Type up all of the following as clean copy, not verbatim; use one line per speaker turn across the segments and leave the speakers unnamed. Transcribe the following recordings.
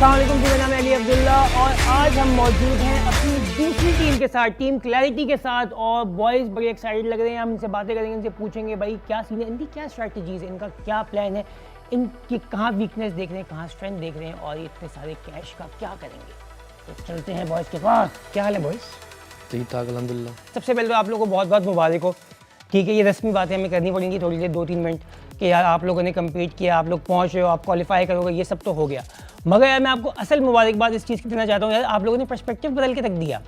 अस्सलाम वालेकुम, मेरा नाम है अली अब्दुल्ला और आज हम मौजूद हैं अपनी दूसरी टीम के साथ, टीम क्लैरिटी के साथ। और बॉयज़ बड़े एक्साइटेड लग रहे हैं। हम इनसे बातें करेंगे, इनसे पूछेंगे भाई क्या सीन है, इनकी क्या स्ट्रैटेजीज़ है, इनका क्या प्लान है, इनकी कहाँ वीकनेस देख रहे हैं, कहाँ स्ट्रेंथ देख रहे हैं और इतने सारे कैश का क्या करेंगे। तो चलते हैं बॉयज़ के पास। क्या हाल है बॉयज़?
ठीक ठाक अल्हम्दुलिल्लाह।
सबसे पहले तो आप लोगों को बहुत बहुत मुबारक हो। ठीक है, ये रस्मी बातें हमें करनी पड़ेंगी थोड़ी देर, 2-3 मिनट कि यार आप लोगों ने कम्पीट किया, आप लोग पहुँच रहे हो, आप क्वालिफाई करोगे, ये सब तो हो गया। मगर यार मैं आपको असल मुबारकबाद इस चीज़ की देना चाहता हूँ यार, आप लोगों ने पर्सपेक्टिव बदल के रख दिया।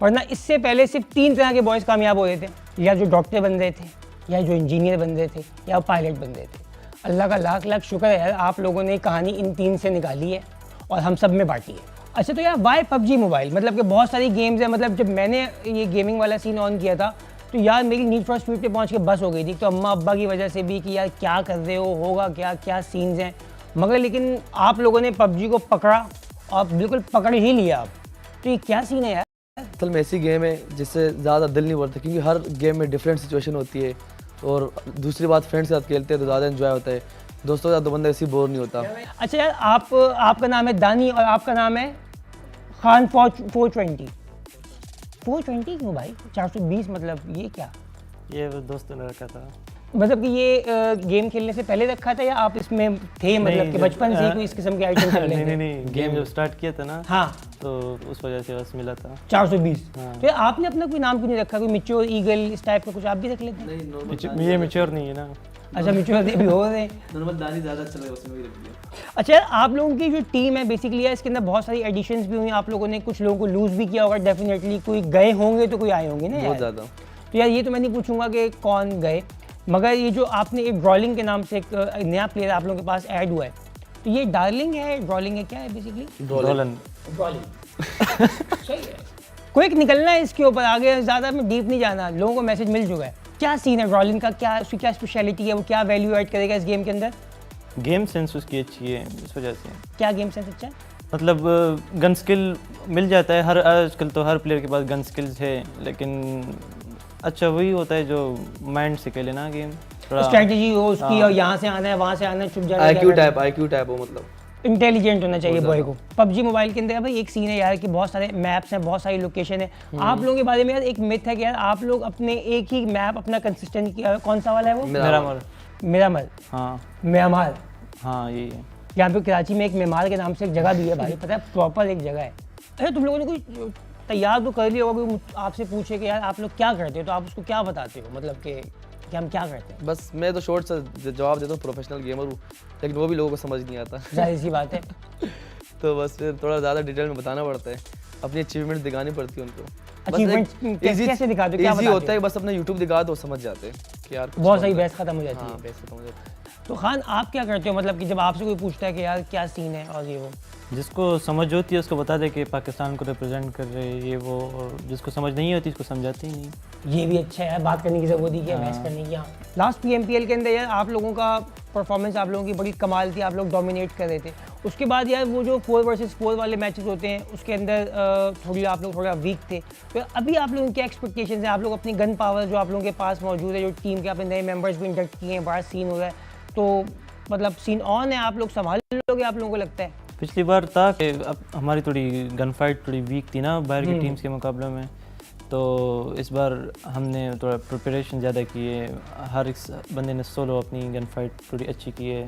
वरना इससे पहले सिर्फ 3 तरह के बॉयज़ कामयाब हो रहे थे, या जो डॉक्टर बन रहे थे, या जो इंजीनियर बन रहे थे, या पायलट बन रहे थे। अल्लाह का लाख लाख शुक्र है यार, आप लोगों ने कहानी इन 3 से निकाली है और हम सब में बांटी है। अच्छा, तो यार वाई पबजी मोबाइल, मतलब कि बहुत सारी गेम्स हैं। मतलब जब मैंने ये गेमिंग वाला सीन ऑन किया था तो यार मेरी नीड फॉर स्पीड पे पहुंच के बस हो गई थी। तो अम्मा अब्बा की वजह से भी कि यार क्या कर रहे हो, होगा क्या, क्या सीन्स हैं। मगर लेकिन आप लोगों ने पबजी को पकड़ा और बिल्कुल पकड़ ही लिया आप। तो ये क्या सीन है यार?
असल में ऐसी गेम है जिससे ज़्यादा दिल नहीं भरता, क्योंकि हर गेम में डिफरेंट सिचुएशन होती है। और दूसरी बात, फ्रेंड्स के साथ खेलते हैं तो ज़्यादा एंजॉय होता है, दोस्तों के साथ तो बंदा ऐसी बोर नहीं होता।
अच्छा यार, आपका नाम है दानी और आपका नाम है खान 420 क्यों भाई? 420 मतलब ये क्या?
ये दोस्तों ने रखा था।
मतलब कि ये गेम खेलने से पहले रखा था या आप इसमें थे, मतलब कि बचपन से ही कोई इस किस्म के आइटम खेल रहे थे?
नहीं, गेम जब स्टार्ट किया था ना,
हाँ,
तो उस वजह से बस मिला था
420।
हाँ।
तो यार आपने अपना कोई नाम क्यों नहीं रखा, कोई मिच्योर ईगल इस टाइप का कुछ आप भी रख लेते हैं?
ये मैच्योर नहीं है ना।
अच्छा, मिच्योर भी हो रहे हैं।
नॉर्मल दानी ज़्यादा अच्छा लगा, उसमें भी रख दिया।
अच्छा यार, आप लोगों की जो टीम है बेसिकली यार, इसके अंदर बहुत सारी एडिशंस भी हुई। आप लोगों ने कुछ लोगों को लूज़ भी किया होगा डेफिनेटली। कोई गए होंगे तो कोई आए होंगे ना यार।
बहुत ज़्यादा।
तो यार ये तो मैं नहीं पूछूंगा कि कौन गए, मगर ये जो आपने एक ड्रॉलिंग के नाम से एक नया प्लेयर आप लोगों के पास ऐड हुआ है, तो ये डार्लिंग है, ड्रॉलिंग है, क्या है बेसिकली?
ड्रॉलन।
सही है। क्विक निकलना है इसके ऊपर, आगे ज़्यादा में डीप नहीं जाना। लोगों को मैसेज मिल चुका है। क्या सीन है ड्रॉलिंग का, क्या उसकी क्या स्पेशलिटी है, वो क्या वैल्यू ऐड करेगा इस गेम के अंदर?
गेम सेंस उसकी अच्छी है, इस वजह से।
क्या गेम सेंस अच्छा है?
मतलब गन स्किल मिल जाता है, हर आजकल तो हर प्लेयर के पास गन स्किल्स है, लेकिन अच्छा वही होता है जो माइंड से खेले ना गेम,
स्ट्रेटजी हो उसकी। और यहाँ से आना है, वहाँ से आना है, छुप जाना है,
IQ टाइप हो, मतलब
इंटेलिजेंट होना चाहिए बॉय को। पबजी मोबाइल के अंदर भाई एक सीन है यार कि बहुत सारे मैप्स हैं, बहुत सारी लोकेशन है। आप लोगों के बारे में यार एक मिथ है कि यार आप लोग अपने एक ही मैप अपना कंसिस्टेंट किया, कौन सा वाला है वो? मिरामर।
हाँ,
म्यांमार।
हाँ यही है।
यहाँ पे कराची में एक म्यांमार के नाम से एक जगह भी है भाई, पता है, प्रॉपर एक जगह है। अरे तुम लोगों ने कोई तैयार तो कर लिया होगा, कोई आपसे पूछे कि यार आप लोग क्या करते हो, तो आप उसको क्या बताते हो, मतलब कि हम क्या करते हैं?
बस मैं तो शॉर्ट से जवाब देता हूँ, प्रोफेशनल गेमर हूँ, लेकिन वो भी लोगों को समझ नहीं आता।
जाहिर सी बात है।
तो बस फिर थोड़ा ज़्यादा डिटेल में बताना पड़ता है, अपनी अचीवमेंट दिखानी पड़ती है उनको।
अचीवमेंट कैसे दिखाते हो, क्या
इजी होता है, बस अपना यूट्यूब दिखा तो समझ जाते हैं कि यार
बहुत सही बहस खत्म हो जाती है।
हाँ, बहस खत्म हो जाती है।
तो खान आप क्या करते हो, मतलब कि जब आपसे कोई पूछता है कि यार क्या सीन है और ये वो?
जिसको समझ होती है उसको बता दे कि पाकिस्तान को रिप्रेजेंट कर रहे हैं ये वो, और जिसको समझ नहीं होती उसको समझाते ही नहीं।
ये भी अच्छा है, बात करने की ज़रूरत ही है, बहस करने की। लास्ट PMPL के अंदर यार आप लोगों का परफॉर्मेंस, आप लोगों की बड़ी कमाल थी, आप लोग डोमिनेट कर रहे थे। उसके बाद यार वो जो 4 वर्सेस 4 वाले मैचेस होते हैं उसके अंदर आप लोग थोड़ा वीक थे। तो अभी आप लोगों की क्या एक्सपेक्टेशंस हैं? आप लोग अपनी गन पावर जो आप लोगों के पास मौजूद है, जो टीम के आपने नए मेंबर्स भी इंडक्ट किए हैं, बड़ा सीन हो रहा है, तो मतलब सीन ऑन है, आप लोग संभाल लोगे आप लोगों को लगता है?
पिछली बार था कि अब हमारी थोड़ी गन फाइट थोड़ी वीक थी ना बाहर की टीम्स के मुकाबले में, तो इस बार हमने थोड़ा प्रिपरेशन ज़्यादा की है। हर एक बंदे ने सोलो अपनी गन फाइट थोड़ी अच्छी की है,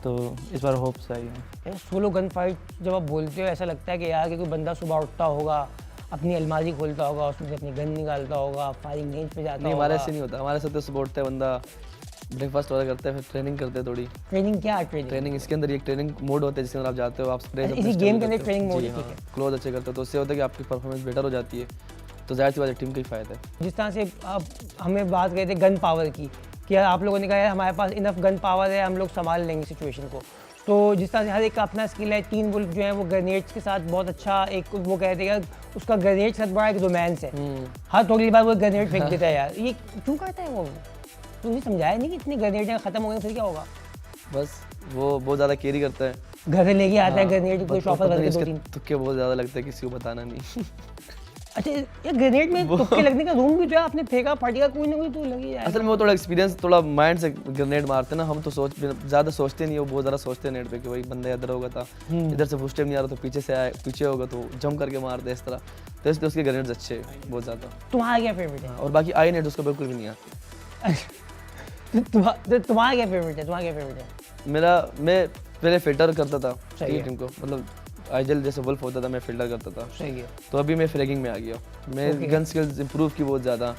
तो इस बार होप्स आई है।
सोलो गन फाइट जब आप बोलते हो ऐसा लगता है कि यार कि कोई बंदा सुबह उठता होगा, अपनी अलमारी खोलता होगा, उसमें से अपनी गन निकालता होगा, फायरिंग रेंज पे जाता होगा।
नहीं, हमारे ऐसे नहीं होता। हमारे साथ तो सुबह उठता है बंदा, ब्रेकफास्ट वगैरह करते हैं, फिर ट्रेनिंग करते हैं थोड़ी।
ट्रेनिंग क्या है? ट्रेनिंग
इसके अंदर एक ट्रेनिंग मोड होता है जिसके अंदर आप जाते हो, आप स्प्रे
इसी गेम के अंदर ट्रेनिंग मोड है।
क्लोज अच्छे करते हो तो उससे होता है कि आपकी परफॉर्मेंस बेटर हो जाती है, तो जाहिर सी बात है टीम का ही फायदा है।
जिस तरह से आप हमें बात करते थे गन पावर की, कि यार आप लोगों ने कहा यार हमारे पास इनफ गन पावर है, हम लोग संभाल लेंगे सिचुएशन को। तो जिस तरह से हर एक का अपना स्किल है, 3 वुल्फ जो है वो ग्रेनेड्स के साथ बहुत अच्छा, एक वो कहते हैं कि उसका ग्रेनेड से बड़ा एक रोमांस है। हर थोड़ी बार वो ग्रेनेड फेंक देता है यार, ये क्यों करता है वो? तुमने समझाया नहीं कि इतने ग्रेनेड खत्म हो गए फिर क्या होगा?
बस वो बहुत ज़्यादा कैरी करता है,
घर लेके आता है ग्रेनेड, कोई शॉपर बन के 2-3
तुक्के बहुत ज़्यादा लगता है, किसी को बताना नहीं।
अच्छा ये ग्रेनेड में तुक्के लगने का रूम भी जो है आपने फेंका फटेगा कोई ना कोई तो लग ही जाएगा।
असल में वो थोड़ा एक्सपीरियंस, थोड़ा माइंड से ग्रेनेड मारते ना हम, तो ज़्यादा सोचते नहीं, वो बहुत ज़्यादा सोचते नेट पे कि भाई बंदा इधर होगा था, इधर से फुटस्टेप नहीं आ रहा तो पीछे से आए, पीछे होगा तो जंप करके मार दे इस तरह, तो इसलिए उसके ग्रेनेड्स अच्छे हैं बहुत ज़्यादा।
तुम्हारा क्या फेवरेट है?
और बाकी आई नेट उसको बिल्कुल भी नहीं आती।
तुम्हारा क्या फेवरेट है? तुम्हारा क्या फेवरेट है?
मैं पहले फिल्टर करता था
सही है।
टीम को, मतलब आइजल जैसे वुल्फ होता था मैं फिल्टर करता था,
सही है।
तो अभी मैं फ्रैगिंग में आ गया। मैं गन स्किल्स इंप्रूव की बहुत ज़्यादा,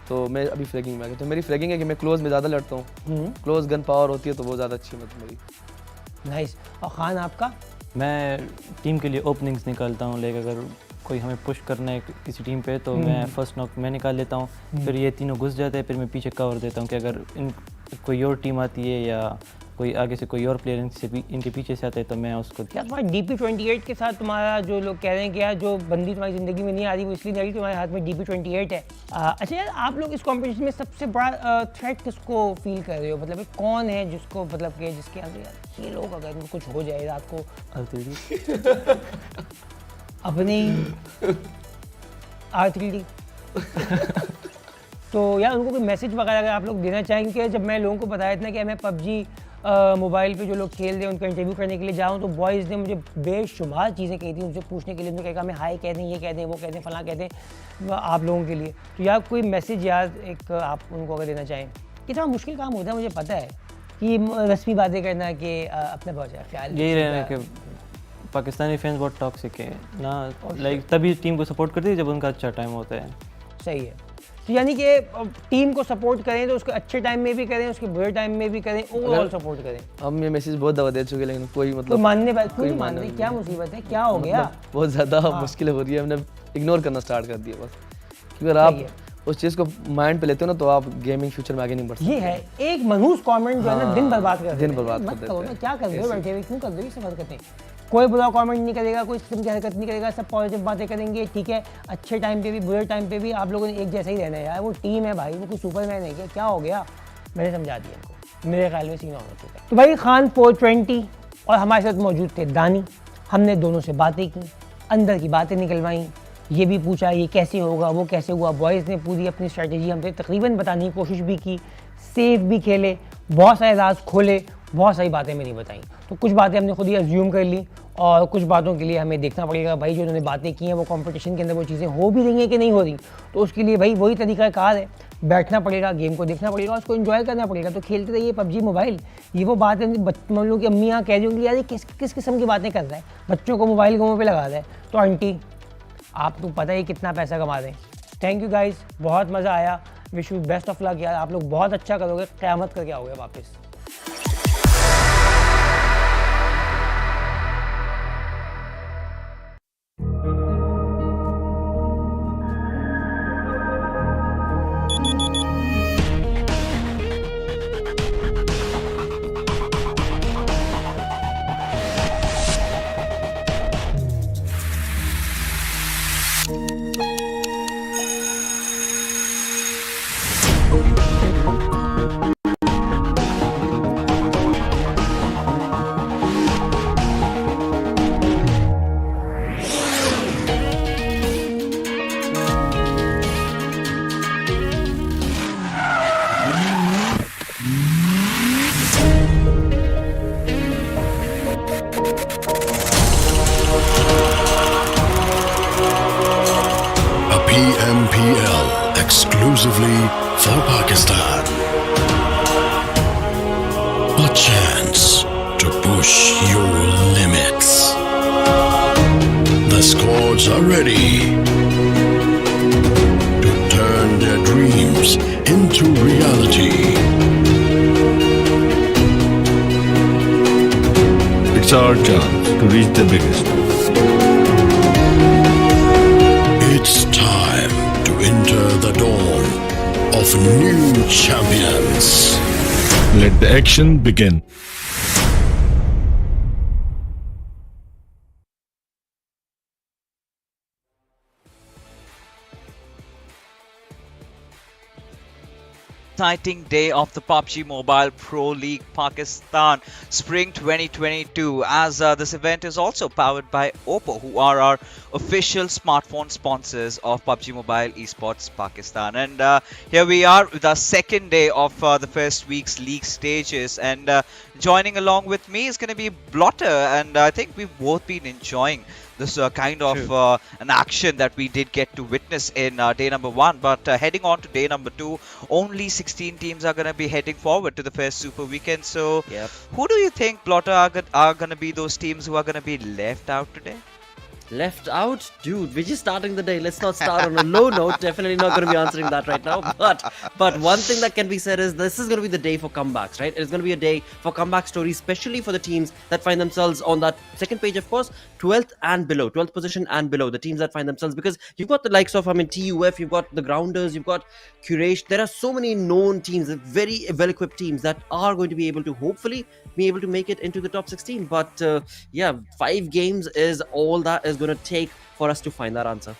तो मैं अभी फ्रैगिंग में आ गया। तो मेरी फ्रैगिंग है कि मैं क्लोज में ज़्यादा लड़ता हूँ, क्लोज गन पावर होती है तो बहुत ज़्यादा अच्छी है मतलब मेरी।
नाइस। और खान आपका?
मैं टीम के लिए ओपनिंग्स निकालता हूँ, लाइक अगर कोई हमें पुश करना है किसी टीम पे तो मैं फर्स्ट नॉक मैं निकाल लेता हूँ, फिर ये तीनों घुस जाते हैं, फिर मैं पीछे कवर देता हूँ कि अगर कोई और टीम आती है या कोई आगे से कोई और प्लेयर इनके पीछे से आता है तो मैं उसको।
क्या तुम्हारा DP28 के साथ तुम्हारा जो लोग कह रहे हैं कि यार जो बंदी तुम्हारी ज़िंदगी में नहीं आ रही वो इसलिए नहीं आ रही तुम्हारे हाथ में DP28 है? अच्छा यार आप लोग इस कॉम्पिटिशन में सबसे बड़ा थ्रेट किसको फील कर रहे हो? मतलब कौन है जिसको मतलब कि जिसके आगे यार ये लोग अगर इनको कुछ हो जाए रात को अपनी R3D तो यार उनको कोई मैसेज वगैरह अगर आप लोग देना चाहेंगे? जब मैं लोगों को बताया था कि मैं PUBG मोबाइल पे जो लोग खेल रहे हैं उनका इंटरव्यू करने के लिए जाऊँ तो बॉयज़ ने मुझे बेशुमार चीज़ें कही थी, उनसे पूछने के लिए उन्होंने कहा मैं हाय कह दें, ये कह दें, वो कह दें, फलां कह दें आप लोगों के लिए। तो यार कोई मैसेज यार एक आप उनको अगर देना चाहें? कितना मुश्किल काम होता है मुझे पता है कि रस्मी बातें करना कि अपना बहुत ख्याल
यही रहना कि पाकिस्तानी फैंस बहुत टॉक्सिक है ना, लाइक तभी टीम को सपोर्ट करती है जब उनका अच्छा टाइम होता है।
सही है। तो यानी कि टीम को सपोर्ट करें तो उसके अच्छे टाइम में भी करें, उसके बुरे टाइम में भी करें, ओवरऑल सपोर्ट करें।
हम ये मैसेज बहुत दफा दे चुके लेकिन कोई मतलब
तो मानने बात कोई मान रही, क्या मुसीबत है, क्या हो गया?
बहुत ज़्यादा मुश्किल हो रही है, हमने इग्नोर करना स्टार्ट कर दिया बस, क्योंकि अगर आप उस चीज़ को माइंड पे लेते हो ना तो आप गेमिंग फ्यूचर में आगे नहीं बढ़ सकते।
ये है एक मनहूस कमेंट जो है ना दिन बर्बाद कर
दिन बर्बाद कर
देते हैं। क्या कर रहे हो बैठे हुए, क्यों कर रहे हो ये सब हरकतें? कोई बुरा कमेंट नहीं करेगा, कोई किस्म की हरकत नहीं करेगा, सब पॉजिटिव बातें करेंगे, ठीक है? अच्छे टाइम पे भी बुरे टाइम पे भी आप लोगों ने एक जैसा ही रहना है यार, वो टीम है भाई, वो कोई सुपरमैन है क्या हो गया? मैंने समझा दिया इनको, मेरे ख्याल में सीन होना चाहिए। तो भाई खान 420 और हमारे साथ मौजूद थे दानी, हमने दोनों से बातें की, अंदर की बातें निकलवाई, ये भी पूछा ये कैसे होगा, वो कैसे हुआ। बॉयज़ ने पूरी अपनी स्ट्रेटजी हमसे तकरीबन बताने की कोशिश भी की, सेफ भी खेले, बहुत सारे राज खोले, बहुत सारी बातें मैंने बताई। तो कुछ बातें हमने खुद ही अज्यूम कर ली और कुछ बातों के लिए हमें देखना पड़ेगा भाई जो उन्होंने बातें की हैं वो कंपटीशन के अंदर वो चीज़ें हो भी रही हैं कि नहीं हो रही। तो उसके लिए भाई वही तरीक़ाकार है, बैठना पड़ेगा, गेम को देखना पड़ेगा, उसको एंजॉय करना पड़ेगा। तो खेलते रहिए PUBG मोबाइल। ये वो बात है हम लोग की अम्मियाँ कह रही होंगी यार ये किस किस्म की बातें कर रहा है, बच्चों को मोबाइल गोमों पे लगा रहा है। तो आंटी आपको पता है कितना पैसा कमा रहे हैं। थैंक यू गाइस, बहुत मज़ा आया, wish you best of luck यार, आप लोग बहुत अच्छा करोगे, क़यामत करके आओगे वापस।
PMPL exclusively for Pakistan. A chance to push your limits. The squads are ready to turn their dreams into reality.
It's our chance to reach the biggest.
It's time to enter the dawn of new champions.
Let the action begin.
exciting day of the PUBG Mobile Pro League Pakistan Spring 2022, as this event is also powered by Oppo, who are our official smartphone sponsors of PUBG Mobile Esports Pakistan. And here we are with our second day of the first week's league stages, and joining along with me is going to be Blotter, and I think we've both been enjoying this kind of an action that we did get to witness in day number 1. But heading on to day number 2, only 16 teams are going to be heading forward to the first Super Weekend. So who do you think, Blotter, are going to be those teams who are going to be left out today?
Left out? Dude, we're just starting the day. Let's not start on a low note. Definitely not going to be answering that right now. But one thing that can be said is this is going to be the day for comebacks, right? It's going to be a day for comeback stories, especially for the teams that find themselves on that second page, of course, 12th and below, 12th position and below, the teams that find themselves, because you've got the likes of, TUF, you've got the Grounders, you've got Quraysh. There are so many known teams, very well-equipped teams that are going to be able to hopefully be able to make it into the top 16. But 5 games is all that is going to take for us to find that answer.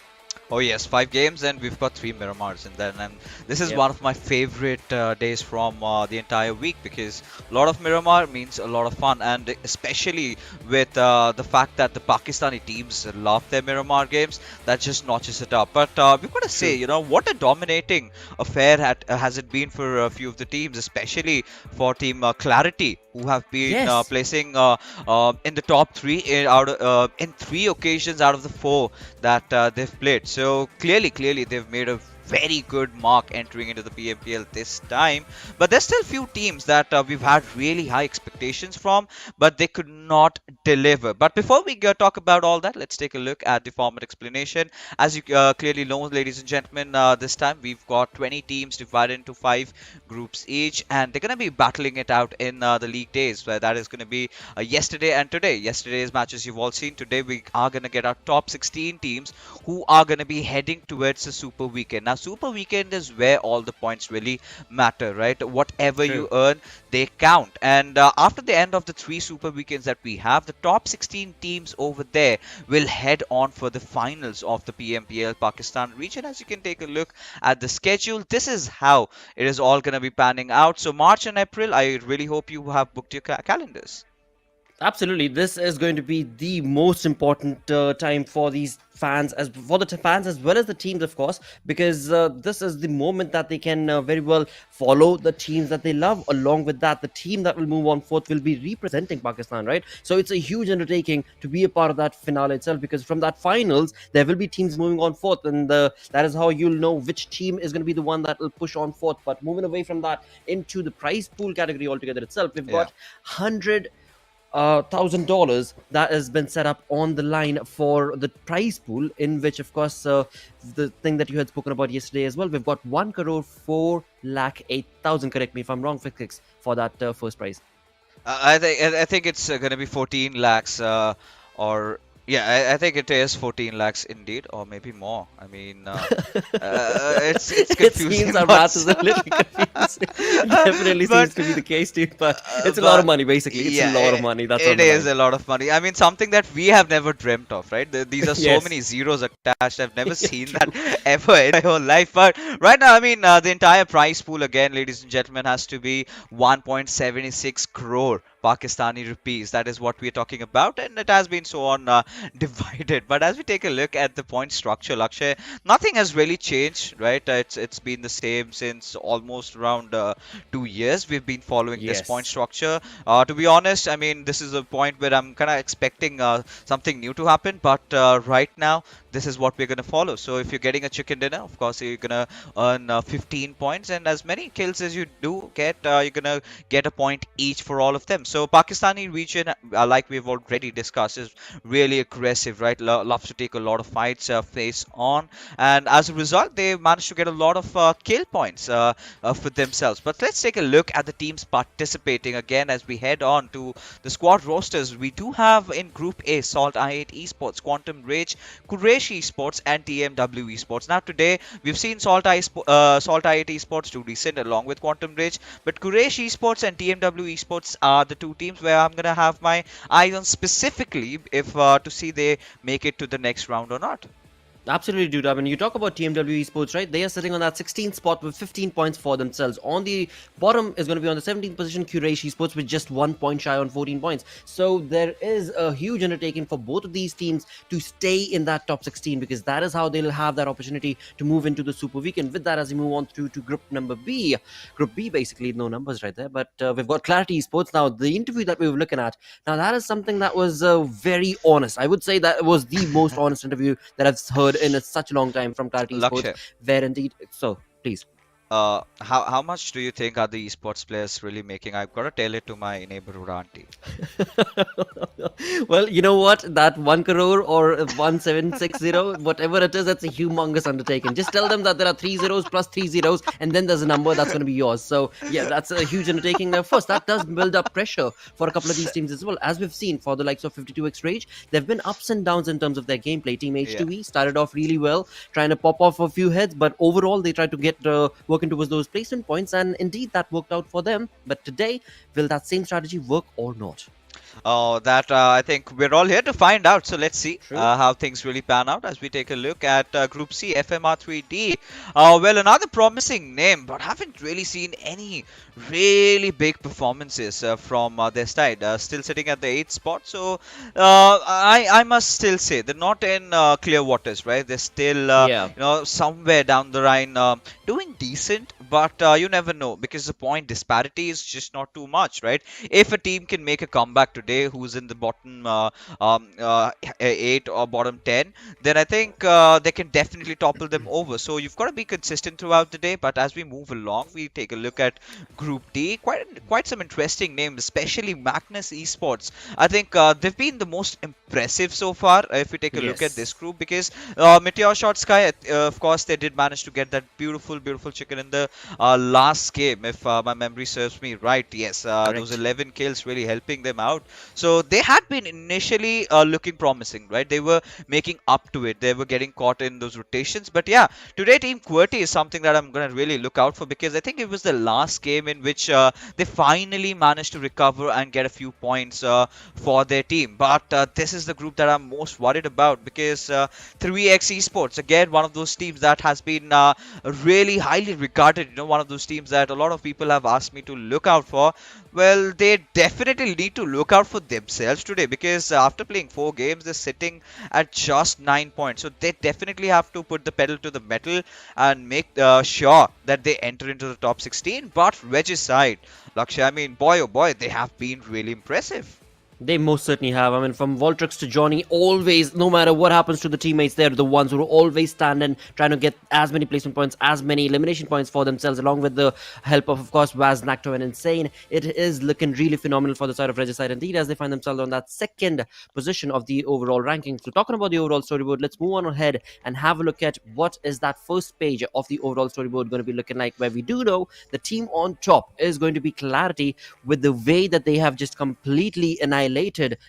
Oh yes, 5 games, and we've got 3 Miramars in there, and this is one of my favorite days from the entire week, because a lot of Miramar means a lot of fun, and especially with the fact that the Pakistani teams love their Miramar games, that just notches it up. But we've got to say, what a dominating affair has it been for a few of the teams, especially for Team QWERTY, who have been placing in the top 3 in 3 occasions out of the 4 that they've played. So clearly they've made a very good mark entering into the PMPL this time. But there's still few teams that we've had really high expectations from, but they could not deliver. But before we talk about all that, let's take a look at the format explanation. As you clearly know, ladies and gentlemen, this time we've got 20 teams divided into 5 groups each, and they're going to be battling it out in the league days, where that is going to be yesterday and today. Yesterday's matches you've all seen. Today we are going to get our top 16 teams who are going to be heading towards the Super Weekend. Now, Super Weekend is where all the points really matter, right? Whatever you earn, they count. And after the end of the 3 Super Weekends that we have, the top 16 teams over there will head on for the finals of the PMPL Pakistan region. As you can take a look at the schedule, this is how it is all going to be panning out. So March and April, I really hope you have booked your calendars.
Absolutely, this is going to be the most important time for these fans, as well as the teams, of course, because this is the moment that they can very well follow the teams that they love. Along with that, the team that will move on forth will be representing Pakistan, right? So it's a huge undertaking to be a part of that finale itself, because from that finals there will be teams moving on forth, and that is how you'll know which team is going to be the one that will push on forth. But moving away from that into the prize pool category altogether itself, we've got $100,000 that has been set up on the line for the prize pool, in which, of course, the thing that you had spoken about yesterday as well, we've got 1,408,000. Correct me if I'm wrong, FMxR3D, for that first prize.
I think it's going to be 14 lakhs or... Yeah, I think it is 14 lakhs indeed, or maybe more. I mean, it's confusing.
It seems our math is a little confusing. Definitely seems to be the case too, but it's a lot of money, basically. It's a lot of money. That's
it is a lot of money. I mean, something that we have never dreamt of, right? These are so many zeros attached. I've never seen that ever in my whole life. But right now, I mean, the entire prize pool, again, ladies and gentlemen, has to be 1.76 crore Pakistani rupees. That is what we're talking about, and it has been so on divided. But as we take a look at the point structure, Lakshay, nothing has really changed, right? It's been the same since almost around 2 years. We've been following this point structure. To be honest, I mean, this is a point where I'm kind of expecting something new to happen, but right now this is what we're going to follow. So if you're getting a chicken dinner, of course you're going to earn 15 points, and as many kills as you do get, you're going to get a point each for all of them. So Pakistani region, like we've already discussed, is really aggressive, right? Loves to take a lot of fights face on, and as a result they managed to get a lot of kill points for themselves. But let's take a look at the teams participating again as we head on to the squad rosters. We do have in Group A SALTxi8 Esports, Quantum Rage, Quraysh Esports and TmwEsports. Now today we've seen SALTxi8 Esports do decent along with Quantum Rage, but Quraysh Esports and TmwEsports are the 2 teams where I'm gonna have my eyes on specifically if to see they make it to the next round or not.
Absolutely, dude. I mean, you talk about TmwEsports, right? They are sitting on that 16th spot with 15 points for themselves. On the bottom is going to be on the 17th position, Quraysh Esports with just 1 point shy on 14 points. So there is a huge undertaking for both of these teams to stay in that top 16, because that is how they'll have that opportunity to move into the Super Weekend. With that, as we move on through to Group number B, Group B, basically no numbers right there, but we've got QWERTY Esports. Now, the interview that we were looking at, now that is something that was very honest. I would say that was the most honest interview that I've heard in such a long time from QWERTY Esports,
Lakshay,
where indeed, so please.
how much do you think are the esports players really making? I've got to tell it to my neighborhood auntie.
Well, you know what, that 1 crore or 1760, whatever it is, that's a humongous undertaking. Just tell them that there are 3 zeros plus 3 zeros, and then there's a number that's going to be yours. So yeah, that's a huge undertaking. Of course, that does build up pressure for a couple of these teams as well. As we've seen for the likes of 52x Rage, there have been ups and downs in terms of their gameplay. Team H2E started off really well, trying to pop off a few heads, but overall they tried to get working towards those placement points, and indeed that worked out for them. But today, will that same strategy work or not?
Oh, that I think we're all here to find out. So let's see how things really pan out as we take a look at Group C, FMxR3D. Well, another promising name, but haven't really seen any really big performances from their side. Still sitting at the 8th spot. So I must still say they're not in clear waters, right? They're still you know, somewhere down the line doing decent, but you never know, because the point disparity is just not too much, right? If a team can make a comeback today who's in the bottom 8 or bottom 10, then I think they can definitely topple them over. So you've got to be consistent throughout the day. But as we move along, we take a look at Group D. Quite some interesting names, especially Magnus Esports. I think they've been the most impressive so far if we take a look at this group, because MetershotxSKY, of course, they did manage to get that beautiful chicken in the last game, if my memory serves me right. Yes, those 11 kills really helping them out. So they had been initially looking promising, right? They were making up to it. They were getting caught in those rotations. But yeah, today Team QWERTY is something that I'm going to really look out for, because I think it was the last game in which they finally managed to recover and get a few points for their team. But this is the group that I'm most worried about, because 3x Esports, again, one of those teams that has been really highly regarded, you know, one of those teams that a lot of people have asked me to look out for. Well, they definitely need to look out for themselves today, because after playing 4 games, they're sitting at just 9 points. So they definitely have to put the pedal to the metal and make sure that they enter into the top 16. But Regicide, Lakshay, I mean, boy oh boy, they have been really impressive.
They most certainly have. I mean, from Voltrix to Johnny, always, no matter what happens to the teammates, they're the ones who always stand and trying to get as many placement points, as many elimination points for themselves, along with the help of course, Vaz, Nakto, and Insane. It is looking really phenomenal for the side of Regicide indeed, as they find themselves on that 2nd position of the overall ranking. So talking about the overall storyboard, let's move on ahead and have a look at what is that first page of the overall storyboard going to be looking like, where we do know the team on top is going to be QWERTY, with the way that they have just completely annihilated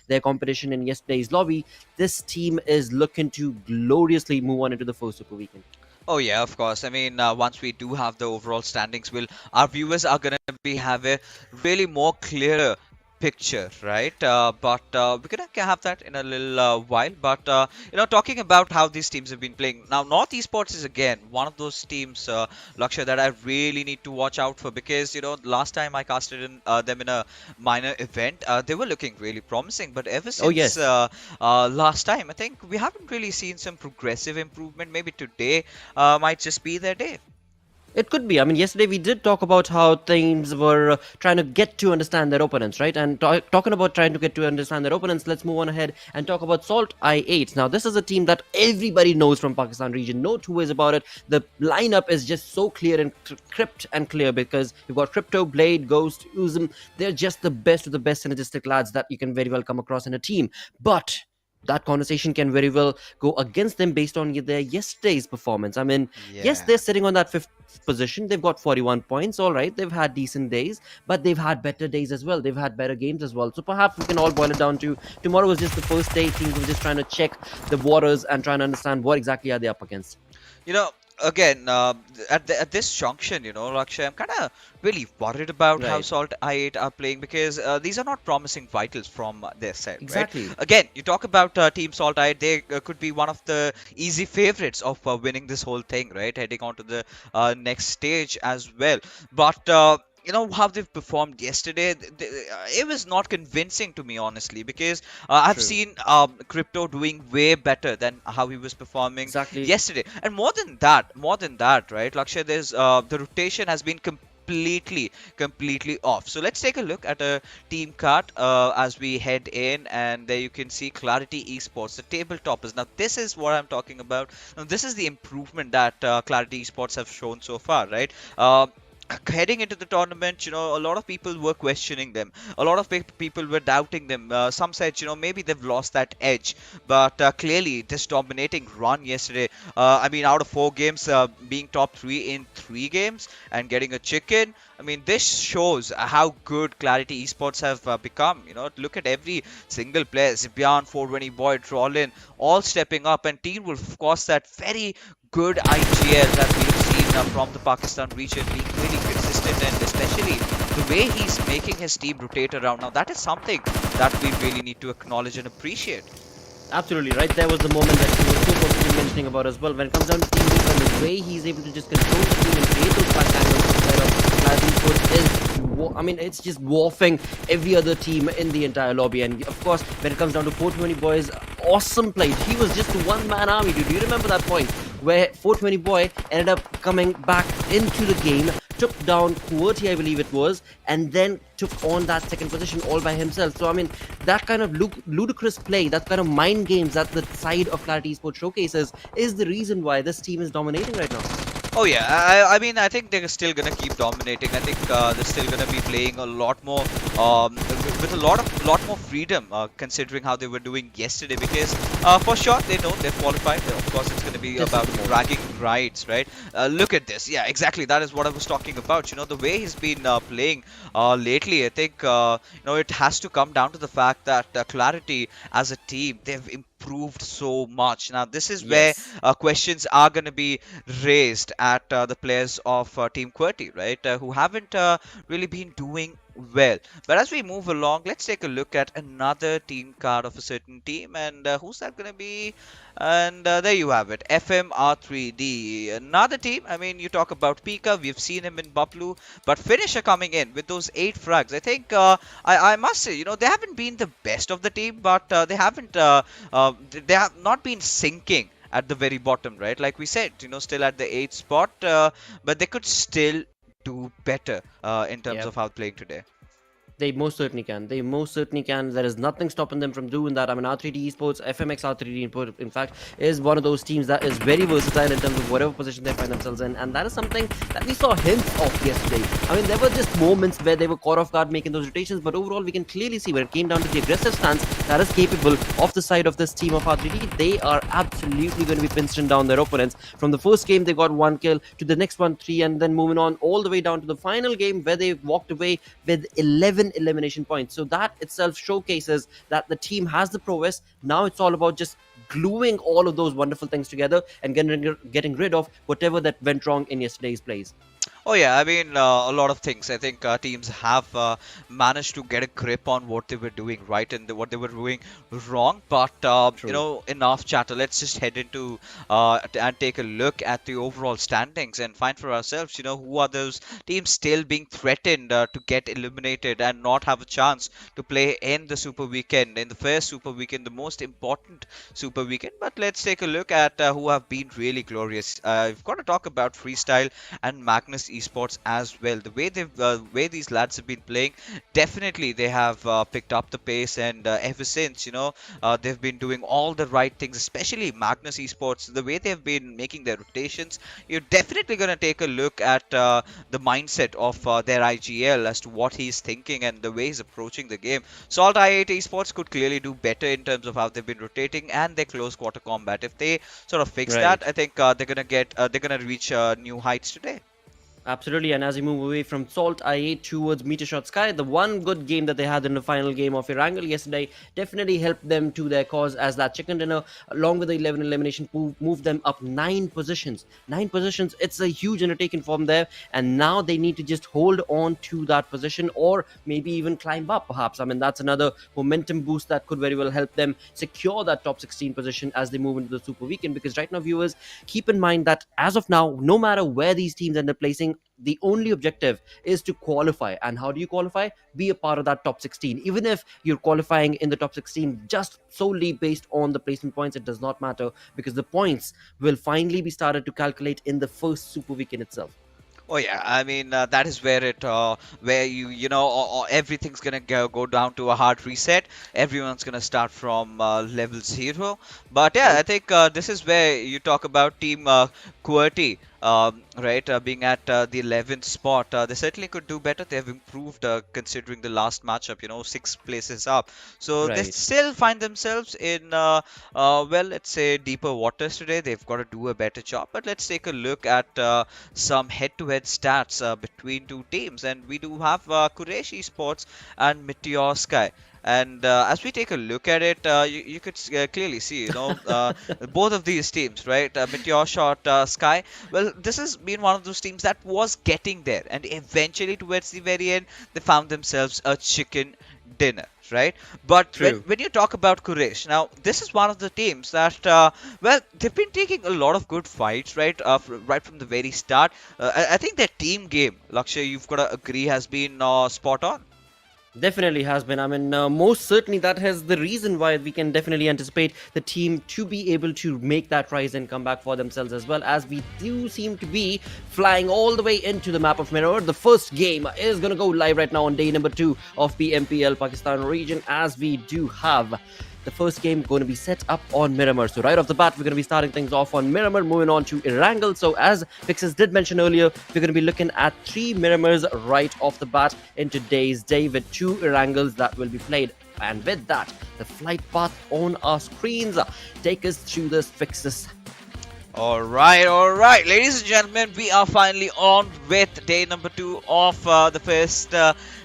their competition in yesterday's lobby. This team is looking to gloriously move on into the first Super Weekend.
Oh yeah, of course. I mean, once we do have the overall standings, our viewers are going to have a really more clearer picture, right? But we're gonna have that in a little while. But you know, talking about how these teams have been playing now, North Esports is again one of those teams, Lakshay, that I really need to watch out for, because you know, last time I casted in them in a minor event, they were looking really promising. But ever since last time, I think we haven't really seen some progressive improvement. Maybe today might just be their day.
It could be. I mean, yesterday we did talk about how teams were trying to get to understand their opponents, right? And talking about trying to get to understand their opponents, let's move on ahead and talk about SALTxi8. Now, this is a team that everybody knows from Pakistan region. No two ways about it. The lineup is just so clear and crypt and clear, because you've got Crypto, Blade, Ghost, Uzum. They're just the best of the best synergistic lads that you can very well come across in a team. But that conversation can very well go against them based on their yesterday's performance. I mean, yes, they're sitting on that 5th position. They've got 41 points. All right, they've had decent days, but they've had better days as well. They've had better games as well. So perhaps we can all boil it down to tomorrow was just the first day. Teams were just trying to check the waters and trying to understand what exactly are they up against.
You know, again, at this junction, Lakshay, I'm kind of really worried about how
Right.
Salt I8 are playing because these are not promising vitals from their side,
Exactly.
right? Again, you talk about Team Salt I8, they could be one of the easy favorites of winning this whole thing, right? Heading on to the next stage as well. But how they've performed yesterday, it was not convincing to me, honestly, because I've
True.
seen Crypto doing way better than how he was performing
Exactly.
yesterday. And more than that, right, Lakshay, there's the rotation has been completely off. So let's take a look at a team card as we head in, and there you can see Clarity Esports, the tabletoppers. Now this is what I'm talking about. Now this is the improvement that Clarity Esports have shown so far, right? Heading into the tournament, a lot of people were questioning them. A lot of people were doubting them. Some said, maybe they've lost that edge. But clearly, this dominating run yesterday, I mean, out of 4 games, being top 3 in 3 games and getting a chicken, I mean, this shows how good Clarity Esports have become. Look at every single player, Zibian, 420 Boy, Trollin, all stepping up. And Team will, of course, that very good IGL that we've seen from the Pakistan region, being really consistent, and especially the way he's making his team rotate around. Now that is something that we really need to acknowledge and appreciate.
Absolutely right. There was the moment that you were so perfectly mentioning about as well. When it comes down to team Luke and the way he's able to just control the team and create those fast angles outside of Clarity Esports is, I mean, it's just dwarfing every other team in the entire lobby. And of course, when it comes down to 420 Boys, awesome play. He was just a one-man army, dude. Do you remember that point where 420 Boy ended up coming back into the game, took down QWERTY, I believe it was, and then took on that second position all by himself. So, I mean, that kind of ludicrous play, that kind of mind games that the side of Clarity Esports showcases is the reason why this team is dominating right now.
Oh yeah, I mean, I think they're still gonna keep dominating. I think they're still gonna be playing a lot more, with a lot more freedom, considering how they were doing yesterday. Because for sure they know they've qualified. Of course, it's gonna be about bragging rights, right? Look at this. Yeah, exactly. That is what I was talking about. The way he's been playing lately. I think it has to come down to the fact that Clarity as a team, they've improved so much. Now this is where questions are going to be raised at the players of Team QWERTY, right, who haven't really been doing well. But as we move along, let's take a look at another team card of a certain team, and who's that going to be? And there you have it, FMxR3D, another team. I mean, you talk about Pika, we've seen him in Baplu, but Finisher coming in with those 8 frags. I think I must say, they haven't been the best of the team, but they have not been sinking at the very bottom, right? Like we said, still at the 8th spot, but they could still do better in terms of how they're playing today.
They most certainly can. They most certainly can. There is nothing stopping them from doing that. I mean, R3D Esports, FMxR3D, in fact, is one of those teams that is very versatile in terms of whatever position they find themselves in. And that is something that we saw hints of yesterday. I mean, there were just moments where they were caught off guard making those rotations. But overall, we can clearly see when it came down to the aggressive stance that is capable of the side of this team of R3D. They are absolutely going to be pinched down their opponents. From the first game, they got 1 kill, to the next one, 3, and then moving on all the way down to the final game where they walked away with 11 elimination points. So that itself showcases that the team has the prowess. Now it's all about just gluing all of those wonderful things together and getting rid of whatever that went wrong in yesterday's plays.
Oh yeah, I mean, a lot of things. I think teams have managed to get a grip on what they were doing right and what they were doing wrong. But enough chatter. Let's just head into and take a look at the overall standings and find for ourselves, who are those teams still being threatened to get eliminated and not have a chance to play in the Super Weekend, in the first Super Weekend, the most important Super Weekend. But let's take a look at who have been really glorious. We've got to talk about Freestyle and Magnus Esports as well. The way these lads have been playing, definitely they have picked up the pace, and ever since, they've been doing all the right things, especially Magnus Esports. The way they've been making their rotations, you're definitely going to take a look at the mindset of their IGL as to what he's thinking and the way he's approaching the game. SALTxi8 Esports could clearly do better in terms of how they've been rotating and their close quarter combat. If they sort of fix that, I think they're gonna reach new heights today.
Absolutely, and as we move away from SALTxi8 towards MetershotxSKY, the one good game that they had in the final game of Erangel yesterday definitely helped them to their cause, as that chicken dinner, along with the 11 elimination pool, moved them up 9 positions. 9 positions, it's a huge undertaking from there, and now they need to just hold on to that position or maybe even climb up, perhaps. I mean, that's another momentum boost that could very well help them secure that top 16 position as they move into the Super Weekend, because right now, viewers, keep in mind that as of now, no matter where these teams end up placing, the only objective is to qualify. And how do you qualify? Be a part of that top 16. Even if you're qualifying in the top 16 just solely based on the placement points, it does not matter, because the points will finally be started to calculate in the first Super Weekend itself.
Oh yeah, I mean that is where where or everything's gonna go down to a hard reset. Everyone's gonna start from level 0. But yeah, I think this is where you talk about team QWERTY, right? Being at the 11th spot, they certainly could do better. They have improved considering the last matchup. 6 places up, so they
Right.
still find themselves in well, let's say deeper waters today. They've got to do a better job. But let's take a look at some head-to-head stats between two teams, and we do have Quraysh Esports and MetershotxSKY. And as we take a look at it, you could clearly see, both of these teams, right? MetershotxSKY. Well, this has been one of those teams that was getting there, and eventually, towards the very end, they found themselves a chicken dinner, right? But when you talk about Quraysh, now this is one of the teams that, well, they've been taking a lot of good fights, right? Right from the very start. I think their team game, Lakshay, you've got to agree, has been spot on.
Definitely has been. I mean, most certainly that has the reason why we can definitely anticipate the team to be able to make that rise and come back for themselves, as well as we do seem to be flying all the way into the map of Miramar. The first game is going to go live right now on day number 2 of PMPL Pakistan region, as we do have the first game going to be set up on Miramar. So right off the bat, we're going to be starting things off on Miramar, moving on to Erangel. So as Pixels did mention earlier, we're going to be looking at 3 Miramars right off the bat in today's day, with 2 Erangels that will be played. And with that, the flight path on our screens take us through this fixes.
All right, ladies and gentlemen, we are finally on with day number 2 of the first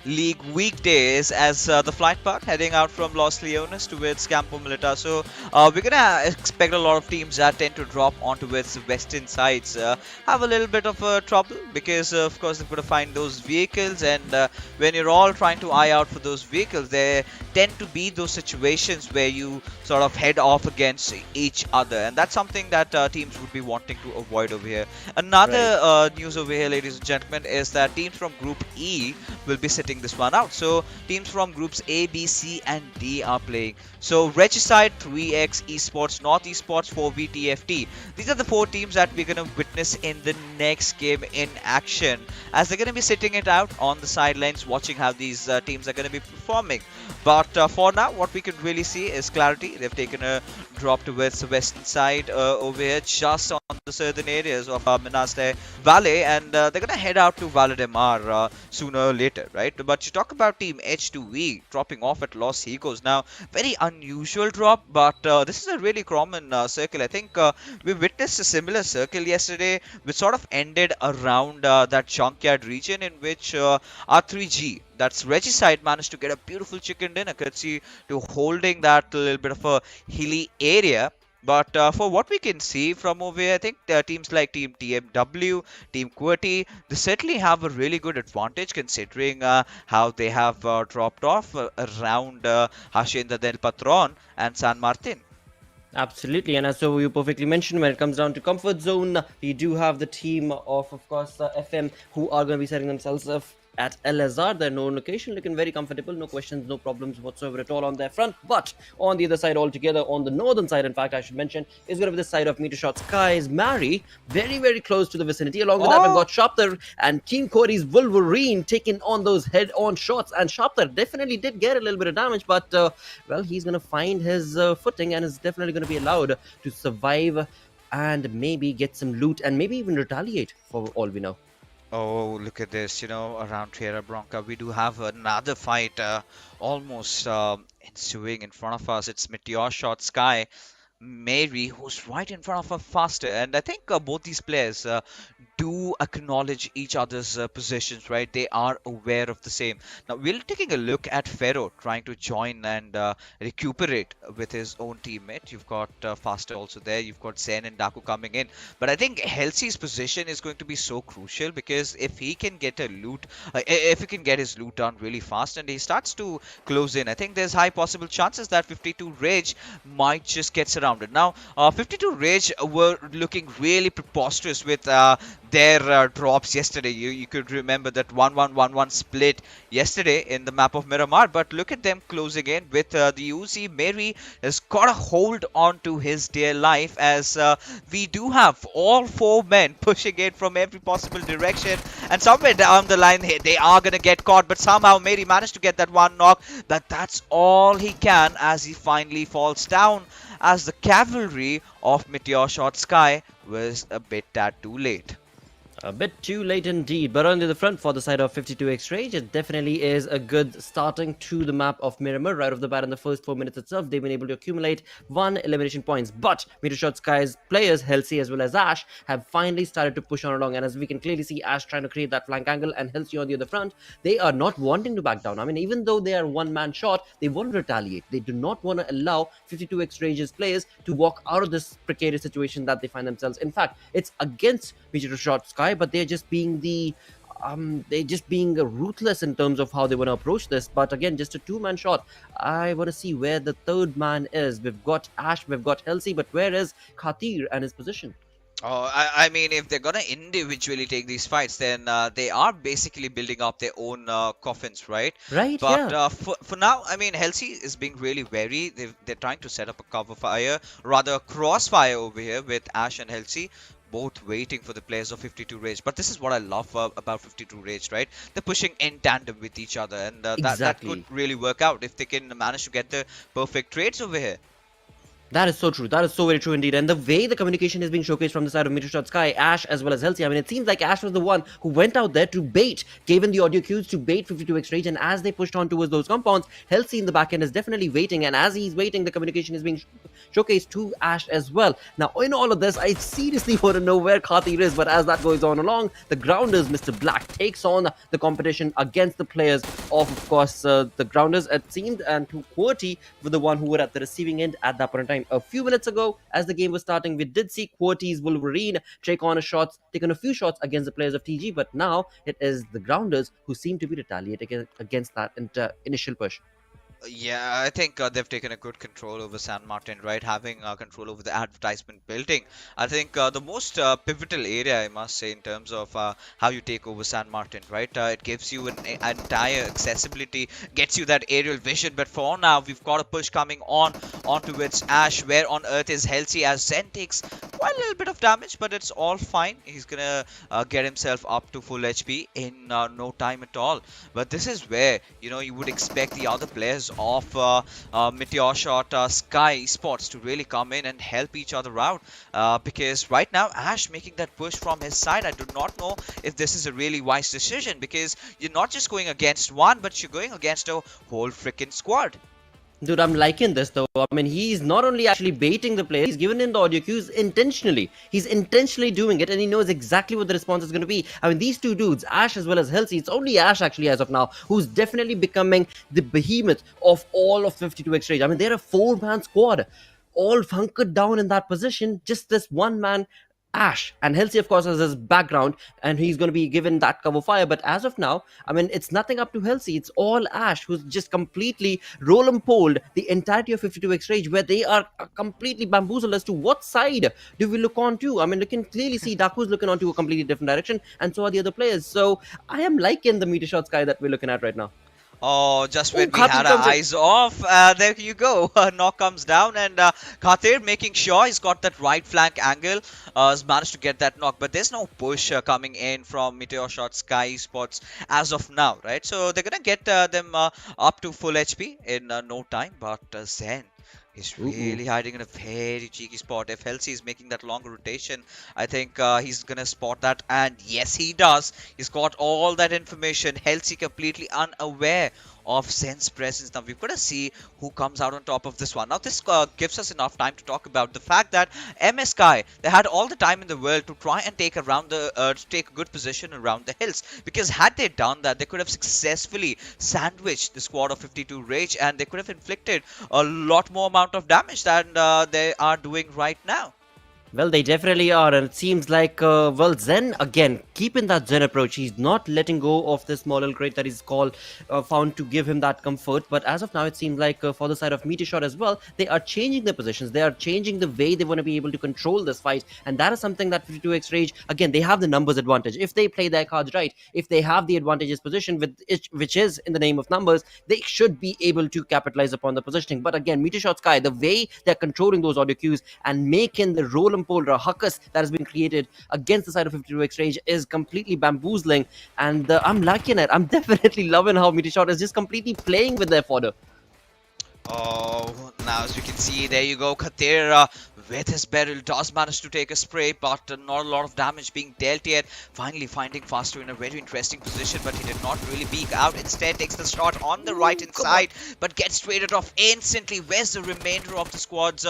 league weekdays, as the flight path heading out from Los Leones towards Campo Militar. So we're gonna expect a lot of teams that tend to drop onto its western sides have a little bit of trouble, because of course they've got to find those vehicles, and when you're all trying to eye out for those vehicles, there tend to be those situations where you sort of head off against each other, and that's something that teams would be wanting to avoid over here. Another news over here, ladies and gentlemen, is that teams from Group E will be sitting this one out. So teams from Groups A, B, C, and D are playing. So Regicide, 3X Esports, North Esports, 4VTFT. These are the 4 teams that we're going to witness in the next game in action, as they're going to be sitting it out on the sidelines, watching how these teams are going to be performing. But for now, what we can really see is clarity. They've taken a drop towards the western side over here, just on the southern areas of Minas Valley, and they're going to head out to Valdemar sooner or later, right? But you talk about Team H2V dropping off at Los Higos. Now, very unusual drop, but this is a really common circle. I think we witnessed a similar circle yesterday, which sort of ended around that junkyard region, in which R3G, that's Regicide, managed to get a beautiful chicken dinner courtesy to holding that little bit of a hilly area. But for what we can see from over here, I think teams like Team TMW, Team QWERTY, they certainly have a really good advantage, considering how they have dropped off around Hacienda del Patron and San Martin.
Absolutely, and as so you perfectly mentioned, when it comes down to comfort zone, we do have the team of course, FM, who are going to be setting themselves up at LSR, their known location, looking very comfortable, no questions, no problems whatsoever at all on their front. But on the other side altogether, on the northern side, in fact, I should mention, is going to be the side of MetershotxSKY's Mary, very, very close to the vicinity. Along with that, we've got Sharpter and Team QWERTY's Wolverine taking on those head-on shots, and Sharpter definitely did get a little bit of damage, but well, he's going to find his footing and is definitely going to be allowed to survive and maybe get some loot and maybe even retaliate, for all we know.
Oh, look at this, around Tierra Bronca, we do have another fight almost ensuing in front of us. It's MetershotxSKY Mary, who's right in front of her faster. And I think both these players do acknowledge each other's positions, right? They are aware of the same. Now we're taking a look at Pharaoh trying to join and recuperate with his own teammate. You've got Faster also there. You've got Zen and Daku coming in. But I think Halsey's position is going to be so crucial, because if he can get a loot, if he can get his loot done really fast and he starts to close in, I think there's high possible chances that 52 Rage might just get surrounded. Now, 52 Rage were looking really preposterous with their drops yesterday. You could remember that 1-1-1-1 split yesterday in the map of Miramar, but look at them closing in with the Uzi. Mary has got a hold on to his dear life, as we do have all 4 men pushing in from every possible direction, and somewhere down the line here they are gonna get caught, but somehow Mary managed to get that one knock, but that's all he can as he finally falls down, as the cavalry of MetershotxSKY was a bit tad too late.
A bit too late indeed, but on the other front, for the side of 52x Rage, it definitely is a good starting to the map of Miramar. Right off the bat, in the first 4 minutes itself, they've been able to accumulate 1 elimination points. But MetershotxSKY's players, Halsey as well as Ash, have finally started to push on along. And as we can clearly see, Ash trying to create that flank angle and Halsey on the other front, they are not wanting to back down. I mean, even though they are one-man short, they want to retaliate. They do not want to allow 52x Rage's players to walk out of this precarious situation that they find themselves. In fact, it's against MetershotxSKY, but they're just being ruthless in terms of how they want to approach this. But again, just a 2-man shot. I want to see where the 3rd man is. We've got Ash, we've got Halsey, but where is Khatir and his position?
Oh, I mean, if they're gonna individually take these fights, then they are basically building up their own coffins, right?
Right,
But
yeah.
for now, I mean, Halsey is being really wary. They're trying to set up a cover fire, rather a crossfire over here with Ash and Halsey, both waiting for the players of 52 Rage. But this is what I love about 52 Rage, right? They're pushing in tandem with each other, and that
Exactly.
could really work out if they can manage to get the perfect trades over here.
That is so true. That is so very true indeed. And the way the communication is being showcased from the side of MetershotxSKY, Ash as well as Halsey, I mean, it seems like Ash was the one who went out there to bait, gave in the audio cues to bait 52x Rage. And as they pushed on towards those compounds, Halsey in the back end is definitely waiting. And as he's waiting, the communication is being showcased to Ash as well. Now, in all of this, I seriously want to know where Khatir is. But as that goes on along, the Grounders, Mr. Black, takes on the competition against the players of course, the Grounders, it seemed, and QWERTY were the one who were at the receiving end at that point in time. A few minutes ago, as the game was starting, we did see QWERTY's Wolverine take on a few shots against the players of TG, but now it is the Grounders who seem to be retaliating against that initial push.
Yeah, I think they've taken a good control over San Martin, right? Having control over the advertisement building. I think the most pivotal area, I must say, in terms of how you take over San Martin, right? It gives you an entire accessibility, gets you that aerial vision. But for now, we've got a push coming onto its Ash. Where on earth is Halsey, as Zen takes quite a little bit of damage, but it's all fine. He's gonna get himself up to full HP in no time at all. But this is where, you know, you would expect the other players of MetershotxSKY Esports to really come in and help each other out, because right now Ash making that push from his side, I do not know if this is a really wise decision, because you're not just going against one, but you're going against a whole freaking squad.
Dude, I'm liking this though. I mean, he's not only actually baiting the player, he's given in the audio cues intentionally. He's intentionally doing it, and he knows exactly what the response is going to be. I mean, these two dudes, Ash as well as Halsey, it's only Ash actually as of now, who's definitely becoming the behemoth of all of 52x Rage. I mean, they're a 4-man squad, all hunkered down in that position. Just this one man, Ash, and Halsey of course has his background and he's going to be given that cover fire. But as of now, I mean, it's nothing up to Halsey, it's all Ash who's just completely roll and poled the entirety of 52x Rage, where they are completely bamboozled as to what side do we look on to. I mean, you can clearly see Daku's looking on to a completely different direction, and so are the other players. So I am liking the MetershotxSKY that we're looking at right now.
Oh, just when we had our eyes off, there you go. Knock comes down, and Khatir making sure he's got that right flank angle, has managed to get that knock. But there's no push coming in from MetershotxSKY Esports as of now, right? So they're gonna get them up to full HP in no time. But Zen is really hiding in a very cheeky spot. If Halsey is making that longer rotation, I think he's gonna spot that, and yes, he does. He's got all that information. Halsey completely unaware of Zen's presence. Now we've got to see who comes out on top of this one. Now this gives us enough time to talk about the fact that MSKY, they had all the time in the world to try and take to take a good position around the hills, because had they done that, they could have successfully sandwiched the squad of 52 Rage, and they could have inflicted a lot more amount of damage than they are doing right now.
Well, they definitely are, and it seems like, well, Zen, again, keeping that Zen approach. He's not letting go of this small little crate that he's found to give him that comfort. But as of now, it seems like for the side of Metershot as well, they are changing their positions. They are changing the way they want to be able to control this fight. And that is something that 52X Rage, again, they have the numbers advantage. If they play their cards right, if they have the advantageous position, which is in the name of numbers, they should be able to capitalize upon the positioning. But again, MetershotxSKY, the way they're controlling those audio cues and making the roll and pull, a huckus that has been created against the side of 52X Rage is completely bamboozling, and I'm liking it. I'm definitely loving how Metershot is just completely playing with their fodder.
Oh, now as you can see, there you go, Khatir with his barrel does manage to take a spray, but not a lot of damage being dealt yet. Finally finding Faster in a very interesting position, but he did not really peek out. Instead takes the shot on the right hand side, but gets traded off instantly. Where's the remainder of the squad's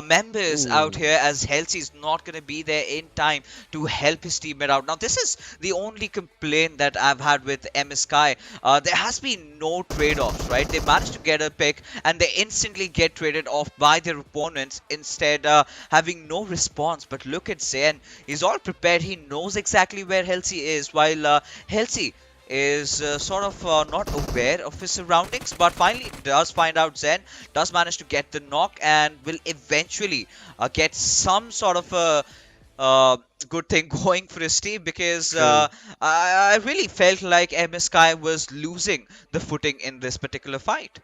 members out here, as SALTxi is not going to be there in time to help his teammate out. Now this is the only complaint that I've had with MSKY. There has been no trade-offs, right? They managed to get a pick and they instantly get traded off by their opponents, instead having no response. But look at Zen, he's all prepared. He knows exactly where SALTxi is, while SALTxi is sort of not aware of his surroundings, but finally does find out. Zen does manage to get the knock and will eventually get some sort of a good thing going for his team, because I really felt like MSKY was losing the footing in this particular fight.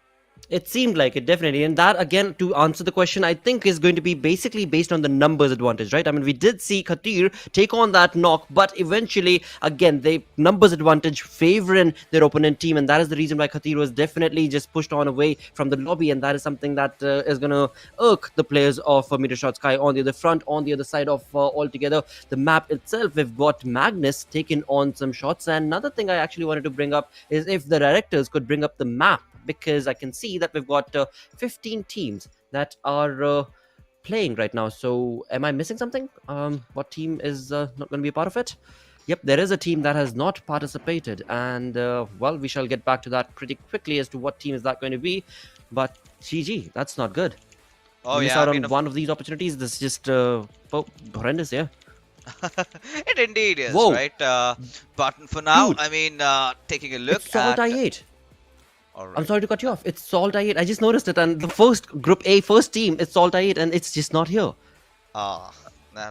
It seemed like it, definitely. And that, again, to answer the question, I think is going to be basically based on the numbers advantage, right? I mean, we did see Khatir take on that knock, but eventually, again, the numbers advantage favoring their opponent team. And that is the reason why Khatir was definitely just pushed on away from the lobby. And that is something that is going to irk the players of MetershotxSKY on the other front, on the other side of altogether the map itself. We've got Magnus taking on some shots. And another thing I actually wanted to bring up is if the directors could bring up the map, because I can see that we've got 15 teams that are playing right now. So am I missing something? What team is not going to be a part of it? Yep, there is a team that has not participated, and well, we shall get back to that pretty quickly as to what team is that going to be. But GG, that's not good.
Oh
Miss
yeah,
out on one of these opportunities. This is just horrendous, yeah.
It indeed is,
Whoa.
right? But for now,
Dude,
I mean, taking a look
it's
at...
SALTxi8.
All right.
I'm sorry to cut you off. It's SALTxi8. I just noticed it, and the first Group A first team is SALTxi8, and it's just not here.
Now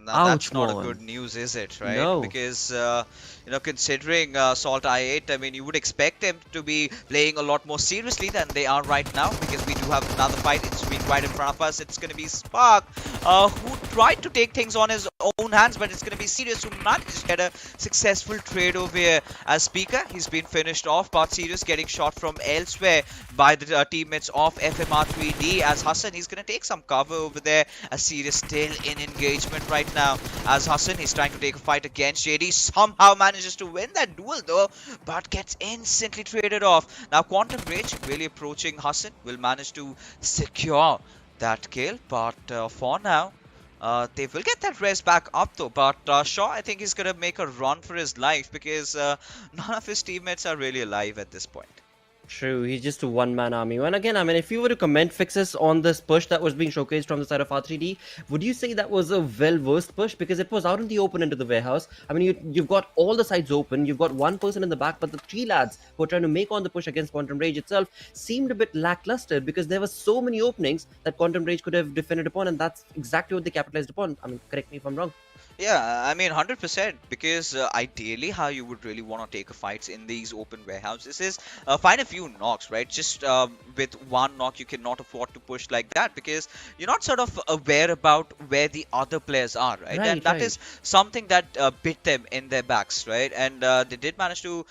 Ouch,
that's not
man.
a good news, is it? Right?
No.
Because you know, considering SALTxi8, I mean, you would expect them to be playing a lot more seriously than they are right now, because we do have another fight. It's been right in front of us. It's going to be Spark, who tried to take things on his own hands, but it's going to be Sirius who managed to get a successful trade over here. As Speaker, he's been finished off, but Sirius getting shot from elsewhere by the teammates of FMxR3D. As Hassan, he's going to take some cover over there, as Sirius still in engagement right now. As Hassan, he's trying to take a fight against JD, somehow manages to win that duel though, but gets instantly traded off. Now Quantum Rage really approaching Hassan, will manage to secure that kill, but for now they will get that res back up though. But Shaw, I think he's gonna make a run for his life, because none of his teammates are really alive at this point.
True, he's just a one-man army. And again, I mean, if you were to comment fixes on this push that was being showcased from the side of R3D, would you say that was a well-versed push? Because it was out in the open into the warehouse. I mean, you've got all the sides open, you've got one person in the back, but the three lads who are trying to make on the push against Quantum Rage itself seemed a bit lackluster, because there were so many openings that Quantum Rage could have defended upon, and that's exactly what they capitalized upon. I mean, correct me if I'm wrong.
Yeah, I mean 100%, because ideally how you would really want to take a fight in these open warehouses is find a few knocks, right? Just with one knock you cannot afford to push like that, because you're not sort of aware about where the other players are, right? And that is something that bit them in their backs, right? And they did manage to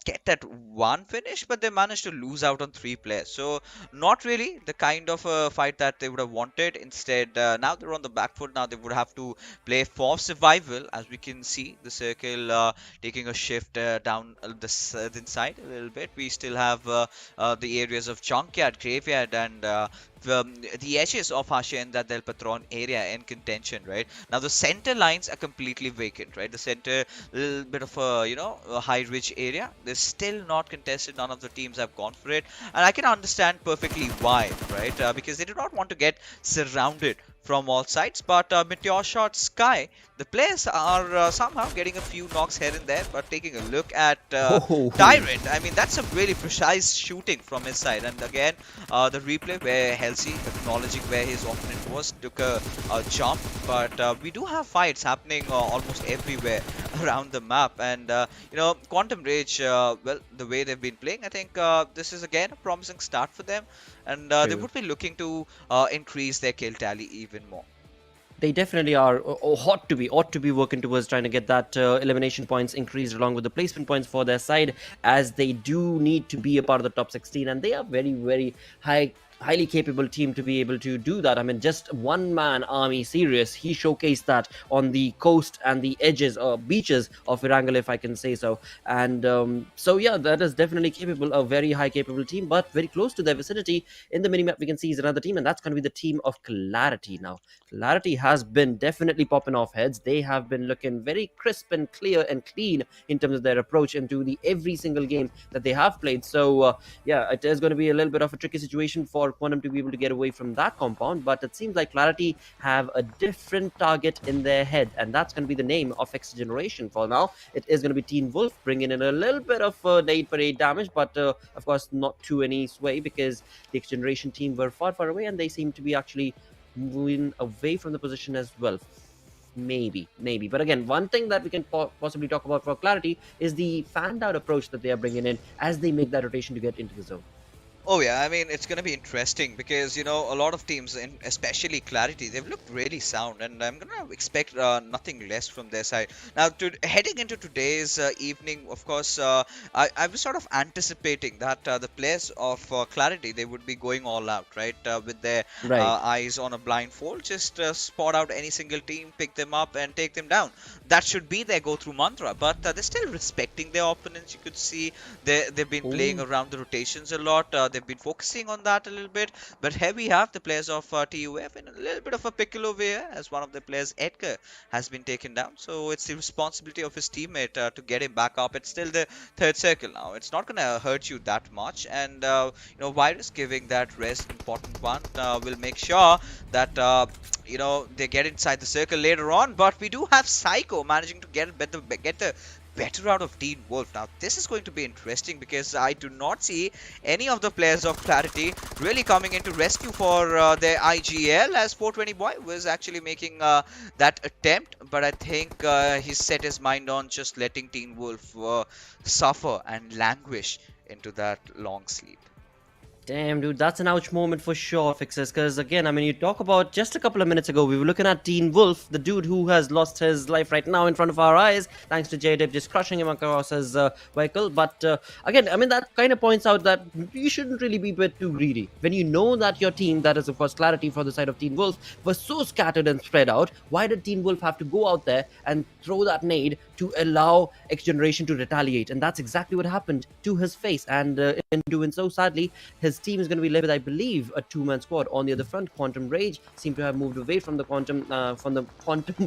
get that one finish, but they managed to lose out on 3 players. So not really the kind of fight that they would have wanted. Instead, now they're on the back foot. Now they would have to play for of survival, as we can see the circle taking a shift down the southern side a little bit. We still have the areas of junkyard, graveyard, and the edges of Hacienda del Patron area in contention. Right now, the center lines are completely vacant. Right, the center, little bit of a high ridge area. They're still not contested. None of the teams have gone for it, and I can understand perfectly why. Right, because they do not want to get surrounded from all sides. But MetershotxSKY, the players are somehow getting a few knocks here and there. But taking a look at Tyrant, I mean, that's a really precise shooting from his side. And again, the replay where Halsey, acknowledging where his opponent was, took a jump. But we do have fights happening almost everywhere around the map. And Quantum Rage, well, the way they've been playing, I think this is again a promising start for them. And they would be looking to increase their kill tally even more.
They definitely are, or ought to be working towards trying to get that elimination points increased along with the placement points for their side, as they do need to be a part of the top 16, and they are very, very highly capable team to be able to do that. I mean, just one man army serious. He showcased that on the coast and the edges or beaches of Erangel, if I can say so. And so yeah, that is definitely capable, a very high capable team, but very close to their vicinity in the minimap we can see is another team, and that's going to be the team of QWERTY. Now QWERTY has been definitely popping off heads. They have been looking very crisp and clear and clean in terms of their approach into every single game that they have played. So yeah, it is going to be a little bit of a tricky situation for Quantum to be able to get away from that compound, but it seems like QWERTY have a different target in their head, and that's going to be the name of XGeneration. For now, it is going to be TmwEsports, bringing in a little bit of nade parade damage, but of course not to any sway, because the XGeneration team were far away, and they seem to be actually moving away from the position as well. Maybe. But again, one thing that we can possibly talk about for QWERTY is the fanned out approach that they are bringing in as they make that rotation to get into the zone.
Oh yeah, I mean, it's going to be interesting because, a lot of teams, and especially QWERTY, they've looked really sound, and I'm going to expect nothing less from their side. Now, heading into today's evening, of course, I was sort of anticipating that the players of QWERTY, they would be going all out, right, with their eyes on a blindfold, just spot out any single team, pick them up, and take them down. That should be their go-through mantra, but they're still respecting their opponents. You could see they've been playing around the rotations a lot. They've been focusing on that a little bit, but here we have the players of TUF in a little bit of a pickle over here, as one of the players, Edgar, has been taken down. So it's the responsibility of his teammate to get him back up. It's still the third circle now. It's not going to hurt you that much, and Virus giving that rest, important one, will make sure that they get inside the circle later on. But we do have Psycho managing to get the better out of TmwEsports. Now this is going to be interesting because I do not see any of the players of QWERTY really coming into rescue for their IGL, as 420 boy was actually making that attempt, but I think he set his mind on just letting TmwEsports suffer and languish into that long sleep.
Damn, dude, that's an ouch moment for sure, Fixes. Because again, I mean, you talk about just a couple of minutes ago, we were looking at TmwEsports, the dude who has lost his life right now in front of our eyes, thanks to JDip just crushing him across his vehicle. But again, I mean, that kind of points out that you shouldn't really be a bit too greedy. When you know that your team, that is of course QWERTY for the side of TmwEsports, was so scattered and spread out, why did TmwEsports have to go out there and throw that nade to allow XGeneration to retaliate? And that's exactly what happened to his face. And in doing so, sadly, his team is going to be led with, I believe, a two-man squad. On the other front, Quantum Rage seem to have moved away from the quantum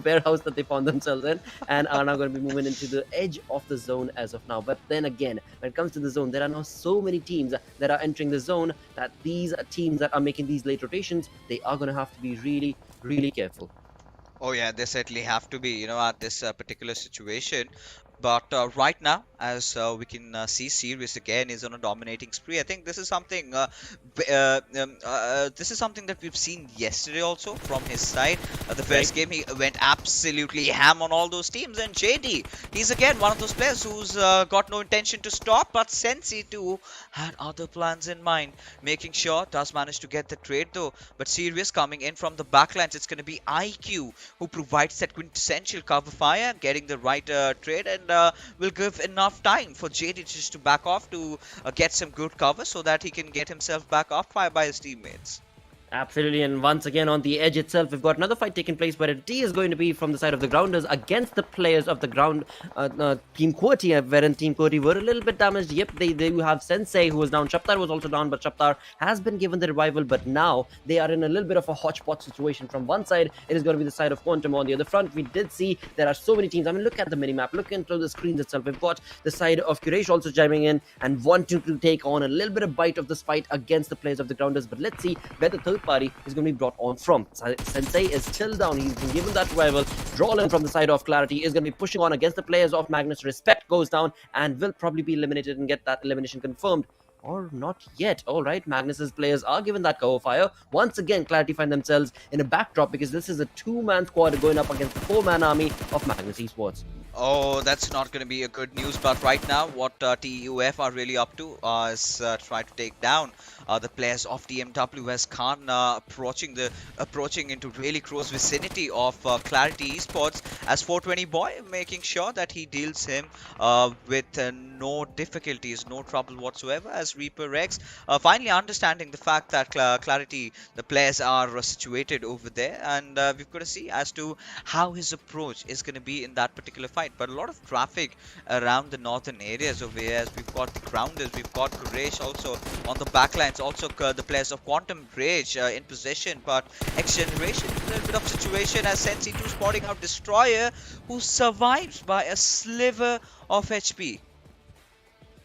warehouse that they found themselves in, and are now going to be moving into the edge of the zone as of now. But then again, when it comes to the zone, there are now so many teams that are entering the zone that these teams that are making these late rotations, they are going to have to be really, really careful.
Oh yeah, they certainly have to be, at this particular situation. But right now, as we can see, Sirius again is on a dominating spree. I think this is something that we've seen yesterday also from his side. The first game, he went absolutely ham on all those teams. And JD, he's again one of those players who's got no intention to stop. But Sensi too had other plans in mind, making sure does manage to get the trade though. But Sirius coming in from the backlines, it's going to be IQ who provides that quintessential cover fire, getting the right trade, and will give enough time for JD just to back off to get some good cover so that he can get himself back off by his teammates.
Absolutely, and once again on the edge itself, we've got another fight taking place where it is going to be from the side of the grounders against the players of the ground Team QWERTY, wherein Team QWERTY were a little bit damaged. Yep, they do have Sensei who was down. Shaptar was also down, but Shaptar has been given the revival, but now they are in a little bit of a hodgepodge situation. From one side, it is going to be the side of Quantum. On the other front, we did see there are so many teams. I mean, look at the minimap, look into the screens itself. We've got the side of Quraysh also chiming in and wanting to take on a little bit of bite of this fight against the players of the grounders, but let's see where the third party is going to be brought on from. Sensei is still down. He's been given that rival. Drawlin from the side of Clarity is going to be pushing on against the players of Magnus. Respect goes down and will probably be eliminated and get that elimination confirmed. Or not yet. Alright, Magnus's players are given that cover fire. Once again, Clarity find themselves in a backdrop because this is a 2-man squad going up against the 4-man army of Magnus Esports.
Oh, that's not going to be a good news. But right now, what TUF are really up to is try to take down the players of TMW as Khan approaching into really close vicinity of Clarity Esports as 420 boy, making sure that he deals him with no difficulties, no trouble whatsoever. As Reaper X finally understanding the fact that Clarity, the players are situated over there, and we've got to see as to how his approach is going to be in that particular fight. But a lot of traffic around the northern areas over here, as we've got the grounders, we've got Quraysh also on the backlines, also the players of Quantum Rage in possession, but XGeneration in a little bit of situation as Sensi2 spotting out Destroyer, who survives by a sliver of HP.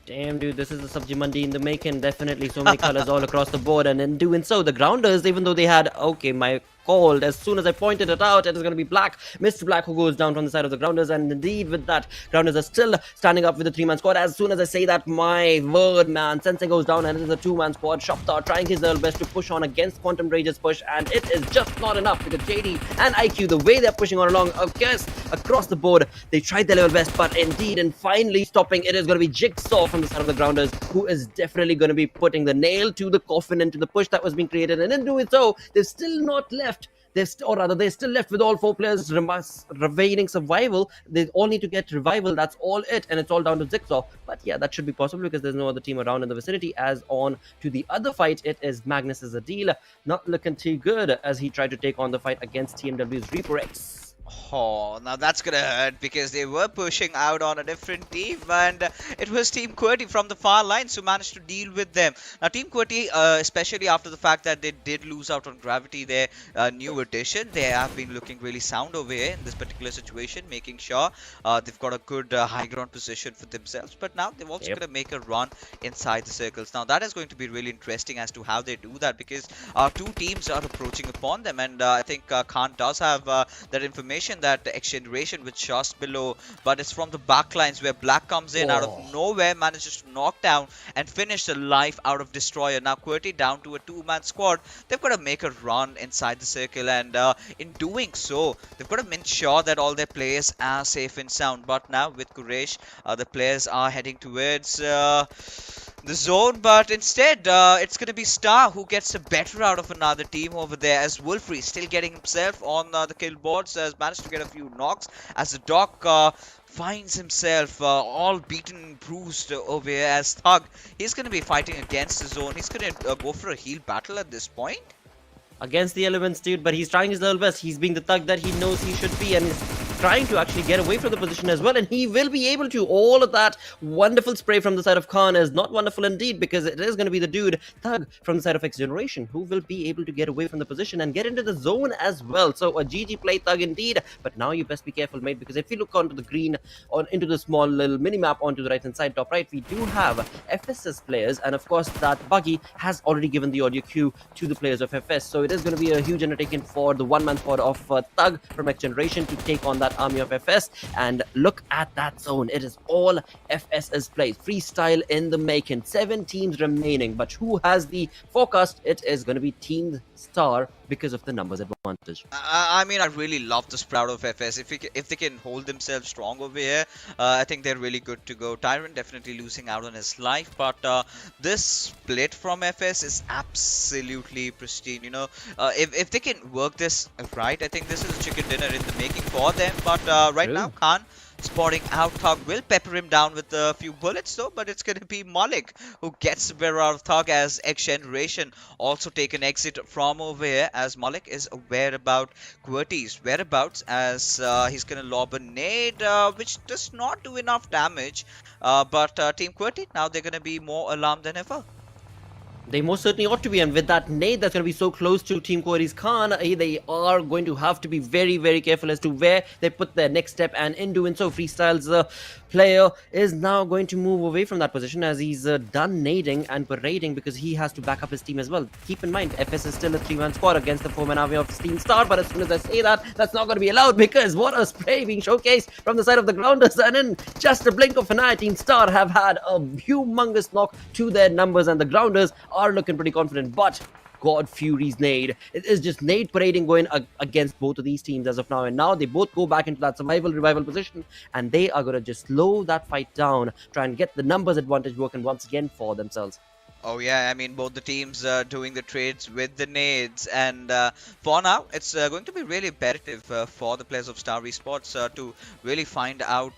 Damn, dude, this is the SALTxi Mandi in the making. Definitely so many colors all across the board, and in doing so, the grounders, even though they had, okay, my called, as soon as I pointed it out, it is going to be Black, Mr. Black, who goes down from the side of the grounders, and indeed with that, grounders are still standing up with the 3-man squad. As soon as I say that, my word, man, Sensei goes down and it is a 2-man squad. Shaptar trying his level best to push on against Quantum Rage's push, and it is just not enough because JD and IQ, the way they're pushing on along, I guess, across the board, they tried their level best, but indeed, and finally stopping, it is going to be Jigsaw from the side of the grounders, who is definitely going to be putting the nail to the coffin into the push that was being created, and in doing so, they're still not left. They're still left with all 4 players remaining survival. They all need to get revival. That's all it, and it's all down to Jigsaw. But yeah, that should be possible because there's no other team around in the vicinity. As on to the other fight, it is Magnus as a deal. Not looking too good as he tried to take on the fight against TMW's Reaper X.
Oh, now that's gonna hurt because they were pushing out on a different team, and it was Team QWERTY from the far lines who managed to deal with them. Now, Team QWERTY, especially after the fact that they did lose out on Gravity, their new addition, they have been looking really sound over here in this particular situation, making sure they've got a good high ground position for themselves. But now they've also gonna make a run inside the circles. Now, that is going to be really interesting as to how they do that because 2 teams are approaching upon them, and I think Khan does have that information that the XGeneration with just below, but it's from the backlines where Black comes in out of nowhere, manages to knock down and finish the life out of Destroyer. Now QWERTY down to a 2-man squad. They've got to make a run inside the circle, and in doing so, they've got to ensure that all their players are safe and sound. But now with Quraysh, the players are heading towards the zone, but instead it's going to be Star who gets the better out of another team over there, as Wolfrey still getting himself on the kill boards, has managed to get a few knocks as the Doc finds himself all beaten and bruised over here as Thug. He's going to be fighting against the zone. He's going to go for a heal battle at this point.
Against the elements, dude, but he's trying his level best. He's being the Thug that he knows he should be, and he's trying to actually get away from the position as well, and he will be able to. All of that wonderful spray from the side of Khan is not wonderful indeed, because it is going to be the dude Thug from the side of XGeneration who will be able to get away from the position and get into the zone as well. So a GG play, Thug indeed, but now you best be careful, mate, because if you look onto the green, on into the small little mini map onto the right hand side top right, we do have FS's players, and of course that buggy has already given the audio cue to the players of FS. So it is going to be a huge undertaking for the 1-man squad of Thug from XGeneration to take on that army of FS. And look at that zone. It is all FS's plays. Freestyle in the making. 7 teams remaining. But who has the forecast? It is going to be Team Star because of the numbers advantage.
I mean, I really love the sprout of FS. If they can hold themselves strong over here, I think they're really good to go. Tyrant definitely losing out on his life, but this split from FS is absolutely pristine. You know, if they can work this right, I think this is a chicken dinner in the making for them. But right now, Khan spotting out Thug, will pepper him down with a few bullets though, but it's going to be Malik who gets the better out of Thug, as XGeneration also take an exit from over here, as Malik is aware about QWERTY's whereabouts, as he's going to lob a nade, which does not do enough damage, but Team QWERTY, now they're going to be more alarmed than ever.
They most certainly ought to be, and with that nade that's going to be so close to Team QWERTY's Khan, they are going to have to be very, very careful as to where they put their next step, and in doing so, Freestyle's player is now going to move away from that position as he's done nading and parading, because he has to back up his team as well. Keep in mind, FS is still a 3-man squad against the 4-man army of Team Star, but as soon as I say that, that's not going to be allowed, because what a spray being showcased from the side of the Grounders, and in just a blink of an eye, Team Star have had a humongous knock to their numbers, and the Grounders are looking pretty confident, but God Fury's nade. It is just nade parading going against both of these teams as of now, and now they both go back into that survival revival position, and they are going to just slow that fight down, try and get the numbers advantage working once again for themselves.
Oh yeah, I mean, both the teams doing the trades with the nades, and for now it's going to be really imperative for the players of Star Esports to really find out,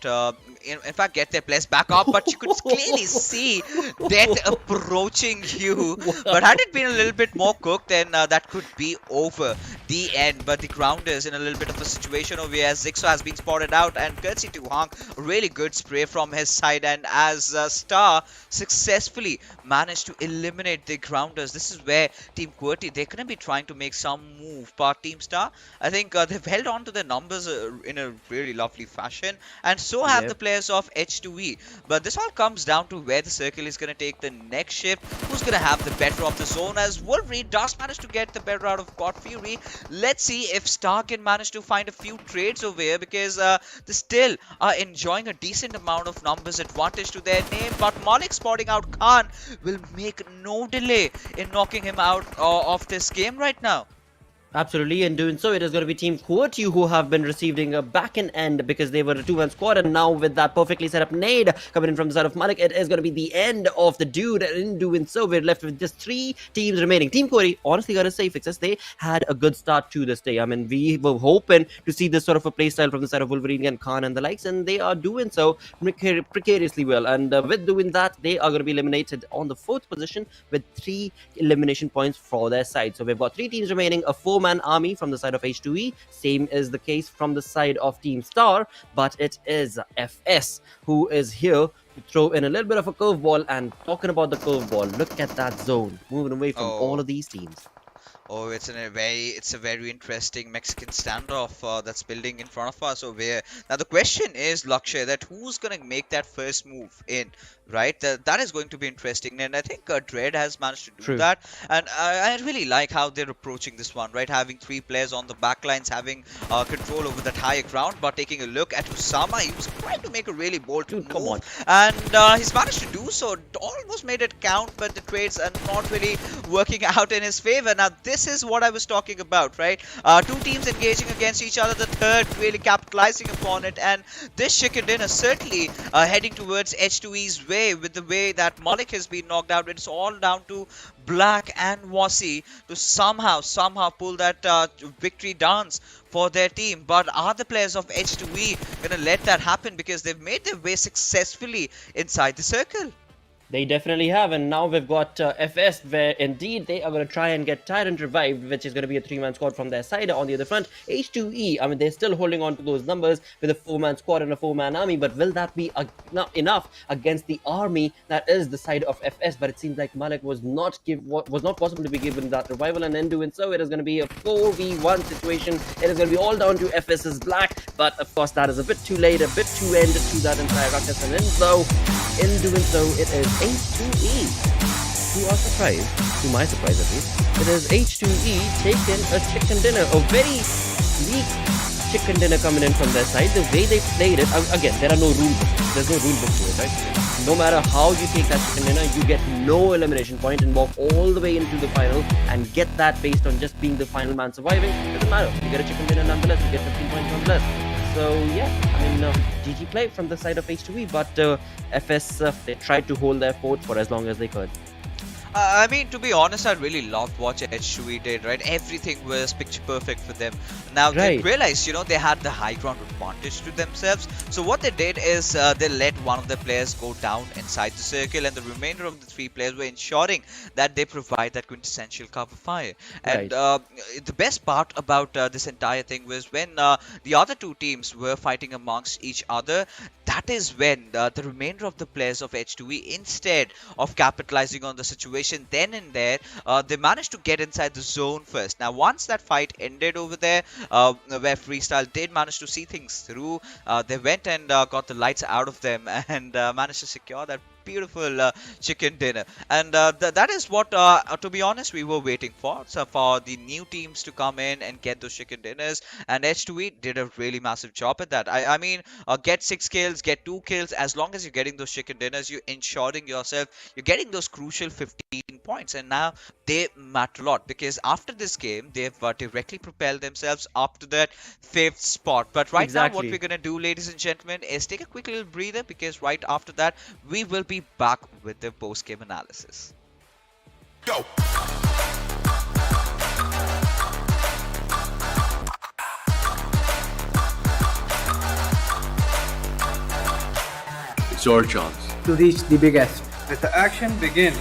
in fact get their players back up, but you could clearly see death approaching you, but had it been a little bit more cooked, then that could be over the end. But the Grounders in a little bit of a situation over here, as Zixo has been spotted out, and courtesy to Hong, really good spray from his side, and as Star successfully managed to eliminate the Grounders. This is where Team QWERTY, they're going to be trying to make some move, but Team Star, I think they've held on to their numbers in a really lovely fashion, and so have the players of H2E. But this all comes down to where the circle is going to take the next shift, who's going to have the better of the zone, as Wolverine does manage to get the better out of God Fury. Let's see if Star can manage to find a few trades over here, because they still are enjoying a decent amount of numbers advantage to their name, but Malik spotting out Khan will make no delay in knocking him out of this game right now.
Absolutely, in doing so, it is going to be Team QWERTY who have been receiving a back and end, because they were a 2-man squad, and now with that perfectly set up nade coming in from the side of Malik, it is going to be the end of the dude, and in doing so, we're left with just 3 teams remaining. Team QWERTY, honestly gotta say, Fixes, they had a good start to this day. I mean, we were hoping to see this sort of a playstyle from the side of Wolverine and Khan and the likes, and they are doing so precariously well, and with doing that, they are going to be eliminated on the 4th position with 3 elimination points for their side. So we've got 3 teams remaining, a 4-man army from the side of H2E. Same is the case from the side of Team Star, but it is FS who is here to throw in a little bit of a curveball. And talking about the curveball, look at that zone moving away from all of these teams.
Oh, it's a very interesting Mexican standoff that's building in front of us over here. Now the question is, Lakshay, that who's gonna make that first move in, right? That is going to be interesting, and I think Dread has managed to do that. And I really like how they're approaching this one, right? Having 3 players on the backlines, having control over that higher ground. But taking a look at Usama, he was trying to make a really bold move, and he's managed to do so. Almost made it count, but the trades are not really working out in his favor. Now this is what I was talking about, right? 2 teams engaging against each other, the third really capitalizing upon it, and this chicken dinner certainly heading towards H2E's way, with the way that Malik has been knocked out. It's all down to Black and Wasi to somehow pull that victory dance for their team. But are the players of H2E gonna let that happen, because they've made their way successfully inside the circle?
They definitely have, and now we've got FS, where indeed they are going to try and get Tyrant revived, which is going to be a 3-man squad from their side. On the other front, H2E, I mean, they're still holding on to those numbers with a 4-man squad and a 4-man army, but will that be enough against the army that is the side of FS? But it seems like Malik was not possible to be given that revival, and in doing so, it is going to be a 4v1 situation. It is going to be all down to FS's Black, but of course, that is a bit too late, a bit too end to that entire ruckus, and in doing so, it is H2E who are surprised, to my surprise at least. It is H2E taking a chicken dinner, a very weak chicken dinner coming in from their side. The way they played it, again, there are no rule books. There's no rule book to it, right? No matter how you take that chicken dinner, you get no elimination point and walk all the way into the final and get that based on just being the final man surviving. It doesn't matter. You get a chicken dinner nonetheless, you get 15 points nonetheless. So yeah, I mean, GG play from the side of H2E, but FS, they tried to hold their fort for as long as they could.
I mean, to be honest, I really loved what H2E did, right? Everything was picture perfect for them. Now, they
Right.
realized, they had the high ground advantage to themselves. So, what they did is they let one of the players go down inside the circle, and the remainder of the three players were ensuring that they provide that quintessential cover fire. And
Right.
the best part about this entire thing was when the other two teams were fighting amongst each other, that is when the remainder of the players of H2E, instead of capitalizing on the situation then and there, they managed to get inside the zone first. Now, once that fight ended over there, where Freestyle did manage to see things through, they went and got the lights out of them and managed to secure that beautiful chicken dinner. And that is what, to be honest, we were waiting for. So for the new teams to come in and get those chicken dinners, and H2E did a really massive job at that. I mean, get 6 kills, get 2 kills. As long as you're getting those chicken dinners, you're ensuring yourself you're getting those crucial 15 points. And now they matter a lot, because after this game they've directly propelled themselves up to that 5th spot. But right now, what
Exactly.
we're gonna do, ladies and gentlemen, is take a quick little breather, because right after that we will be back with the post game analysis.
Go.
It's our chance.
to reach the biggest.
Let the action begin.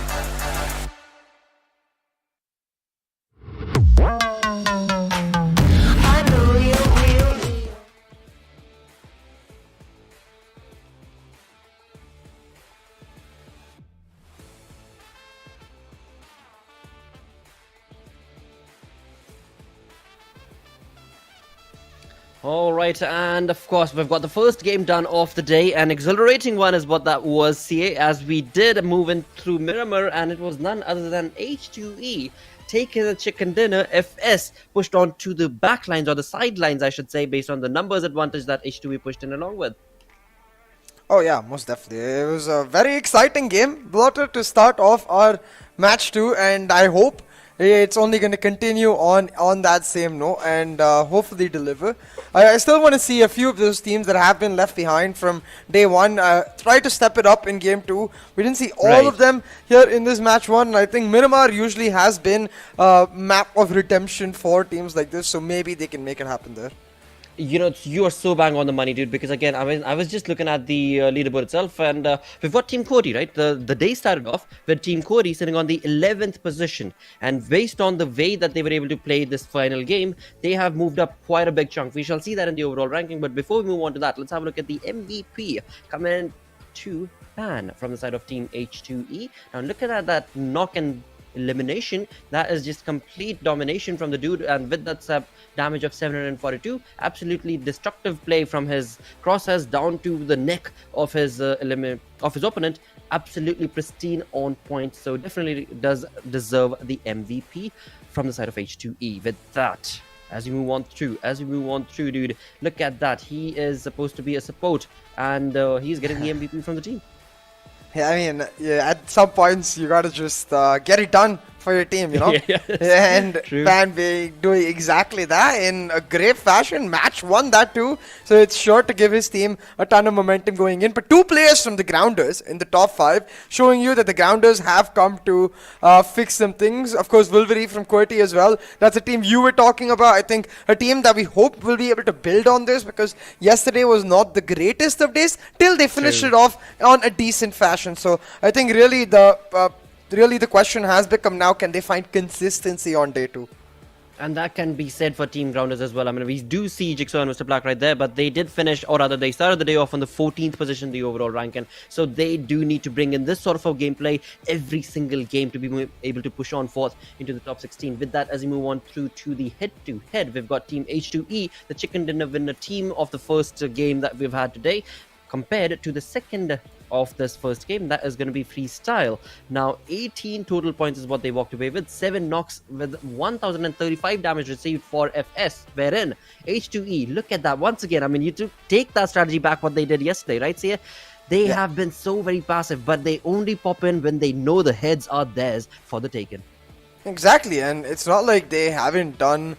All right, and of course, we've got the first game done of the day. An exhilarating one is what that was, CA, as we did move in through Miramar, and it was none other than H2E taking the chicken dinner. FS pushed on to the backlines, or the sidelines, I should say, based on the numbers advantage that H2E pushed in along with.
Oh yeah, most definitely. It was a very exciting game. Blotter to start off our match 2, and I hope it's only going to continue on that same note and hopefully deliver. I still want to see a few of those teams that have been left behind from day 1 try to step it up in game 2. We didn't see all of them here in this match 1. And I think Miramar usually has been a map of redemption for teams like this, so maybe they can make it happen there.
You know, you are so bang on the money, dude, because again, I was just looking at the leaderboard itself, and we've got Team QWERTY, right? The day started off with Team QWERTY sitting on the 11th position, and based on the way that they were able to play this final game, they have moved up quite a big chunk. We shall see that in the overall ranking, but before we move on to that, let's have a look at the MVP coming to ban from the side of Team H2E. Now, looking at that knock and elimination, that is just complete domination from the dude, and with that damage of 742, absolutely destructive play from his crosshairs down to the neck of his opponent, absolutely pristine on point. So definitely does deserve the MVP from the side of H2E. With that, as we move on through, dude, look at that. He is supposed to be a support, and he's getting the MVP from the team.
Yeah, I mean, yeah, at some points you gotta just get it done for your team, you know.
Yes,
and
true.
Pan being doing exactly that in a great fashion. Match won that too, so it's sure to give his team a ton of momentum going in. But 2 players from the Grounders in the top 5, showing you that the Grounders have come to fix some things. Of course, Wolverine from QWERTY as well. That's a team you were talking about. I think a team that we hope will be able to build on this, because yesterday was not the greatest of days till they finished it off on a decent fashion. So I think really the question has become now, can they find consistency on day 2?
And that can be said for Team Grounders as well. I mean, we do see Jigsaw and Mr. Black right there, but they did finish, or rather they started the day off on the 14th position in the overall ranking. So they do need to bring in this sort of a gameplay every single game to be able to push on forth into the top 16. With that, as we move on through to the head-to-head, we've got Team H2E, the chicken dinner winner team of the first game that we've had today, compared to the second of this first game, that is going to be Freestyle. Now 18 total points is what they walked away with, 7 knocks with 1035 damage received for FS, wherein H2E, look at that once again. I mean, you take that strategy back what they did yesterday, right? See, they have been so very passive, but they only pop in when they know the heads are theirs for the taken.
Exactly, and it's not like they haven't done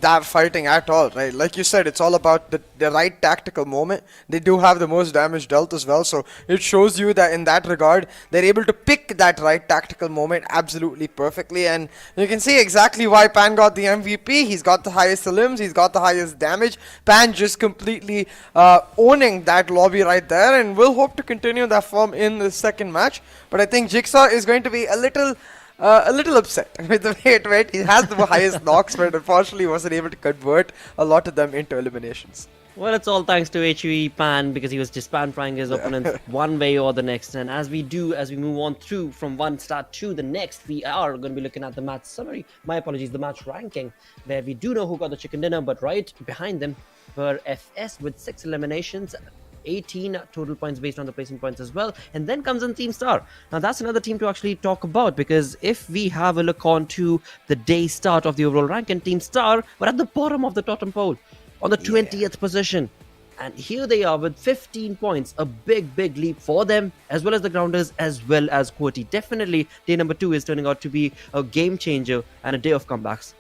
that fighting at all, right? Like you said, it's all about the right tactical moment. They do have the most damage dealt as well, so it shows you that in that regard, they're able to pick that right tactical moment absolutely perfectly, and you can see exactly why Pan got the MVP. He's got the highest limbs, he's got the highest damage. Pan just completely owning that lobby right there, and we'll hope to continue that form in the second match. But I think Jigsaw is going to be a little upset with the way it went. He has the highest knocks, but unfortunately wasn't able to convert a lot of them into eliminations.
Well, it's all thanks to HUE Pan, because he was just pan-frying his opponents one way or the next. And as we move on through from one start to the next, we are going to be looking at the match summary. My apologies, the match ranking, where we do know who got the chicken dinner, but right behind them were FS with 6 eliminations, 18 total points based on the placement points as well, and then comes in Team Star. Now that's another team to actually talk about, because if we have a look on to the day start of the overall rank, and Team Star were at the bottom of the totem pole on the 20th position, and here they are with 15 points, a big leap for them, as well as the Grounders, as well as QWERTY. Definitely day number 2 is turning out to be a game changer and a day of comebacks.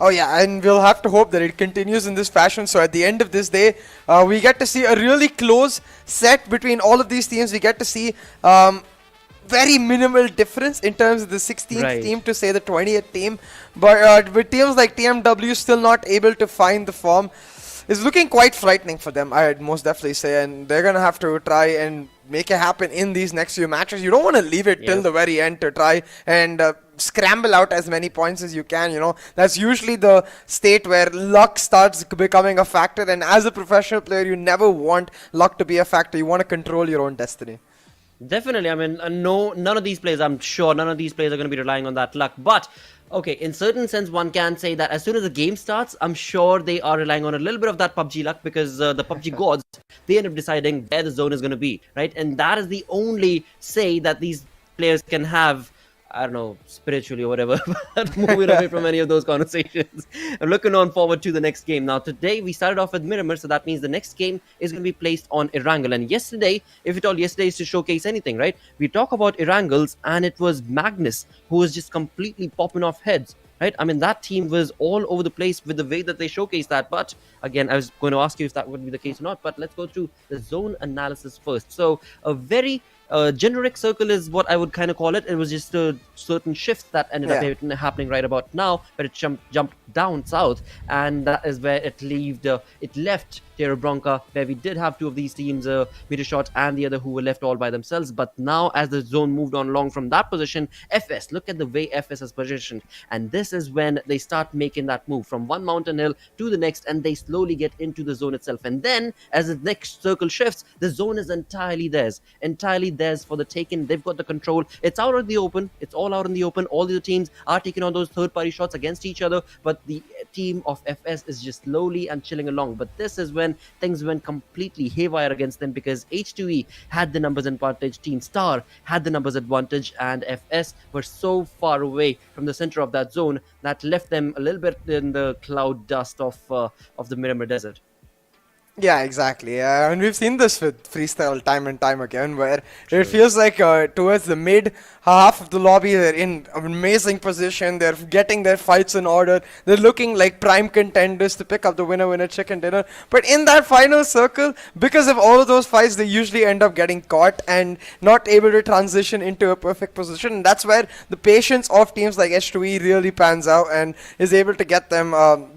Oh yeah, and we'll have to hope that it continues in this fashion. So at the end of this day, we get to see a really close set between all of these teams. We get to see very minimal difference in terms of the 16th team to say the 20th team. But with teams like TMW still not able to find the form, is looking quite frightening for them, I'd most definitely say. And they're going to have to try and make it happen in these next few matches. You don't want to leave it till the very end to try and scramble out as many points as you can. You know, that's usually the state where luck starts becoming a factor, and as a professional player you never want luck to be a factor. You want to control your own destiny.
Definitely. I mean, none of these players, I'm sure none of these players are going to be relying on that luck, but okay, in certain sense one can say that as soon as the game starts, I'm sure they are relying on a little bit of that PUBG luck, because the PUBG gods, they end up deciding where the zone is going to be, right? And that is the only say that these players can have, I don't know, spiritually or whatever, but moving away from any of those conversations. I'm looking on forward to the next game. Now, today we started off with Miramar, so that means the next game is going to be placed on Erangel. And yesterday, if at all, yesterday is to showcase anything, right? We talk about Erangels, and it was Magnus who was just completely popping off heads, right? I mean, that team was all over the place with the way that they showcased that. But again, I was going to ask you if that would be the case or not, but let's go through the zone analysis first. So a very generic circle is what I would kind of call it. It was just certain shifts that ended up happening right about now, but it jumped down south, and that is where it left Terra Bronca, where we did have two of these teams, Metershot and the other, who were left all by themselves. But now, as the zone moved on along from that position, FS, look at the way FS is positioned, and this is when they start making that move from one mountain hill to the next, and they slowly get into the zone itself. And then, as the next circle shifts, the zone is entirely theirs for the taking. They've got the control. It's out in the open. It's all out in the open. All the teams are taking on those third-party shots against each other, but the team of FS is just slowly and chilling along. But this is when things went completely haywire against them, because H2E had the numbers advantage, Team Star had the numbers advantage, and FS were so far away from the center of that zone that left them a little bit in the cloud dust of the Miramar Desert.
Yeah, exactly. And we've seen this with Freestyle time and time again, where it feels like towards the mid half of the lobby, they're in an amazing position. They're getting their fights in order. They're looking like prime contenders to pick up the winner chicken dinner. But in that final circle, because of all of those fights, they usually end up getting caught and not able to transition into a perfect position. And that's where the patience of teams like H2E really pans out and is able to get them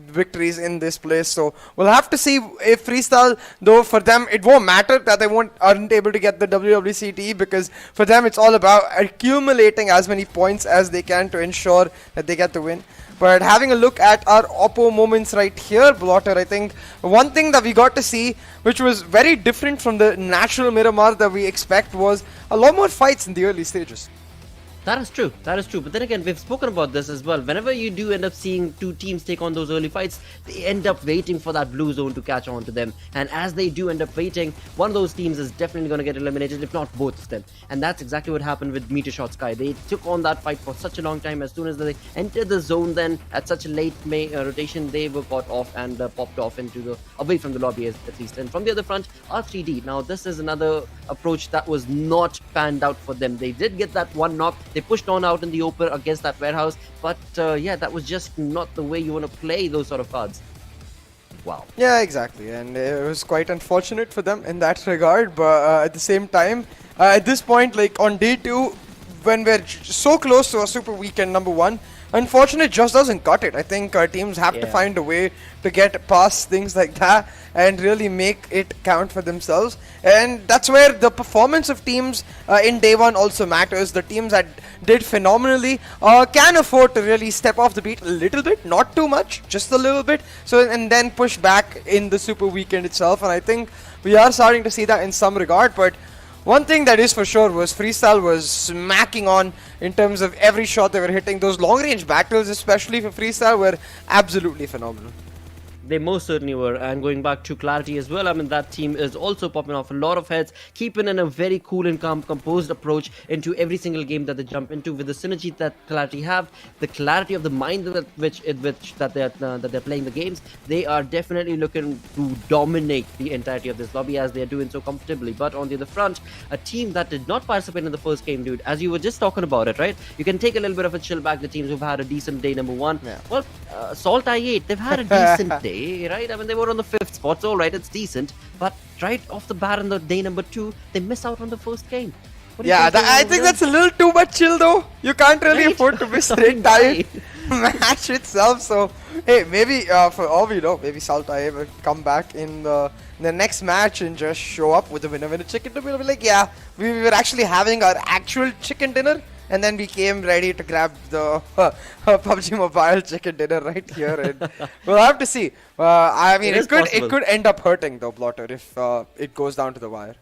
victories in this place. So we'll have to see if Freestyle, though for them it won't matter that they aren't able to get the WWCT, because for them it's all about accumulating as many points as they can to ensure that they get the win. But having a look at our Oppo moments right here, Blotter, I think one thing that we got to see, which was very different from the natural Miramar that we expect, was a lot more fights in the early stages.
That is true. But then again, we've spoken about this as well. Whenever you do end up seeing two teams take on those early fights, they end up waiting for that blue zone to catch on to them. And as they do end up waiting, one of those teams is definitely going to get eliminated, if not both of them. And that's exactly what happened with MetershotxSKY. They took on that fight for such a long time. As soon as they entered the zone, then at such a late rotation, they were caught off and popped off into away from the lobby at least. And from the other front, R3D. Now, this is another approach that was not panned out for them. They did get that one knock They pushed on out in the open against that warehouse, but yeah, that was just not the way you want to play those sort of cards. Wow.
Yeah, exactly, and it was quite unfortunate for them in that regard. But at the same time, at this point, like on day 2, when we're so close to a super weekend number 1, unfortunately, just doesn't cut it. I think teams have to find a way to get past things like that and really make it count for themselves. And that's where the performance of teams in day 1 also matters. The teams that did phenomenally can afford to really step off the beat a little bit, not too much, just a little bit. So and then push back in the super weekend itself. And I think we are starting to see that in some regard. But one thing that is for sure was Freestyle was smacking on in terms of every shot they were hitting. Those long range battles, especially for Freestyle, were absolutely phenomenal.
They most certainly were. And going back to Clarity as well, I mean, that team is also popping off a lot of heads, keeping in a very cool and calm, composed approach into every single game that they jump into. With the synergy that Clarity have, the clarity of the mind that they're playing the games, they are definitely looking to dominate the entirety of this lobby as they're doing so comfortably. But on the other front, a team that did not participate in the first game, dude, as you were just talking about it, right? You can take a little bit of a chill back, the teams who've had a decent day number 1.
Yeah.
Well, SALTxi8, they've had a decent day, right? I mean, they were on the 5th spot, so alright, it's decent. But right off the bat in the day number 2, they miss out on the first game. What do you
Yeah,
think
I think that's a little too much chill though. You can't really afford to miss the entire match itself. So, hey, maybe for all we know, maybe SALTxi8 will come back in the next match and just show up with a winner chicken dinner. We'll be like, yeah, we were actually having our actual chicken dinner. And then we came ready to grab the PUBG Mobile chicken dinner right here. And we'll have to see. I mean, it could end up hurting though, Blotter, if it goes down to the wire.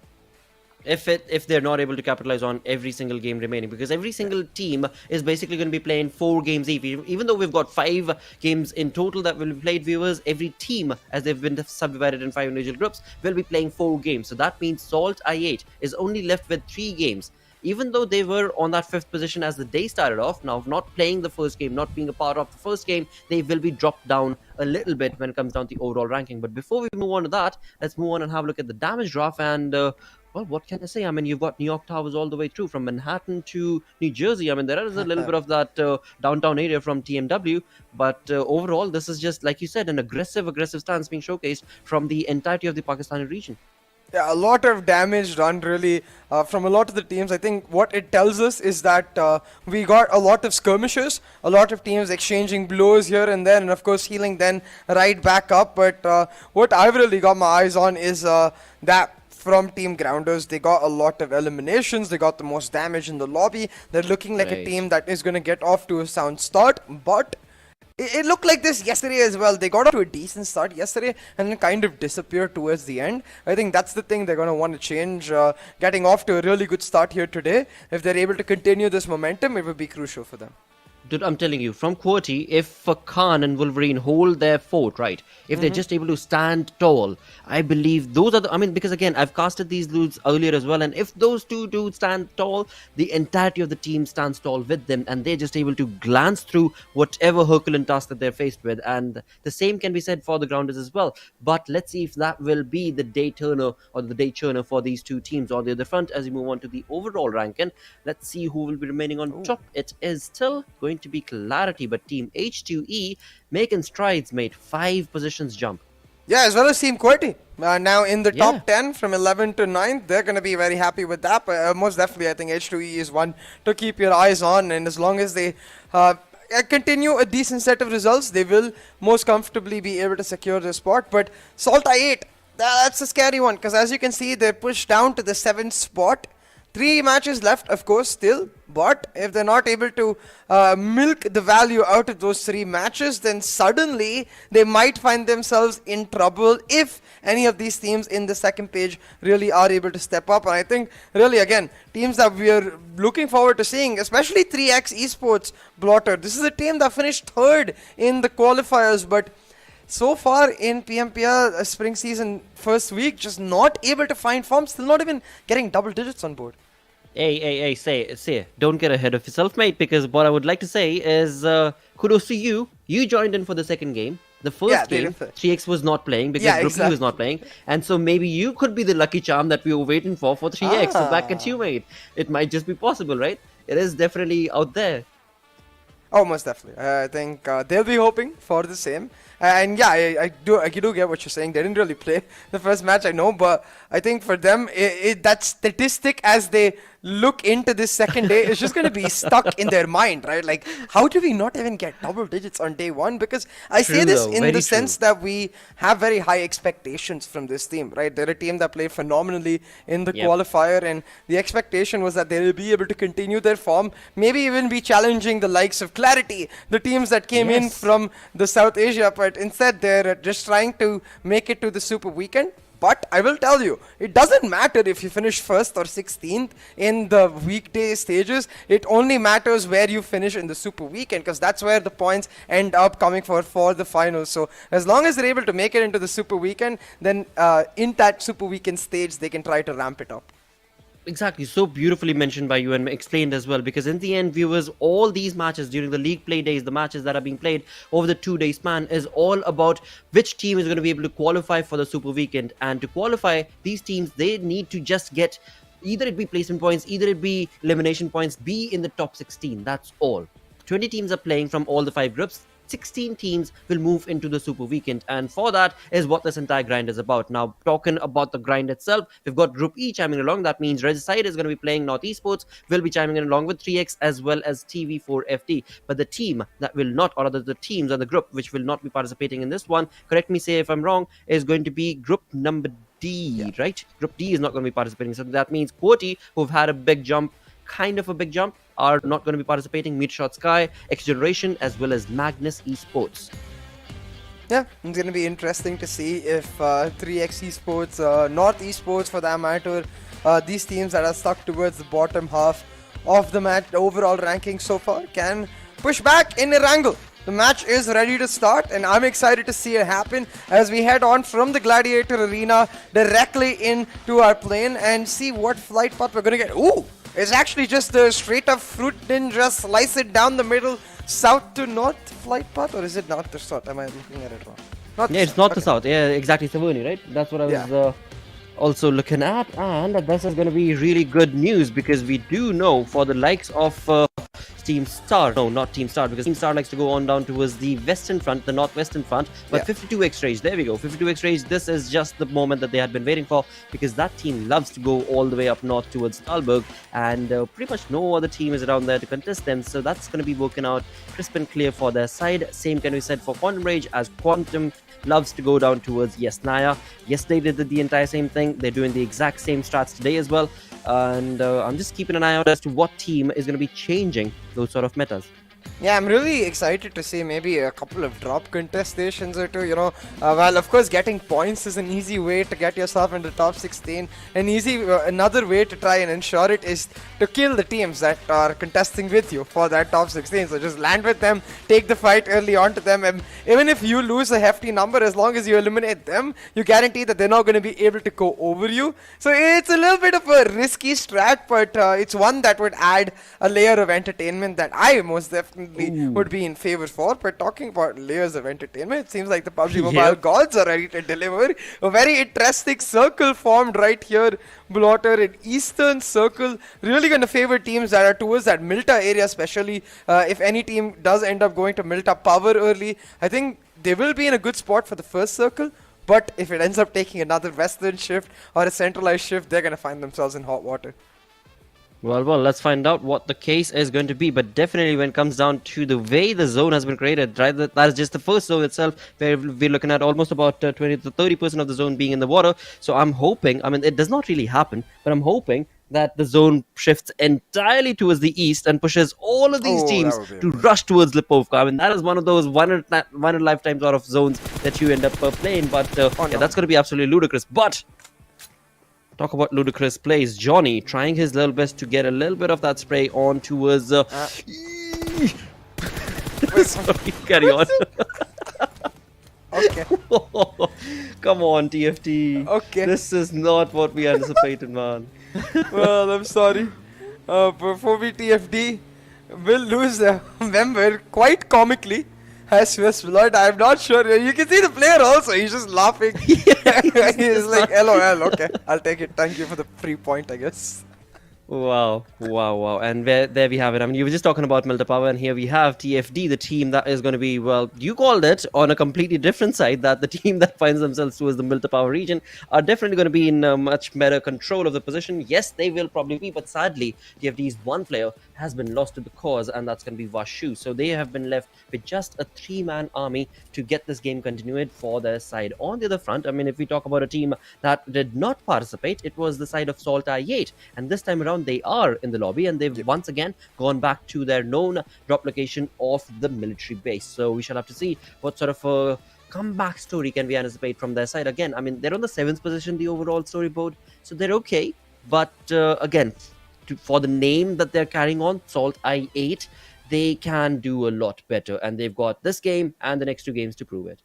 If they're not able to capitalize on every single game remaining, because every single team is basically going to be playing 4 games each. Even though we've got 5 games in total that will be played, viewers, every team, as they've been subdivided in 5 individual groups, will be playing 4 games. So that means SALTxi8 is only left with 3 games. Even though they were on that 5th position as the day started off, now not playing the first game, not being a part of the first game, they will be dropped down a little bit when it comes down to the overall ranking. But before we move on to that, let's move on and have a look at the damage graph. And well, what can I say? I mean, you've got New York Towers all the way through from Manhattan to New Jersey. I mean, there is a little bit of that downtown area from TMW. But overall, this is just, like you said, an aggressive stance being showcased from the entirety of the Pakistani region.
Yeah, a lot of damage done really from a lot of the teams. I think what it tells us is that we got a lot of skirmishes, a lot of teams exchanging blows here and there, and of course healing then right back up. But what I've really got my eyes on is that from Team Grounders, they got a lot of eliminations, they got the most damage in the lobby. They're looking like a team that is going to get off to a sound start, but it looked like this yesterday as well. They got off to a decent start yesterday and then kind of disappeared towards the end. I think that's the thing they're going to want to change. Getting off to a really good start here today. If they're able to continue this momentum, it would be crucial for them.
Dude, I'm telling you, from QWERTY, if Khan and Wolverine hold their fort, right, if they're just able to stand tall, I believe those are the, I mean, because again, I've casted these dudes earlier as well, and if those 2 dudes stand tall, the entirety of the team stands tall with them, and they're just able to glance through whatever Herculean task that they're faced with. And the same can be said for the Grounders as well. But let's see if that will be the day turner or the day churner for these 2 teams on the other front as we move on to the overall ranking. Let's see who will be remaining on top. It is still going to be Clarity, but Team H2E making strides, made 5 positions jump.
Yeah, as well as Team QWERTY. Now in the top 10 from 11 to 9, they're going to be very happy with that. But most definitely, I think H2E is one to keep your eyes on. And as long as they continue a decent set of results, they will most comfortably be able to secure the spot. But SALTxi8, that's a scary one, because as you can see, they're pushed down to the 7th spot. 3 matches left, of course, still. But if they're not able to milk the value out of those 3 matches, then suddenly they might find themselves in trouble if any of these teams in the second page really are able to step up. And I think, really, again, teams that we are looking forward to seeing, especially XGeneration Esports, Blotter. This is a team that finished 3rd in the qualifiers, but so far in PMPL spring season first week, just not able to find form, still not even getting double digits on board.
Hey, say, don't get ahead of yourself, mate, because what I would like to say is kudos to you. You joined in for the second game. The first game, 3x was not playing because Brooklyn was not playing. And so maybe you could be the lucky charm that we were waiting for 3x. So back at you, mate. It might just be possible, right? it is definitely out there.
Oh, most definitely. I think they'll be hoping for the same. And yeah, I do get what you're saying. They didn't really play the first match, I know, but I think for them, that statistic as they look into this second day is just going to be stuck in their mind, right? Like, how do we not even get double digits on day one? Because I say
True
this
though,
in
very
the sense
true.
that we have very high expectations from this team, right? They're a team that played phenomenally in the
Yep.
qualifier, and the expectation was that they will be able to continue their form, maybe even be challenging the likes of QWERTY, the teams that came in
Yes.
from the South Asia, but instead they're just trying to make it to the Super Weekend. But I will tell you, it doesn't matter if you finish first or 16th in the weekday stages. It only matters where you finish in the Super Weekend, because that's where the points end up coming for the finals. So as long as they're able to make it into the Super Weekend, then in that Super Weekend stage, they can try to ramp it up.
Exactly, so beautifully mentioned by you and explained as well, because in the end, viewers, all these matches during the league play days, the matches that are being played over the 2 day span, is all about which team is going to be able to qualify for the Super Weekend. And to qualify, these teams, they need to just get, either it be placement points, either it be elimination points, be in the top 16. That's all. 20 teams are playing from all the 5 groups. 16 teams will move into the Super Weekend, and for that is what this entire grind is about. Now, talking about the grind itself, we've got Group E chiming along. That means Regicide is going to be playing North Esports, will be chiming in along with 3x as well as TV4FD. But the team that will not, or rather the teams or the group which will not be participating in this one, correct me say if I'm wrong, is going to be Group number D, right? Group D is not going to be participating. So that means QWERTY, who've had a big jump, kind of a big jump, are not going to be participating. MetershotxSKY, XGeneration, as well as Magnus Esports.
Yeah, it's going to be interesting to see if 3x Esports, North Esports for that matter, these teams that are stuck towards the bottom half of the match, the overall ranking so far, can push back in Erangel. The match is ready to start, and I'm excited to see it happen as we head on from the Gladiator Arena directly into our plane and see what flight path we're going to get. Ooh! It's actually just a straight up fruit ninja, slice it down the middle, south to north flight path, or is it not the south? Am I looking at it wrong? Not
Yeah,
the
it's not
south.
the south. Yeah, exactly, Savoni, right? That's what I was
Yeah.
also looking at, and this is going to be really good news, because we do know for the likes of Team Star, no, not Team Star, because Team Star likes to go on down towards the western front, the northwestern front, but
Yeah.
52x Rage, there we go, 52x Rage, this is just the moment that they had been waiting for, because that team loves to go all the way up north towards Talberg, and pretty much no other team is around there to contest them, so that's going to be working out crisp and clear for their side. Same can be said for Quantum Rage, as Quantum loves to go down towards Naya. Yes, they did the entire same thing. They're doing the exact same strats today as well. And I'm just keeping an eye out as to what team is going to be changing those sort of metas.
Yeah, I'm really excited to see maybe a couple of drop contestations or two, well, of course, getting points is an easy way to get yourself into top 16. Another way to try and ensure it is to kill the teams that are contesting with you for that top 16. So just land with them, take the fight early on to them, and even if you lose a hefty number, as long as you eliminate them, you guarantee that they're not going to be able to go over you. So it's a little bit of a risky strat, but it's one that would add a layer of entertainment that I most definitely would be in favor for. But talking about layers of entertainment, it seems like the PUBG Mobile gods are ready to deliver. A very interesting circle formed right here, Blotter, an eastern circle, really going to favor teams that are towards that Milta area, especially if any team does end up going to Milta Power early. I think they will be in a good spot for the first circle, but if it ends up taking another western shift or a centralized shift, they're going to find themselves in hot water.
Well, let's find out what the case is going to be. But definitely when it comes down to the way the zone has been created, right, that is just the first zone itself, where we're looking at almost about 20 to 30% of the zone being in the water. So I'm hoping, I mean, it does not really happen, but I'm hoping that the zone shifts entirely towards the east and pushes all of these teams to rush towards Lipovka. I mean, that is one of those one in a lifetime sort of zones that you end up playing. But yeah, that's going to be absolutely ludicrous. But talk about ludicrous plays. Johnny trying his little best to get a little bit of that spray on towards... Sorry, carry on.
Okay.
Come on, TFT.
Okay.
This is not what we anticipated, man.
Well, I'm sorry. Before we TFD will lose a member quite comically. Has Swiss blood. I'm not sure. You can see the player also. He's just laughing. He's like, LOL. Okay, I'll take it. Thank you for the free point, I guess.
Wow. And there we have it. I mean, you were just talking about Milta Power, and here we have TFD, the team that is going to be, well, you called it on a completely different side, that the team that finds themselves towards the Milta Power region are definitely going to be in much better control of the position. Yes, they will probably be, but sadly, TFD's one player has been lost to the cause, and that's going to be Vashu. So they have been left with just a 3-man army to get this game continued for their side. On the other front, I mean, if we talk about a team that did not participate, it was the side of SALTxi8, and this time around they are in the lobby, and they've once again gone back to their known drop location of the military base. So we shall have to see what sort of a comeback story can we anticipate from their side. Again, I mean, they're on the 7th position, the overall storyboard, so they're okay, but again, for the name that they're carrying on, SALTxi8, they can do a lot better, and they've got this game and the next 2 games to prove it.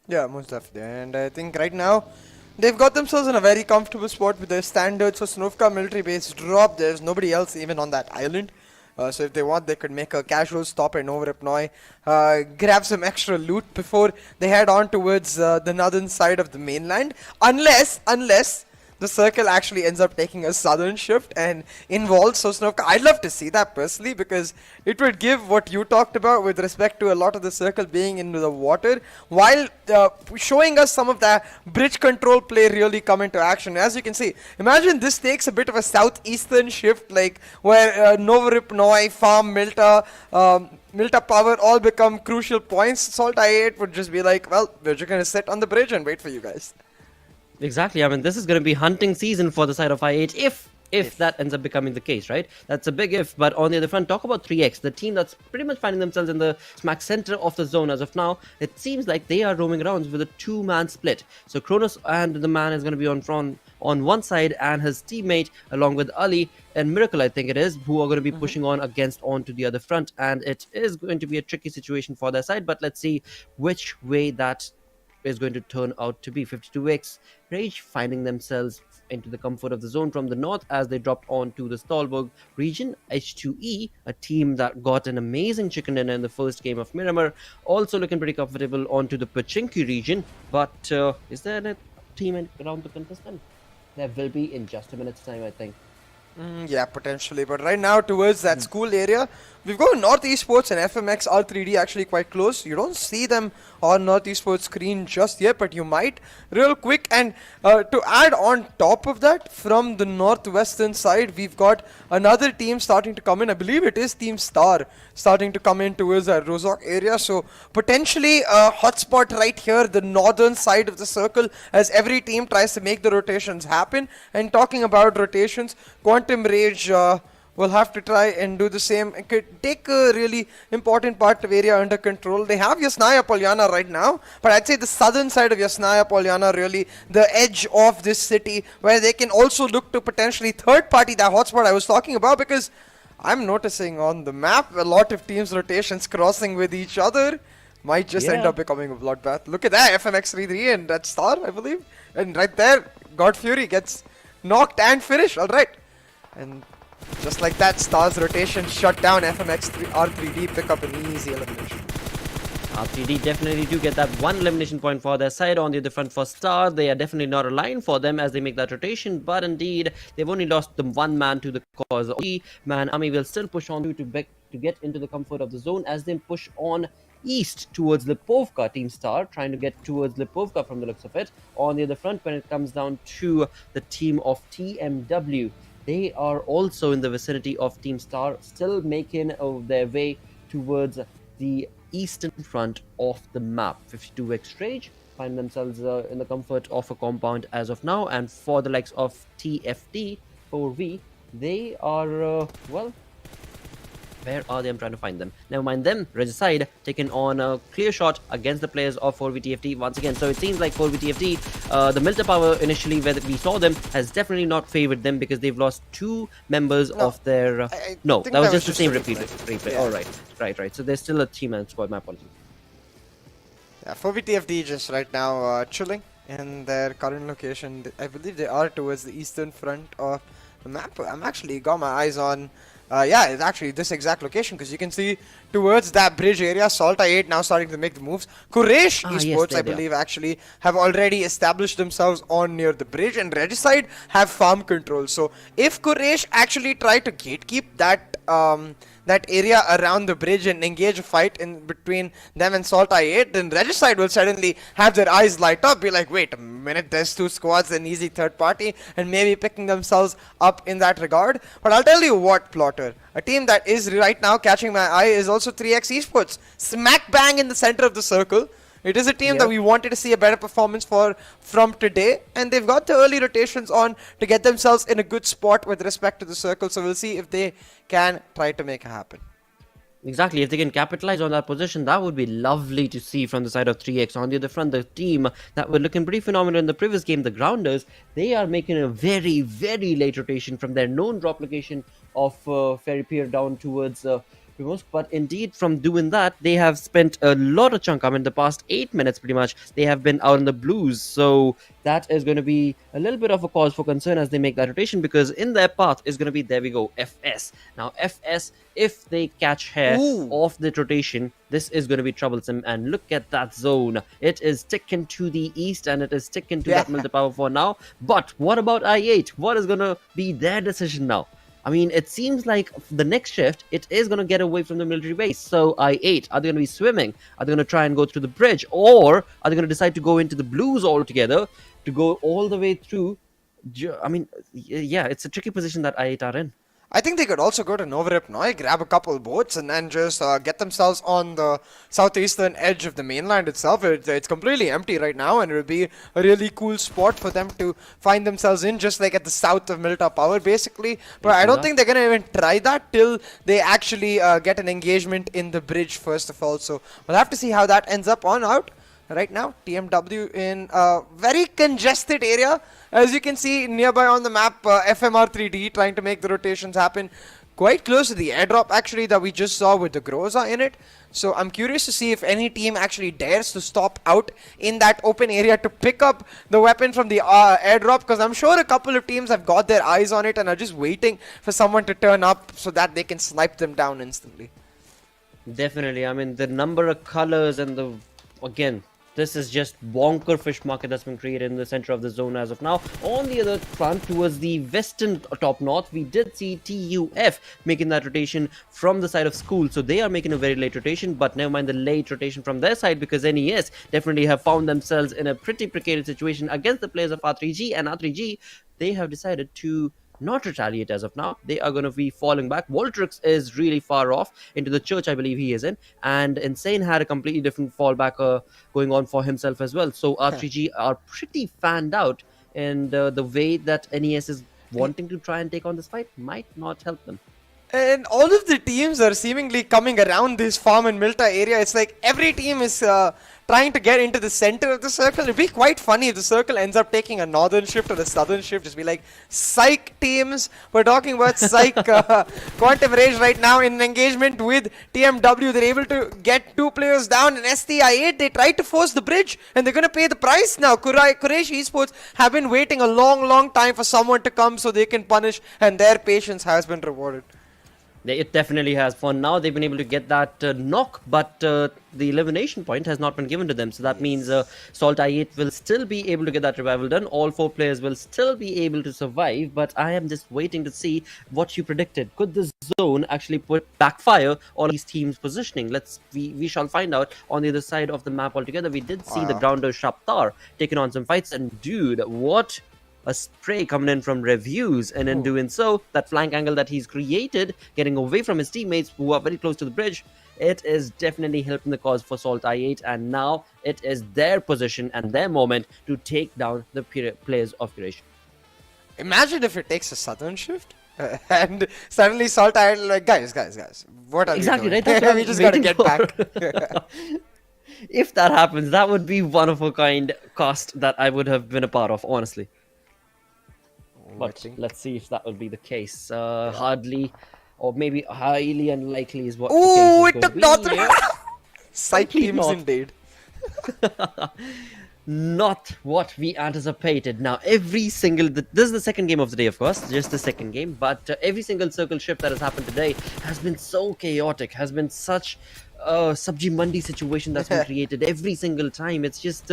Yeah, most definitely. And I think right now they've got themselves in a very comfortable spot with their standards. So Snovka military base drop. There's nobody else even on that island. So if they want, they could make a casual stop in Overipnoi, grab some extra loot before they head on towards the northern side of the mainland. Unless the circle actually ends up taking a southern shift and involves Sosnovka. I'd love to see that personally, because it would give what you talked about with respect to a lot of the circle being into the water, while showing us some of that bridge control play really come into action. As you can see, imagine this takes a bit of a southeastern shift, like where Novoripnoi, Farm, Milta Power all become crucial points. SALTxi8 would just be like, well, we're just going to sit on the bridge and wait for you guys.
Exactly. I mean, this is going to be hunting season for the side of I8 if that ends up becoming the case, right? That's a big if. But on the other front, talk about 3x, the team that's pretty much finding themselves in the smack center of the zone as of now. It seems like they are roaming around with a 2-man split. So Kronos and the man is going to be on one side, and his teammate along with Ali and Miracle, I think it is, who are going to be pushing onto the other front. And it is going to be a tricky situation for their side, but let's see which way that is going to turn out to be. 52x Rage finding themselves into the comfort of the zone from the north as they dropped on to the Stolberg region. H2E, a team that got an amazing chicken dinner in the first game of Miramar, also looking pretty comfortable onto the Pachinki region. But is there a team around to contest them? There will be in just a minute's time, I think.
Yeah, potentially. But right now, towards that school area, we've got North Esports and FMxR3D actually quite close. You don't see them on North Esports screen just yet, but you might real quick. And to add on top of that, from the northwestern side, we've got another team starting to come in. I believe it is Team Star starting to come in towards that Rozok area. So potentially a hotspot right here, the northern side of the circle, as every team tries to make the rotations happen. And talking about rotations, Quantum Rage will have to try and do the same. It could take a really important part of area under control. They have Yasnaya Polyana right now, but I'd say the southern side of Yasnaya Polyana, really the edge of this city, where they can also look to potentially third party that hotspot I was talking about, because I'm noticing on the map a lot of teams' rotations crossing with each other might just end up becoming a bloodbath. Look at that, FMxR3D and that Star, I believe. And right there, God Fury gets knocked and finished. Alright. And just like that, Star's rotation shut down. FMxR3D pick up an easy elimination.
R3D definitely do get that one elimination point for their side. On the other front for Star, they are definitely not aligned for them as they make that rotation, but indeed they've only lost the 1 man to the cause. The 3-man army will still push on to get into the comfort of the zone as they push on east towards Lipovka. Team Star trying to get towards Lipovka from the looks of it. On the other front, when it comes down to the team of TMW, they are also in the vicinity of Team Star, still making their way towards the eastern front of the map. 52x Rage find themselves in the comfort of a compound as of now, and for the likes of TFD 4V, they are well, where are they? I'm trying to find them. Never mind them. Regicide taking on a clear shot against the players of 4VTFT once again. So it seems like 4VTFT, the Milta Power initially where we saw them, has definitely not favored them because they've lost 2 members of their... no, that was just the same replay. Yeah. Right. So there's still a 3-man squad, my apologies.
Yeah, 4VTFD just right now chilling in their current location. I believe they are towards the eastern front of the map. I'm actually got my eyes on Yeah, it's actually this exact location, because you can see towards that bridge area, SALTxi8 now starting to make the moves. Quraysh
Yes,
Esports,
there
I
they are.
believe, actually have already established themselves on near the bridge, and Regicide have farm control. So if Quraysh actually try to gatekeep that that area around the bridge and engage a fight in between them and SALTxi8, then Regicide will suddenly have their eyes light up, be like, wait a minute, there's two squads, an easy third party, and maybe picking themselves up in that regard. But I'll tell you what, Plotter, a team that is right now catching my eye is also 3x Esports, smack bang in the center of the circle. It is a team that we wanted to see a better performance from today, and they've got the early rotations on to get themselves in a good spot with respect to the circle. So we'll see if they can try to make it happen.
Exactly, if they can capitalize on that position, that would be lovely to see from the side of 3x. On the other front, the team that were looking pretty phenomenal in the previous game, the Grounders, they are making a very, very late rotation from their known drop location of Ferry Pier down towards Primorsk. But indeed, from doing that, they have spent a lot of chunk. I mean, the past 8 minutes, pretty much, they have been out in the blues. So that is going to be a little bit of a cause for concern as they make that rotation, because in their path is going to be, there we go, FS. Now, FS, if they catch hair of the rotation, this is going to be troublesome. And look at that zone. It is sticking to the east, and it is sticking to that military power for now. But what about I8? What is going to be their decision now? I mean, it seems like the next shift, it is going to get away from the military base. So I8, are they going to be swimming? Are they going to try and go through the bridge? Or are they going to decide to go into the blues altogether, to go all the way through? I mean, yeah, it's a tricky position that I8 are in.
I think they could also go to Novorip Noi, grab a couple boats, and then just get themselves on the southeastern edge of the mainland itself. It's completely empty right now, and it would be a really cool spot for them to find themselves in, just like at the south of Milta Power, basically. But I don't think they're going to even try that till they actually get an engagement in the bridge, first of all. So we'll have to see how that ends up on out. Right now, TMW in a very congested area. As you can see nearby on the map, FMR3D trying to make the rotations happen quite close to the airdrop actually that we just saw with the Groza in it. So I'm curious to see if any team actually dares to stop out in that open area to pick up the weapon from the airdrop, because I'm sure a couple of teams have got their eyes on it and are just waiting for someone to turn up so that they can snipe them down instantly.
Definitely. I mean, the number of colors and the, again, this is just bonker fish market that's been created in the center of the zone as of now. On the other front, towards the western top north, we did see TUF making that rotation from the side of school. So they are making a very late rotation, but never mind the late rotation from their side, because NES definitely have found themselves in a pretty precarious situation against the players of R3G. And R3G, they have decided to not retaliate as of now. They are going to be falling back. Voltrix is really far off into the church, I believe he is in. And Insane had a completely different fallback going on for himself as well. So R3G are pretty fanned out, and the way that NES is wanting to try and take on this fight might not help them.
And all of the teams are seemingly coming around this farm and Milta area. It's like every team is trying to get into the center of the circle. It'd be quite funny if the circle ends up taking a northern shift or a southern shift. Just be like, psych teams. We're talking about psych Quantum Rage right now in an engagement with TMW. They're able to get 2 players down. And STI8, they tried to force the bridge, and they're going to pay the price now. Quraysh Esports have been waiting a long time for someone to come so they can punish, and their patience has been rewarded.
It definitely has. For now, they've been able to get that knock, but the elimination point has not been given to them. So that means SALTxi8 will still be able to get that revival done. All 4 players will still be able to survive, but I am just waiting to see what you predicted. Could this zone actually backfire all these teams' positioning? We shall find out on the other side of the map altogether. We did see the Grounder Shaptar taking on some fights, and dude, what a spray coming in from Reviews, and in doing so, that flank angle that he's created, getting away from his teammates who are very close to the bridge, it is definitely helping the cause for SALTxi8, and now it is their position and their moment to take down the players of Quraysh.
Imagine if it takes a southern shift and suddenly SALTxi8 like, guys, what are
exactly
we doing?
right. That's what
We
I'm
just gotta
waiting
get
for.
back.
If that happens, that would be one of a kind cast that I would have been a part of, honestly. But let's see if that will be the case. Hardly, or maybe highly unlikely is what the case is
It took
going to be.
North. Psych teams
North.
indeed.
not what we anticipated. Now, every single... This is the second game of the day, of course, just the second game. But every single circle shift that has happened today has been so chaotic, has been such Sabji Mandi situation that's been created every single time. It's just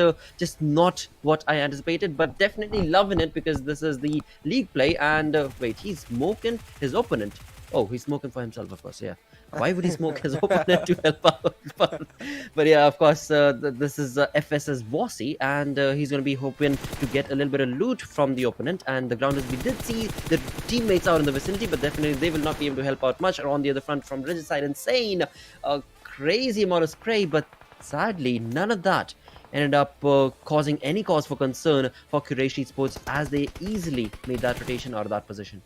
not what I anticipated, but definitely loving it because this is the league play. And wait, he's smoking his opponent. Oh, he's smoking for himself, of course, yeah. Why would he smoke his opponent to help out? But yeah, of course, this is FS's Bossy, and he's going to be hoping to get a little bit of loot from the opponent. And the grounders, we did see the teammates out in the vicinity, but definitely they will not be able to help out much. On the other front, from Regicide, insane, a crazy amount of spray, but sadly, none of that ended up causing any cause for concern for Quraysh Esports as they easily made that rotation out of that position.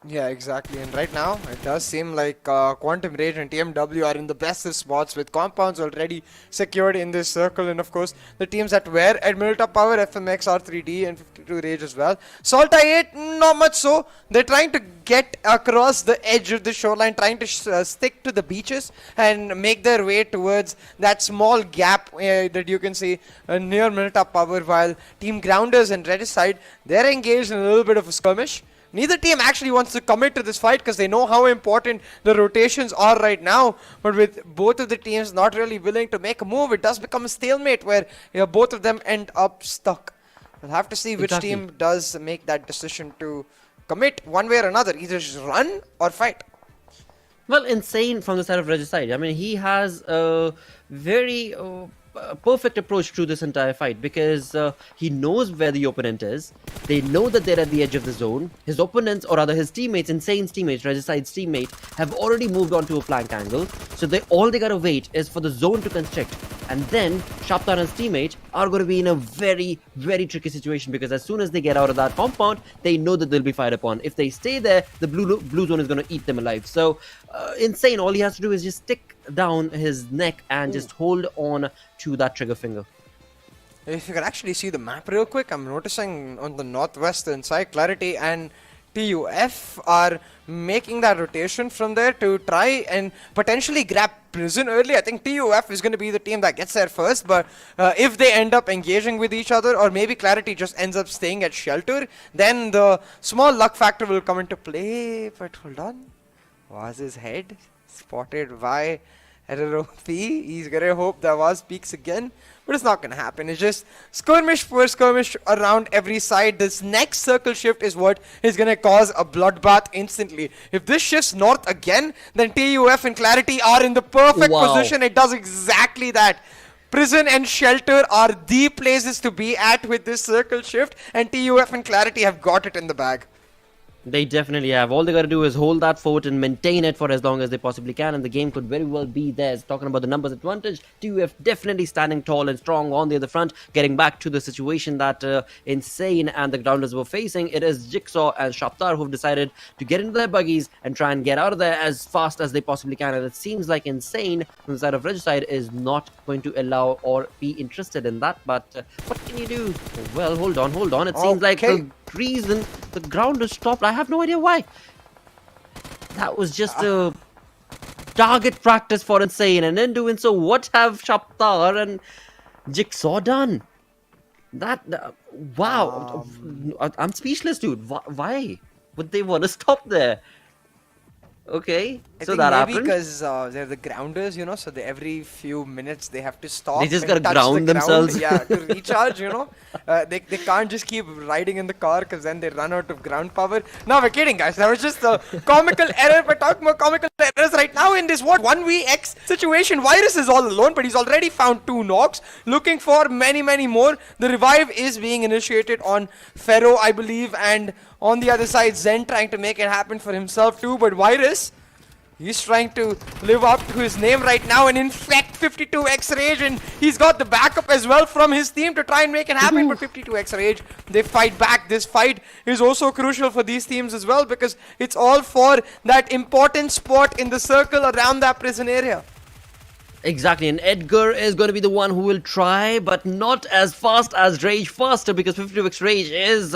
Yeah, exactly. And right now, it does seem like Quantum Rage and TMW are in the best of spots with compounds already secured in this circle. And of course, the teams that were at middle top power, FMxR3D and 52 Rage as well. SALTxi8, not much so. They're trying to get across the edge of the shoreline, trying to stick to the beaches and make their way towards that small gap that you can see near middle top power, while Team Grounders and Regicide, they're engaged in a little bit of a skirmish. Neither team actually wants to commit to this fight because they know how important the rotations are right now. But with both of the teams not really willing to make a move, it does become a stalemate where both of them end up stuck. We'll have to see which team does make that decision to commit one way or another, either just run or fight.
Well, insane from the side of Regicide. I mean, he has a very perfect approach to this entire fight because he knows where the opponent is. They know that they're at the edge of the zone. His opponents, or rather his teammates, Insane's teammates, Regicide's teammate, have already moved on to a flank angle. So all they gotta wait is for the zone to construct. And then Shaptar and his teammate are going to be in a very, very tricky situation because as soon as they get out of that compound, they know that they'll be fired upon. If they stay there, the blue zone is going to eat them alive. So Insane, all he has to do is just stick down his neck and just hold on to that trigger finger.
If you can actually see the map real quick, I'm noticing on the northwestern side, QWERTY and TUF are making that rotation from there to try and potentially grab Prison early. I think TUF is going to be the team that gets there first, but if they end up engaging with each other, or maybe QWERTY just ends up staying at shelter, then the small luck factor will come into play. But hold on, was his head spotted by RROP? He's gonna hope that was peaks again, but it's not gonna happen. It's just skirmish for skirmish around every side. This next circle shift is what is gonna cause a bloodbath instantly. If this shifts north again, then TUF and QWERTY are in the perfect position. It does exactly that. Prison and shelter are the places to be at with this circle shift, and TUF and QWERTY have got it in the bag.
They definitely have. All they got to do is hold that fort and maintain it for as long as they possibly can, and the game could very well be theirs. Talking about the numbers advantage, TUF definitely standing tall and strong on the other front. Getting back to the situation that Insane and the Grounders were facing, it is Jigsaw and Shaptar who've decided to get into their buggies and try and get out of there as fast as they possibly can. And it seems like Insane from the side of Regicide is not going to allow or be interested in that. But what can you do? Well, hold on. It seems like the reason the Grounders stopped, I have no idea why. That was just a target practice for Insane, and in doing so, what have Shaptar and Jigsaw done? Wow, I'm speechless, dude. Why would they want to stop there? Okay, so that happened.
Maybe because they're the Grounders, so every few minutes they have to stop.
They just gotta ground themselves.
Yeah, to recharge, they can't just keep riding in the car because then they run out of ground power. No, we're kidding, guys. That was just a comical error. We're talking about comical errors right now in this 1vx situation. Virus is all alone, but he's already found 2 knocks, looking for many more. The revive is being initiated on Pharaoh, I believe, and on the other side, Zen trying to make it happen for himself too, but Virus, he's trying to live up to his name right now and infect 52x Rage, and he's got the backup as well from his team to try and make it happen. But 52x Rage, they fight back. This fight is also crucial for these teams as well because it's all for that important spot in the circle around that prison area.
Exactly, and Edgar is going to be the one who will try, but not as fast as Rage faster, because 52x Rage is,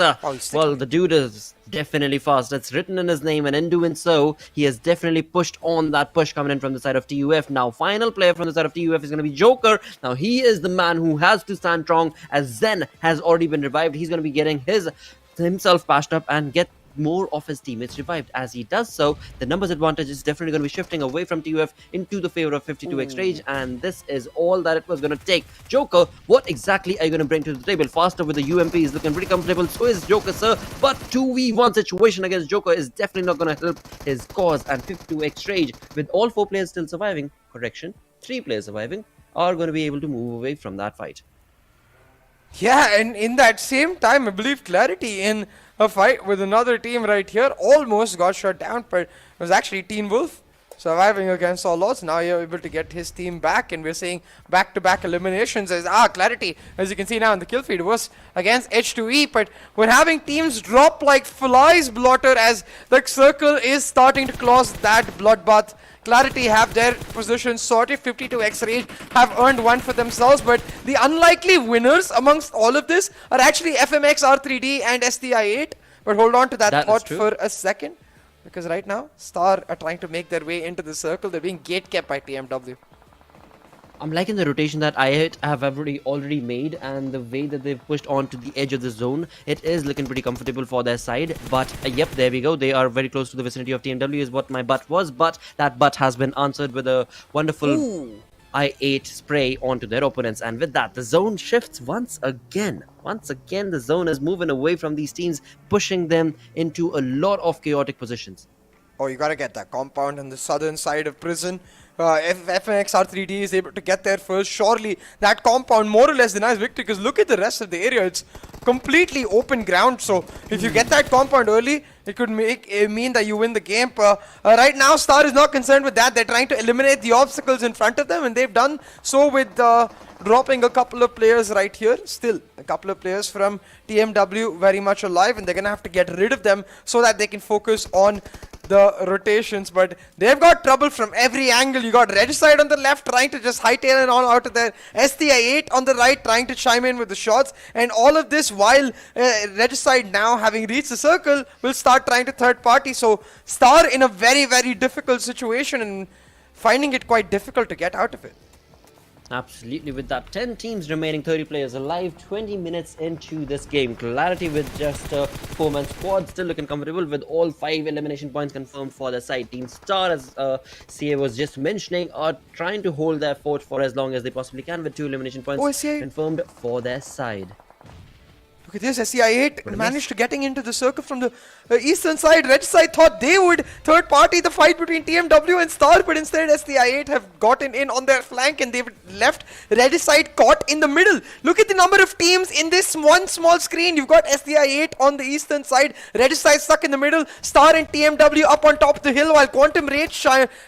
well, the dude is definitely fast. It's written in his name, and in doing so, he has definitely pushed on that push coming in from the side of TUF. Now, final player from the side of TUF is going to be Joker. Now, he is the man who has to stand strong, as Zen has already been revived. He's going to be getting himself patched up and get more of his teammates revived. As he does so, the numbers advantage is definitely going to be shifting away from TUF into the favor of 52x Rage, and this is all that it was going to take. Joker, what exactly are you going to bring to the table? Faster with the UMP is looking pretty comfortable, so is Joker, sir, but 2v1 situation against Joker is definitely not going to help his cause, and 52x Rage, with all 4 players still surviving, 3 players surviving, are going to be able to move away from that fight.
Yeah, and in that same time, I believe QWERTY in a fight with another team right here almost got shut down, but it was actually TmwEsports surviving against all odds. Now you're able to get his team back, and we're seeing back-to-back eliminations as QWERTY, as you can see now in the kill feed, was against H2E, but we're having teams drop like flies, Blotter, as the circle is starting to close that bloodbath. QWERTY have their position sorted. 52x Rage have earned one for themselves, but the unlikely winners amongst all of this are actually FMxR3D and STI8. But hold on to that thought for a second, because right now Star are trying to make their way into the circle. They're being gate kept by TMW.
I'm liking the rotation that I8 have already made, and the way that they've pushed on to the edge of the zone. It is looking pretty comfortable for their side, but yep, there we go. They are very close to the vicinity of TMW is what my butt was, but that butt has been answered with a wonderful I8 spray onto their opponents, and with that, the zone shifts once again. Once again, the zone is moving away from these teams, pushing them into a lot of chaotic positions.
Oh, you gotta get that compound on the southern side of prison. If FMxR3D is able to get there first, surely that compound more or less denies victory, because look at the rest of the area. It's completely open ground, so if you get that compound early, it could mean that you win the game. Right now, Star is not concerned with that. They're trying to eliminate the obstacles in front of them, and they've done so with dropping a couple of players right here. Still, a couple of players from TMW very much alive, and they're going to have to get rid of them so that they can focus on the rotations, but they've got trouble from every angle. You got Regicide on the left trying to just hightail it on out of there, STI8 on the right trying to chime in with the shots, and all of this while Regicide, now having reached the circle, will start trying to third party. So Star in a very, very difficult situation and finding it quite difficult to get out of it.
Absolutely, with that 10 teams remaining, 30 players alive, 20 minutes into this game. QWERTY with just a 4-man squad, still looking comfortable with all 5 elimination points confirmed for their side. Team Star, as CA was just mentioning, are trying to hold their fort for as long as they possibly can with 2 elimination points confirmed for their side.
Look at this, SCI8 managed to getting into the circle from the eastern side. Regicide thought they would third party the fight between TMW and Star, but instead SCI8 have gotten in on their flank and they've left Regicide caught in the middle. Look at the number of teams in this one small screen. You've got SCI8 on the eastern side, Regicide stuck in the middle, Star and TMW up on top of the hill, while Quantum Rage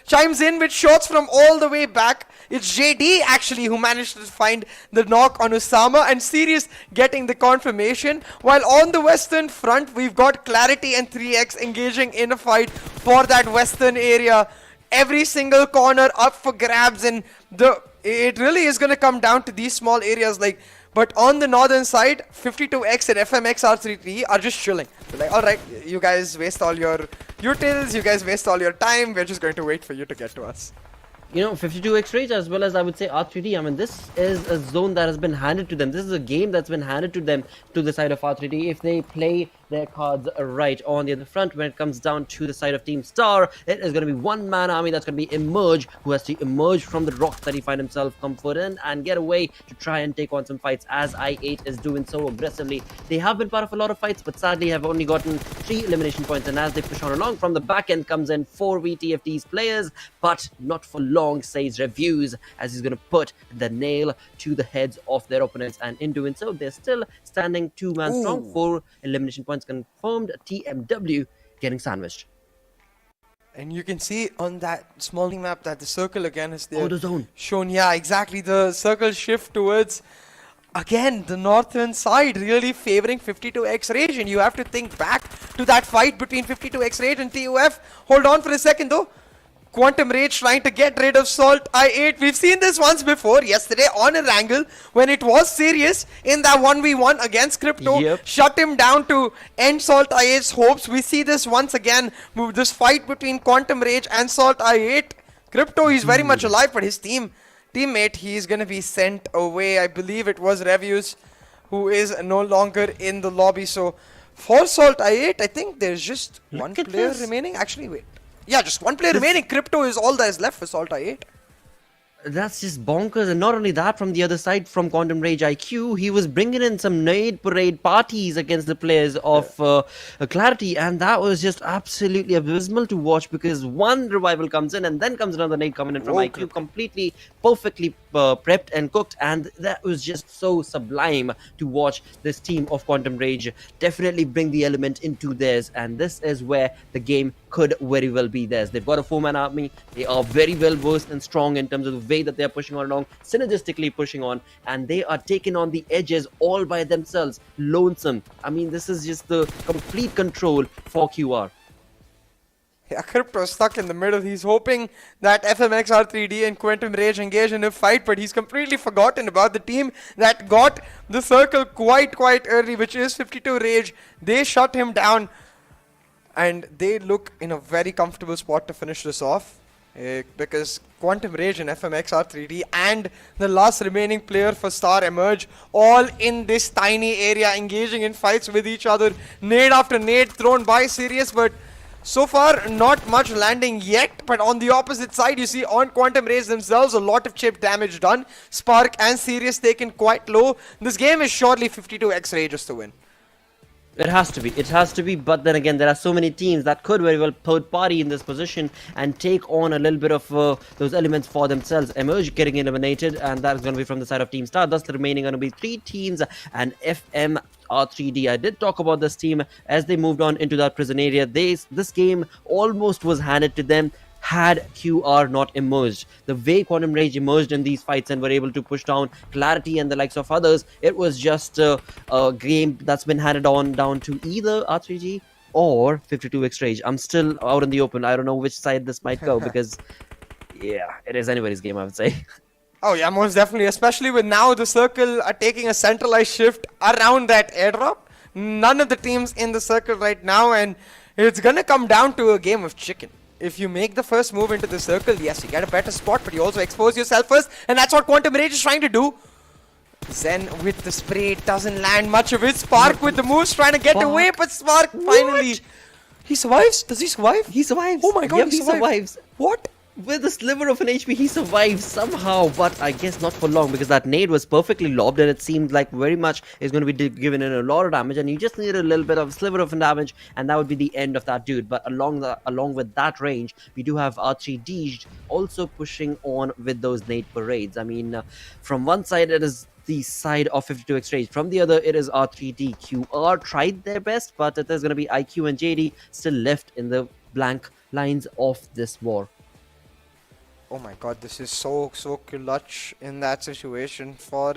chimes in with shots from all the way back. It's JD actually who managed to find the knock on Osama, and Sirius getting the confirmation. While on the western front, we've got QWERTY and 3x engaging in a fight for that western area. Every single corner up for grabs, and it really is going to come down to these small areas. But on the northern side, 52x and FMxR3D are just chilling. They're like, alright, you guys waste all your utils, you guys waste all your time, we're just going to wait for you to get to us.
You know, 52x Rage as well as I would say R3D, I mean, this is a zone that has been handed to them. This is a game that's been handed to them to the side of R3D. If they play their cards right on the other front, when it comes down to the side of Team Star, it is going to be one-man army that's going to be Emerge, who has to emerge from the rocks that he finds himself comfort in and get away to try and take on some fights, as I8 is doing so aggressively. They have been part of a lot of fights, but sadly have only gotten 3 elimination points, and as they push on along, from the back end comes in 4 VTFT's players, but not for long, says Reviews, as he's going to put the nail to the heads of their opponents, and in doing so, they're still standing 2-man strong, 4 elimination points confirmed. TMW getting sandwiched.
And you can see on that small map that the circle again is there.
Oh, the zone.
Shown, yeah, exactly. The circle shift towards, again, the northern side, really favoring 52x Rage. And you have to think back to that fight between 52x Rage and TUF. Hold on for a second though. Quantum Rage trying to get rid of SALTxi8. We've seen this once before, yesterday on Erangel, when it was serious in that 1v1 against Crypto.
Yep.
Shut him down to end SALTxi8's hopes. We see this once again, this fight between Quantum Rage and SALTxi8. Crypto, he's very much alive, but his teammate, he's going to be sent away. I believe it was Revius who is no longer in the lobby. So for SALTxi8, I think there's just one
at
player
this.
remaining. Actually, wait. Yeah, just one player remaining. Crypto is all that is left for SALTxi8.
That's just bonkers. And not only that, from the other side, from Quantum Rage IQ, he was bringing in some nade parade parties against the players of Clarity, and that was just absolutely abysmal to watch, because one revival comes in and then comes another nade coming in from IQ, completely perfectly prepped and cooked, and that was just so sublime to watch this team of Quantum Rage definitely bring the element into theirs, and this is where the game could very well be theirs. They've got a 4-man army. They are very well versed and strong in terms of the way that they're pushing on along, synergistically pushing on, and they are taking on the edges all by themselves, lonesome. I mean, this is just the complete control for QR.
Yeah, Crypto stuck in the middle. He's hoping that FMxR3D and Quantum Rage engage in a fight, but he's completely forgotten about the team that got the circle quite early, which is 52 Rage. They shut him down, and they look in a very comfortable spot to finish this off, because Quantum Rage and FMxR3D and the last remaining player for Star emerge, all in this tiny area, engaging in fights with each other. Nade after nade thrown by Sirius, but so far not much landing yet. But on the opposite side, you see on Quantum Rage themselves, a lot of chip damage done. Spark and Sirius taken quite low. This game is surely 52x Rages to win.
It has to be, but then again, there are so many teams that could very well third party in this position and take on a little bit of those elements for themselves. Emerge getting eliminated, and that is going to be from the side of Team Star. Thus, the remaining going to be 3 teams and FMR3D. I did talk about this team as they moved on into that prison area. This game almost was handed to them had QR not emerged. The way Quantum Rage emerged in these fights and were able to push down Clarity and the likes of others, it was just a game that's been handed on down to either R3G or 52x Rage. I'm still out in the open. I don't know which side this might go, because yeah, it is anybody's game, I would say.
Oh yeah, most definitely, especially with now the circle are taking a centralized shift around that airdrop. None of the teams in the circle right now, and it's gonna come down to a game of chicken. If you make the first move into the circle, yes, you get a better spot, but you also expose yourself first, and that's what Quantum Rage is trying to do. Zen with the spray doesn't land much of it. Spark with the moves trying to get away, but Spark finally... He survives? Does he survive?
He survives.
Oh my god,
yep,
he
survives.
What?
With a sliver of an HP, he survives somehow, but I guess not for long, because that nade was perfectly lobbed, and it seemed like very much is going to be given in a lot of damage, and you just need a little bit of a sliver of damage, and that would be the end of that dude. But along with that range, we do have R3D also pushing on with those nade parades. I mean, from one side it is the side of 52x Rage, from the other it is R3D. QR tried their best, but it is going to be IQ and JD still left in the blank lines of this war.
Oh my god, this is so clutch in that situation for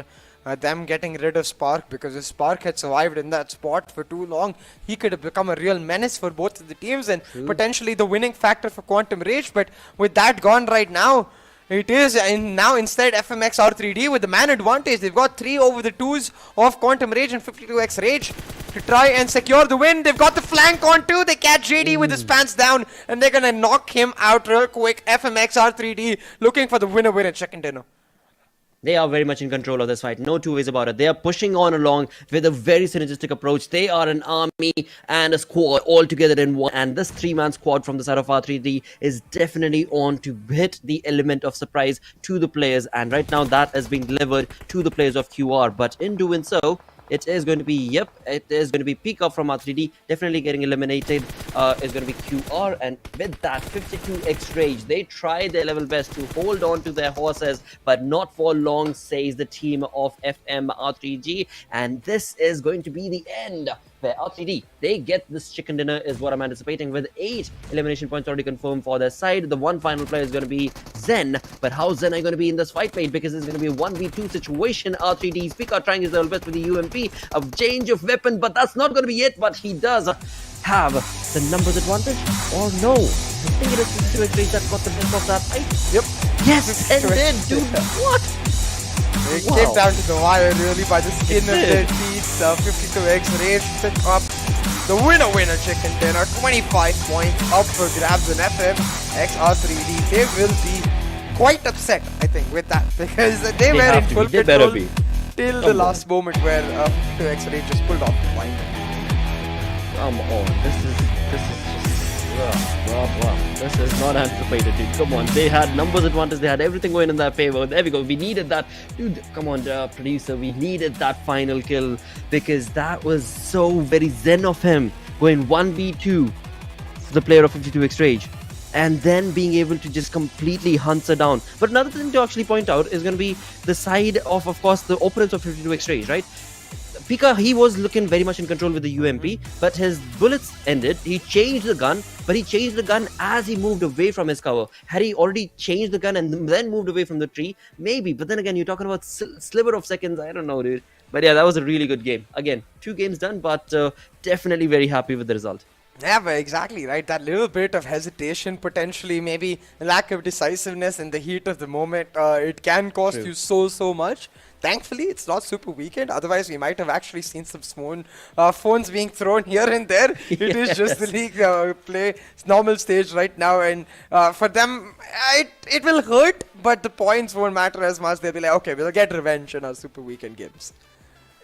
them getting rid of Spark, because if Spark had survived in that spot for too long, he could have become a real menace for both of the teams and potentially the winning factor for Quantum Rage. But with that gone right now, it is now instead FMxR3D with the man advantage. They've got 3 over the 2s of Quantum Rage and 52x Rage to try and secure the win. They've got the flank on too. They catch JD with his pants down, and they're gonna knock him out real quick. FMxR3D looking for the winner chicken dinner.
They are very much in control of this fight. No two ways about it. They are pushing on along with a very synergistic approach. They are an army and a squad all together in one. And this 3-man squad from the side of R3D is definitely on to hit the element of surprise to the players. And right now that is being delivered to the players of QR. But in doing so, it is going to be, it is going to be Pika from R3D, definitely getting eliminated. Is going to be QR, and with that 52x Rage, they try their level best to hold on to their horses, but not for long, says the team of FMR3G, and this is going to be the end. Where R3D, they get this chicken dinner is what I'm anticipating, with 8 elimination points already confirmed for their side. The one final player is going to be Zen, but how Zen are going to be in this fight, mate? Because it's going to be a 1v2 situation. R3D's Pika trying his level best with the UMP, a change of weapon, but that's not going to be it. But he does have the numbers advantage or no? I think it is 52x8 that got the best of that, right?
Yep.
Yes, and then, dude, what?
It
Wow.
came down to the wire really by the skin of their teeth. 52x Rage pick up the winner chicken dinner. 25 points up for grabs in FMxR3D. They will be quite upset, I think, with that because they were in full
They better
control
be.
till the last moment where 52x Rage just pulled off the point.
Come on, this is just wow. This is not anticipated, dude. Come on, they had numbers advantage, they had everything going in their favor. There we go. We needed that, dude. Come on, producer. We needed that final kill because that was so very zen of him going 1v2 for the player of 52x Rage. And then being able to just completely hunt her down. But another thing to actually point out is going to be the side of course, the opponents of 52x Rage, right? Pika, he was looking very much in control with the UMP, but his bullets ended. He changed the gun, but he changed the gun as he moved away from his cover. Had he already changed the gun and then moved away from the tree? Maybe, but then again, you're talking about sliver of seconds. I don't know, dude. But yeah, that was a really good game. Again, 2 games done, but definitely very happy with the result.
Yeah, but exactly, right? That little bit of hesitation, potentially, maybe lack of decisiveness in the heat of the moment, it can cost you so much. Thankfully, it's not Super Weekend. Otherwise, we might have actually seen some phones being thrown here and there. It is just the league play normal stage right now, and for them, it will hurt, but the points won't matter as much. They'll be like, okay, we'll get revenge in our Super Weekend games.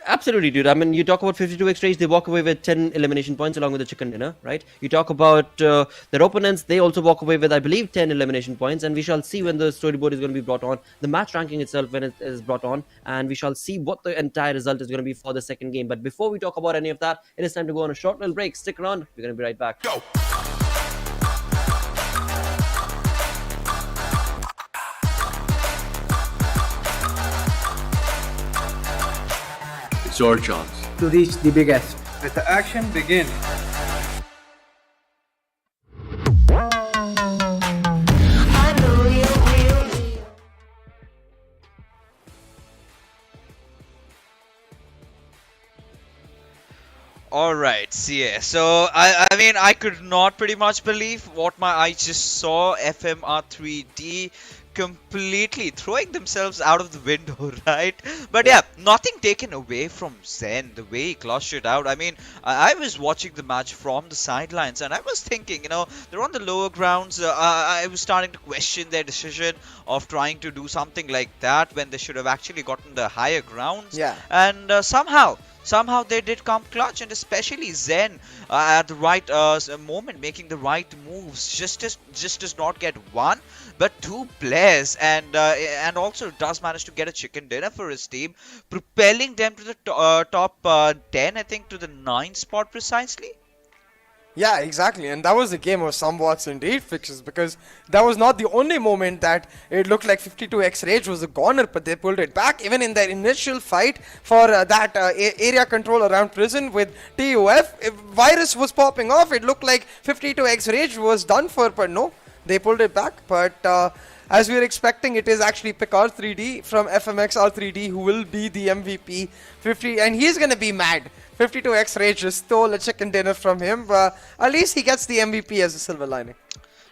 Absolutely, dude. I mean, you talk about 52x Rage, they walk away with 10 elimination points along with the chicken dinner, right? You talk about their opponents, they also walk away with, I believe, 10 elimination points, and we shall see when the storyboard is going to be brought on, the match ranking itself when it is brought on, and we shall see what the entire result is going to be for the second game. But before we talk about any of that, it is time to go on a short little break. Stick around, we're going to be right back.
Go.
It's your chance.
to reach the biggest. Let the action begin.
Alright, so I mean I could not pretty much believe what my eyes just saw. FMR3D completely throwing themselves out of the window, right? But yeah, nothing taken away from Zen, the way he clutched it out. I mean, I was watching the match from the sidelines and I was thinking, you know, they're on the lower grounds. I was starting to question their decision of trying to do something like that when they should have actually gotten the higher grounds.
Yeah.
And somehow they did come clutch, and especially Zen at the right moment, making the right moves. Just does not get one, but two players, and also does manage to get a chicken dinner for his team, propelling them to the top 10, I think, to the 9th spot precisely.
Yeah, exactly, and that was a game of somewhat indeed fixes, because that was not the only moment that it looked like 52x Rage was a goner, but they pulled it back. Even in their initial fight for that area control around prison with TUF, if virus was popping off, it looked like 52x Rage was done for, but no, they pulled it back. But as we were expecting, it is actually Picard3D from FMxR3D who will be the MVP. 50, and he's gonna be mad. 52x Rage just stole a chicken dinner from him, but at least he gets the MVP as a silver lining.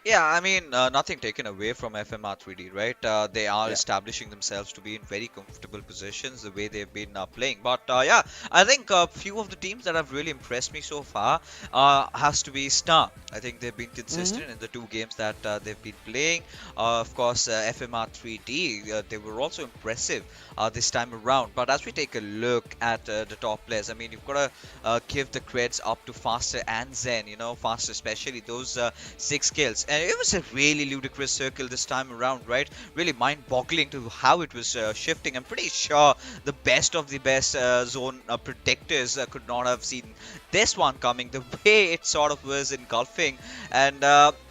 Yeah, I mean, nothing taken away from FMR3D, right? They are establishing themselves to be in very comfortable positions the way they've been playing. But yeah, I think a few of the teams that have really impressed me so far has to be Star. I think they've been consistent in the 2 games that they've been playing. Of course, FMR3D, they were also impressive this time around. But as we take a look at the top players, I mean, you've got to give the creds up to Faster and Zen, you know, Faster especially, those 6 kills. And it was a really ludicrous circle this time around, right? Really mind-boggling to how it was shifting. I'm pretty sure the best of the best zone predictors could not have seen this one coming, the way it sort of was engulfing. And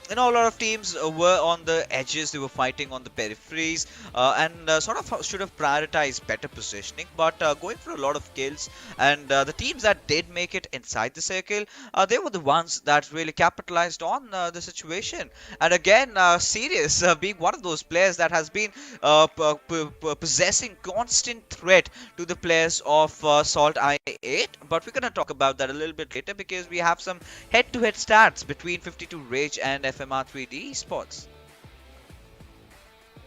you know, a lot of teams were on the edges, they were fighting on the peripheries, and sort of should have prioritized better positioning, but going for a lot of kills. And the teams that did make it inside the circle, they were the ones that really capitalized on the situation. And again, Sirius being one of those players that has been possessing constant threat to the players of SALTxi8 8, but we're going to talk about that a little bit later because we have some head-to-head stats between 52 Rage and FMxR3D Esports.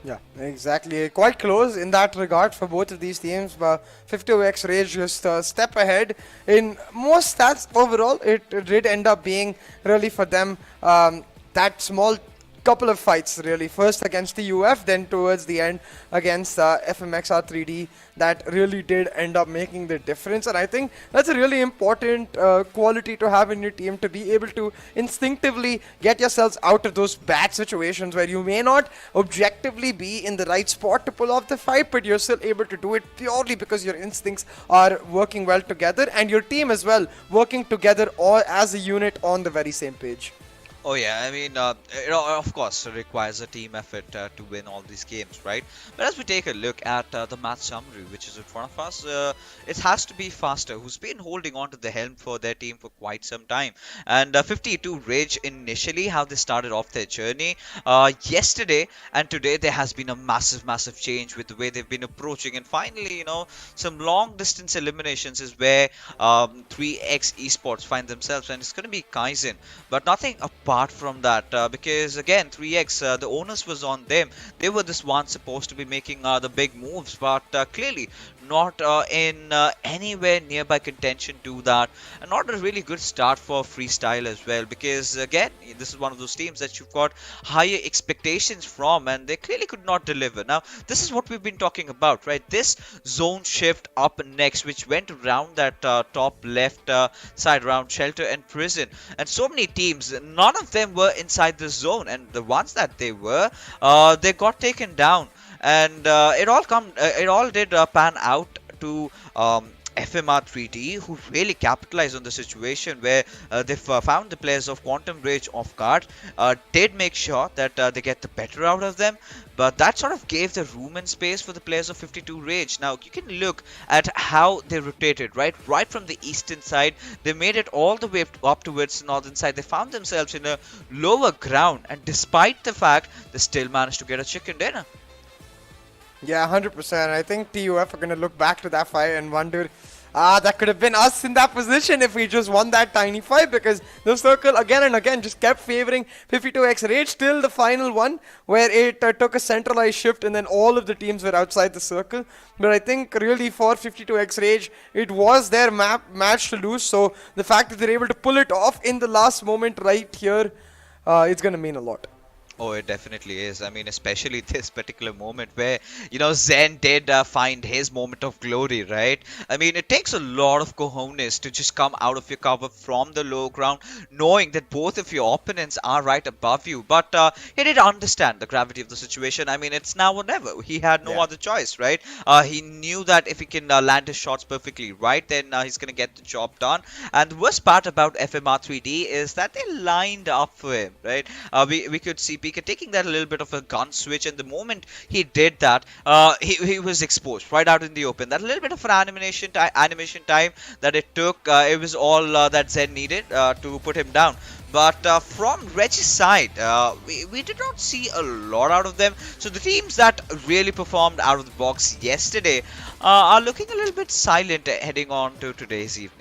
Yeah, exactly. Quite close in that regard for both of these teams, but 52X Rage just a step ahead. In most stats overall, it did end up being really for them that small couple of fights really. First against the UF, then towards the end against FMxR3D, that really did end up making the difference. And I think that's a really important quality to have in your team, to be able to instinctively get yourselves out of those bad situations where you may not objectively be in the right spot to pull off the fight, but you're still able to do it purely because your instincts are working well together and your team as well working together all as a unit on the very same page.
Oh yeah, I mean, of course, it requires a team effort to win all these games, right? But as we take a look at the match summary, which is in front of us, it has to be Faster, who's been holding on to the helm for their team for quite some time. And 52 Rage initially, how they started off their journey. Yesterday and today, there has been a massive change with the way they've been approaching. And finally, you know, some long distance eliminations is where 3x Esports find themselves, and it's going to be Kaizen. But nothing apart from that, because again 3x, the onus was on them. They were this one supposed to be making the big moves, but clearly not in anywhere nearby contention to that, and not a really good start for Freestyle as well, because again this is one of those teams that you've got higher expectations from, and they clearly could not deliver. Now this is what we've been talking about, right? This zone shift up next, which went around that top left side around Shelter and Prison, and so many teams, none of them were inside the zone, and the ones that they were, they got taken down. And it all did pan out to FMxR3D, who really capitalized on the situation where they found the players of Quantum Rage off guard, did make sure that they get the better out of them, but that sort of gave the room and space for the players of 52 Rage. Now you can look at how they rotated, right from the eastern side, they made it all the way up towards the northern side. They found themselves in a lower ground, and despite the fact, they still managed to get a chicken dinner.
Yeah, 100%. I think TUF are going to look back to that fight and wonder, that could have been us in that position if we just won that tiny fight, because the circle again and again just kept favoring 52x Rage till the final one, where it took a centralized shift and then all of the teams were outside the circle. But I think really for 52x Rage, it was their match to lose. So the fact that they're able to pull it off in the last moment right here, it's going to mean a lot.
Oh, it definitely is. I mean, especially this particular moment where, you know, Zen did find his moment of glory, right? I mean, it takes a lot of cojones to just come out of your cover from the low ground, knowing that both of your opponents are right above you. But he did understand the gravity of the situation. I mean, it's now or never. He had no other choice, right? He knew that if he can land his shots perfectly right, then he's going to get the job done. And the worst part about FMxR3D is that they lined up for him, right? We could see Pika taking that a little bit of a gun switch, and the moment he did that, he was exposed right out in the open. That little bit of an animation time that it took, it was all that Zen needed to put him down. But from Reggie's side, we did not see a lot out of them. So the teams that really performed out of the box yesterday are looking a little bit silent heading on to today's evening.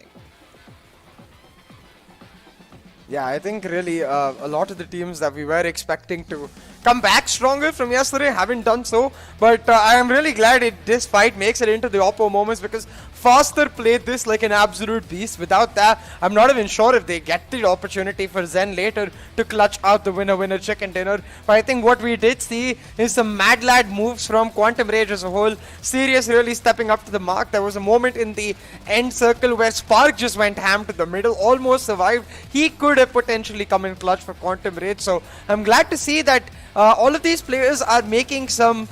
Yeah, I think really a lot of the teams that we were expecting to come back stronger from yesterday haven't done so. But I am really glad this fight makes it into the Oppo moments, because Faster played this like an absolute beast. Without that, I'm not even sure if they get the opportunity for Zen later to clutch out the winner chicken dinner. But I think what we did see is some mad lad moves from Quantum Rage as a whole. Serious really stepping up to the mark. There was a moment in the end circle where Spark just went ham to the middle, almost survived. He could have potentially come in clutch for Quantum Rage. So I'm glad to see that all of these players are making some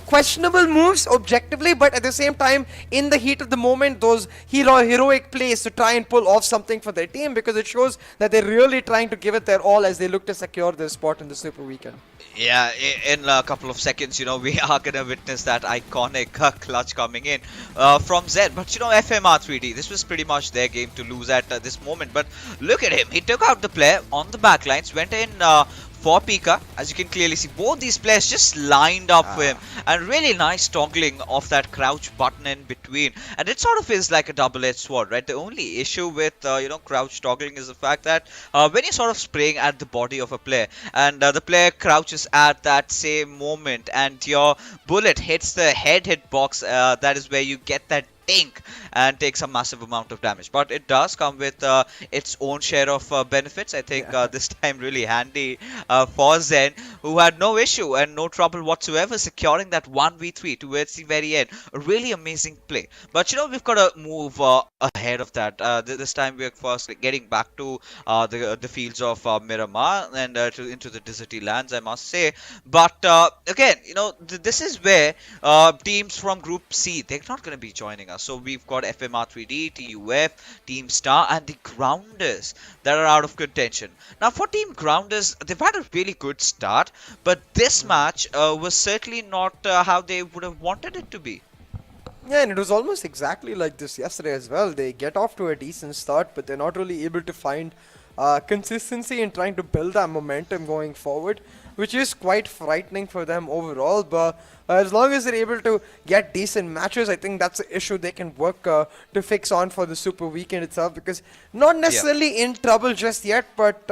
questionable moves objectively, but at the same time, in the heat of the moment, those heroic plays to try and pull off something for their team, because it shows that they're really trying to give it their all as they look to secure their spot in the Super Weekend.
Yeah, in a couple of seconds, we are going to witness that iconic clutch coming in from Zed. But, FMxR3D, this was pretty much their game to lose at this moment. But look at him. He took out the player on the backlines, went in for Pika. As you can clearly see, both these players just lined up for him, and really nice toggling of that crouch button in between, and it sort of is like a double-edged sword, right? The only issue with crouch toggling is the fact that when you're sort of spraying at the body of a player, and the player crouches at that same moment, and your bullet hits the head hitbox, that is where you get that dink and takes a massive amount of damage. But it does come with its own share of benefits. I think this time really handy for Zen, who had no issue and no trouble whatsoever securing that 1v3 towards the very end. A really amazing play. But we've got to move ahead of that. This time we're first getting back to the fields of Miramar and into the deserty lands, I must say. But again, this is where teams from Group C, they're not going to be joining us. So we've got FMxR3D, TUF, Team Star, and the Grounders that are out of contention. Now for Team Grounders, they've had a really good start, but this match was certainly not how they would have wanted it to be.
Yeah, and it was almost exactly like this yesterday as well. They get off to a decent start, but they're not really able to find consistency in trying to build that momentum going forward, which is quite frightening for them overall. But as long as they're able to get decent matches, I think that's an issue they can work to fix on for the Super Weekend itself, because not necessarily in trouble just yet, but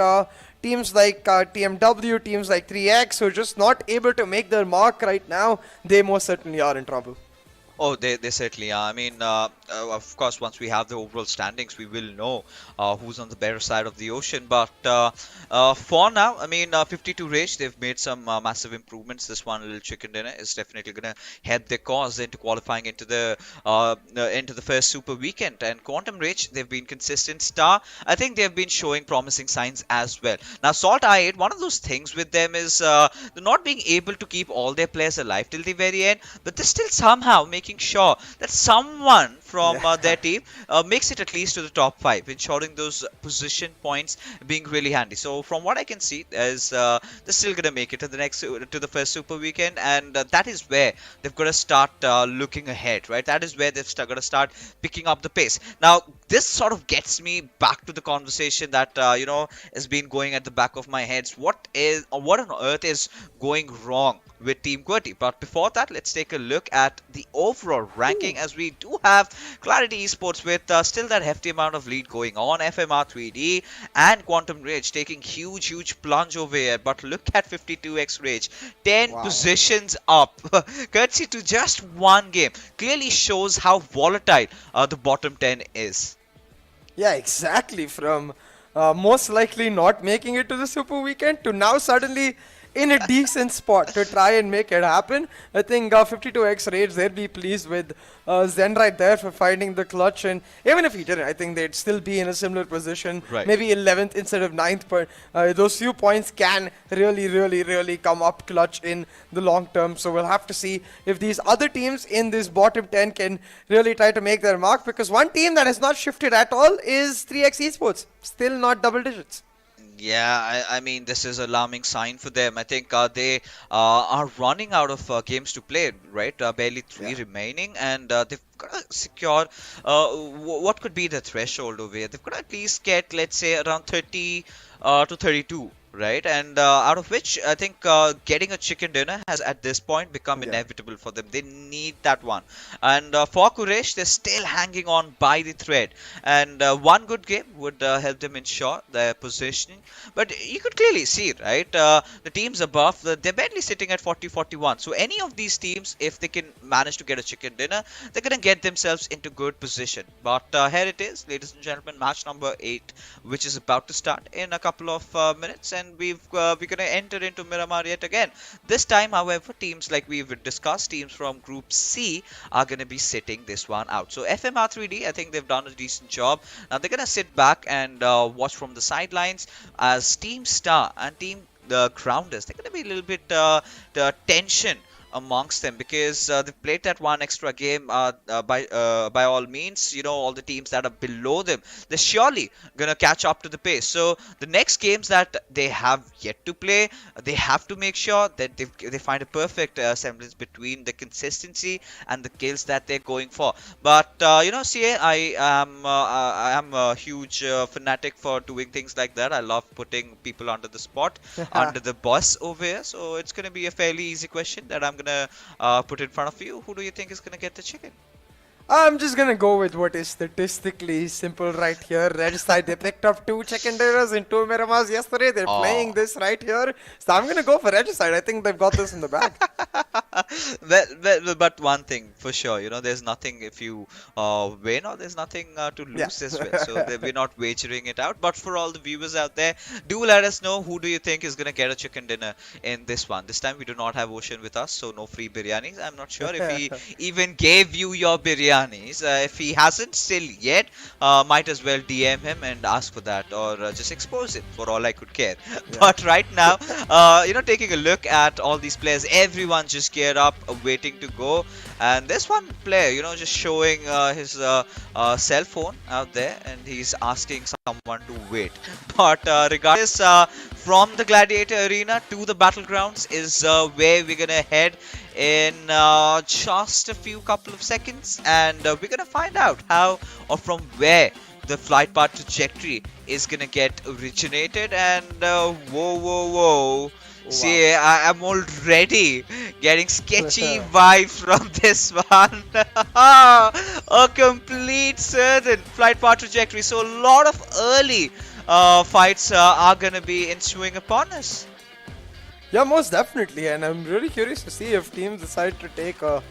teams like TMW, teams like 3X, who are just not able to make their mark right now, they most certainly are in trouble.
Oh, they certainly are. I mean, of course, once we have the overall standings, we will know who's on the better side of the ocean. But for now, I mean, 52 Rage, they've made some massive improvements. This one little chicken dinner is definitely going to help their cause into qualifying into the first Super Weekend. And Quantum Rage, they've been consistent. Star, I think they've been showing promising signs as well. Now, SALTxi8, one of those things with them is they're not being able to keep all their players alive till the very end, but they're still somehow making sure that someone from their team makes it at least to the top 5, ensuring those position points being really handy. So from what I can see, is they're still gonna make it to the first Super Weekend, and that is where they've got to start looking ahead, right? That is where they've got to start picking up the pace. Now this sort of gets me back to the conversation that has been going at the back of my head. What on earth is going wrong with Team QWERTY? But before that, let's take a look at the overall ranking, as we do have QWERTY Esports with still that hefty amount of lead going on. FMxR3D and Quantum Rage taking huge plunge over here, but look at 52x Rage, 10 positions up courtesy to just one game. Clearly shows how volatile the bottom 10 is.
Yeah, exactly. From most likely not making it to the Super Weekend to now suddenly in a decent spot to try and make it happen. I think 52x Rage, they'd be pleased with Zen right there for finding the clutch, and even if he didn't, I think they'd still be in a similar position, maybe 11th instead of 9th, but those few points can really come up clutch in the long term. So we'll have to see if these other teams in this bottom 10 can really try to make their mark, because one team that has not shifted at all is 3X Esports, still not double digits.
Yeah, I mean, this is an alarming sign for them. I think they are running out of games to play, right? Barely 3 remaining, and they've got to secure what could be the threshold over here. They've got to at least get, let's say, around 30 to 32. Right, and out of which I think getting a chicken dinner has at this point become inevitable for them. They need that one, and for Quraysh, they're still hanging on by the thread, and one good game would help them ensure their positioning. But you could clearly see, right, the teams above, they're barely sitting at 40-41. So any of these teams, if they can manage to get a chicken dinner, they're gonna get themselves into good position. But here it is, ladies and gentlemen, match number 8, which is about to start in a couple of minutes, and we're gonna enter into Miramar yet again. This time, however, teams like we've discussed, teams from Group C are gonna be sitting this one out. So FMxR3D, I think they've done a decent job. Now they're gonna sit back and watch from the sidelines, as Team Star and Team Grounders, they're gonna be a little bit tension amongst them because they've played that one extra game. By all means, all the teams that are below them, they're surely gonna catch up to the pace. So the next games that they have yet to play, they have to make sure that they find a perfect semblance between the consistency and the kills that they're going for. But CA, I am a huge fanatic for doing things like that. I love putting people under the spot, under the bus over here. So it's gonna be a fairly easy question that I'm gonna put in front of you. Who do you think is gonna get the chicken?
I'm just gonna go with what is statistically simple right here. Red side, they picked up 2 chicken dinners and 2 Miramars yesterday. They're playing this right here. So I'm gonna go for red side. I think they've got this in the bag.
But one thing for sure, there's nothing if you win, or there's nothing to lose as well. So we're not wagering it out. But for all the viewers out there, do let us know who do you think is gonna get a chicken dinner in this one. This time we do not have Ocean with us, so no free biryanis. I'm not sure if he even gave you your biryani. If he hasn't still yet, might as well DM him and ask for that, or just expose him for all I could care. But right now, taking a look at all these players, everyone just geared up, waiting to go. And there's one player, just showing his cell phone out there, and he's asking someone to wait. But regardless, from the Gladiator Arena to the battlegrounds is where we're gonna head in just a couple of seconds, and we're gonna find out how or from where the flight path trajectory is gonna get originated. And whoa. See, I'm already getting sketchy vibes from this one. A complete certain flight path trajectory. So a lot of early fights are gonna be ensuing upon us.
Yeah, most definitely, and I'm really curious to see if teams decide to take a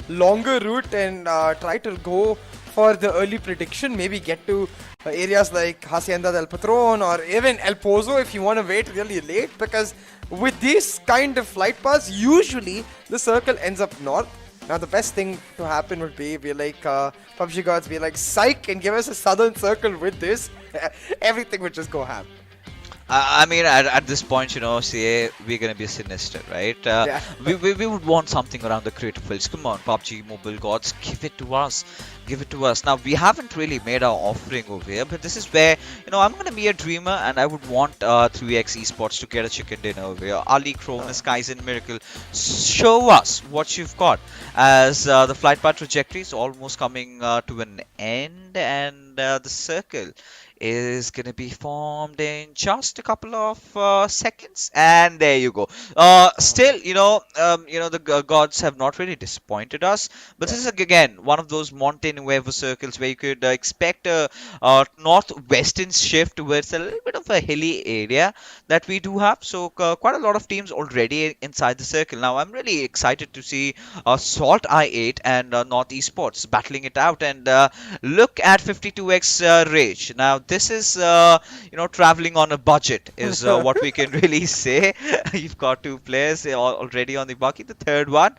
longer route and try to go for the early prediction, maybe get to areas like Hacienda del Patron or even El Pozo if you want to wait really late, because with these kind of flight paths, usually the circle ends up north. Now the best thing to happen would be like PUBG gods be like psych and give us a southern circle with this. Everything would just go ham.
I mean, at this point, CA, we're gonna be sinister, right? We would want something around the creative fields. Come on, PUBG Mobile gods, give it to us. Give it to us. Now, we haven't really made our offering over here, but this is where, I'm gonna be a dreamer, and I would want 3x Esports to get a chicken dinner over here. Ali, Cronus, Skies, and Miracle, show us what you've got, as the flight path trajectory is almost coming to an end, and the circle is going to be formed in just a couple of seconds, and there you go. Still, the gods have not really disappointed us, but this is again one of those TmwEsports circles where you could expect a northwestern shift towards a little bit of a hilly area that we do have. So quite a lot of teams already inside the circle. Now I'm really excited to see SALTxi8 and North Esports battling it out, and look at 52x Rage. Now this is traveling on a budget is what we can really say. You've got 2 players already on the bucket. The third one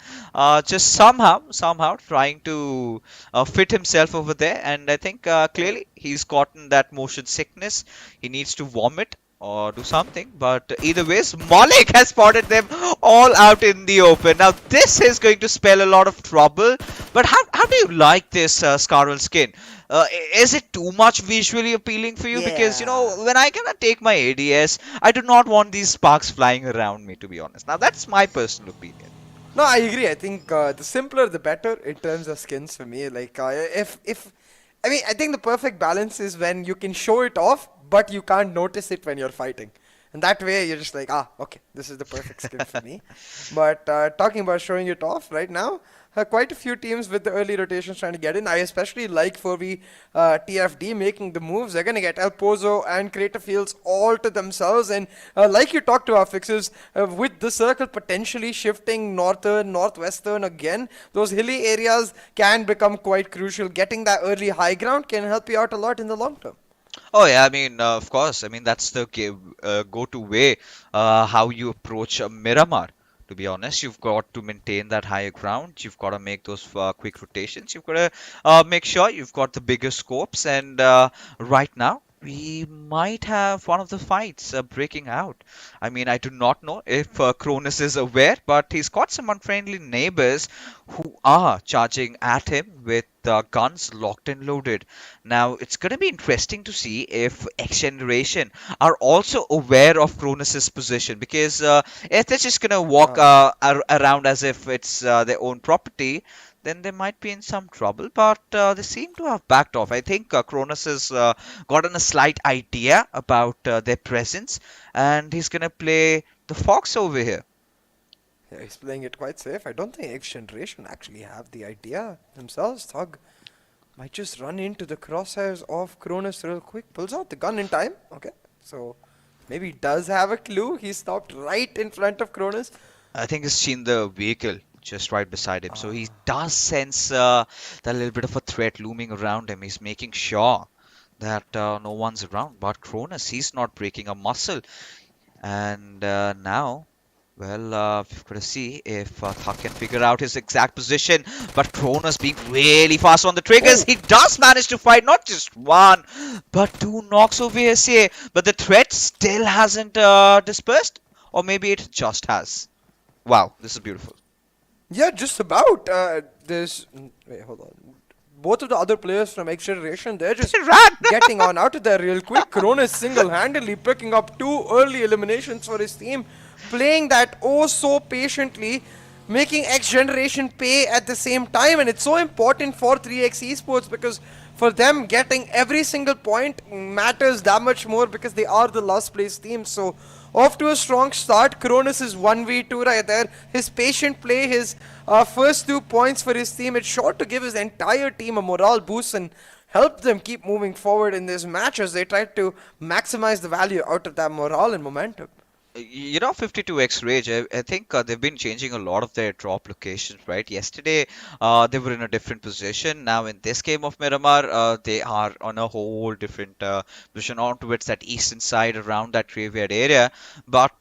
just somehow trying to fit himself over there, and I think clearly he's gotten that motion sickness. He needs to vomit or do something, but either ways, Malik has spotted them all out in the open. Now this is going to spell a lot of trouble, but how do you like this Scarwell skin? Is it too much visually appealing for you?
Yeah.
Because when I cannot take my ADS, I do not want these sparks flying around me, to be honest. Now that's my personal opinion.
No, I agree. I think the simpler the better in terms of skins for me. Like I think the perfect balance is when you can show it off, but you can't notice it when you're fighting. And that way you're just like, okay, this is the perfect skin for me. But talking about showing it off right now, quite a few teams with the early rotations trying to get in. I especially like 4v TFD making the moves. They're going to get El Pozo and Creative Fields all to themselves. And like you talked to our fixes, with the circle potentially shifting northern, northwestern again, those hilly areas can become quite crucial. Getting that early high ground can help you out a lot in the long term.
Oh yeah, I mean, of course. I mean, that's the go-to way how you approach a Miramar. To be honest, you've got to maintain that higher ground. You've got to make those quick rotations. You've got to make sure you've got the bigger scopes. And right now, we might have one of the fights breaking out. I mean, I do not know if Cronus is aware, but he's got some unfriendly neighbors who are charging at him with guns locked and loaded. Now, it's going to be interesting to see if XGeneration are also aware of Cronus's position, because if they're just going to walk around as if it's their own property, then they might be in some trouble. But they seem to have backed off. I think Cronus has gotten a slight idea about their presence, and he's gonna play the Fox over here.
Yeah, he's playing it quite safe. I don't think XGeneration actually have the idea themselves. Thug might just run into the crosshairs of Cronus real quick. Pulls out the gun in time. Okay, so maybe he does have a clue. He stopped right in front of Cronus.
I think he's seen the vehicle just right beside him, so he does sense that little bit of a threat looming around him. He's making sure that no one's around. But Cronus, he's not breaking a muscle. And now, well, we've got to see if Thug can figure out his exact position. But Cronus being really fast on the triggers, he does manage to fight not just one, but two knocks over here, say. But the threat still hasn't dispersed, or maybe it just has. Wow, this is beautiful.
Yeah, just about. Wait, hold on. Both of the other players from XGeneration, they're just getting on out of there real quick. Cronus single-handedly picking up 2 early eliminations for his team, playing that oh so patiently, making XGeneration pay at the same time. And it's so important for 3x Esports, because for them, getting every single point matters that much more, because they are the last place team. So off to a strong start. Cronus is 1v2 right there. His patient play, his first 2 points for his team, it's sure to give his entire team a morale boost and help them keep moving forward in this match as they try to maximize the value out of that morale and momentum.
You know, 52x Rage, I think they've been changing a lot of their drop locations, right? Yesterday, they were in a different position. Now, in this game of Miramar, they are on a whole different position on towards that eastern side around that graveyard area. But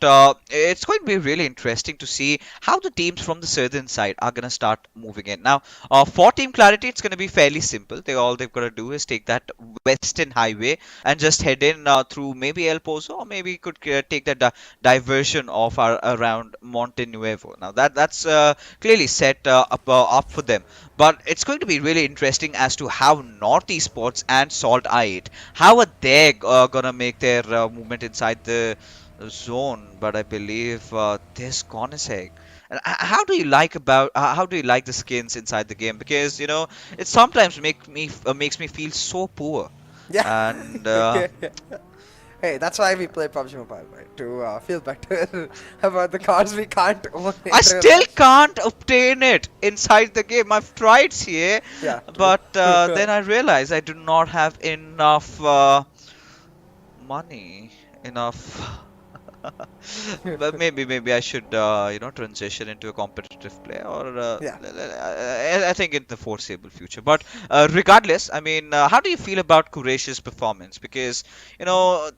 it's going to be really interesting to see how the teams from the southern side are going to start moving in. Now, for Team Clarity, it's going to be fairly simple. All they've got to do is take that western highway and just head in through maybe El Pozo, or maybe could take that diversion of around Monte Nuevo. Now that's clearly set up for them, but it's going to be really interesting as to how North Esports and SALTxi8, how are they gonna make their movement inside the zone. But I believe there's Koniseg. And how do you like the skins inside the game? Because you know it sometimes makes me feel so poor.
Yeah.
And
hey, that's why we play PUBG Mobile, right? To feel better about the cards we can't own.
I still can't obtain it inside the game. I've tried here,
Yeah,
but then I realize I do not have enough money, enough. But maybe I should transition into a competitive play, or I think in the foreseeable future. But regardless, I mean, how do you feel about Quraysh's performance? Because you know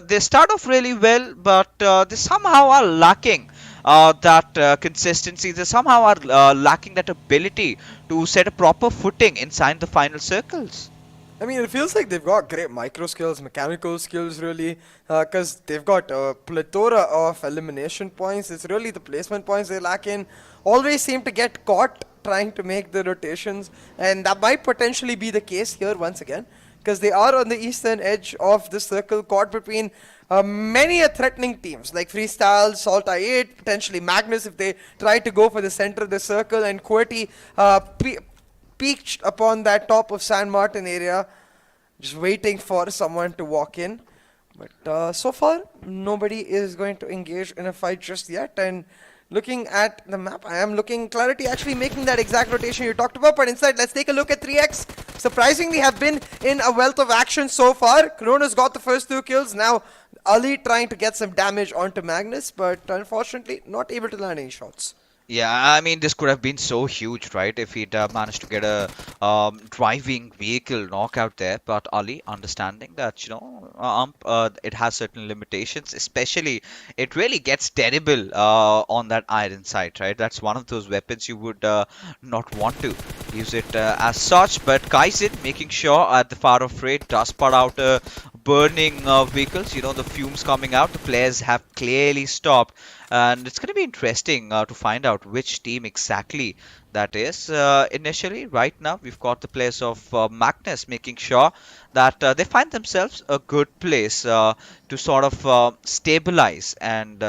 they start off really well, but they somehow are lacking that consistency. They somehow are lacking that ability to set a proper footing inside the final circles.
I mean, it feels like they've got great micro skills, mechanical skills, really, because they've got a plethora of elimination points. It's really the placement points they lack in. Always seem to get caught trying to make the rotations, and that might potentially be the case here once again, because they are on the eastern edge of the circle, caught between many threatening teams like Freestyle, SALTxi8, potentially Magnus if they try to go for the center of the circle, and QWERTY peaked upon that top of San Martin area, just waiting for someone to walk in. But so far, nobody is going to engage in a fight just yet. And looking at the map, I am looking Clarity actually making that exact rotation you talked about. But instead, let's take a look at 3x. Surprisingly, have been in a wealth of action so far. Kronos got the first 2 kills. Now, Ali trying to get some damage onto Magnus, but unfortunately, not able to land any shots.
Yeah, I mean, this could have been so huge, right? If he'd managed to get a driving vehicle knockout there. But Ali, understanding that, you know, it has certain limitations, especially it really gets terrible on that iron sight, right? That's one of those weapons you would not want to use it as such. But Kaizen making sure at the far off rate does put out burning vehicles. You know, the fumes coming out. The players have clearly stopped. And it's going to be interesting to find out which team exactly that is. Initially, right now, we've got the players of Magnus making sure that they find themselves a good place to sort of stabilize and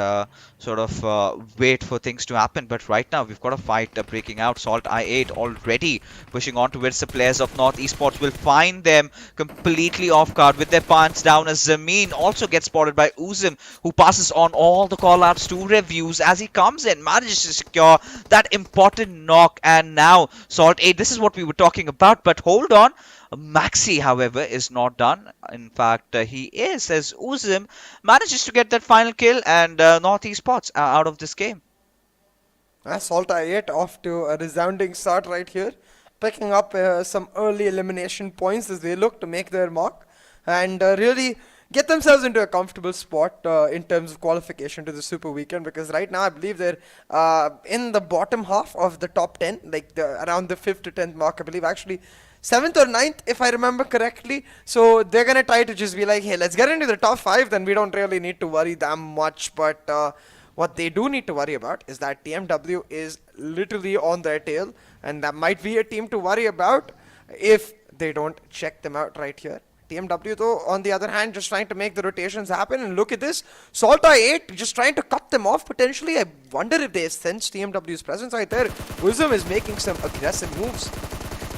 sort of wait for things to happen. But right now, we've got a fight breaking out. SALTxi8 already pushing on towards the players of MetershotxSKY will find them completely off guard with their pants down as Zameen also gets spotted by Uzum, who passes on all the callouts to reviews as he comes in, manages to secure that important knock. And now SALT8, this is what we were talking about, but hold on. Maxi, however, is not done. In fact, he is, as Uzum manages to get that final kill, and MetershotxSKY are out of this game.
SALTxi8 off to a resounding start right here, picking up some early elimination points as they look to make their mark and really get themselves into a comfortable spot in terms of qualification to the Super Weekend, because right now I believe they're in the bottom half of the top 10, like around the 5th to 10th mark, I believe, actually 7th or 9th if I remember correctly. So they're gonna try to just be like, hey, let's get into the top 5, then we don't really need to worry that much. But what they do need to worry about is that TMW is literally on their tail, and that might be a team to worry about if they don't check them out right here. TMW, though, on the other hand, just trying to make the rotations happen. And look at this. SALTxi8 just trying to cut them off potentially. I wonder if they sense TMW's presence right there. Uzum is making some aggressive moves.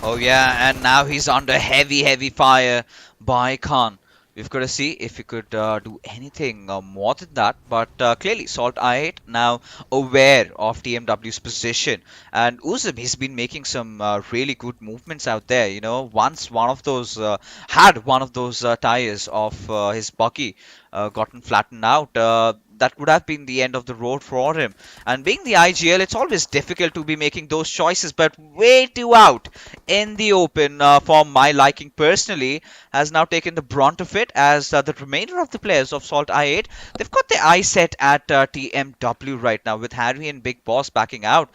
Oh yeah, and now he's under heavy fire by Khan. We've got to see if he could do anything more than that. But clearly, SALTxi8 now aware of TMW's position. And Uzum, he's been making some really good movements out there. You know, once one of those had one of those tires of his buggy gotten flattened out, that would have been the end of the road for him. And being the IGL, it's always difficult to be making those choices, but way too out in the open for my liking personally, has now taken the brunt of it, as the remainder of the players of SALTxi8, they've got their eyes set at TMW right now, with Harry and Big Boss backing out.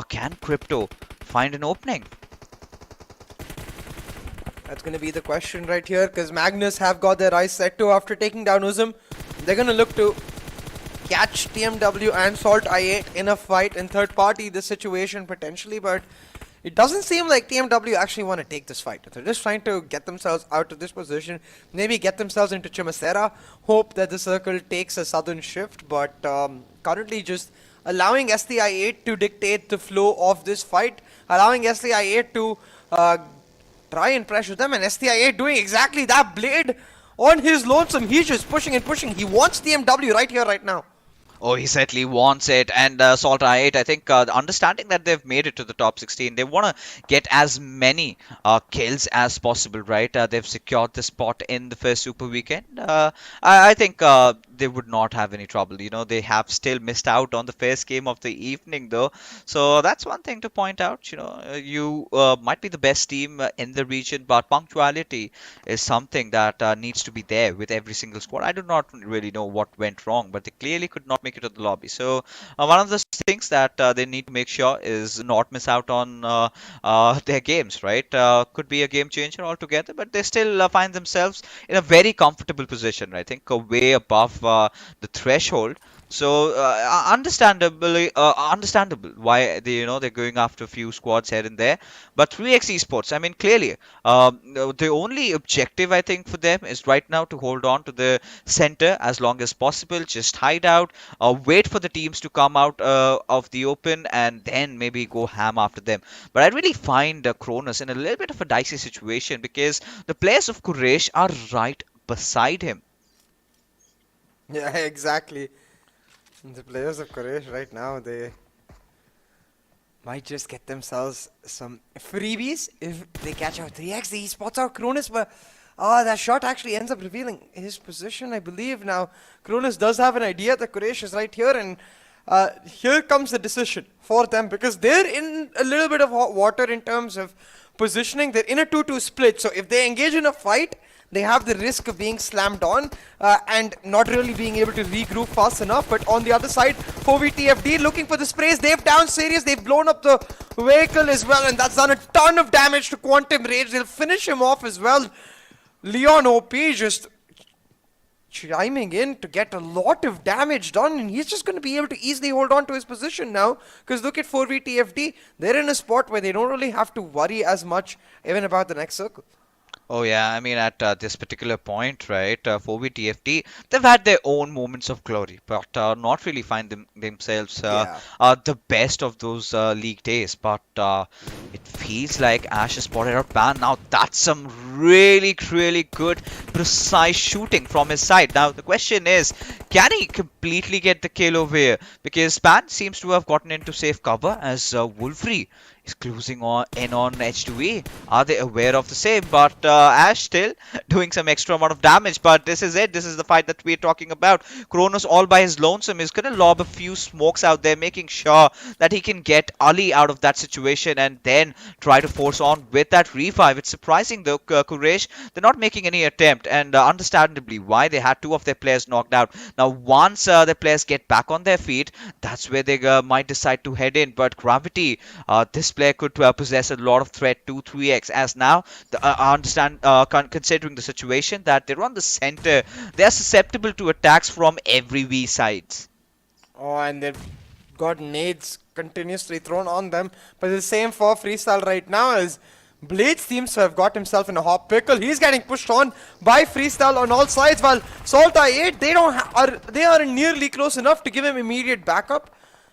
Can Crypto find an opening?
That's going to be the question right here, because Magnus have got their eyes set to after taking down Uzum. They're going to look to catch TMW and SALTxi8 in a fight in third party this situation potentially, but it doesn't seem like TMW actually want to take this fight. They're just trying to get themselves out of this position, maybe get themselves into Chimasera, hope that the circle takes a sudden shift, but currently just allowing STI8 to dictate the flow of this fight, allowing STI8 to try and pressure them, and STI8 doing exactly that. Blade on his lonesome, he's just pushing and pushing. He wants TMW right here, right now.
Oh, he certainly wants it. And SALTxi8, I think, understanding that they've made it to the top 16, they want to get as many kills as possible, right? They've secured the spot in the first Super Weekend. I think they would not have any trouble. You know, they have still missed out on the first game of the evening, though. So that's one thing to point out. You know, you might be the best team in the region, but punctuality is something that needs to be there with every single squad. I do not really know what went wrong, but they clearly could not make it to the lobby. So one of the things that they need to make sure is not miss out on their games, right? Could be a game changer altogether, but they still find themselves in a very comfortable position, I think, way above the threshold. So understandable why they're going after a few squads here and there. But 3x Esports, I mean, clearly the only objective I think for them is right now to hold on to the center as long as possible, just hide out, wait for the teams to come out of the open, and then maybe go ham after them. But I really find Cronus in a little bit of a dicey situation, because the players of Quraysh are right beside him.
Yeah, exactly. The players of Quraysh right now, they might just get themselves some freebies if they catch out 3x. He spots out Cronus, but that shot actually ends up revealing his position, I believe. Now, Cronus does have an idea that Quraysh is right here, and here comes the decision for them, because they're in a little bit of hot water in terms of positioning. They're in a 2-2 split, so if they engage in a fight, they have the risk of being slammed on and not really being able to regroup fast enough. But on the other side, 4VTFD looking for the sprays. They've down Serious. They've blown up the vehicle as well, and that's done a ton of damage to Quantum Rage. They'll finish him off as well. Leon OP just chiming in to get a lot of damage done, and he's just going to be able to easily hold on to his position now, because look at 4VTFD. They're in a spot where they don't really have to worry as much even about the next circle.
Oh yeah, I mean at this particular point, right, 4VTFD, they've had their own moments of glory, but not really find themselves the best of those league days. But it feels like Ash has spotted out Pan. Now that's some really good precise shooting from his side. Now the question is, can he completely get the kill over here? Because Pan seems to have gotten into safe cover as Wolfrey is closing in on H2E. Are they aware of the same? But Ash still doing some extra amount of damage. But this is it. This is the fight that we're talking about. Kronos all by his lonesome is going to lob a few smokes out there, making sure that he can get Ali out of that situation and then try to force on with that revive. It's surprising though, Quraysh, they're not making any attempt, and understandably why. They had 2 of their players knocked out. Now once the players get back on their feet, that's where they might decide to head in. But Gravity, this player could possess a lot of threat to 3x, as now I understand, considering the situation that they're on the center, they're susceptible to attacks from every V sides.
Oh, and they've got nades continuously thrown on them. But the same for Freestyle right now, as Blade seems to have got himself in a hot pickle. He's getting pushed on by Freestyle on all sides, while SALTxi8, they aren't nearly close enough to give him immediate backup.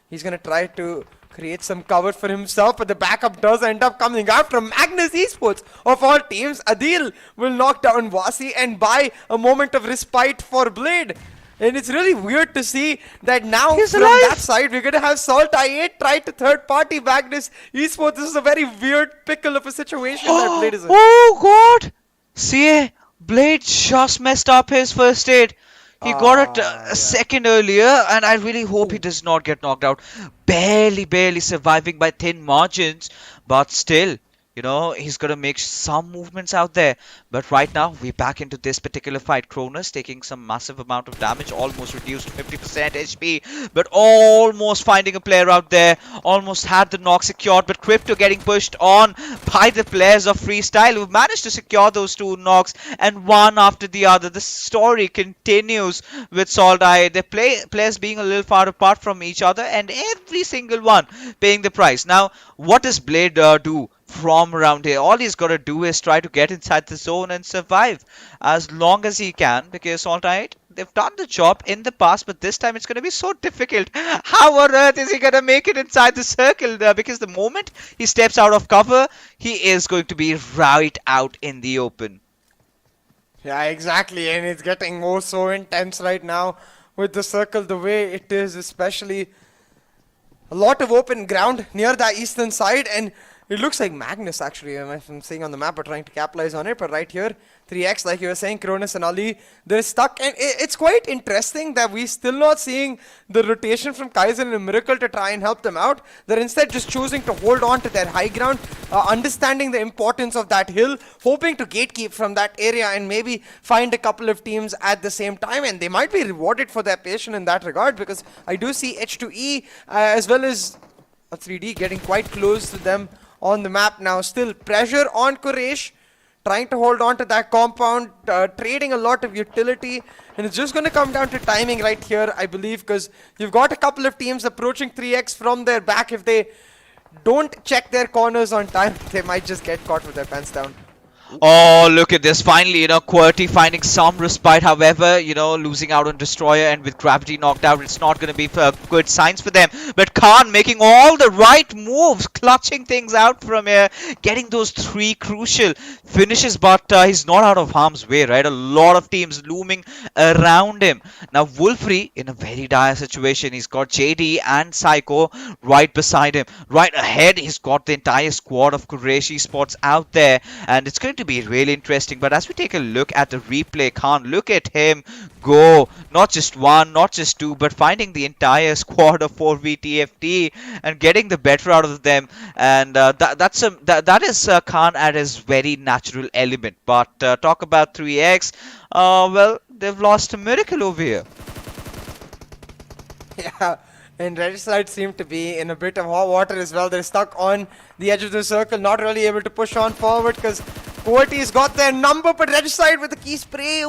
He's gonna try to create some cover for himself, but the backup does end up coming out from Magnus Esports. Of all teams, Adil will knock down Wasi and buy a moment of respite for Blade. And it's really weird to see that now from that side, we're going to have SALTxi8 try to third party Magnus Esports. This is a very weird pickle of a situation that Blade is in.
Oh God! See, Blade just messed up his first aid. He got it a second earlier, and I really hope he does not get knocked out. Barely surviving by thin margins, but still, you know, he's got to make some movements out there. But right now, we're back into this particular fight. Cronus taking some massive amount of damage, almost reduced to 50% HP, but almost finding a player out there. Almost had the knock secured, but Crypto getting pushed on by the players of Freestyle, who managed to secure those 2 knocks, and one after the other. The story continues with SALTxi8. The players being a little far apart from each other, and every single one paying the price. Now, what does Blade do from around here? All he's got to do is try to get inside the zone and survive as long as he can, because SALTxi8, they've done the job in the past, but this time it's going to be so difficult. How on earth is he going to make it inside the circle? Because the moment he steps out of cover, he is going to be right out in the open.
Yeah, exactly, and it's getting more so intense right now with the circle the way it is, especially a lot of open ground near the eastern side, and it looks like Magnus, actually, if I'm seeing on the map, are trying to capitalize on it. But right here, 3x, like you were saying, Cronus and Ali, they're stuck. And it's quite interesting that we're still not seeing the rotation from Kaizen and Miracle to try and help them out. They're instead just choosing to hold on to their high ground, understanding the importance of that hill, hoping to gatekeep from that area and maybe find a couple of teams at the same time. And they might be rewarded for their patience in that regard, because I do see H2E as well as a 3D getting quite close to them on the map now. Still pressure on Quraysh, trying to hold on to that compound, trading a lot of utility, and it's just going to come down to timing right here, I believe, because you've got a couple of teams approaching 3x from their back. If they don't check their corners on time, they might just get caught with their pants down.
Oh, look at this. Finally, you know, QWERTY finding some respite. However, you know, losing out on Destroyer, and with Gravity knocked out, it's not going to be good signs for them. But Khan making all the right moves, clutching things out from here, getting those 3 crucial finishes, but he's not out of harm's way, right? A lot of teams looming around him. Now, Wolfrey in a very dire situation. He's got JD and Psycho right beside him. Right ahead, he's got the entire squad of Quraysh Esports out there, and it's going to to be really interesting. But as we take a look at the replay, Khan, look at him go. Not just one, not just two, but finding the entire squad of 4v and getting the better out of them. And that is Khan at his very natural element. But talk about 3x. Well, they've lost a miracle over here.
Yeah, and Regicide seem to be in a bit of hot water as well. They're stuck on the edge of the circle, not really able to push on forward because QWERTY's got their number, but Regicide with the key spray,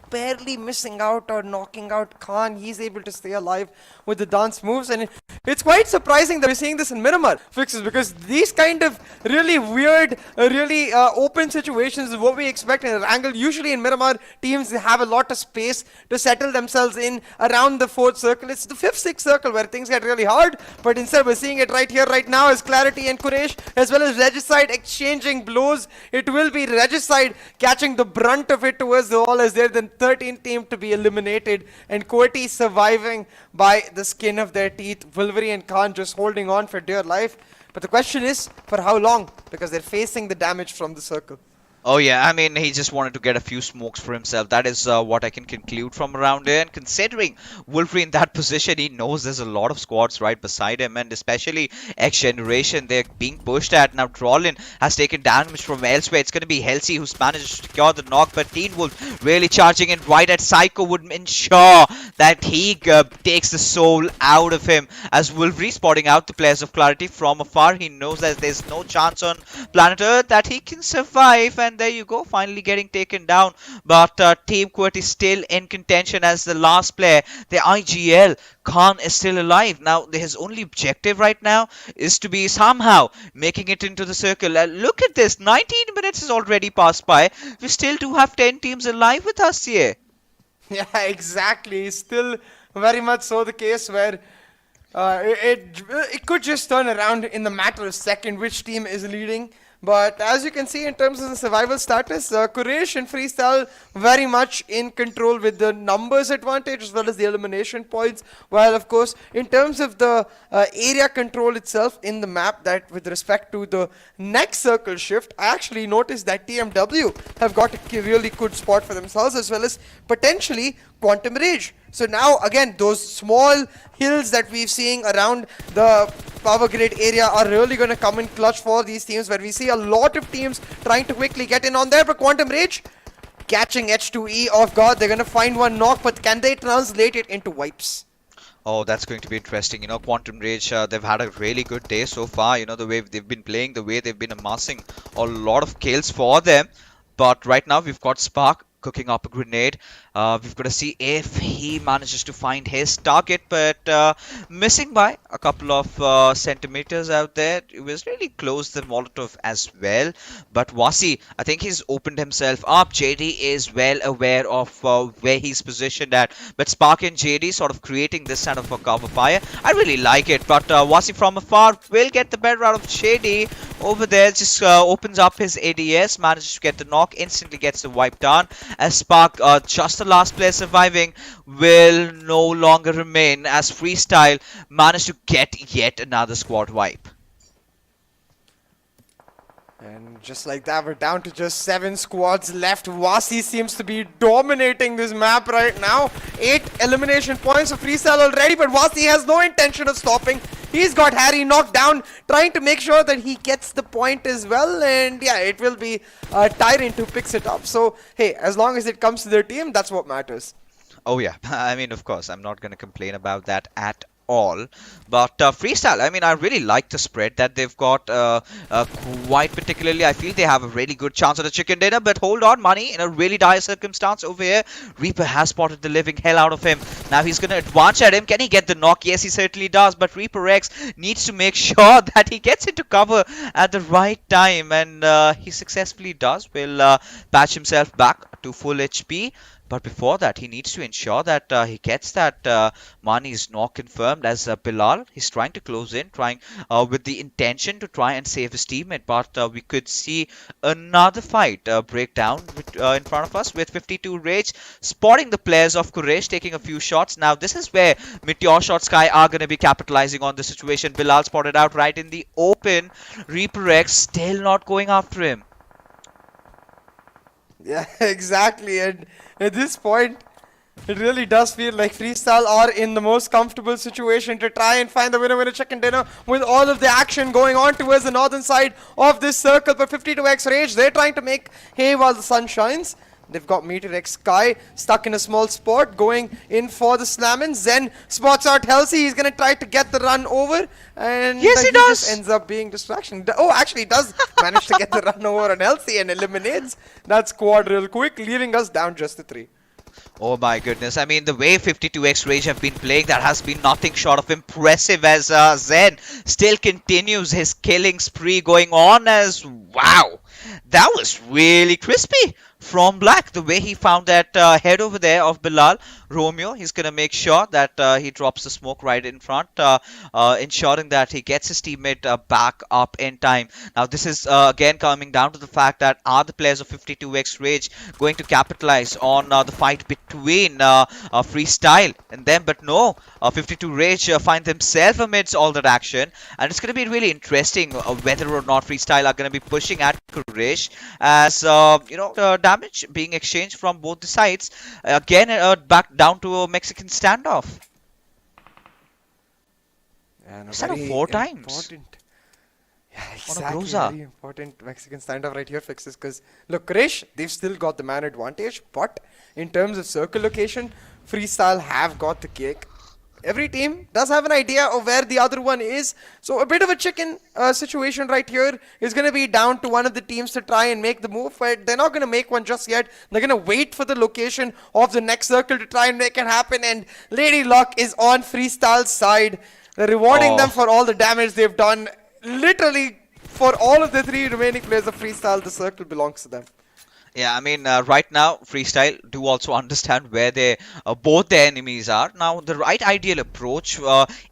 barely missing out or knocking out Khan. He's able to stay alive with the dance moves, and it's quite surprising that we're seeing this in Miramar fixes, because these kind of really weird, really open situations is what we expect in Erangel. Usually in Miramar, teams have a lot of space to settle themselves in around the 4th circle. It's the 5th, 6th circle where things get really hard, but instead we're seeing it right here, right now, as Clarity and Quraysh, as well as Regicide exchanging blows. It will be Regicide catching the brunt of it towards the wall, as they're the 13th team to be eliminated, and QWERTY surviving by the skin of their teeth. Wolverine and Khan just holding on for dear life. But the question is, for how long? Because they're facing the damage from the circle.
Oh yeah, I mean, he just wanted to get a few smokes for himself. That is what I can conclude from around here. And considering Wolverine in that position, he knows there's a lot of squads right beside him. And especially XGeneration, they're being pushed at. Now, Trollin has taken damage from elsewhere. It's going to be Halsey who's managed to secure the knock. But Teen Wolf really charging in right at Psycho would ensure that he takes the soul out of him. As Wolverine spotting out the players of Clarity from afar, he knows that there's no chance on planet Earth that he can survive. And there you go, finally getting taken down. But Team QWERTY still in contention as the last player. The IGL, Khan, is still alive. Now, his only objective right now is to be somehow making it into the circle. Look at this, 19 minutes has already passed by. We still do have 10 teams alive with us here.
Yeah, exactly. Still very much so the case where it could just turn around in the matter of second which team is leading. But as you can see in terms of the survival status, Quraysh and Freestyle very much in control with the numbers advantage as well as the elimination points. While of course in terms of the area control itself in the map, that with respect to the next circle shift, I actually noticed that TMW have got a really good spot for themselves, as well as potentially Quantum Rage. So now again, those small hills that we're seeing around the power grid area are really going to come in clutch for these teams, where we see a lot of teams trying to quickly get in on there. But Quantum Rage catching H2E off guard. They're going to find one knock, but can they translate it into wipes?
Oh, that's going to be interesting. You know, Quantum Rage, they've had a really good day so far. You know, the way they've been playing, the way they've been amassing a lot of kills for them. But right now we've got Spark cooking up a grenade. We've got to see if he manages to find his target, but missing by a couple of centimeters out there. It was really close, the Molotov as well. But Wasi, I think he's opened himself up. JD is well aware of where he's positioned at. But Spark and JD sort of creating this kind of a cover fire. I really like it. But Wasi from afar will get the better out of JD over there. Just opens up his ADS, manages to get the knock, instantly gets the wipe down. As Spark, just the last player surviving, will no longer remain, as Freestyle managed to get yet another squad wipe.
And just like that, we're down to just 7 squads left. Wasi seems to be dominating this map right now. 8 elimination points for Freestyle already, but Wasi has no intention of stopping. He's got Harry knocked down, trying to make sure that he gets the point as well. And yeah, it will be Tyrant who picks it up. So, hey, as long as it comes to their team, that's what matters.
Oh yeah, I mean, of course, I'm not going to complain about that at all. But Freestyle, I mean, I really like the spread that they've got. Quite particularly, I feel they have a really good chance at a chicken dinner. But hold on, Money, in a really dire circumstance over here. Reaper has spotted the living hell out of him. Now he's going to advance at him. Can he get the knock? Yes, he certainly does. But Reaper X needs to make sure that he gets into cover at the right time. And he successfully does. Will patch himself back to full HP. But before that, he needs to ensure that he gets that Mani's knock confirmed, as Bilal, he's trying to close in, trying with the intention to try and save his teammate. But we could see another fight break down in front of us with 52 Rage, spotting the players of Quraysh taking a few shots. Now, this is where MetershotxSKY are going to be capitalizing on the situation. Bilal spotted out right in the open. Reaper X still not going after him.
Yeah, exactly. And at this point, it really does feel like Freestyle are in the most comfortable situation to try and find the winner chicken dinner with all of the action going on towards the northern side of this circle. But 52x Rage, they're trying to make hay while the sun shines. They've got MetershotxSKY stuck in a small spot, going in for the slam in. Zen spots out SALTxi8. He's going to try to get the run over. And
Yes, he does.
just ends up being distraction. Oh, actually, he does manage to get the run over on SALTxi8 and eliminates that squad real quick, leaving us down just to 3.
Oh my goodness, I mean the way 52x Rage have been playing, that has been nothing short of impressive, as Zen still continues his killing spree going on. As wow, that was really crispy from Black, the way he found that head over there of Bilal. Romeo, he's gonna make sure that he drops the smoke right in front, ensuring that he gets his teammate back up in time. Now this is again coming down to the fact that are the players of 52x Rage going to capitalize on the fight between Freestyle and them? But no, 52 Rage find themselves amidst all that action, and it's going to be really interesting whether or not Freestyle are going to be pushing at Quraysh, as damage being exchanged from both the sides. Again, back down to a Mexican standoff.
And
Instead of 4 times.
Yeah,
On a
exactly.
Groza.
Very important Mexican standoff right here, Fixes. Because look, Quraysh, they've still got the man advantage, but in terms of circle location, Freestyle have got the cake. Every team does have an idea of where the other one is, so a bit of a chicken situation right here is going to be down to one of the teams to try and make the move, but they're not going to make one just yet. They're going to wait for the location of the next circle to try and make it happen, and Lady Luck is on Freestyle's side. They're rewarding them for all the damage they've done. Literally, for all of the 3 remaining players of Freestyle, the circle belongs to them.
Yeah, I mean, right now, Freestyle do also understand where they both their enemies are. Now, the right ideal approach,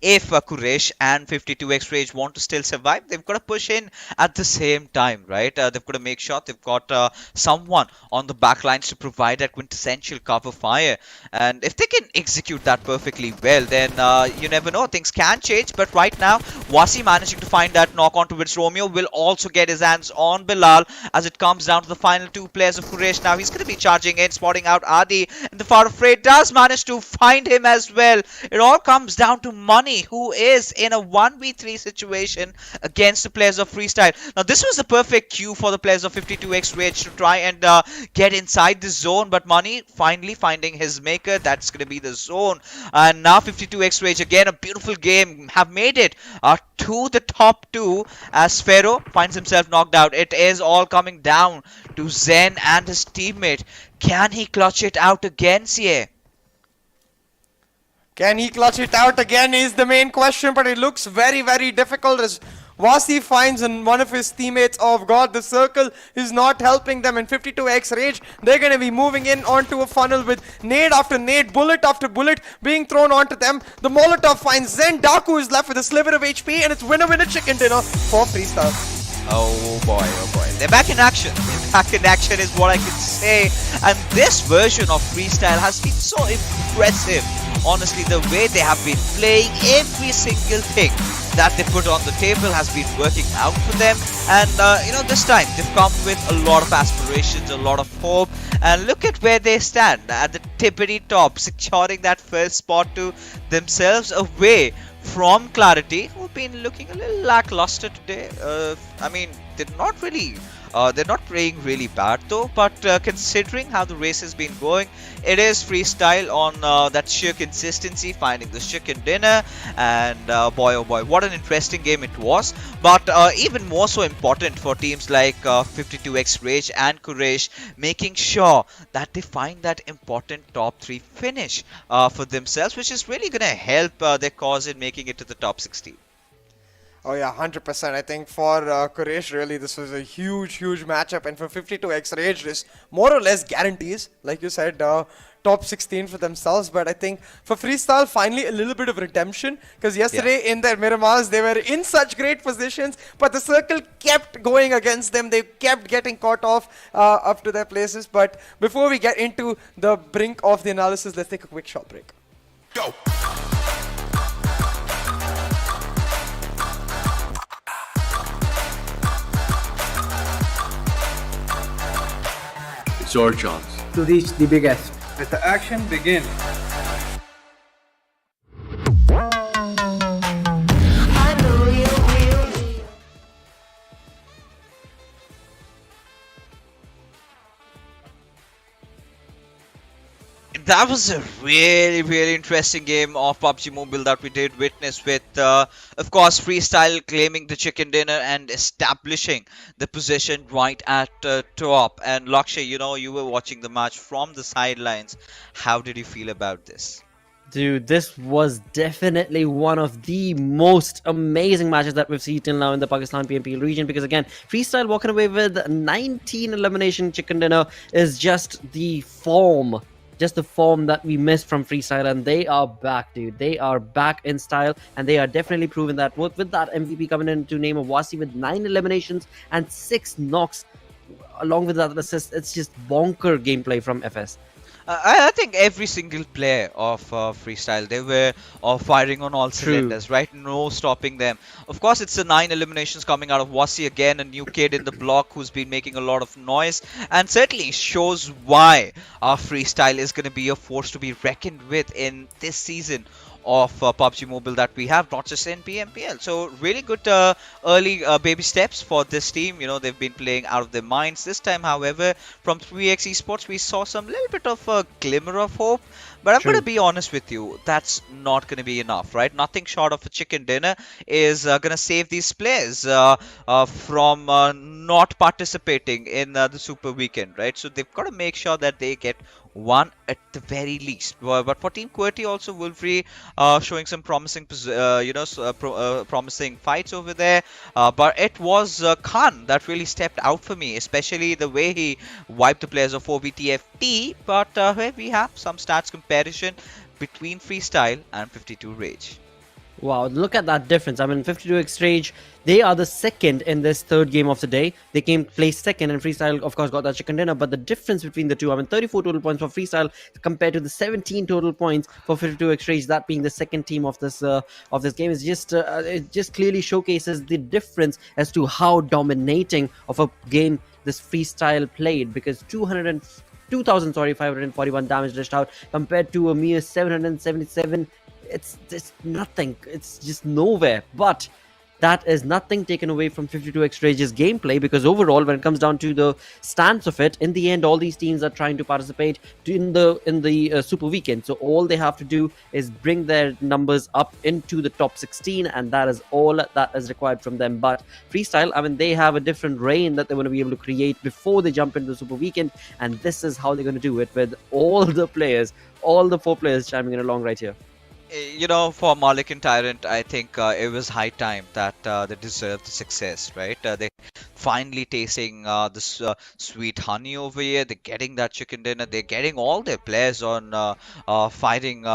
if Quraysh and 52x Rage want to still survive, they've got to push in at the same time, right? They've got to make sure they've got someone on the back lines to provide that quintessential cover fire. And if they can execute that perfectly well, then you never know, things can change. But right now, Wasi managing to find that knock on towards Romeo will also get his hands on Bilal as it comes down to the final 2 players of Quraysh. Now he's going to be charging in, spotting out Adi, and the Far Afraid does manage to find him as well. It all comes down to Money, who is in a 1v3 situation against the players of Freestyle. Now this was the perfect cue for the players of 52x Rage to try and get inside the zone, but Money finally finding his maker. That's going to be the zone, and now 52x Rage, again a beautiful game, have made it to the top 2 as Pharaoh finds himself knocked out. It is all coming down to Zen and his teammate. Can he clutch it out again, CA?
Can he clutch it out again is the main question, but it looks very, very difficult as Wasi finds in one of his teammates off guard. The circle is not helping them, and 52x Rage, they're going to be moving in onto a funnel with nade after nade, bullet after bullet being thrown onto them. The Molotov finds Zen. Daku is left with a sliver of HP, and it's winner chicken dinner for Freestyle.
Oh boy, oh boy. They're back in action. They're back in action is what I can say. And this version of Freestyle has been so impressive. Honestly, the way they have been playing, every single thing that they put on the table has been working out for them. And this time they've come with a lot of aspirations, a lot of hope. And look at where they stand at the tippity top, securing that first spot to themselves, away from Clarity, who've been looking a little lackluster today. I mean, they're not playing really bad though, but considering how the race has been going, it is Freestyle on that sheer consistency, finding the chicken dinner, and boy oh boy, what an interesting game it was. But even more so important for teams like 52x Rage and Quraysh, making sure that they find that important top 3 finish for themselves, which is really going to help their cause in making it to the top 16.
Oh yeah, 100%. I think for Quraysh, really, this was a huge, huge matchup. And for 52x Rage, this more or less guarantees, like you said, top 16 for themselves. But I think for Freestyle, finally a little bit of redemption. Because yesterday in their Miramars, they were in such great positions, but the circle kept going against them. They kept getting caught off up to their places. But before we get into the brink of the analysis, let's take a quick short break.
Go! It's our chance
to reach the biggest. Let the action begin.
That was a really interesting game of PUBG Mobile that we did witness with, of course, Freestyle claiming the chicken dinner and establishing the position right at top. And Lakshay, you were watching the match from the sidelines. How did you feel about this?
Dude, this was definitely one of the most amazing matches that we've seen till now in the Pakistan PMPL region, because again, Freestyle walking away with 19 elimination chicken dinner is just the form that we missed from Freestyle, and they are back, dude. They are back in style, and they are definitely proving that with that MVP coming in to name of Wasi with 9 eliminations and 6 knocks along with that assist. It's just bonker gameplay from FS.
I think every single player of Freestyle, they were firing on all cylinders, right? No stopping them. Of course, it's the 9 eliminations coming out of Wasi again, a new kid in the block who's been making a lot of noise, and certainly shows why Freestyle is going to be a force to be reckoned with in this season of PUBG Mobile that we have, not just in PMPL. So really good early baby steps for this team. They've been playing out of their minds. This time, however, from 3x Esports, we saw some little bit of a glimmer of hope. But I'm going to be honest with you, that's not going to be enough, right? Nothing short of a chicken dinner is going to save these players from not participating in the Super Weekend, right? So they've got to make sure that they get one at the very least. But for Team QWERTY also, Wolfrey showing some promising, promising fights over there. But it was Khan that really stepped out for me, especially the way he wiped the players of 4VTFT. But here we have some stats comparison between Freestyle and 52 Rage.
Wow, look at that difference. I mean, 52x Rage, they are the second in this third game of the day. They came placed second, and Freestyle, of course, got that chicken dinner. But the difference between the two, I mean, 34 total points for Freestyle compared to the 17 total points for 52x Rage, that being the second team of this game, is just it just clearly showcases the difference as to how dominating of a game this Freestyle played, because 2,541 damage dished out compared to a mere 777. It's just nothing. It's just nowhere. But that is nothing taken away from 52x Rage's gameplay, because overall, when it comes down to the stance of it, in the end, all these teams are trying to participate in the Super Weekend. So all they have to do is bring their numbers up into the top 16, and that is all that is required from them. But Freestyle, I mean, they have a different reign that they want to be able to create before they jump into the Super Weekend, and this is how they're going to do it, with all the players, all the 4 players chiming in along right here.
For Malik and Tyrant, I think it was high time that they deserved the success, right? They finally tasting this sweet honey over here. They're getting that chicken dinner. They're getting all their players on fighting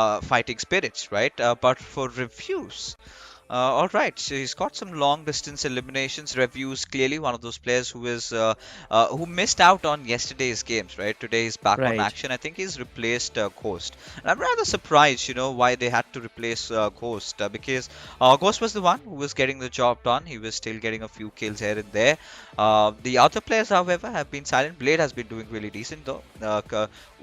spirits, right? But for Refuse, all right, so he's got some long distance eliminations. Reviews clearly one of those players who who missed out on yesterday's games, right? Today he's back on action. I think he's replaced Ghost. And I'm rather surprised, why they had to replace Ghost, because Ghost was the one who was getting the job done. He was still getting a few kills here and there. The other players, however, have been silent. Blade has been doing really decent though.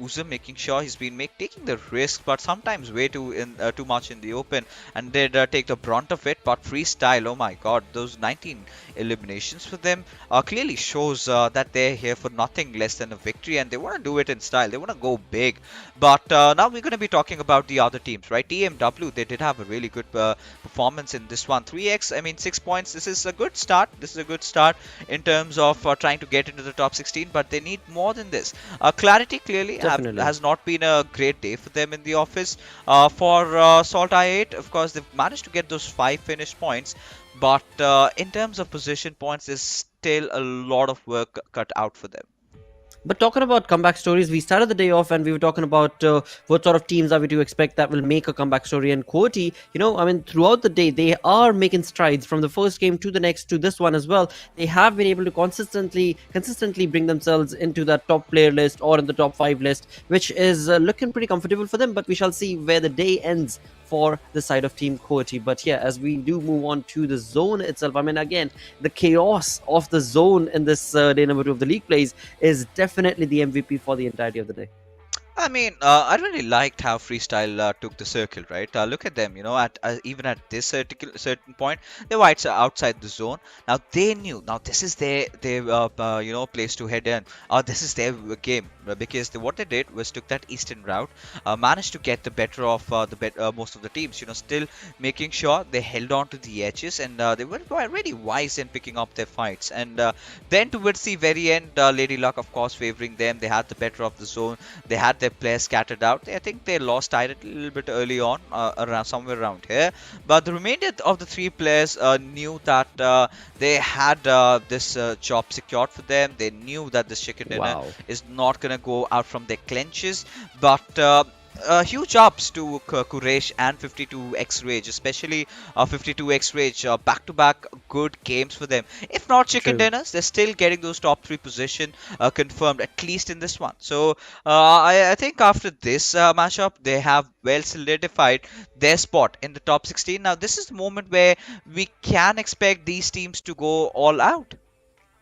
Uzum making sure he's been taking the risk, but sometimes way too much in the open, and did take the brunt of it. But Freestyle, oh my god, those 19 eliminations for them clearly shows that they're here for nothing less than a victory, and they want to do it in style. They want to go big. But now we're going to be talking about the other teams, right? TMW, they did have a really good performance in this one. 3x, I mean, 6 points. This is a good start. This is a good start in terms of trying to get into the top 16, but they need more than this. Clarity clearly has not been a great day for them in the office. For SALTxi8, of course, they've managed to get those 5 finished points, but in terms of position points, there's still a lot of work cut out for them.
But talking about comeback stories, we started the day off and we were talking about what sort of teams are we to expect that will make a comeback story. And QWERTY, I mean, throughout the day, they are making strides from the first game to the next to this one as well. They have been able to consistently bring themselves into that top player list or in the top 5 list, which is looking pretty comfortable for them. But we shall see where the day ends for the side of Team QWERTY. But yeah, as we do move on to the zone itself, I mean, again, the chaos of the zone in this day number 2 of the league plays is definitely the MVP for the entirety of the day.
I mean, I really liked how Freestyle took the circle, right? Look at them, at even at this certain point, they were outside the zone. Now they knew. Now this is their place to head in. This is their game because what they did was took that eastern route, managed to get the better of most of the teams. Still making sure they held on to the edges, and they were really wise in picking up their fights. And then towards the very end, Lady Luck, of course, favoring them. They had the better of the zone. They had their players scattered out. I think they lost Tyrant a little bit early on, somewhere around here. But the remainder of the 3 players knew that they had this job secured for them. They knew that this chicken dinner is not going to go out from their clenches. But huge ups to Quraysh and 52x Rage, especially 52x Rage. Back-to-back good games for them. If not chicken dinners, they're still getting those top 3 position confirmed, at least in this one. So I think after this matchup, they have well solidified their spot in the top 16. Now this is the moment where we can expect these teams to go all out.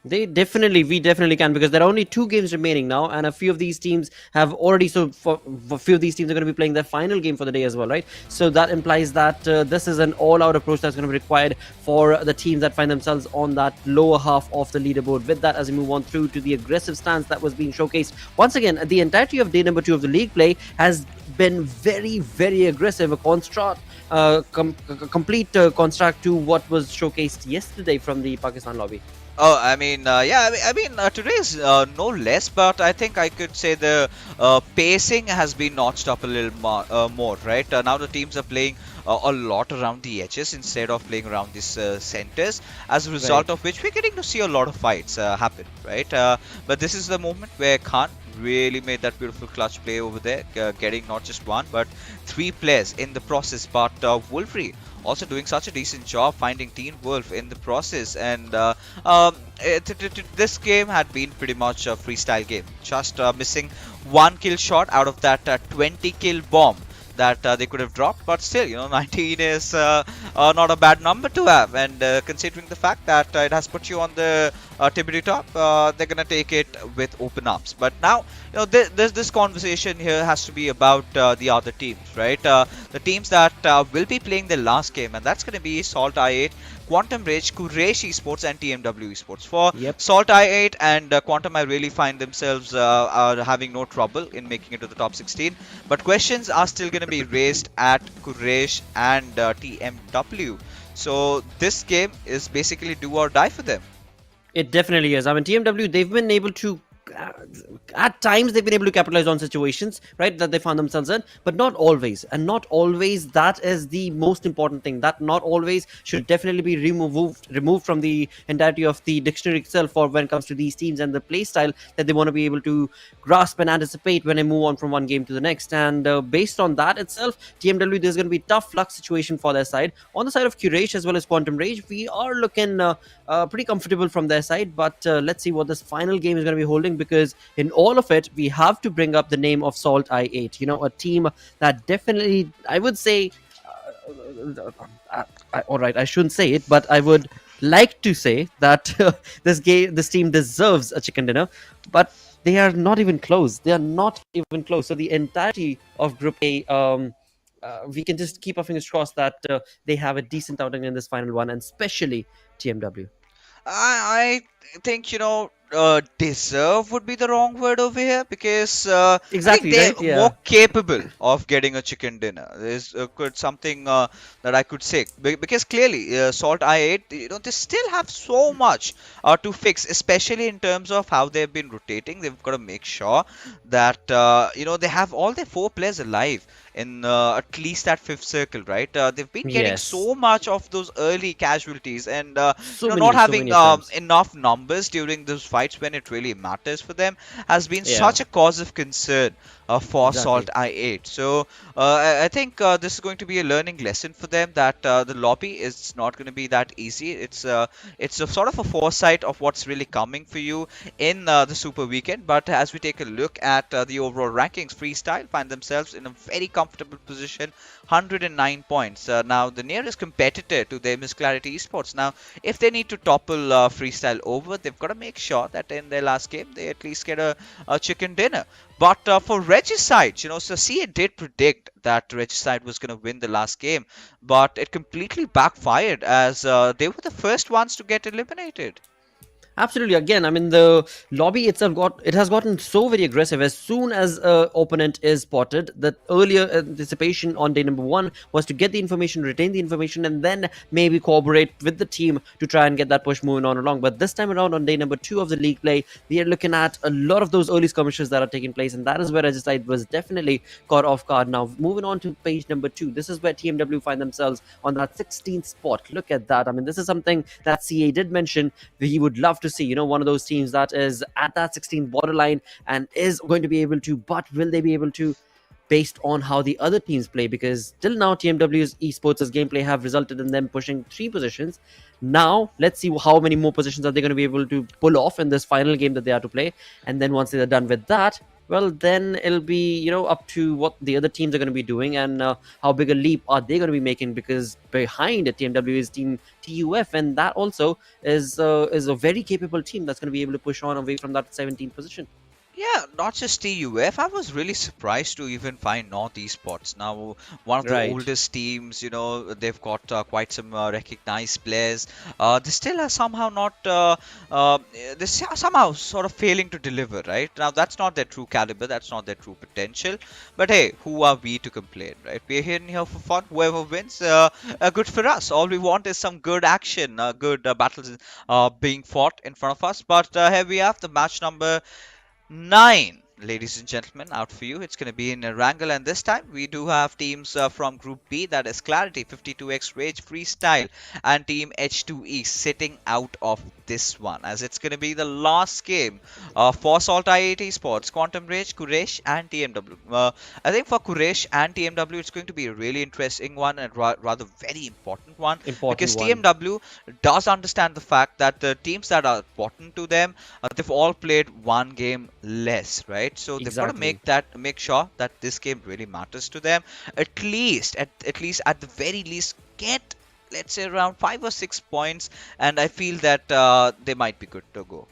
We definitely can, because there are only 2 games remaining now, and a few of these teams have already. So for a few of these teams are going to be playing their final game for the day as well, right? So that implies that this is an all-out approach that's going to be required for the teams that find themselves on that lower half of the leaderboard. With that, as we move on through to the aggressive stance that was being showcased, once again, the entirety of day number 2 of the league play has been very, very aggressive. A complete construct to what was showcased yesterday from the Pakistan lobby.
Oh, I mean, today is no less, but I think I could say the pacing has been notched up a little more, right? Now the teams are playing a lot around the edges instead of playing around these centers, as a result of which we're getting to see a lot of fights happen, right? But this is the moment where Khan really made that beautiful clutch play over there, getting not just 1 but 3 players in the process. But Wolverine also doing such a decent job finding Teen Wolf in the process, and this game had been pretty much a freestyle game, just missing 1 kill shot out of that 20 kill bomb that they could have dropped. But still, 19 is not a bad number to have, and considering the fact that it has put you on the tippity top, they're gonna take it with open arms. But now, this conversation here has to be about the other teams, right? The teams that will be playing their last game, and that's gonna be SALTxi8, Quantum Rage, Quraysh Esports, and TmwEsports. For SALTxi8 and Quantum, I really find themselves having no trouble in making it to the top 16. But questions are still going to be raised at Quraysh and TmW. So this game is basically do or die for them.
It definitely is. I mean, TmW, they've been able to at times they've been able to capitalize on situations, right, that they found themselves in, but not always. And not always, that is the most important thing. That not always should definitely be removed from the entirety of the dictionary itself for when it comes to these teams and the play style that they want to be able to grasp and anticipate when they move on from one game to the next. And based on that itself, TmW, there's going to be tough luck situation for their side. On the side of Quraysh as well as Quantum Rage, we are looking pretty comfortable from their side, but let's see what this final game is going to be holding, because in all of it, we have to bring up the name of SALTxi8, a team that definitely, I would say, all right, I shouldn't say it, but I would like to say that this team deserves a chicken dinner, but they are not even close. They are not even close. So the entirety of Group A, we can just keep our fingers crossed that they have a decent outing in this final one, and especially TmW.
I think, deserve would be the wrong word over here, because
exactly,
I think
right?
they're more capable of getting a chicken dinner. There's something that I could say, because clearly SALTxi8, they still have so much to fix, especially in terms of how they've been rotating. They've got to make sure that they have all their 4 players alive in at least that 5th circle, right? They've been getting so much of those early casualties, and not having enough numbers during those fights fights when it really matters for them has been
Yeah.
such a cause of concern for
Exactly.
SALTxi8. So I think this is going to be a learning lesson for them that the lobby is not going to be that easy. It's a sort of a foresight of what's really coming for you in the Super Weekend. But as we take a look at the overall rankings, Freestyle find themselves in a very comfortable position, 109 points. Now the nearest competitor to them is QWERTY Esports. Now if they need to topple Freestyle over, they've got to make sure that in their last game they at least get a chicken dinner. But for Regicide, so CA did predict that Regicide was going to win the last game, but it completely backfired as they were the first ones to get eliminated.
Absolutely. Again, I mean, the lobby itself has gotten so very aggressive. As soon as opponent is spotted, the earlier anticipation on day number 1 was to get the information, retain the information, and then maybe cooperate with the team to try and get that push moving on along. But this time around, on day number 2 of the league play, we are looking at a lot of those early skirmishes that are taking place, and that is where Regicide was definitely caught off guard. Now, moving on to page number 2, this is where TMW find themselves on that 16th spot. Look at that. I mean, this is something that CA did mention that he would love to see, one of those teams that is at that 16th borderline and is going to be able to, but will they be able to, based on how the other teams play? Because till now TMW's esports' gameplay have resulted in them pushing 3 positions. Now let's see how many more positions are they going to be able to pull off in this final game that they are to play, and then once they're done with that, well, then it'll be up to what the other teams are going to be doing and how big a leap are they going to be making, because behind TMW is team TUF, and that also is a very capable team that's going to be able to push on away from that 17th position.
Yeah, not just TUF. I was really surprised to even find North Esports. Now, one of the
Right.
oldest teams, they've got quite some recognized players. They still are somehow not, somehow sort of failing to deliver, right? Now, that's not their true caliber, that's not their true potential. But hey, who are we to complain, right? We're here for fun. Whoever wins, good for us. All we want is some good action, good battles being fought in front of us. But here we have the match number 9, ladies and gentlemen, out for you. It's going to be in Erangel, and this time we do have teams from Group B, that is Clarity, 52X Rage, Freestyle, and Team H2E sitting out of this one, as it's going to be the last game for SALTxi8 Esports, Quantum Rage, Quraysh, and TMW. I think for Quraysh and TMW, it's going to be a really interesting one and rather very important one, because TMW does understand the fact that the teams that are important to them, they've all played one game less, right? So they've got to make sure that this game really matters to them. At least at the very least, get, let's say, around 5 or 6 points, and I feel that they might be good to go.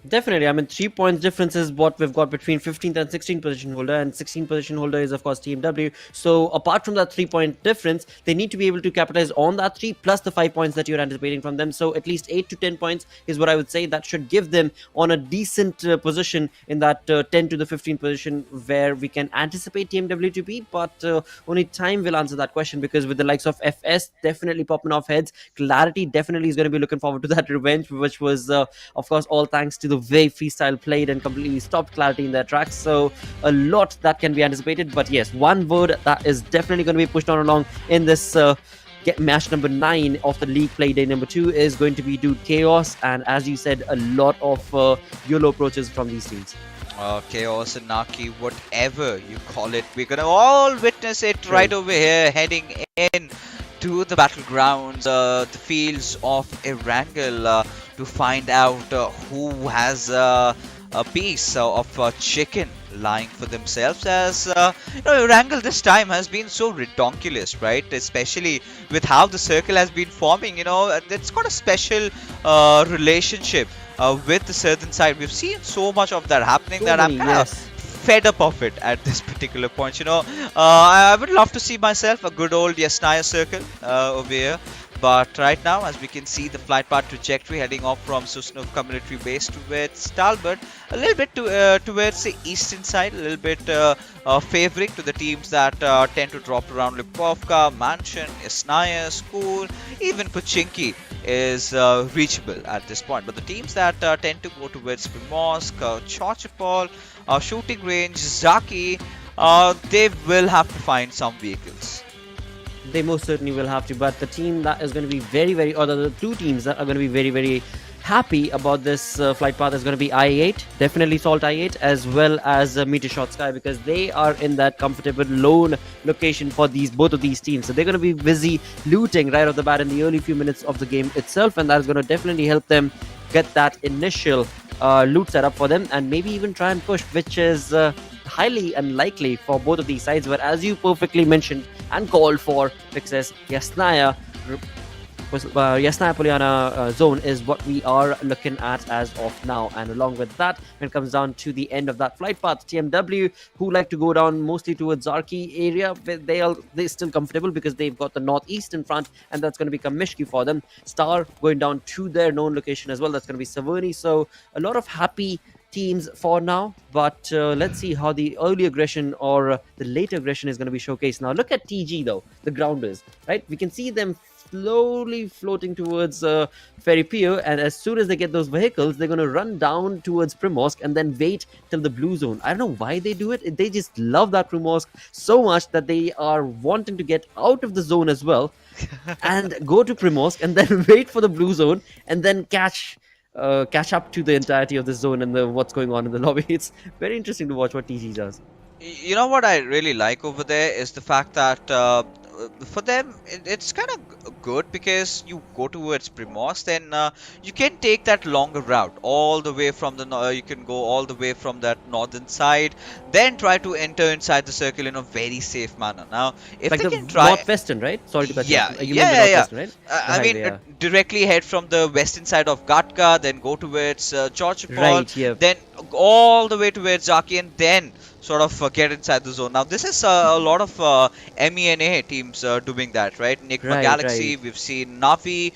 Definitely. I mean, 3 points difference is what we've got between 15th and 16th position holder, and 16th position holder is of course TMW. So apart from that 3-point difference, they need to be able to capitalize on that 3 plus the 5 points that you're anticipating from them. So at least 8 to 10 points is what I would say that should give them on a decent position in that 10 to the 15th position where we can anticipate TMW to be, but only time will answer that question, because with the likes of FS definitely popping off heads, Clarity definitely is going to be looking forward to that revenge, which was of course all thanks to the way Freestyle played and completely stopped Clarity in their tracks. So a lot that can be anticipated, but yes, one word that is definitely going to be pushed on along in this match number 9 of the league play day number 2 is going to be Dude Chaos, and as you said, a lot of YOLO approaches from these teams.
Chaos and Naki, whatever you call it, we're gonna all witness it right over here, heading in to the battlegrounds, the fields of Erangel, to find out who has a piece of chicken lying for themselves, as Erangel this time has been so redonkulous, right? Especially with how the circle has been forming. It's got a special relationship with the southern side. We've seen so much of that happening that I'm kind of fed up of it at this particular point. I would love to see myself a good old Yasnaya circle over here. But right now, as we can see, the flight path trajectory heading off from Susnov community base towards Talbot, a little bit towards the eastern side, a little bit favoring to the teams that tend to drop around Lipovka, Mansion, Yasnaya, School, even Pochinki is reachable at this point. But the teams that tend to go towards Primorsk, Chochapol, Shooting Range, Zaki, they will have to find some vehicles.
They most certainly will have to, but the team that is going to be very, very, or the 2 teams that are going to be very, very happy about this flight path is going to be I8, definitely Salt I8, as well as MetershotxSKY, because they are in that comfortable lone location for both of these teams. So they're going to be busy looting right off the bat in the early few minutes of the game itself, and that is going to definitely help them get that initial loot set up for them, and maybe even try and push, which is highly unlikely for both of these sides. But as you perfectly mentioned and called for, Success, Yasnaya Poliana zone is what we are looking at as of now. And along with that, when it comes down to the end of that flight path, TMW, who like to go down mostly towards Zarki area, they're still comfortable because they've got the northeast in front, and that's going to become Mishki for them. Star going down to their known location as well, that's going to be Savani. So a lot of happy teams for now, but let's see how the early aggression or the late aggression is going to be showcased. Now look at TG though, the grounders, right? We can see them slowly floating towards Ferry Pier, and as soon as they get those vehicles, they're going to run down towards Primorsk and then wait till the blue zone. I don't know why they do it. They just love that Primorsk so much that they are wanting to get out of the zone as well and go to Primorsk and then wait for the blue zone and then catch up to the entirety of the zone and what's going on in the lobby. It's very interesting to watch what TG does.
You know what I really like over there is the fact that for them it's kind of good, because you go towards Primorsk, then you can take that longer route all the way from the you can go all the way from that northern side, then try to enter inside the circle in a very safe manner. Now if
like
they
the
can try
northwestern, right? Sorry to cut you
yeah
off. You mean the
yeah
northwestern, right?
I mean directly head from the western side of Gatka, then go towards George
Right, yeah.
then all the way towards Zaki, and then sort of get inside the zone. Now this is a lot of MENA teams doing that, right? Nigma
Right,
Galaxy,
right.
we've seen Navi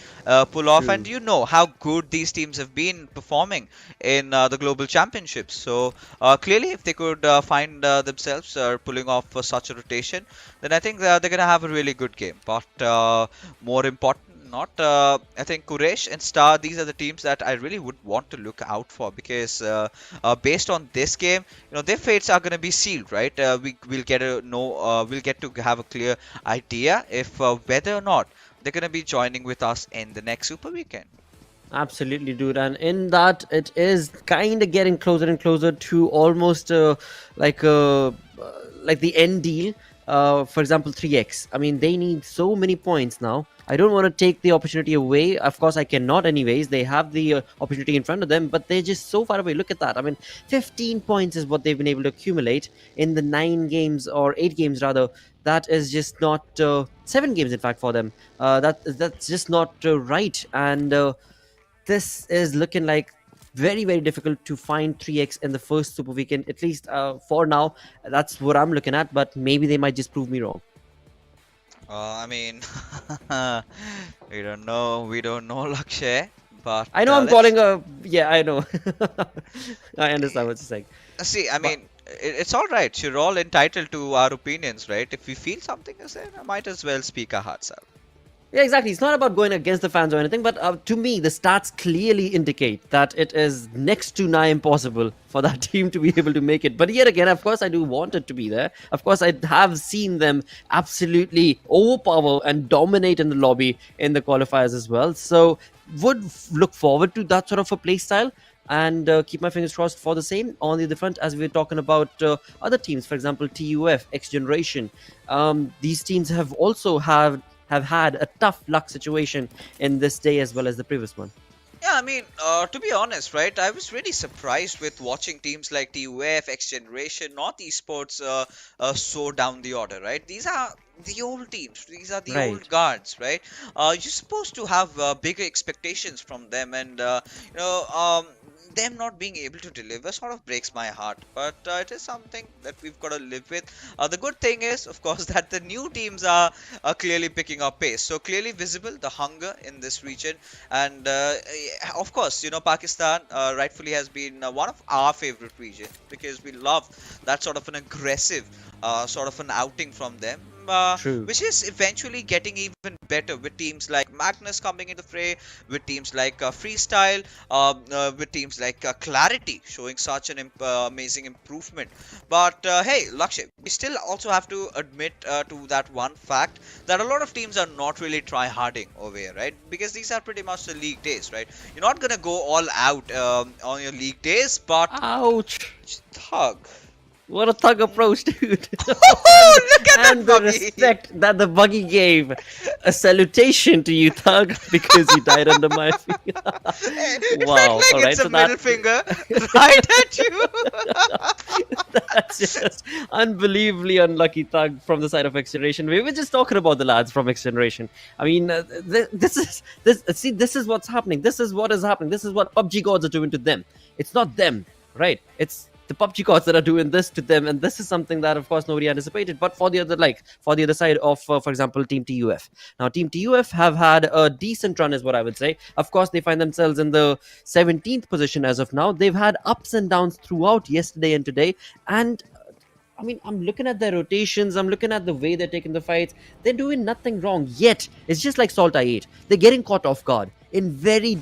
pull off, and you know how good these teams have been performing in the global championships. So clearly if they could find themselves pulling off such a rotation, then I think they're going to have a really good game. But more important not, I think Quraysh and Star, these are the teams that I really would want to look out for, because based on this game, you know, their fates are going to be sealed, right? We'll get to have a clear idea if whether or not they're going to be joining with us in the next Super Weekend.
Absolutely, dude. And in that, it is kind of getting closer and closer to almost like the end deal. For example, 3x. I mean, they need so many points now. I don't want to take the opportunity away. Of course, I cannot anyways. They have the opportunity in front of them, but they're just so far away. Look at that. I mean, 15 points is what they've been able to accumulate in the 9 games, or 8 games rather. That is just not 7 games, in fact, for them. That's just not right. And this is looking like very, very difficult to find 3x in the first Super Weekend, at least for now. That's what I'm looking at, but maybe they might just prove me wrong.
I mean, we don't know, Lakshay, but
I know I'm calling a... Yeah, I know. I understand what you're saying.
See, I mean, it's all right. You're all entitled to our opinions, right? If we feel something is there, I might as well speak our hearts out.
Yeah, exactly. It's not about going against the fans or anything, but to me, the stats clearly indicate that it is next to nigh impossible for that team to be able to make it. But yet again, of course, I do want it to be there. Of course, I have seen them absolutely overpower and dominate in the lobby in the qualifiers as well. So, would look forward to that sort of a play style. And keep my fingers crossed for the same on the other front, as we're talking about other teams. For example, TUF, XGeneration. These teams have also have had a tough luck situation in this day as well as the previous one.
Yeah, I mean, to be honest, right, I was really surprised with watching teams like TUF, XGeneration, North Esports so down the order, right? These are the old teams. These are the old guards, right? You're supposed to have bigger expectations from them, and them not being able to deliver sort of breaks my heart, but it is something that we've got to live with. The good thing is, of course, that the new teams are clearly picking up pace, so clearly visible the hunger in this region. And of course, you know, Pakistan rightfully has been one of our favorite regions, because we love that sort of an aggressive sort of an outing from them.
True.
which is eventually getting even better with teams like Magnus coming into the fray, with teams like Freestyle, with teams like Clarity showing such an amazing improvement. But hey, Lakshay, we still also have to admit to that one fact that a lot of teams are not really try-harding over here, right? Because these are pretty much the league days, right? You're not gonna go all out on your league days, but
Ouch.
Thug.
What a thug approach, dude.
Oh, look at
And
that
the
buggy.
respect that the buggy gave. A salutation to you, thug, because you died under my feet.
It
Wow.
felt like
All right,
it's a
so
middle
that,
finger right at you.
that's just unbelievably unlucky, thug, from the side of XGeneration. We were just talking about the lads from XGeneration. I mean, this is what's happening. This is what is happening. This is what PUBG gods are doing to them. It's not them, right? It's the PUBG gods that are doing this to them, and this is something that, of course, nobody anticipated. But for the other side of, for example, Team TUF. Now, Team TUF have had a decent run, is what I would say. Of course, they find themselves in the 17th position as of now. They've had ups and downs throughout yesterday and today, and I mean, I'm looking at their rotations, I'm looking at the way they're taking the fights. They're doing nothing wrong yet. It's just like SALTxi8. They're getting caught off guard in very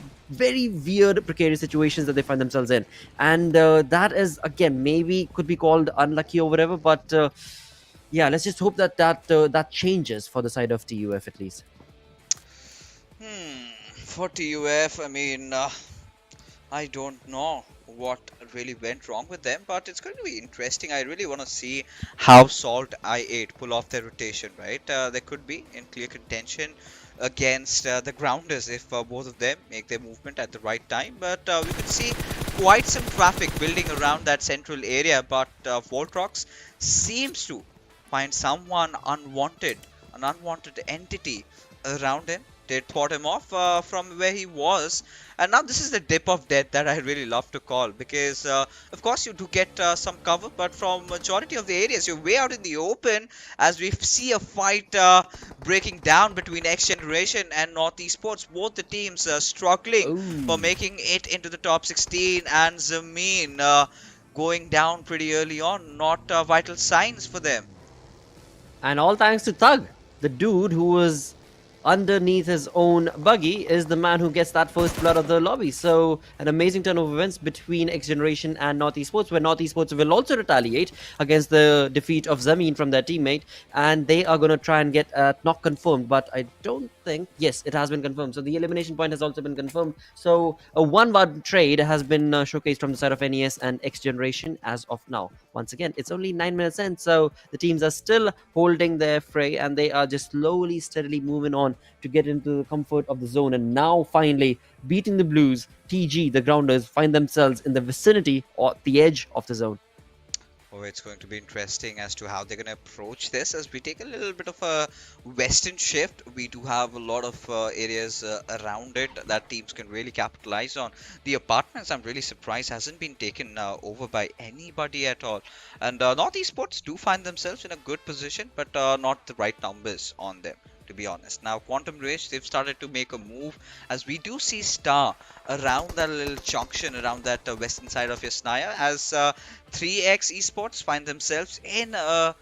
weird, precarious situations that they find themselves in. And that is, again, maybe could be called unlucky or whatever. But yeah, let's just hope that changes for the side of TUF at least.
For TUF, I mean, I don't know what really went wrong with them, but it's going to be interesting. I really want to see how SALTxi8 pull off their rotation, right? They could be in clear contention against the Grounders if both of them make their movement at the right time. But we could see quite some traffic building around that central area, but Voltrox seems to find someone unwanted, an unwanted entity around him. They fought him off from where he was, and now this is the dip of death that I really love to call, because of course you do get some cover, but from majority of the areas you're way out in the open as we see a fight breaking down between XGeneration and MetershotxSKY Esports. Both the teams struggling for making it into the top 16, and Zameen going down pretty early on. Not vital signs for them.
And all thanks to Thug, the dude who was underneath his own buggy is the man who gets that first blood of the lobby. So an amazing turn of events between XGeneration and MetershotxSKY, where MetershotxSKY will also retaliate against the defeat of Zameen from their teammate, and they are going to try and get knock confirmed. But I don't think, yes, it has been confirmed. So the elimination point has also been confirmed. So a 1-1 trade has been showcased from the side of NES and XGeneration as of now. Once again, it's only 9 minutes in, so the teams are still holding their fray, and they are just slowly, steadily moving on to get into the comfort of the zone. And now finally beating the Blues, TG, the Grounders, find themselves in the vicinity or the edge of the zone.
Oh, it's going to be interesting as to how they're going to approach this. As we take a little bit of a western shift, we do have a lot of areas around it that teams can really capitalize on. The apartments, I'm really surprised, hasn't been taken over by anybody at all. And MetershotxSKY do find themselves in a good position, but not the right numbers on them, to be honest. Now, Quantum Rage, they've started to make a move, as we do see Star around that little junction, around that western side of Yasnaya, as 3x Esports find themselves in a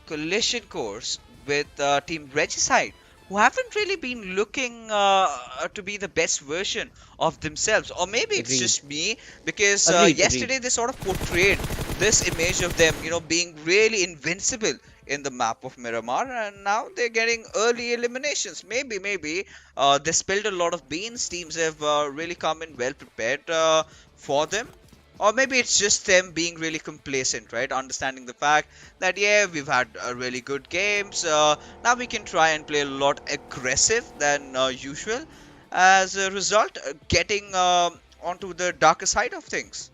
collision course with Team Regicide, who haven't really been looking to be the best version of themselves. Or maybe it's just me, because yesterday they sort of portrayed this image of them, you know, being really invincible in the map of Miramar, and now they're getting early eliminations. Maybe they spilled a lot of beans. Teams have really come in well prepared for them. Or maybe it's just them being really complacent, right? Understanding the fact that, yeah, we've had really good games. Now we can try and play a lot aggressive than usual. As a result, getting onto the darker side of things.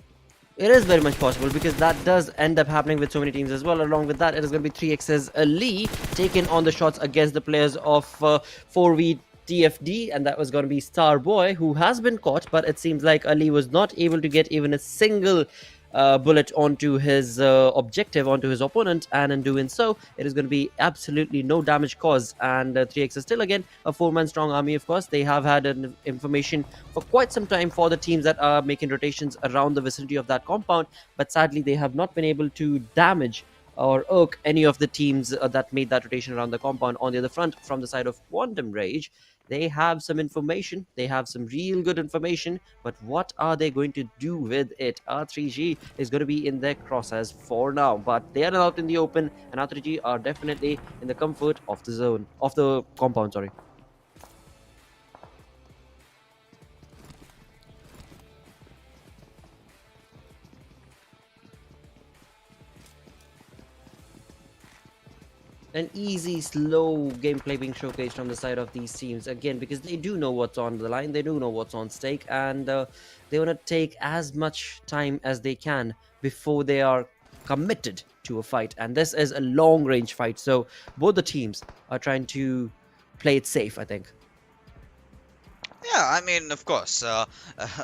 It is very much possible, because that does end up happening with so many teams as well. Along with that, it is going to be 3x's Lee taking on the shots against the players of 4v TFD, and that was going to be Starboy, who has been caught, but it seems like Ali was not able to get even a single bullet onto his objective, onto his opponent, and in doing so, it is going to be absolutely no damage caused. And 3x is still, again, a 4-man strong army. Of course, they have had information for quite some time for the teams that are making rotations around the vicinity of that compound, but sadly, they have not been able to damage or irk any of the teams that made that rotation around the compound. On the other front, from the side of Quantum Rage, they have some information. They have some real good information, but what are they going to do with it? R3G is going to be in their crosshairs for now, but they are not out in the open, and R3G are definitely in the comfort of the zone, of the compound, sorry. An easy, slow gameplay being showcased from the side of these teams, again, because they do know what's on the line, they do know what's on stake, and they want to take as much time as they can before they are committed to a fight. And this is a long range fight, so both the teams are trying to play it safe, I think.
Yeah, I mean, of course.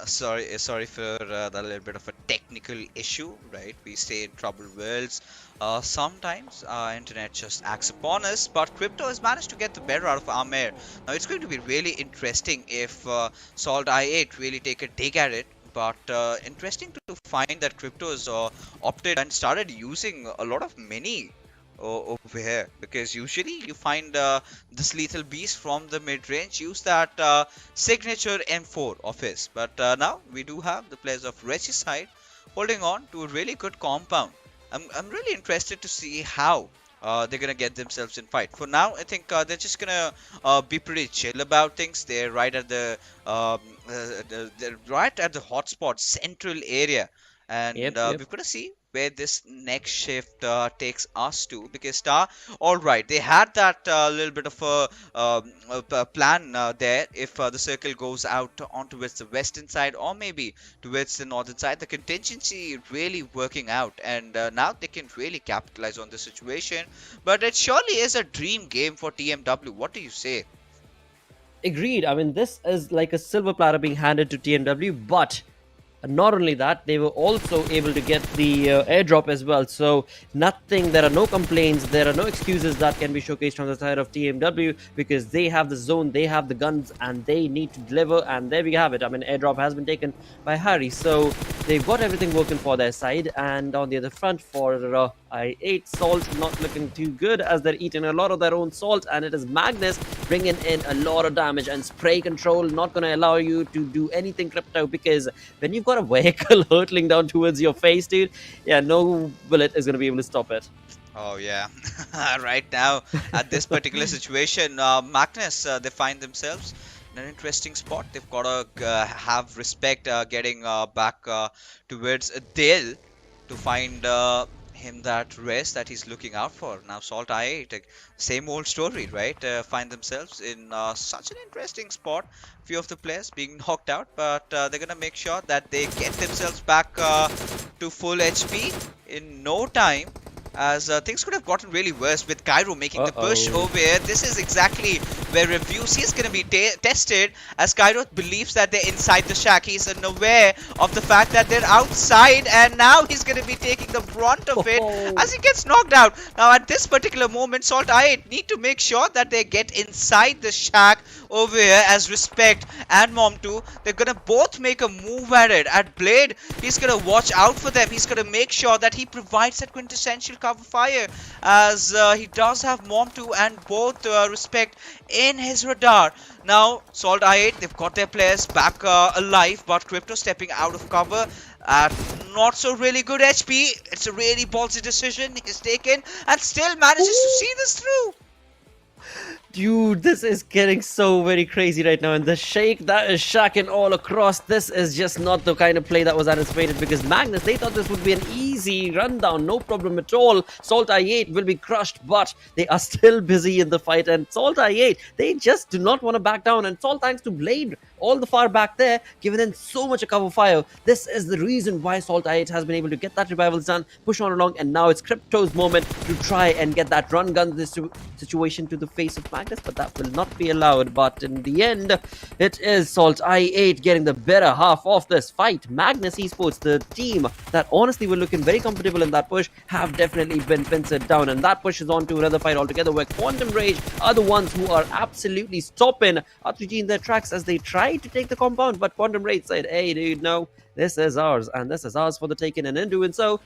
Sorry for that little bit of a technical issue, right? We stay in troubled worlds. Sometimes our internet just acts upon us, but Crypto has managed to get the better out of Amer. Now it's going to be really interesting if SALTxi8 really take a dig at it. But interesting to find that Crypto has opted and started using a lot of mini over here, because usually you find this lethal beast from the mid-range use that signature M4 of his, but now we do have the players of Quraysh side holding on to a really good compound. I'm really interested to see how they're gonna get themselves in fight. For now, I think they're just gonna be pretty chill about things. They're right at the hotspot central area, and
Yep.
we've got to see where this next shift takes us to, because Star, all right, they had that little bit of a plan there. If the circle goes out onto the western side, or maybe towards the northern side, the contingency really working out, and now they can really capitalize on the situation. But it surely is a dream game for TMW. What do you say?
Agreed. I mean, this is like a silver platter being handed to TMW, but not only that, they were also able to get the airdrop as well. So nothing, there are no complaints, there are no excuses that can be showcased from the side of TMW, because they have the zone, they have the guns, and they need to deliver. And there we have it. I mean, airdrop has been taken by Harry, so they've got everything working for their side. And on the other front, for I8, Salt not looking too good, as they're eating a lot of their own salt, and it is Magnus bringing in a lot of damage, and spray control not going to allow you to do anything Crypto, because when you've got a vehicle hurtling down towards your face, dude, yeah, no bullet is going to be able to stop it.
Oh yeah. Right now at this particular situation, Magnus, they find themselves in an interesting spot. They've got to have respect getting back towards Dale to find him that rest that he's looking out for. Now SALTxi8, same old story, right? Find themselves in such an interesting spot. Few of the players being knocked out, but they're gonna make sure that they get themselves back to full HP in no time, as things could have gotten really worse with Cairo making the push over here. This is exactly where Reviews is going to be tested, as Cairo believes that they're inside the shack. He's unaware of the fact that they're outside, and now he's going to be taking the brunt of it as he gets knocked out. Now at this particular moment, SALTxi8 need to make sure that they get inside the shack over here, as Respect and Mom2, they're going to both make a move at it. At Blade, he's going to watch out for them. He's going to make sure that he provides that quintessential cover fire, as he does have Mom2 and both Respect in his radar. Now SALTxi8, they've got their players back alive, but Crypto stepping out of cover at not so really good HP. It's a really ballsy decision he's taken, and still manages to see this through.
Dude, this is getting so very crazy right now, and the shake that is shacking all across, this is just not the kind of play that was anticipated, because Magnus, they thought this would be an easy rundown, no problem at all. SALTxi8 will be crushed, but they are still busy in the fight, and SALTxi8, they just do not want to back down, and it's all thanks to Blade, all the far back there, giving in so much cover fire. This is the reason why SALTxi8 has been able to get that revival done, push on along, and now it's Crypto's moment to try and get that run gun situation to the face of Magnus, but that will not be allowed. But in the end, it is SALTxi8 getting the better half of this fight. Magnus Esports, the team that honestly were looking very comfortable in that push, have definitely been pincered down, and that pushes on to another fight altogether, where Quantum Rage are the ones who are absolutely stopping R3G in their tracks as they try to take the compound. But Quantum Rage said, hey dude, no, this is ours, and this is ours for the taking, and in doing so,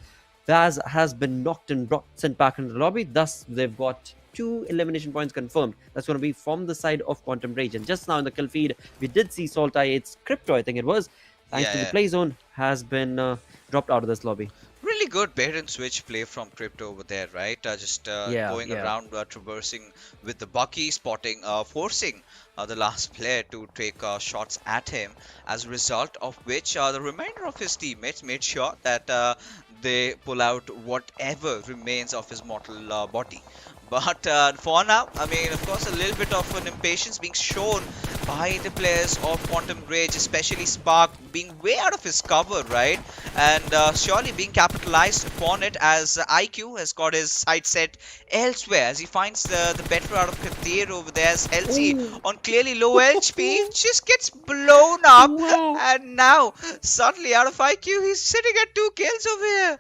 Vaz has been knocked and sent back into the lobby. Thus, they've got 2 elimination points confirmed. That's going to be from the side of Quantum Rage. And just now in the kill feed, we did see SALTxi8's Crypto, I think it was, thanks to the play zone, has been dropped out of this lobby.
Really good bait and switch play from Crypto over there, right? Just going around, traversing with the Bucky, spotting, forcing the last player to take shots at him, as a result of which the remainder of his teammates made sure that they pull out whatever remains of his mortal body. But for now, I mean, of course, a little bit of an impatience being shown by the players of Quantum Rage, especially Spark being way out of his cover, right? And surely being capitalized upon it, as IQ has got his sight set elsewhere, as he finds the better out of Kathir over there, as LC on clearly low HP just gets blown up. And now, suddenly out of IQ, he's sitting at 2 kills over here.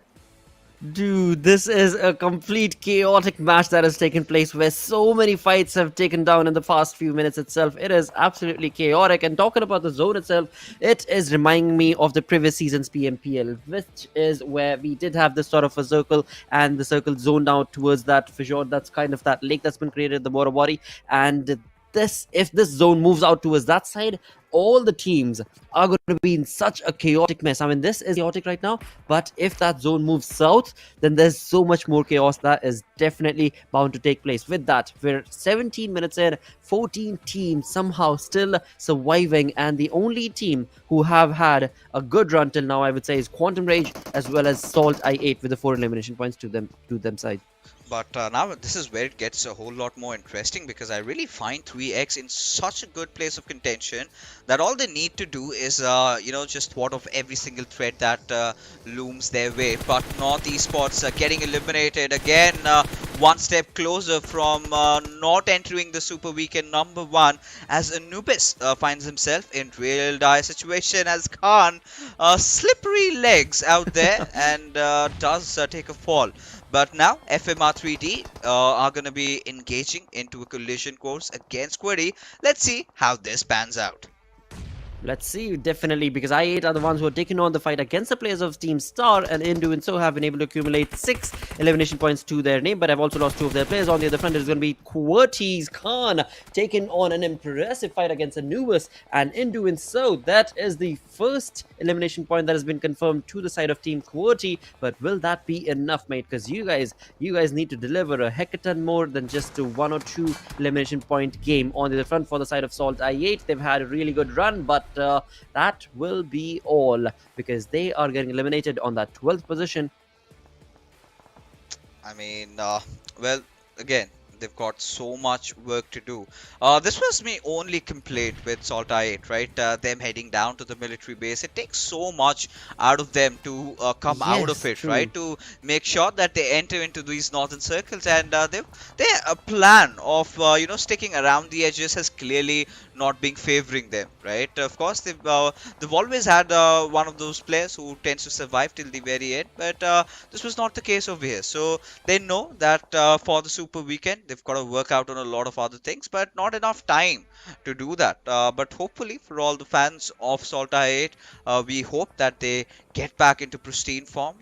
Dude, this is a complete chaotic match that has taken place, where so many fights have taken down in the past few minutes itself. It is absolutely chaotic. And talking about the zone itself, it is reminding me of the previous season's PMPL, which is where we did have this sort of a circle, and the circle zoned out towards that fissure. That's kind of that lake that's been created in the Morabori. And if this zone moves out towards that side, all the teams are going to be in such a chaotic mess. I mean, this is chaotic right now, but if that zone moves south, then there's so much more chaos that is definitely bound to take place. With that, we're 17 minutes in, 14 teams somehow still surviving, and the only team who have had a good run till now, I would say, is Quantum Rage, as well as SALTxi8 with the 4 elimination points to them side.
But now this is where it gets a whole lot more interesting, because I really find 3x in such a good place of contention that all they need to do is, just ward off every single threat that looms their way. But North Esports getting eliminated again, one step closer from not entering the Super Weekend number 1, as Anubis finds himself in real dire situation, as Khan slippery legs out there and does take a fall. But now FMxR3D are going to be engaging into a collision course against QWERTY. Let's see how this pans out.
Let's see, definitely, because I8 are the ones who are taking on the fight against the players of Team Star, and in doing so have been able to accumulate 6 elimination points to their name, but have also lost 2 of their players. On the other front, it is going to be QWERTY's Khan taking on an impressive fight against Anubis, and in doing so, that is the first elimination point that has been confirmed to the side of Team QWERTY. But will that be enough, mate? Because you guys need to deliver a heck of a ton more than just a 1 or 2 elimination point game. On the other front, for the side of SALTxi8, they've had a really good run, but that will be all, because they are getting eliminated on that 12th position.
I mean, well, again, they've got so much work to do. This was my only complaint with SALTxi8, right? Them heading down to the military base. It takes so much out of them to come out of it, right? To make sure that they enter into these northern circles, and their plan of sticking around the edges has clearly not been favoring them, right? Of course, they've always had one of those players who tends to survive till the very end, but this was not the case over here. So they know that for the Super Weekend, they've got to work out on a lot of other things, but not enough time to do that. But hopefully, for all the fans of SALTxi8, we hope that they get back into pristine form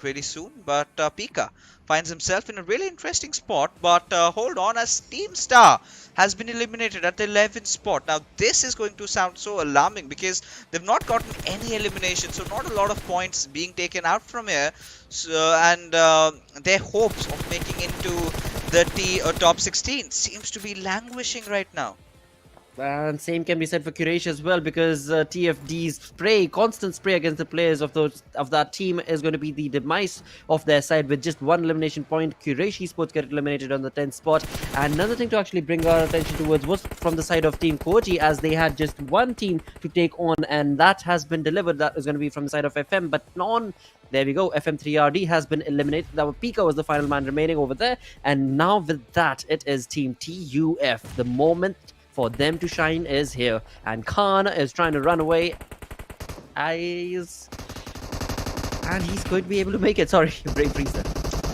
really soon. But Pika finds himself in a really interesting spot, but hold on, as Team Star has been eliminated at the 11th spot. Now this is going to sound so alarming, because they've not gotten any elimination, so not a lot of points being taken out from here, so, and their hopes of making into the top 16 seems to be languishing right now.
And same can be said for Quraysh as well, because TFD's constant spray against the players of that team is going to be the demise of their side. With just 1 elimination point, Quraysh Esports get eliminated on the 10th spot. And another thing to actually bring our attention towards was from the side of Team QWERTY, as they had just 1 team to take on, and that has been delivered. That is going to be from the side of FM, but there we go, FM3RD has been eliminated. Now Pika was the final man remaining over there, and now with that, it is Team TUF. The moment for them to shine is here, and Khan is trying to run away, and he's going to be able to make it. Sorry, brain freeze there.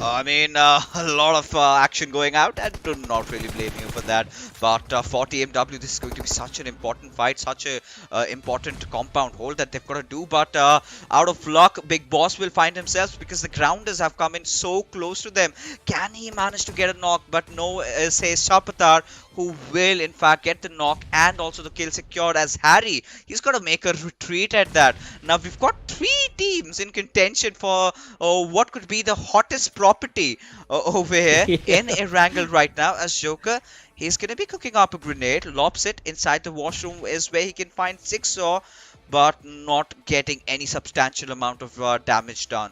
I mean, a lot of action going out, and do not really blame you for that. But for TMW, this is going to be such an important fight, such a important compound hold that they've got to do. But out of luck, Big Boss will find himself because the grounders have come in so close to them. Can he manage to get a knock? But no, says Shapatar, who will in fact get the knock and also the kill secured as Harry. He's got to make a retreat at that. Now we've got 3 teams in contention for what could be the hottest property over here in Erangel right now, as Joker, he's going to be cooking up a grenade, lobs it inside the washroom is where he can find Jigsaw, but not getting any substantial amount of damage done.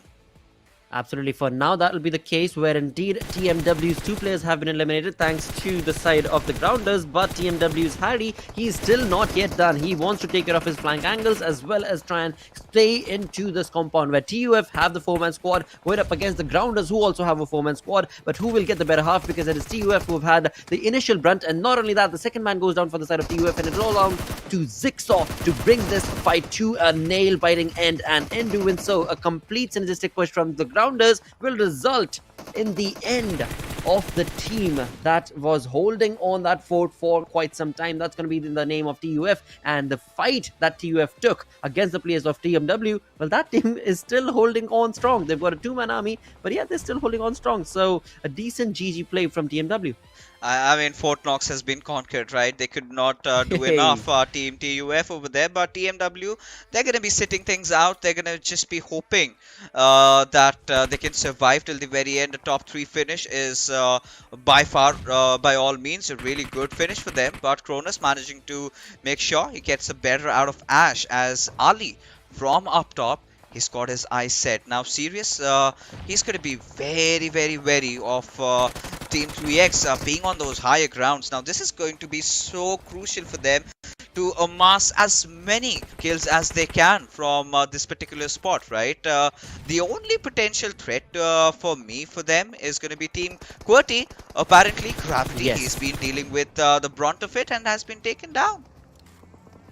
Absolutely. For now, that will be the case where indeed TMW's 2 players have been eliminated thanks to the side of the grounders. But TMW's Harry, he's still not yet done. He wants to take care of his flank angles as well as try and stay into this compound where TUF have the 4-man squad going up against the grounders who also have a 4-man squad. But who will get the better half, because it is TUF who have had the initial brunt. And not only that, the second man goes down for the side of TUF, and it's all down to Jigsaw to bring this fight to a nail-biting end. And in doing so, a complete synergistic push from the grounders will result in the end of the team that was holding on that fort for quite some time. That's going to be in the name of TUF, and the fight that TUF took against the players of TMW, well, that team is still holding on strong. They've got a 2-man army, but yeah, they're still holding on strong. So a decent GG play from TMW.
I mean, Fort Knox has been conquered, right? They could not do enough, Team TUF over there. But TMW, they're going to be sitting things out. They're going to just be hoping that they can survive till the very end. The top 3 finish is by far, by all means, a really good finish for them. But Cronus managing to make sure he gets the better out of Ash, as Ali from up top, he's got his eyes set. Now, Sirius, he's going to be very, very wary of Team 3x being on those higher grounds. Now, this is going to be so crucial for them to amass as many kills as they can from this particular spot, right? The only potential threat for them is going to be Team QWERTY. Apparently, Gravity, he's been dealing with the brunt of it and has been taken down.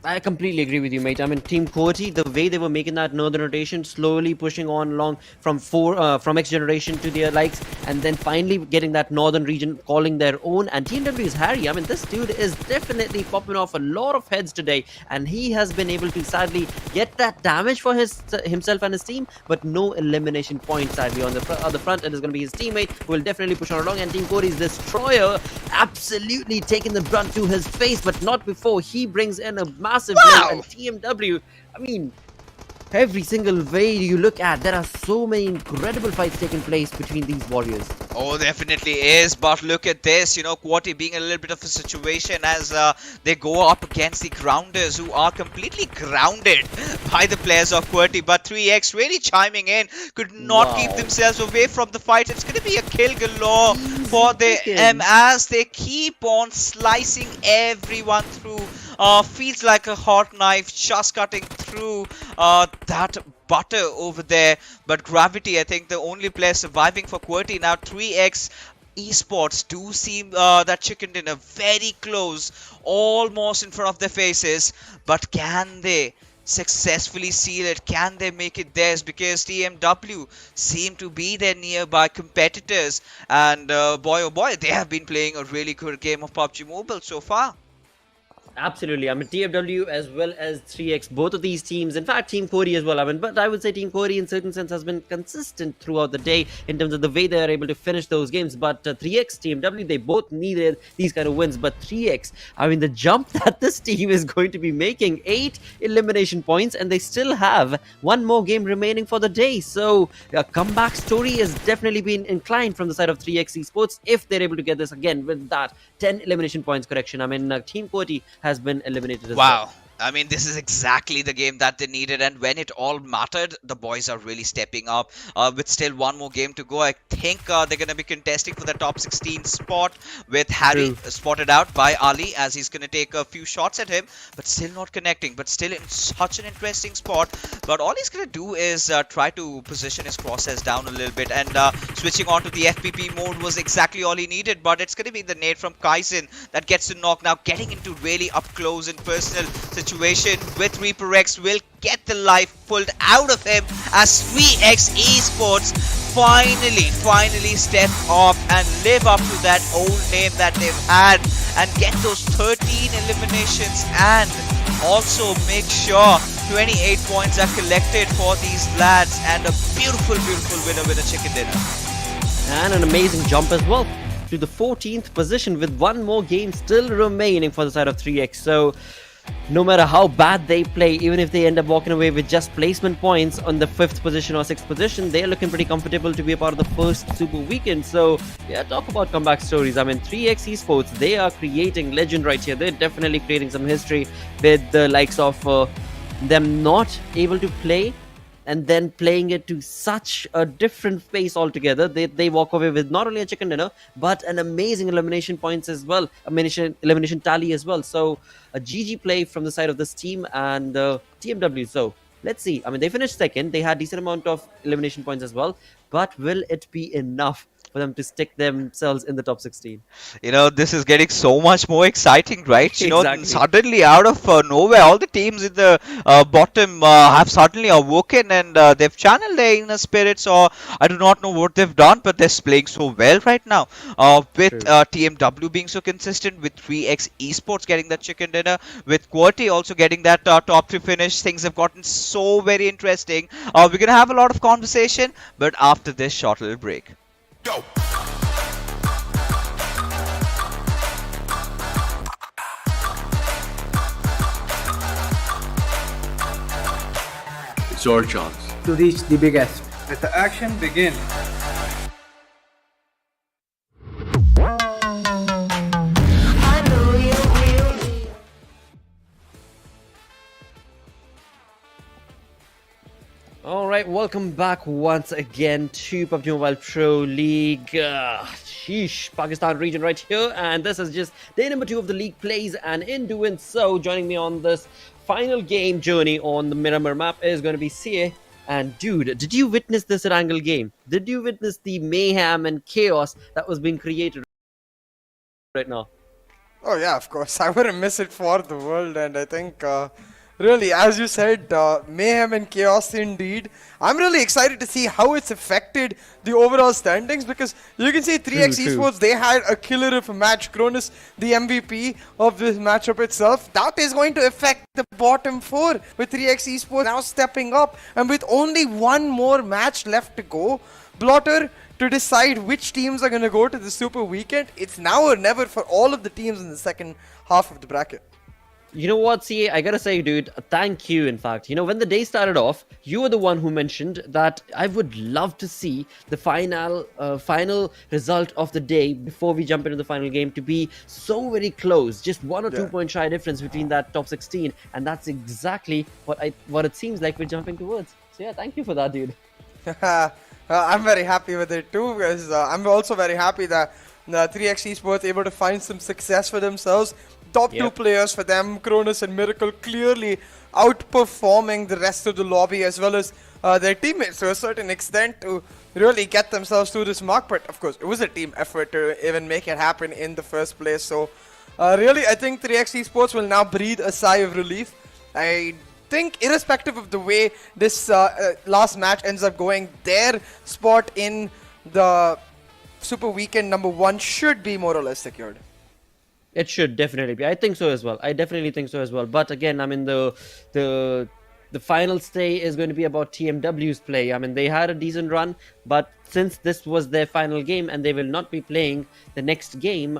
I completely agree with you, mate. I mean, Team QWERTY, the way they were making that northern rotation, slowly pushing on along from XGeneration to their likes, and then finally getting that northern region calling their own. And TMW's Harry, I mean, this dude is definitely popping off a lot of heads today, and he has been able to sadly get that damage for himself and his team, but no elimination points sadly on the front. It is going to be his teammate who will definitely push on along, and Team QWERTY's Destroyer absolutely taking the brunt to his face, but not before he brings in a massive blow. And TMW, I mean, every single way you look at, there are so many incredible fights taking place between these warriors.
Oh, definitely is. But look at this, you know, QWERTY being a little bit of a situation as they go up against the grounders who are completely grounded by the players of QWERTY. But 3x really chiming in, could not keep themselves away from the fight. It's going to be a kill galore for the M as they keep on slicing everyone through. Feels like a hot knife just cutting through that butter over there. But Gravity, I think the only player surviving for QWERTY. Now 3x Esports do seem that chicken dinner very close, almost in front of their faces. But can they successfully seal it? Can they make it theirs? Because TMW seem to be their nearby competitors, and boy oh boy, they have been playing a really good game of PUBG Mobile so far.
Absolutely. I mean, TMW as well as 3x, both of these teams, in fact, Team QWERTY as well. I mean, but I would say Team QWERTY in certain sense has been consistent throughout the day in terms of the way they are able to finish those games. But 3x, TMW, they both needed these kind of wins. But 3x, I mean, the jump that this team is going to be making, 8 elimination points, and they still have 1 more game remaining for the day. So a comeback story has definitely been inclined from the side of 3x Esports if they're able to get this again with that 10 elimination points correction. I mean, Team QWERTY has been eliminated as well.
I mean, this is exactly the game that they needed, and when it all mattered, the boys are really stepping up. With still 1 more game to go, I think they're going to be contesting for the top 16 spot, with Harry spotted out by Ali as he's going to take a few shots at him, but still not connecting, but still in such an interesting spot. But all he's going to do is try to position his crosshairs down a little bit, and switching on to the FPP mode was exactly all he needed. But it's going to be the nade from Kaizen that gets the knock. Now getting into really up close and personal situation with Reaper X will get the life pulled out of him as 3x Esports finally step up and live up to that old name that they've had and get those 13 eliminations and also make sure 28 points are collected for these lads and a beautiful winner with a chicken dinner.
And an amazing jump as well to the 14th position with one more game still remaining for the side of 3x. So no matter how bad they play, even if they end up walking away with just placement points on the 5th position or 6th position, they're looking pretty comfortable to be a part of the first Super Weekend. So yeah, talk about comeback stories. I mean, 3x Esports, they are creating legend right here. They're definitely creating some history with the likes of them not able to play and then playing it to such a different pace altogether. They walk away with not only a chicken dinner but an amazing elimination points as well, elimination tally as well. So a GG play from the side of this team and TMW. So let's see. I mean, they finished second. They had decent amount of elimination points as well, but will it be enough for them to stick themselves in the top 16?
You know, this is getting so much more exciting, right? You know,
Exactly.
suddenly out of nowhere, all the teams in the bottom have suddenly awoken and they've channeled their inner spirits, or I do not know what they've done, but they're playing so well right now. With TMW being so consistent, with 3x Esports getting that chicken dinner, with QWERTY also getting that top 3 finish, things have gotten so very interesting. We're going to have a lot of conversation, but after this short little break.
Go!
It's our chance.
To reach the biggest. Let the action begin.
Alright, welcome back once again to PUBG Mobile Pro League. Pakistan region right here, and this is just day number 2 of the league plays, and in doing so, joining me on this final game journey on the Miramar map is going to be CA. And dude, did you witness this Erangel game? Did you witness the mayhem and chaos that was being created right now?
Oh yeah, of course. I wouldn't miss it for the world, and I think really, as you said, mayhem and chaos indeed. I'm really excited to see how it's affected the overall standings, because you can see 3x Esports, they had a killer of a match. Cronus, the MVP of this matchup itself. That is going to affect the bottom 4 with 3x Esports now stepping up. And with only one more match left to go, Blotter, to decide which teams are going to go to the Super Weekend, it's now or never for all of the teams in the second half of the bracket.
You know what, CA, I gotta say, dude, thank you, in fact. You know, when the day started off, you were the one who mentioned that I would love to see the final result of the day before we jump into the final game to be so very close, just 1 or 2 point shy difference between that top 16, and that's exactly what it seems like we're jumping towards. So yeah, thank you for that, dude.
I'm very happy with it too, because I'm also very happy that 3x Esports able to find some success for themselves. Top 2 players for them, Cronus and Miracle, clearly outperforming the rest of the lobby as well as their teammates to a certain extent to really get themselves to this mark. But of course, it was a team effort to even make it happen in the first place. So really, I think 3x Esports will now breathe a sigh of relief. I think irrespective of the way this last match ends up going, their spot in the Super Weekend number 1 should be more or less secured.
It should definitely be. I think so as well. I definitely think so as well. But again, I mean, the final stay is going to be about TMW's play. I mean, they had a decent run, but since this was their final game and they will not be playing the next game,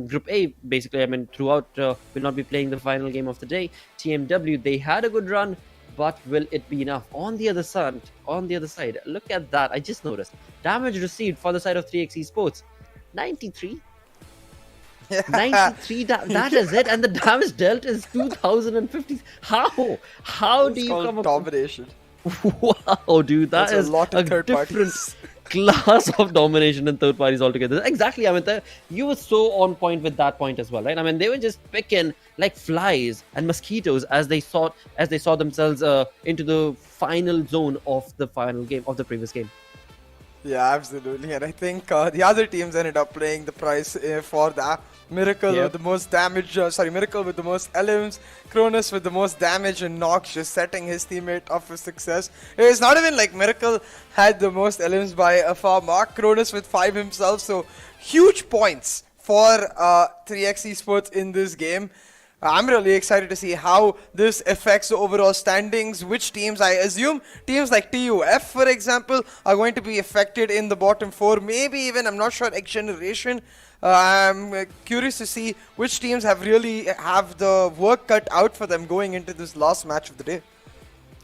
Group A, basically, I mean, throughout, will not be playing the final game of the day. TMW, they had a good run, but will it be enough? On the other side, look at that. I just noticed. Damage received for the side of 3x Esports, 93. 93, that is it, and the damage dealt is 2050. How do you come up?
Domination.
Wow, dude, that's
a lot of third
different
parties.
class of domination and third parties altogether. Exactly, I mean, you were so on point with that point as well, right? I mean, they were just picking like flies and mosquitoes as they saw themselves into the final zone of the final game of the previous game.
Yeah, absolutely. And I think the other teams ended up playing the price for that. Miracle with the most damage, Miracle with the most LMs, Cronus with the most damage, and Nox just setting his teammate up for success. It's not even like Miracle had the most LMs by a far mark, Cronus with 5 himself, so huge points for 3x Esports in this game. I'm really excited to see how this affects the overall standings. Which teams, I assume teams like TUF, for example, are going to be affected in the bottom 4. Maybe even, I'm not sure, XGeneration. I'm curious to see which teams have the work cut out for them going into this last match of the day.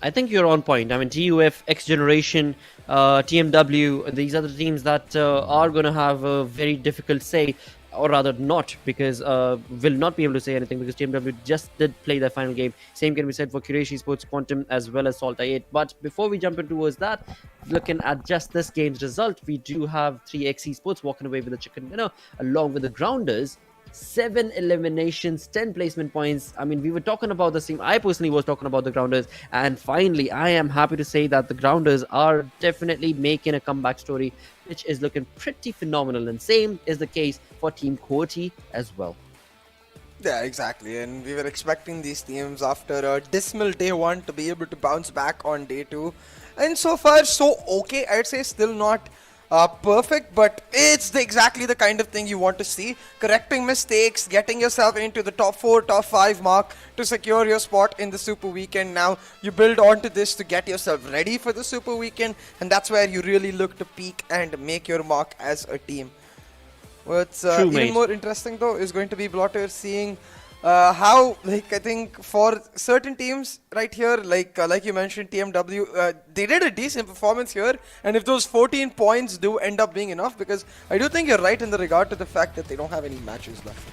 I think you're on point. I mean, TUF, XGeneration, TMW, these are the teams that are going to have a very difficult say, or rather not, because will not be able to say anything because TMW just did play their final game. Same can be said for Quraysh Esports, Quantum, as well as SALTxi8. But before we jump in towards that, looking at just this game's result, we do have 3x Esports walking away with the chicken dinner, along with the Grounders. 7 eliminations, 10 placement points. I mean, we were talking about the team. I personally was talking about the Grounders, and finally, I am happy to say that the Grounders are definitely making a comeback story, which is looking pretty phenomenal. And same is the case for Team QWERTY as well.
Yeah, exactly. And we were expecting these teams after a dismal day 1 to be able to bounce back on day 2. And so far, so okay. I'd say still not perfect, but it's exactly the kind of thing you want to see. Correcting mistakes, getting yourself into the top 4, top 5 mark to secure your spot in the Super Weekend. Now you build onto this to get yourself ready for the Super Weekend, and that's where you really look to peak and make your mark as a team. What's even more interesting though is going to be Blotter seeing how, like, I think for certain teams right here, like you mentioned, TMW, they did a decent performance here, and if those 14 points do end up being enough, because I do think you're right in the regard to the fact that they don't have any matches left.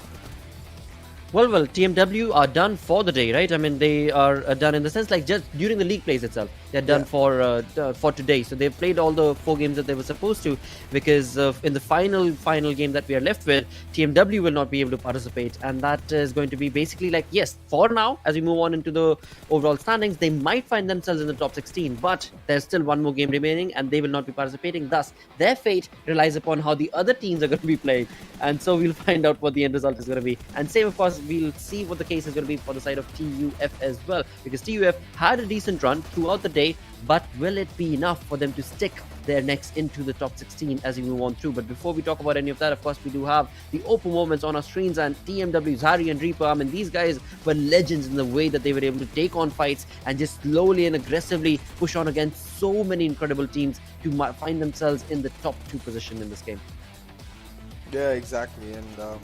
Well, TMW are done for the day, right? I mean, they are done in the sense like just during the league plays itself. They're done for today. So they've played all the 4 games that they were supposed to, because in the final game that we are left with, TMW will not be able to participate. And that is going to be basically like, yes, for now, as we move on into the overall standings, they might find themselves in the top 16. But there's still 1 more game remaining and they will not be participating. Thus, their fate relies upon how the other teams are going to be playing. And so we'll find out what the end result is going to be. And same, of course, we'll see what the case is going to be for the side of TUF as well, because TUF had a decent run throughout the day, but will it be enough for them to stick their necks into the top 16 as we move on through? But before we talk about any of that, of course, we do have the open moments on our screens, and TMW's Harry and Reaper. I mean, these guys were legends in the way that they were able to take on fights and just slowly and aggressively push on against so many incredible teams to find themselves in the top 2 position in this game.
Yeah, exactly. And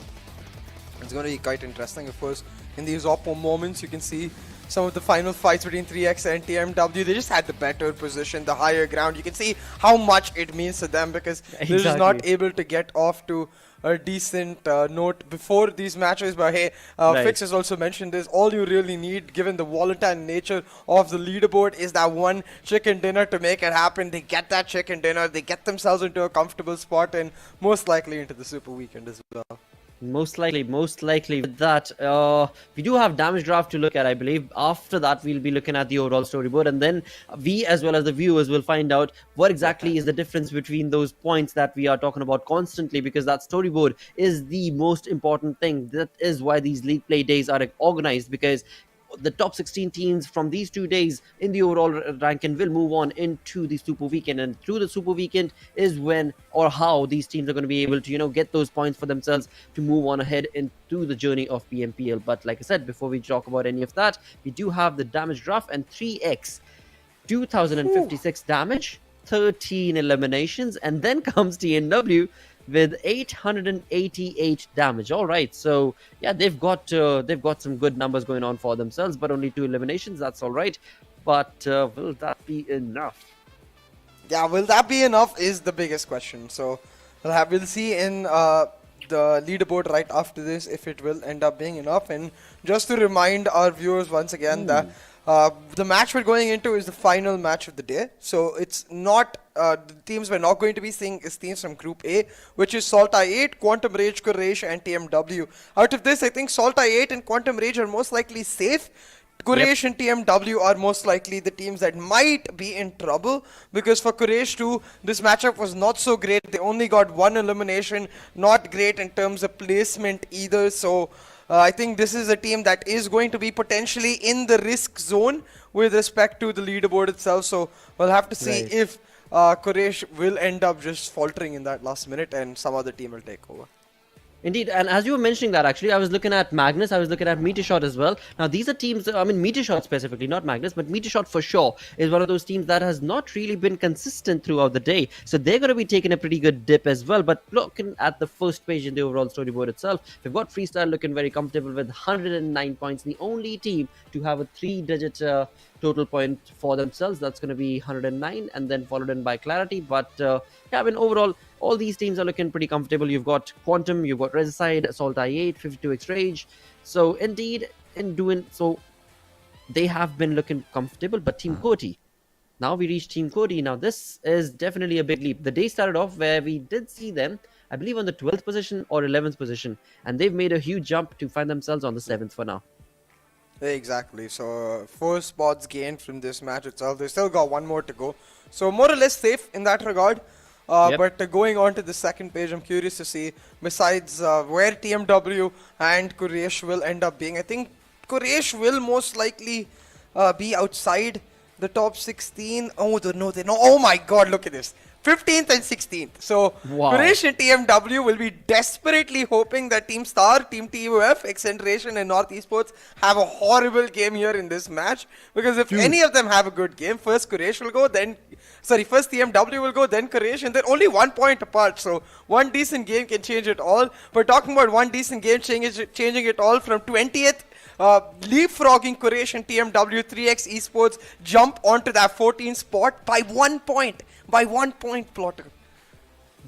it's going to be quite interesting. Of course, in these Oppo moments, you can see some of the final fights between 3x and TMW. They just had the better position, the higher ground. You can see how much it means to them, because they're just not able to get off to a decent note before these matches. But hey, Fix has also mentioned this. All you really need, given the volatile nature of the leaderboard, is that one chicken dinner to make it happen. They get that chicken dinner, they get themselves into a comfortable spot, and most likely into the Super Weekend as well.
Most likely. With that, we do have damage draft to look at, I believe. After that, we'll be looking at the overall storyboard, and then we, as well as the viewers, will find out what exactly is the difference between those points that we are talking about constantly, because that storyboard is the most important thing. That is why these league play days are organized, because the top 16 teams from these 2 days in the overall ranking will move on into the Super Weekend, and through the Super Weekend is when or how these teams are going to be able to, get those points for themselves to move on ahead into the journey of PMPL. But like I said, before we talk about any of that, we do have the damage draft, and 3x 2056 damage, 13 eliminations, and then comes TNW with 888 damage. All right, so yeah, they've got some good numbers going on for themselves, but only 2 eliminations. That's all right, but will that be enough?
Yeah, will that be enough is the biggest question. So we'll see in the leaderboard right after this if it will end up being enough. And just to remind our viewers once again that the match we're going into is the final match of the day. So it's not, the teams we're not going to be seeing is teams from Group A, which is SALTxi8, Quantum Rage, Quraysh, and TMW. Out of this, I think SALTxi8 and Quantum Rage are most likely safe. Quraysh and TMW are most likely the teams that might be in trouble, because for Quraysh too, this matchup was not so great. They only got one elimination, not great in terms of placement either. So I think this is a team that is going to be potentially in the risk zone with respect to the leaderboard itself. So we'll have to see if Quraysh will end up just faltering in that last minute and some other team will take over.
Indeed, and as you were mentioning that, actually, I was looking at Magnus, I was looking at Metershot as well. Now, these are teams, I mean, Metershot specifically, not Magnus, but Metershot for sure is one of those teams that has not really been consistent throughout the day. So they're going to be taking a pretty good dip as well. But looking at the first page in the overall storyboard itself, we've got Freestyle looking very comfortable with 109 points, the only team to have a 3-digit total point for themselves. That's going to be 109, and then followed in by Clarity. But yeah, I mean, overall, all these teams are looking pretty comfortable. You've got Quantum, you've got Resicide, SALTxi8, 52x Rage. So indeed, in doing so, they have been looking comfortable. But Team QWERTY, now we reach Team QWERTY. Now this is definitely a big leap. The day started off where we did see them, I believe, on the 12th position or 11th position, and they've made a huge jump to find themselves on the 7th for now.
Exactly. So 4 spots gained from this match itself. They still got one more to go. So more or less safe in that regard. But going on to the second page, I'm curious to see, besides where TMW and Quraysh will end up being. I think Quraysh will most likely be outside the top 16. Oh, no, they know. Oh my God, look at this. 15th and 16th. So Quraysh and TMW will be desperately hoping that Team Star, Team TUF, XGeneration and North Esports have a horrible game here in this match. Because if any of them have a good game, first Quraysh will go, then first TMW will go, then Quraysh, and they're only 1 point apart. So one decent game can change it all. But talking about one decent game changing it all, from 20th, leapfrogging Quraysh and TMW, 3x Esports jump onto that 14th spot by 1 point. By 1 point, Plotter.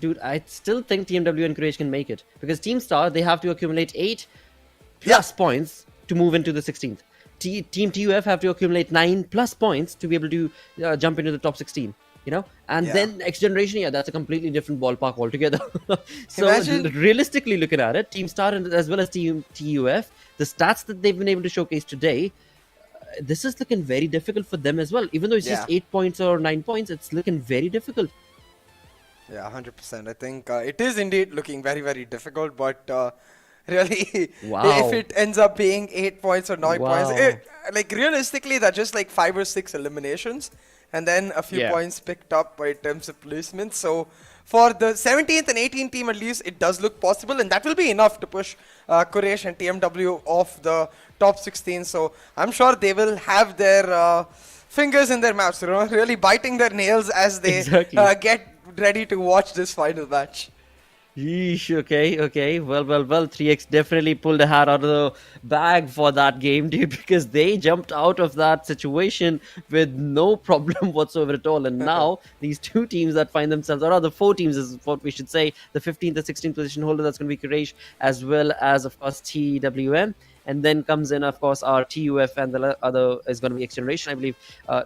Dude, I still think TMW and Quraysh can make it. Because Team Star, they have to accumulate 8 plus points to move into the 16th. Team TUF have to accumulate 9 plus points to be able to jump into the top 16. You know, and then XGeneration, that's a completely different ballpark altogether. So realistically looking at it, Team Star as well as Team TUF, the stats that they've been able to showcase today, this is looking very difficult for them as well. Even though it's just 8 points or 9 points, it's looking very difficult.
Yeah, 100%. I think it is indeed looking very, very difficult. But really, if it ends up being 8 points or 9 points, like realistically, that's just like 5 or 6 eliminations. And then a few points picked up in terms of placement. So for the 17th and 18th team, at least, it does look possible. And that will be enough to push Quraysh and TMW off the top 16. So I'm sure they will have their fingers in their mouths, you know, really biting their nails as they get ready to watch this final match.
Yeesh, okay. Well, 3x definitely pulled a hat out of the bag for that game, dude, because they jumped out of that situation with no problem whatsoever at all. And now these two teams that find themselves, or rather 4 teams is what we should say, the 15th and 16th position holder, that's going to be Quraysh, as well as, of course, TWM. And then comes in, of course, our TUF, and the other is going to be XGeneration, I believe.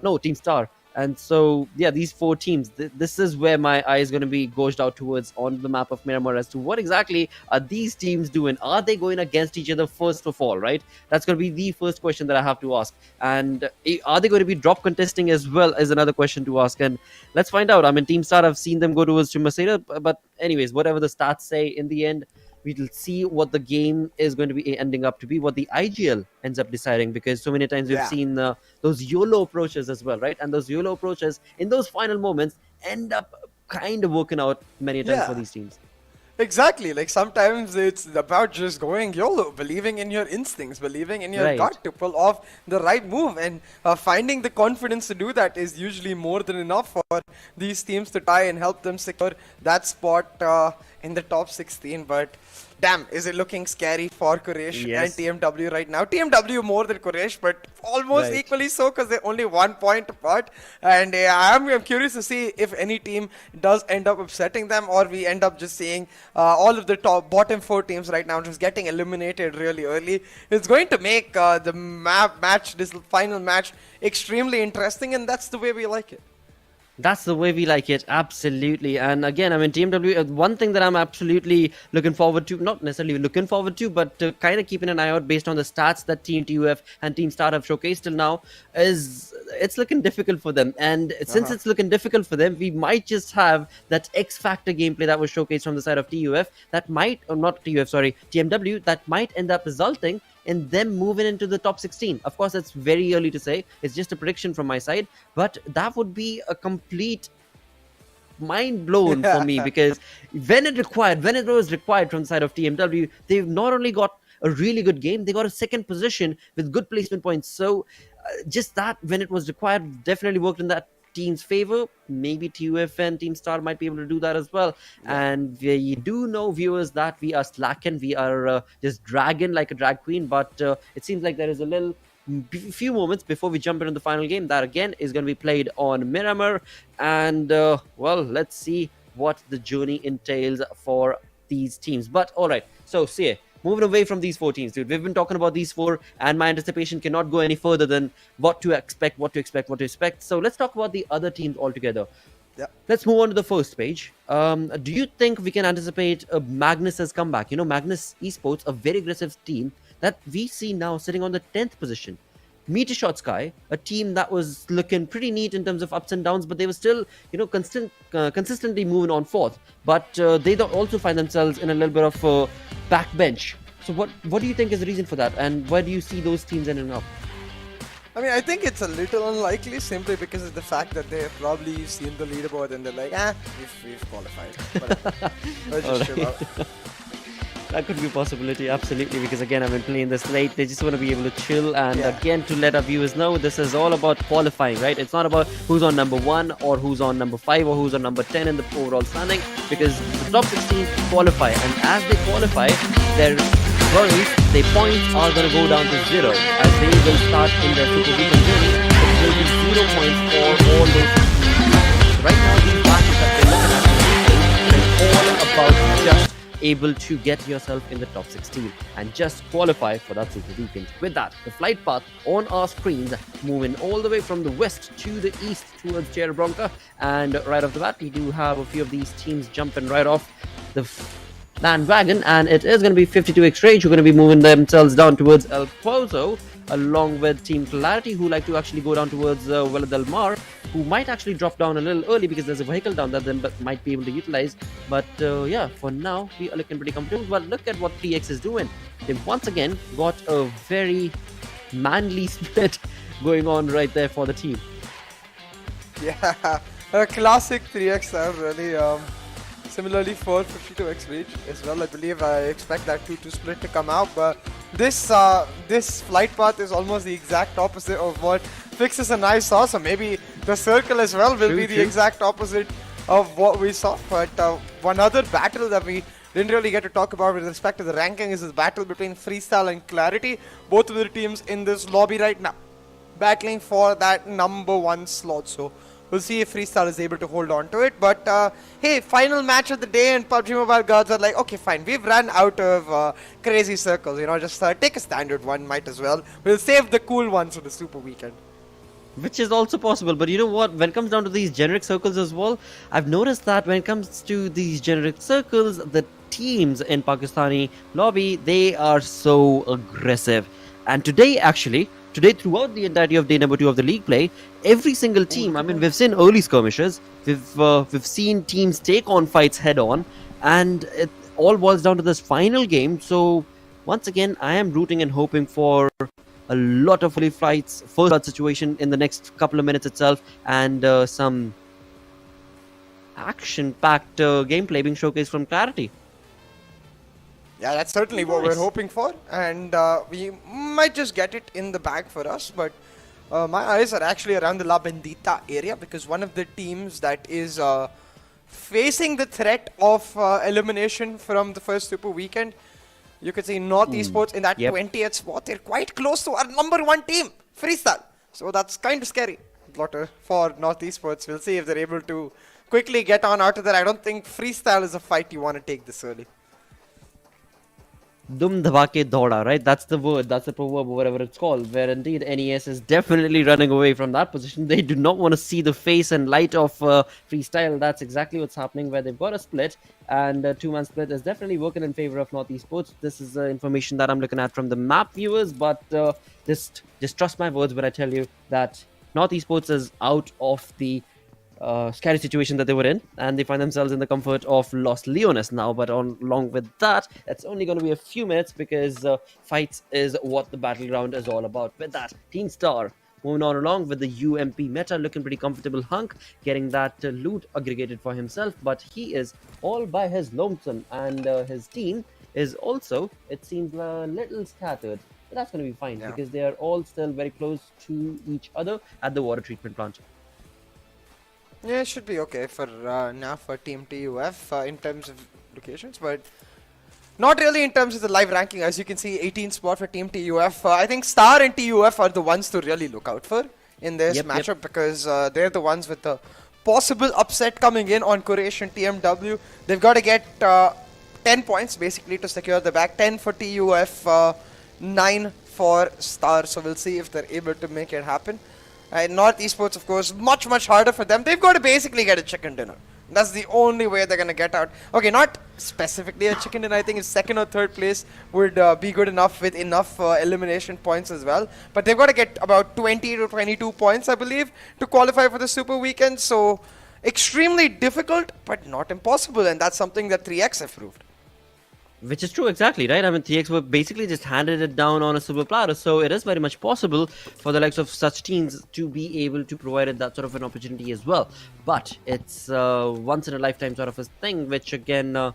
No, Team Star. And so, yeah, these 4 teams, this is where my eye is going to be gauged out towards on the map of Miramar as to what exactly are these teams doing. Are they going against each other first of all, right? That's going to be the first question that I have to ask. And are they going to be drop contesting as well, is another question to ask. And let's find out. I mean, Team Star, I've seen them go towards Chumasera, but anyways, whatever the stats say, in the end, we'll see what the game is going to be ending up to be, what the IGL ends up deciding, because so many times we've seen those YOLO approaches as well, right? And those YOLO approaches in those final moments end up kind of working out many times for these teams.
Exactly. Like sometimes it's about just going YOLO, believing in your instincts, believing in your gut to pull off the right move, and finding the confidence to do that is usually more than enough for these teams to try and help them secure that spot in the top 16. But damn, is it looking scary for Quraysh and TMW right now? TMW more than Quraysh, but almost equally so, because they're only 1 point apart. And I'm curious to see if any team does end up upsetting them, or we end up just seeing all of the bottom 4 teams right now just getting eliminated really early. It's going to make this final match, extremely interesting, and that's the way we like it.
That's the way we like it, absolutely. And again, I mean, TMW, one thing that I'm absolutely looking forward to, not necessarily looking forward to, but kind of keeping an eye out based on the stats that Team TUF and Team Star have showcased till now, is it's looking difficult for them. And since it's looking difficult for them, we might just have that X Factor gameplay that was showcased from the side of TUF that might, or not TUF, sorry, TMW, that might end up resulting in them moving into the top 16. Of course, it's very early to say. It's just a prediction from my side. But that would be a complete mind blown for me, because when it was required from the side of TMW, they've not only got a really good game, they got a second position with good placement points. So just that, when it was required, definitely worked in that team's favor. Maybe TUF and Team Star might be able to do that as well. And we do know, viewers, that we are slacking, we are just dragging like a drag queen, but it seems like there is a little few moments before we jump into the final game that again is going to be played on Miramar. And well, let's see what the journey entails for these teams. But all right, so see, moving away from these 4 teams, dude, we've been talking about these 4, and my anticipation cannot go any further than what to expect. So let's talk about the other teams altogether.
Yeah.
Let's move on to the first page. Do you think we can anticipate Magnus's comeback? You know, Magnus Esports, a very aggressive team that we see now sitting on the 10th position. MetershotxSKY, a team that was looking pretty neat in terms of ups and downs, but they were still, you know, consistently moving on 4th. But they also find themselves in a little bit of backbench. So what do you think is the reason for that, and where do you see those teams ending up?
I mean, I think it's a little unlikely simply because of the fact that they have probably seen the leaderboard and they're like, we've qualified. But let's just chill out.
That could be a possibility, absolutely, because again, I've been playing this late. They just want to be able to chill, and again, to let our viewers know, this is all about qualifying, right? It's not about who's on number 1 or who's on number 5 or who's on number 10 in the overall standing, because the top 16 qualify, and as they qualify, their points are going to go down to 0 as they will start in their Superweekend journey. It will be 0 points for all those. Right now, these matches that we're looking at are all about just able to get yourself in the top 16 and just qualify for that Super Weekend. With that, the flight path on our screens moving all the way from the west to the east towards Bronca, and right off the bat we do have a few of these teams jumping right off the bandwagon, and it is going to be 52 XGeneration who are going to be moving themselves down towards El Pozo, along with Team Clarity, who like to actually go down towards Villa del Mar, who might actually drop down a little early because there's a vehicle down there that they might be able to utilize. But yeah, for now, we are looking pretty comfortable. But look at what 3X is doing. They've once again got a very manly split going on right there for the team.
Yeah, a classic 3X have really. Similarly for 52x reach as well, I believe I expect that 2-2 split to come out, but this flight path is almost the exact opposite of what Fixes and I saw, so maybe the circle as well will be the exact opposite of what we saw. But one other battle that we didn't really get to talk about with respect to the ranking is this battle between Freestyle and Clarity, both of the teams in this lobby right now, battling for that number 1 slot. So we'll see if Freestyle is able to hold on to it. But hey, final match of the day, and PUBG Mobile gods are like, okay, fine, we've run out of crazy circles, you know, just take a standard one, might as well. We'll save the cool ones for the Super Weekend.
Which is also possible, but you know what, when it comes down to these generic circles as well, I've noticed that when it comes to these generic circles, the teams in Pakistani lobby, they are so aggressive. And today, throughout the entirety of day number 2 of the league play, every single team, I mean, we've seen early skirmishes, we've seen teams take on fights head on, and it all boils down to this final game. So once again, I am rooting and hoping for a lot of fully fights, first blood situation in the next couple of minutes itself, and some action-packed gameplay being showcased from Clarity.
Yeah, that's certainly what we're hoping for, and we might just get it in the bag for us, but my eyes are actually around the La Bendita area, because one of the teams that is facing the threat of elimination from the first Super Weekend, you could see MetershotxSKY in that 20th spot. They're quite close to our number 1 team, Freestyle. So that's kind of scary for MetershotxSKY. We'll see if they're able to quickly get on out of there. I don't think Freestyle is a fight you want to take this early.
Dum dhabake dauda, right? That's the word, that's the proverb, or whatever it's called, where indeed NES is definitely running away from that position. They do not want to see the face and light of freestyle. That's exactly what's happening, where they've got a split, and a two-man split is definitely working in favor of Esports. This is information that I'm looking at from the map viewers, but just trust my words when I tell you that Esports is out of the scary situation that they were in, and they find themselves in the comfort of Los Leones now. But along with that, it's only going to be a few minutes, because fights is what the battleground is all about. With that, Team Star moving on along with the UMP meta, looking pretty comfortable. Hunk getting that loot aggregated for himself, but he is all by his lonesome, and his team is also, it seems, a little scattered. But that's going to be fine, because they are all still very close to each other at the water treatment plant.
Yeah, it should be okay for now for Team TUF in terms of locations, but not really in terms of the live ranking. As you can see, 18th spot for Team TUF. I think Star and TUF are the ones to really look out for in this matchup, because they're the ones with the possible upset coming in on Quraysh and TMW. They've got to get 10 points basically to secure the back. 10 for TUF, 9 for Star. So we'll see if they're able to make it happen. Esports, of course, much harder for them. They've got to basically get a chicken dinner. That's the only way they're going to get out. Okay, not specifically a chicken dinner. I think it's second or third place would be good enough with enough elimination points as well. But they've got to get about 20 to 22 points, I believe, to qualify for the Super Weekend. So extremely difficult, but not impossible. And that's something that 3X have proved.
Which is true, exactly, right? I mean, 3X were basically just handed it down on a silver platter, so it is very much possible for the likes of such teams to be able to provide it that sort of an opportunity as well. But it's once in a lifetime sort of a thing, which again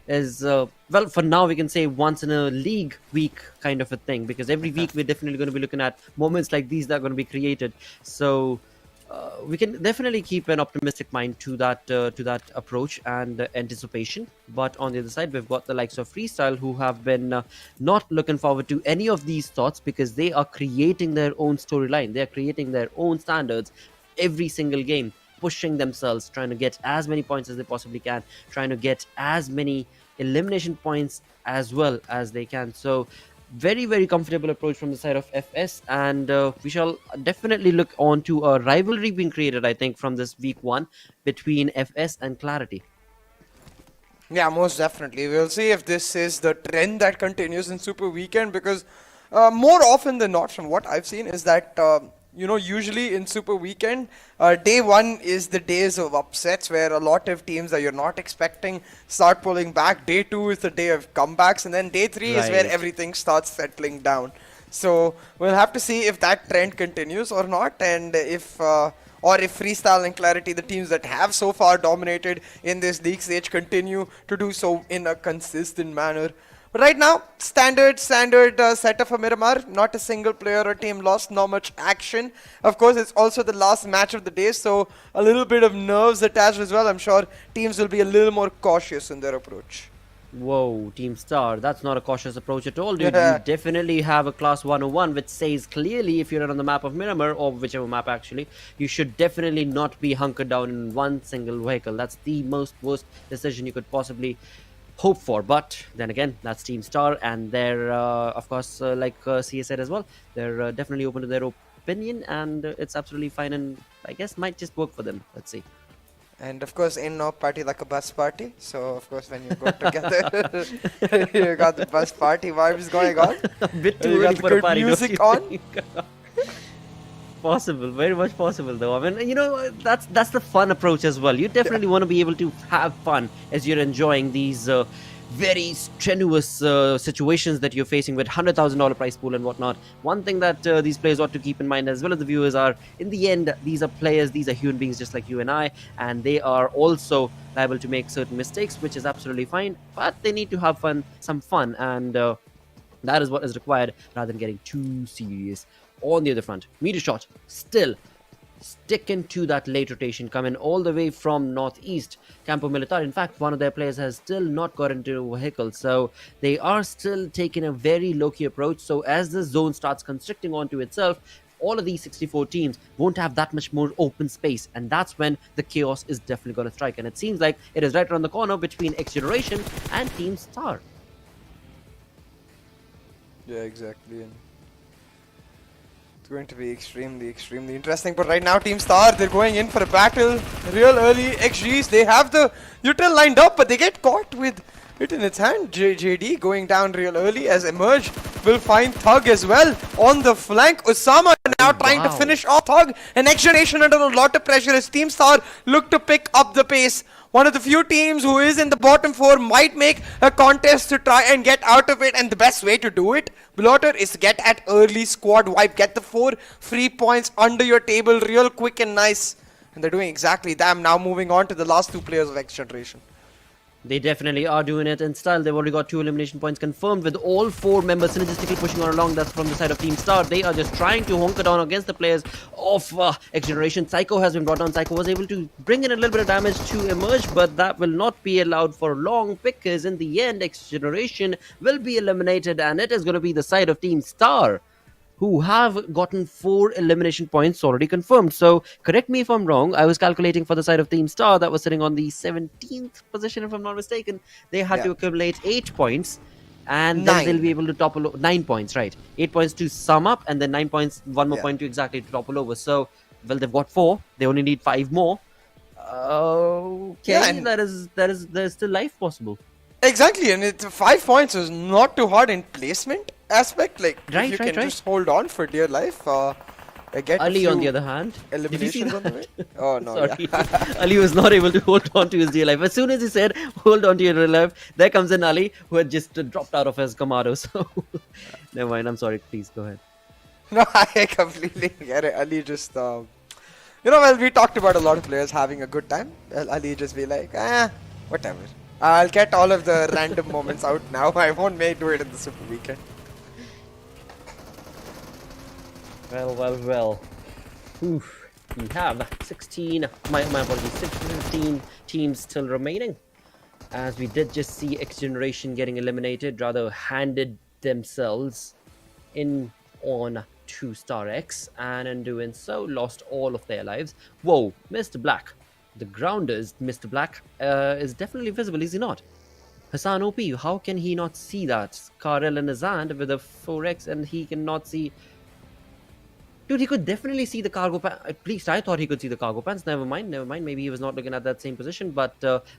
is, well, for now we can say once in a league week kind of a thing, because every week we're definitely going to be looking at moments like these that are going to be created. So we can definitely keep an optimistic mind to that approach and anticipation. But on the other side, we've got the likes of Freestyle, who have been not looking forward to any of these thoughts, because they are creating their own storyline. They are creating their own standards every single game, pushing themselves, trying to get as many points as they possibly can, trying to get as many elimination points as well as they can. So very comfortable approach from the side of FS, and we shall definitely look on to a rivalry being created, I think, from this week 1 between FS and Clarity.
Yeah, most definitely. We'll see if this is the trend that continues in Super Weekend, because more often than not, from what I've seen, is that usually in Super Weekend, day 1 is the days of upsets, where a lot of teams that you're not expecting start pulling back. Day 2 is the day of comebacks, and then day 3 is where everything starts settling down. So we'll have to see if that trend continues or not, and if Freestyle and Clarity, the teams that have so far dominated in this league stage, continue to do so in a consistent manner. But right now, standard setup for Miramar. Not a single player or team lost, not much action. Of course, it's also the last match of the day, so a little bit of nerves attached as well. I'm sure teams will be a little more cautious in their approach.
Whoa, Team Star, that's not a cautious approach at all, dude. You definitely have a class 101, which says clearly, if you're on the map of Miramar, or whichever map actually, you should definitely not be hunkered down in one single vehicle. That's the worst decision you could possibly hope for. But then again, that's Team Star, and they're of course, like CS said as well, they're definitely open to their opinion, and it's absolutely fine, and I guess might just work for them. Let's see.
And of course, in no party like a bus party. So of course, when you go together, you got the bus party vibes going on.
A bit too
you
early
got
for
the
a party,
good music on.
Possible, very much possible though. I mean, that's the fun approach as well. You definitely want to be able to have fun as you're enjoying these very strenuous situations that you're facing with $100,000 prize pool and whatnot. One thing that these players ought to keep in mind, as well as the viewers, are in the end, these are players, these are human beings just like you and I, and they are also liable to make certain mistakes, which is absolutely fine, but they need to have some fun, and that is what is required rather than getting too serious. On the other front, Metershot still sticking to that late rotation, coming all the way from northeast. Campo Militar, in fact, one of their players has still not got into a vehicle, so they are still taking a very low-key approach. So as the zone starts constricting onto itself, all of these 64 teams won't have that much more open space, and that's when the chaos is definitely going to strike. And it seems like it is right around the corner between XGeneration and Team Star.
Yeah, exactly. And it's going to be extremely interesting. But right now, Team Star, they're going in for a battle real early. XGs, they have the util lined up, but they get caught with it in its hand. JD going down real early as Emerge will find Thug as well on the flank. Osama now trying to finish off Thug. And XGeneration under a lot of pressure as Team Star look to pick up the pace. One of the few teams who is in the bottom 4 might make a contest to try and get out of it, and the best way to do it, Blotter, is to get at early squad wipe. Get the 4 free points under your table real quick and nice. And they're doing exactly that. Now moving on to the last 2 players of XGeneration.
They definitely are doing it in style. They've already got 2 elimination points confirmed with all 4 members synergistically pushing on along. That's from the side of Team Star. They are just trying to honker down against the players of XGeneration. Psycho has been brought down. Psycho was able to bring in a little bit of damage to Emerge, but that will not be allowed for long because in the end, XGeneration will be eliminated, and it is going to be the side of Team Star who have gotten 4 elimination points already confirmed. So, correct me if I'm wrong, I was calculating for the side of Team Star that was sitting on the 17th position, if I'm not mistaken. They had to accumulate 8 points, and then they'll be able to topple 9 points, right? 8 points to sum up, and then 9 points, 1 more point to exactly to topple over. So, well, they've got 4. They only need 5 more. Okay, there's still life possible.
Exactly, and 5 points is not too hard in placement aspect. Like, if you can just hold on for dear life. Get
Ali, on the other hand,
did you see that? On the way? Oh no!
Sorry. Ali was not able to hold on to his dear life. As soon as he said, "Hold on to your dear life," there comes in Ali, who had just dropped out of his Kamado. So, never mind. I'm sorry. Please go ahead.
No, I completely get it. Ali just, well, we talked about a lot of players having a good time. Ali just be like, whatever. I'll get all of the random moments out now. I won't do it in the Super Weekend.
Well. Oof. We have 16, my apologies, 15 teams still remaining. As we did just see XGeneration getting eliminated, rather handed themselves in on to Star X, and in doing so, lost all of their lives. Whoa, Mr. Black. The grounders, Mr. Black, is definitely visible, is he not? Hassan OP, how can he not see that? Karel in his hand with a 4x, and he cannot see... Dude, he could definitely see the cargo pants. At least I thought he could see the cargo pants. Never mind. Maybe he was not looking at that same position. But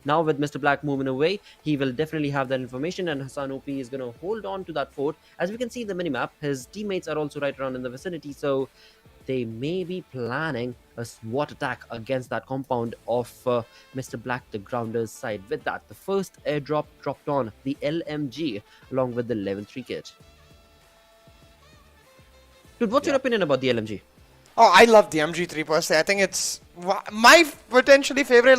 now with Mr. Black moving away, he will definitely have that information. And Hassan OP is going to hold on to that fort. As we can see in the minimap, his teammates are also right around in the vicinity. So they may be planning a SWAT attack against that compound of Mr. Black, the grounders side. With that, the first airdrop dropped on the LMG along with the level 3 kit. Dude, what's your opinion about the LMG?
Oh, I love the MG3 personally. I think it's my potentially favorite,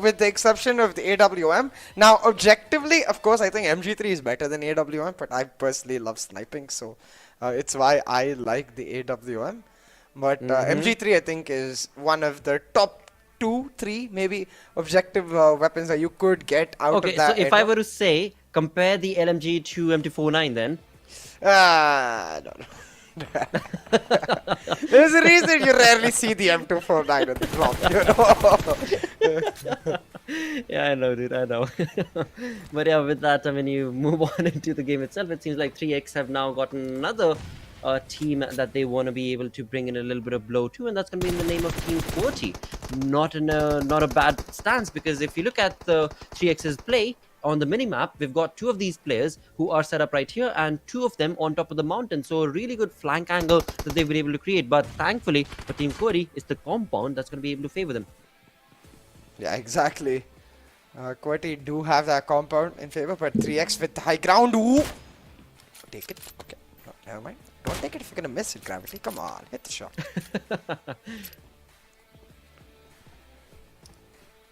with the exception of the AWM. Now, objectively, of course, I think MG3 is better than AWM, but I personally love sniping, so it's why I like the AWM. But MG3, I think, is one of the top 2, 3, maybe objective weapons that you could get out of that.
Okay, so if I were to say, compare the LMG to MT49 then?
I don't know. There's a reason you rarely see the M249 on the drop,
Yeah, I know, dude, I know. But yeah, with that, I mean, you move on into the game itself. It seems like 3X have now gotten another team that they want to be able to bring in a little bit of blow to, and that's going to be in the name of Team QWERTY. Not a bad stance, because if you look at the 3X's play, on the minimap, we've got 2 of these players who are set up right here and 2 of them on top of the mountain. So a really good flank angle that they've been able to create. But thankfully for Team QWERTY, it's the compound that's going to be able to favor them.
Yeah, exactly. QWERTY do have that compound in favor, but 3X with the high ground. Ooh. Take it. Okay. No, never mind. Don't take it if you're going to miss it, Gravity. Come on. Hit the shot.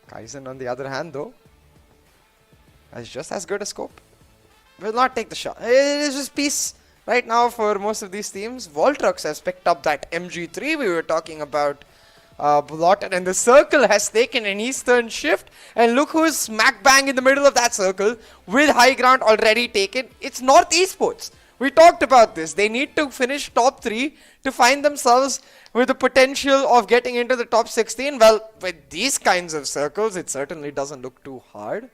Kaizen, on the other hand, though, has just as good a scope. Will not take the shot. It is just peace right now for most of these teams. Voltrux has picked up that MG3 we were talking about. Blotted, and the circle has taken an eastern shift, and look who's smack bang in the middle of that circle with high ground already taken. It's MetershotxSKY. We talked about this. They need to finish top 3 to find themselves with the potential of getting into the top 16. Well, with these kinds of circles, it certainly doesn't look too hard.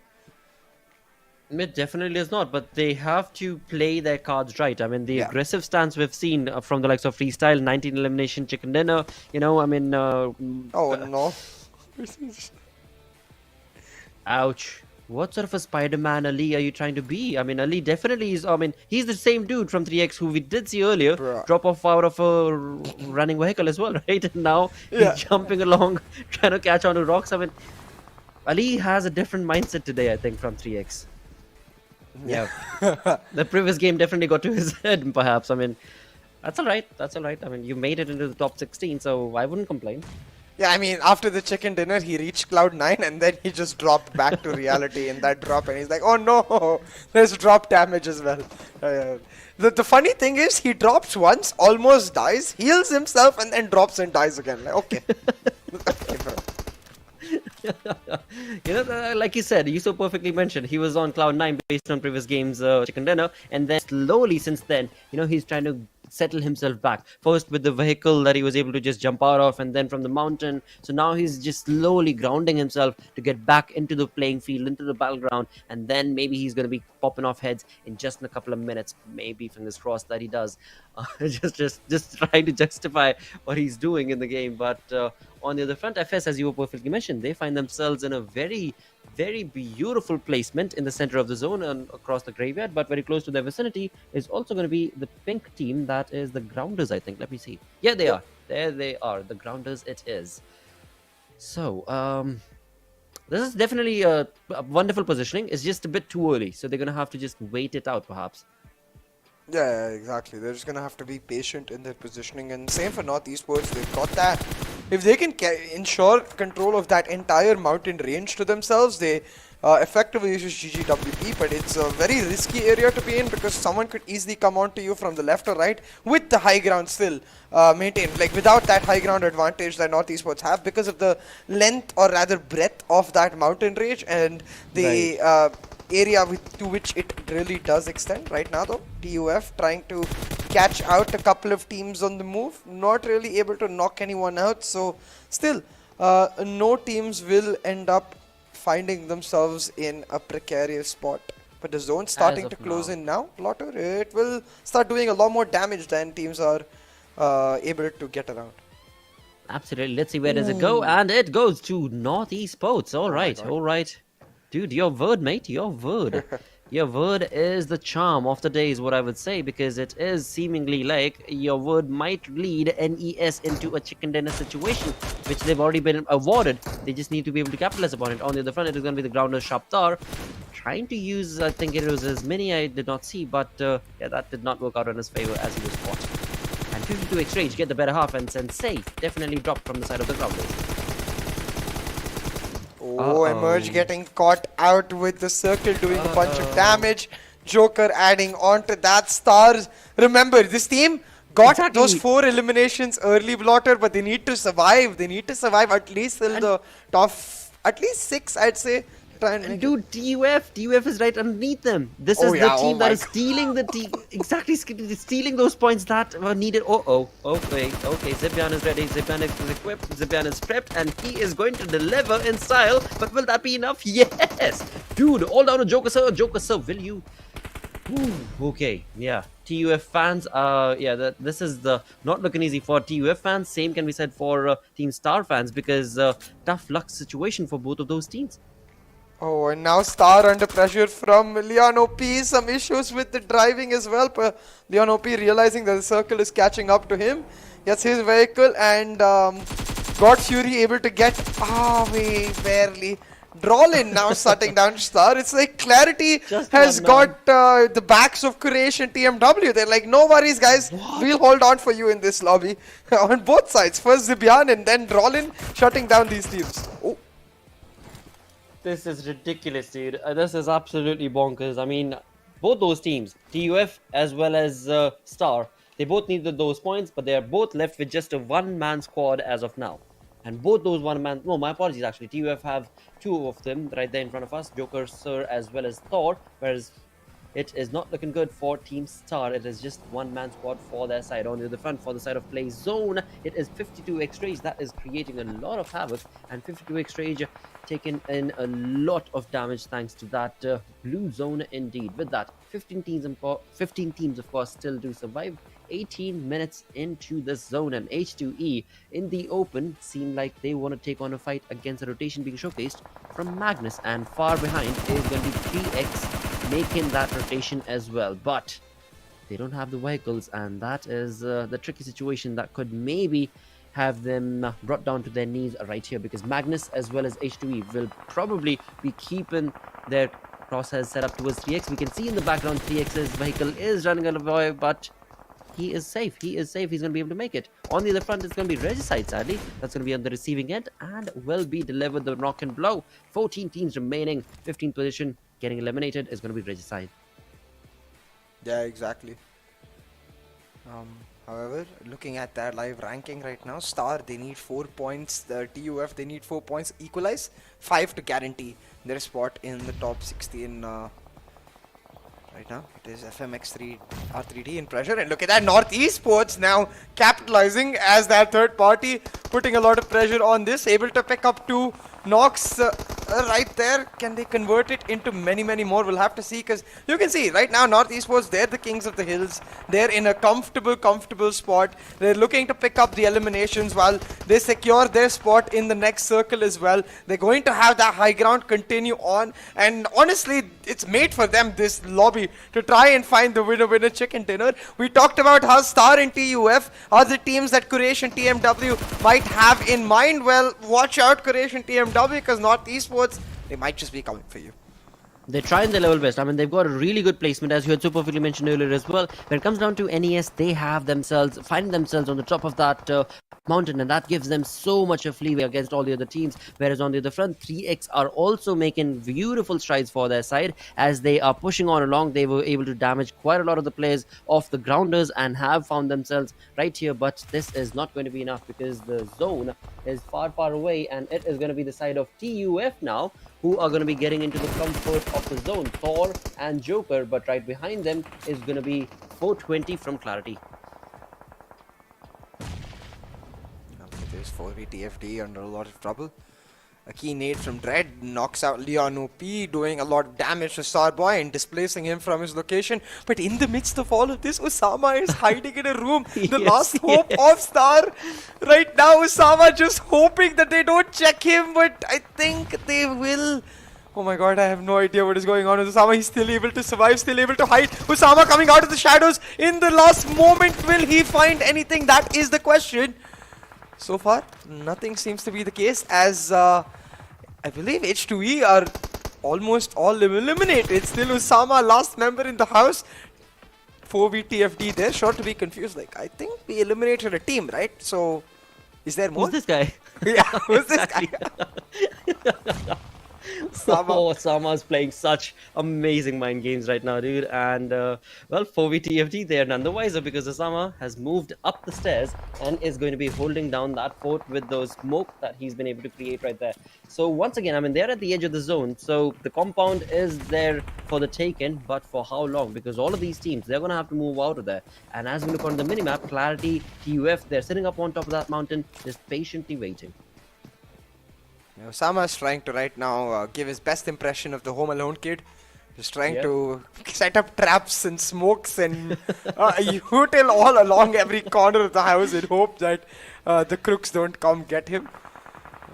It definitely is not, but they have to play their cards right. I mean, the
Yeah.
aggressive stance we've seen from the likes of Freestyle, 19 elimination, Chicken Dinner, you know, I mean...
Oh no.
Ouch. What sort of a Spider-Man Ali are you trying to be? I mean, Ali definitely is, I mean, he's the same dude from 3x who we did see earlier
Bruh.
drop off out of a running vehicle as well, right? And now
Yeah.
he's jumping along, trying to catch onto rocks. I mean, Ali has a different mindset today, I think, from 3x. Yeah. The previous game definitely got to his head, perhaps. I mean, that's all right. That's all right. I mean, you made it into the top 16, so I wouldn't complain.
Yeah, I mean, after the chicken dinner, he reached cloud 9 and then he just dropped back to reality in that drop, and he's like, oh no, there's drop damage as well. The funny thing is, he drops once, almost dies, heals himself, and then drops and dies again. Like, okay. Okay, bro.
You know, like you said, you so perfectly mentioned, he was on cloud 9 based on previous games, chicken dinner, and then slowly since then, you know, he's trying to settle himself back. First with the vehicle that he was able to just jump out of, and then from the mountain. So now he's just slowly grounding himself to get back into the playing field, into the battleground, and then maybe he's going to be popping off heads in just in a couple of minutes. Maybe, fingers crossed that he does. Just trying to justify what he's doing in the game. But on the other front, FS, as you were perfectly mentioned, they find themselves in a very, very beautiful placement in the center of the zone and across the graveyard, but very close to their vicinity is also going to be the pink team, that is the Grounders, I think. Let me see. Yeah, they are. There they are. The Grounders it is. So, this is definitely a wonderful positioning. It's just a bit too early, so they're going to have to just wait it out, perhaps.
Yeah, exactly. They're just going to have to be patient in their positioning. And same for North Esports. They've got that. If they can ensure control of that entire mountain range to themselves, they effectively use GGWP. But it's a very risky area to be in because someone could easily come onto you from the left or right with the high ground still maintained. Like without that high ground advantage that North Esports have because of the length or rather breadth of that mountain range and the... area to which it really does extend. Right now though, TUF trying to catch out a couple of teams on the move, not really able to knock anyone out, so still no teams will end up finding themselves in a precarious spot. But the zone's starting to close in now, Lotter. It will start doing a lot more damage than teams are able to get around.
Absolutely. Let's see where does it go, and it goes to North Esports. All right, all right. Dude, your word, mate, your word. Your word is the charm of the day is what I would say, because it is seemingly like your word might lead NES into a chicken dinner situation, which they've already been awarded. They just need to be able to capitalize upon it. On the other front, it is going to be the Grounder Shaptar trying to use, I think it was his mini, I did not see, but yeah, that did not work out in his favor as he was caught. And 52 exchange get the better half, and Sensei definitely dropped from the side of the Grounders.
Oh, Emerge getting caught out with the circle doing a bunch of damage. Joker adding on to that. Stars. Remember, this team got those 4 eliminations early, Blotter, but they need to survive. They need to survive at least till the top, at least 6, I'd say.
Dude, TUF is right underneath them. This is the team that is stealing the stealing those points that were needed. Okay, Zipian is ready, Zipian is equipped, Zipian is prepped, and he is going to deliver in style. But will that be enough? Yes! Dude, all down to Joker Sir, will you? Ooh, okay, yeah. TUF fans, this is the not looking easy for TUF fans. Same can be said for Team Star fans, because tough luck situation for both of those teams.
Oh, and now Star under pressure from Leon OP. Some issues with the driving as well. But Leon OP realizing that the circle is catching up to him. Gets his vehicle and God Fury able to get barely. Drolin now shutting down Star. It's like Clarity has got the backs of Quraysh and TMW. They're like, no worries guys, we'll hold on for you in this lobby. On both sides. First Zibian and then Drolin shutting down these teams. Oh.
This is ridiculous, dude. This is absolutely bonkers. I mean, both those teams, TUF as well as Star, they both needed those points, but they are both left with just a one-man squad as of now. And both those my apologies actually, TUF have 2 of them right there in front of us, Joker, Sir, as well as Thor, whereas it is not looking good for Team Star. It is just one-man squad for their side. On the other front, for the side of Play Zone, it is 52 X-Rays. That is creating a lot of havoc. And 52 X-Ray taken in a lot of damage thanks to that blue zone indeed. With that, 15 teams of course still do survive. 18 minutes into this zone, and H2E in the open seem like they want to take on a fight against a rotation being showcased from Magnus, and far behind is going to be 3x making that rotation as well, but they don't have the vehicles, and that is the tricky situation that could maybe have them brought down to their knees right here, because Magnus as well as H2E will probably be keeping their crosshairs set up towards 3x. We can see in the background 3x's vehicle is running away, but he is safe. He is safe. He's going to be able to make it. On the other front, it's going to be Regicide, sadly. That's going to be on the receiving end and will be delivered the knock and blow. 14 teams remaining. 15th position getting eliminated is going to be Regicide.
Yeah, exactly. However, looking at their live ranking right now, Star, they need 4 points. The TUF, they need 4 points. Equalize 5 to guarantee their spot in the top 16. Right now, it is FMxR3D in pressure, and look at that, Esports now capitalizing as that third party, putting a lot of pressure on this, able to pick up 2 knocks right there. Can they convert it into many more? We'll have to see, because you can see right now Esports, they're the kings of the hills. They're in a comfortable spot. They're looking to pick up the eliminations while they secure their spot in the next circle as well. They're going to have that high ground continue on, and honestly it's made for them, this lobby, to try and find the winner chicken dinner. We talked about how Star and TUF are the teams that Quraysh and TMW might have in mind. Well, watch out Quraysh and TMW, because Esports, they might just be coming for you.
They're trying their level best. I mean, they've got a really good placement, as you had so perfectly mentioned earlier as well. When it comes down to NES, they have finding themselves on the top of that mountain, and that gives them so much of leeway against all the other teams. Whereas on the other front, 3x are also making beautiful strides for their side as they are pushing on along. They were able to damage quite a lot of the players off the grounders and have found themselves right here. But this is not going to be enough, because the zone is far away, and it is going to be the side of TUF now, who are going to be getting into the comfort of the zone. Thor and Joker, but right behind them is going to be 420 from Clarity.
It is 4v TFD under a lot of trouble. A key nade from Dread knocks out Leon OP, doing a lot of damage to Starboy and displacing him from his location. But in the midst of all of this, Usama is hiding in a room. The last hope of Star. Right now, Usama just hoping that they don't check him, but I think they will. Oh my god, I have no idea what is going on with Usama. He's still able to survive, still able to hide. Usama coming out of the shadows in the last moment. Will he find anything? That is the question. So far, nothing seems to be the case, as I believe H2E are almost all eliminated. Still Usama, last member in the house. 4v TFD, they're sure to be confused. Like, I think we eliminated a team, right? So, is there more?
Who's this guy?
Yeah, who's this guy?
Osama's playing such amazing mind games right now, dude. And well, 4v TFD, they are none the wiser, because Osama has moved up the stairs and is going to be holding down that fort with those smoke that he's been able to create right there. So once again, I mean, they're at the edge of the zone, so the compound is there for the taking, but for how long? Because all of these teams, they're going to have to move out of there. And as we look on the minimap, Clarity, TUF, they're sitting up on top of that mountain, just patiently waiting.
Osama is trying to right now give his best impression of the Home Alone kid. Just trying to set up traps and smokes and util all along every corner of the house in hope that the crooks don't come get him.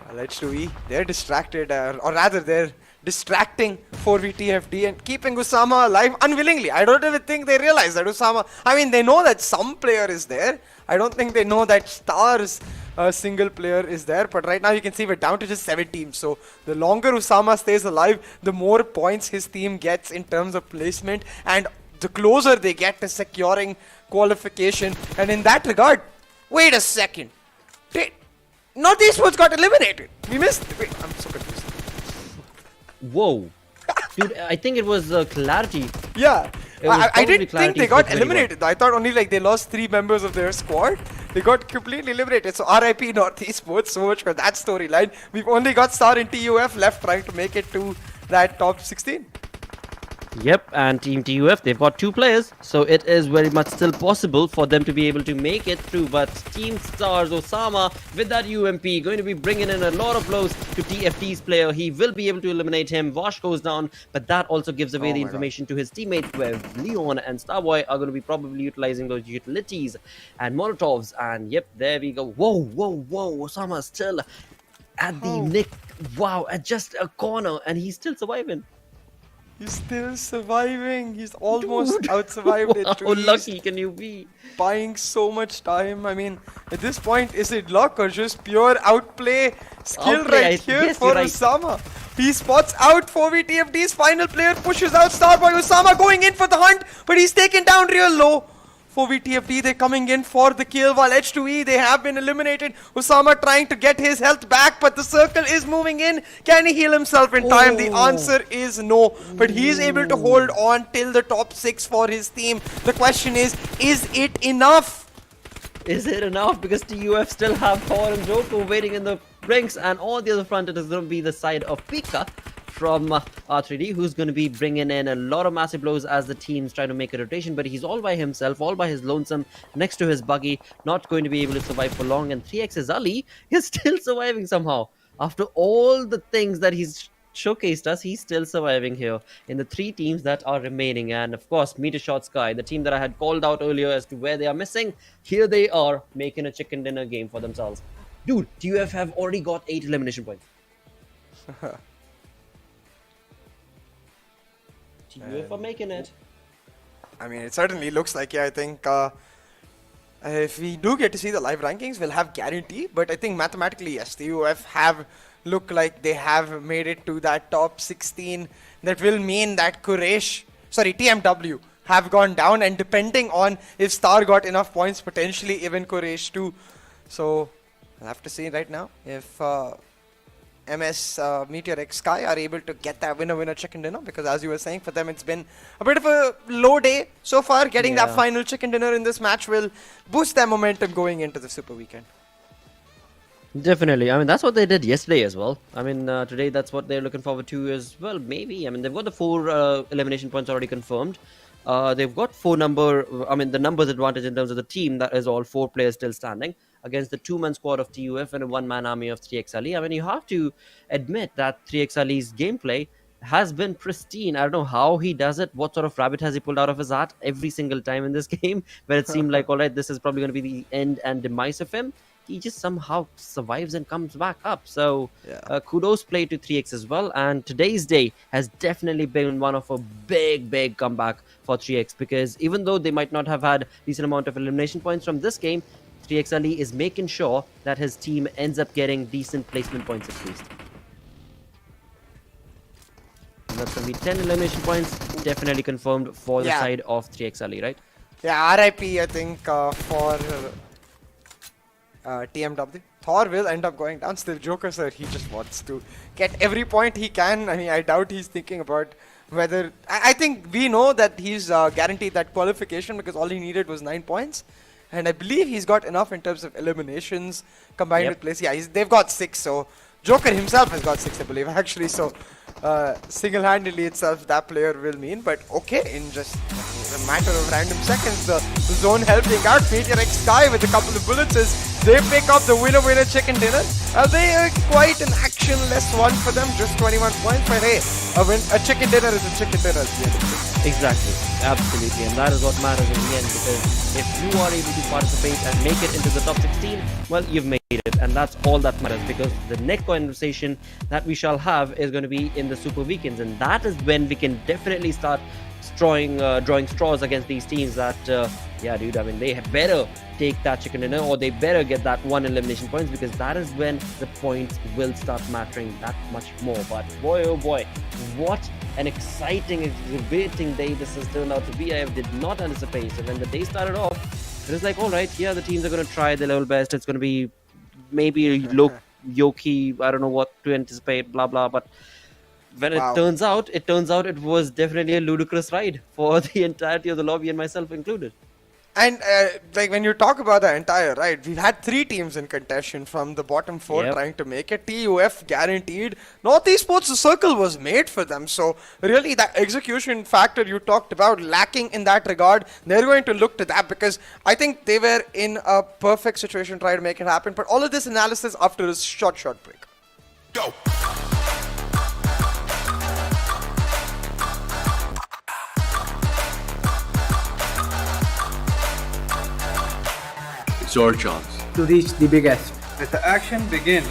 H2E, they're distracted, or rather they're distracting 4v TFD and keeping Usama alive unwillingly. I don't even think they realize that Usama, I mean, they know that some player is there. I don't think they know that Star's single player is there, but right now you can see we're down to just 7 teams. So the longer Usama stays alive, the more points his team gets in terms of placement, and the closer they get to securing qualification. And in that regard, wait a second, Esports got eliminated. We missed. Wait, I'm so confused.
Whoa. Dude, I think it was Clarity.
Yeah. I didn't think they got eliminated. I thought only like they lost 3 members of their squad. They got completely eliminated. So RIP Esports, so much for that storyline. We've only got Star and TUF left trying to make it to that top 16.
Yep, and Team TUF, they've got 2 players, so it is very much still possible for them to be able to make it through. But Team Stars Osama, with that UMP, going to be bringing in a lot of blows to TFT's player. He will be able to eliminate him. Vosh goes down, but that also gives away the information to his teammates, where Leon and Starboy are going to be probably utilizing those utilities and Molotovs. And yep, there we go. Whoa, whoa, whoa, Osama still at the nick. Wow, at just a corner, and he's still surviving.
He's still surviving. He's almost out-survived it.
How lucky can you be?
Buying so much time. I mean, at this point, is it luck or just pure outplay skill right here for Osama? He spots out 4vTFD's final player, pushes out Starboy. Osama going in for the hunt, but he's taken down real low. 4vTFD, they're coming in for the kill, while H2E, they have been eliminated. Osama trying to get his health back, but the circle is moving in. Can he heal himself in time? The answer is no, but he is able to hold on till the top 6 for his team. The question is it enough?
Is it enough? Because TUF still have Thor and Joko waiting in the ranks, and on the other front, it is going to be the side of Pika from R3D, who's going to be bringing in a lot of massive blows as the team's trying to make a rotation, but he's all by himself, all by his lonesome, next to his buggy, not going to be able to survive for long. And 3x's Ali is still surviving somehow. After all the things that he's showcased us, he's still surviving here in the 3 teams that are remaining. And of course, MetershotxSKY, the team that I had called out earlier as to where they are missing, here they are making a chicken dinner game for themselves. Dude, TUF have already got 8 elimination points. TUF are making it.
I mean, it certainly looks like, I think if we do get to see the live rankings, we'll have guarantee. But I think mathematically, yes, TUF have look like they have made it to that top 16. That will mean that TMW have gone down, and depending on if Star got enough points, potentially even Quraysh too. So I'll have to see right now if MetershotxSKY are able to get that winner chicken dinner, because as you were saying, for them it's been a bit of a low day so far. Getting that final chicken dinner in this match will boost their momentum going into the Super Weekend.
Definitely. I mean, that's what they did yesterday as well. I mean, today that's what they're looking forward to as well, maybe. I mean, they've got the 4 elimination points already confirmed. They've got the numbers advantage in terms of the team. That is all 4 players still standing against the 2-man squad of TUF and a 1-man army of 3xLE. I mean, you have to admit that 3xLE's gameplay has been pristine. I don't know how he does it. What sort of rabbit has he pulled out of his hat every single time in this game, where it seemed like, all right, this is probably going to be the end and demise of him. He just somehow survives and comes back up. So kudos play to 3x as well. And today's day has definitely been one of a big comeback for 3x, because even though they might not have had decent amount of elimination points from this game, 3xLE is making sure that his team ends up getting decent placement points at least. And that's going to be 10 elimination points, definitely confirmed for the side of 3xLE, right?
Yeah, RIP, I think, for TMW. Thor will end up going down. Still, Joker, sir, he just wants to get every point he can. I mean, I doubt he's thinking about whether... I think we know that he's guaranteed that qualification, because all he needed was 9 points. And I believe he's got enough in terms of eliminations combined with place. Yeah, they've got 6, so Joker himself has got 6, I believe, actually. So single-handedly itself, that player will mean. But okay, in just a matter of random seconds, the zone helping out. MetershotxSKY with a couple of bullets as they pick up the winner chicken dinner. They are quite an actionless one for them, just 21 points. But hey, a chicken dinner is a chicken dinner at the end of it.
Exactly, absolutely, and that is what matters in the end, because if you are able to participate and make it into the top 16, well, you've made it, and that's all that matters, because the next conversation that we shall have is going to be in the Super Weekends, and that is when we can definitely start drawing straws against these teams that, yeah, dude, I mean, they better take that chicken dinner, or they better get that 1 elimination points, because that is when the points will start mattering that much more. But boy, oh boy, what an exciting, exhilarating day this has turned out to be. I did not anticipate. So when the day started off, it was like, all right, yeah, the teams are going to try their level best. It's going to be maybe low-key, I don't know what to anticipate, blah, blah, but when it turns out it was definitely a ludicrous ride for the entirety of the lobby, and myself included.
And like when you talk about the entire right, we've had 3 teams in contention from the bottom 4
Yep.
trying to make it. TUF guaranteed. North Esports, the circle was made for them. So really that execution factor you talked about lacking in that regard, they're going to look to that because I think they were in a perfect situation trying to make it happen. But all of this analysis after a short break.
Go.
It's your chance to reach the biggest. Let the action begin.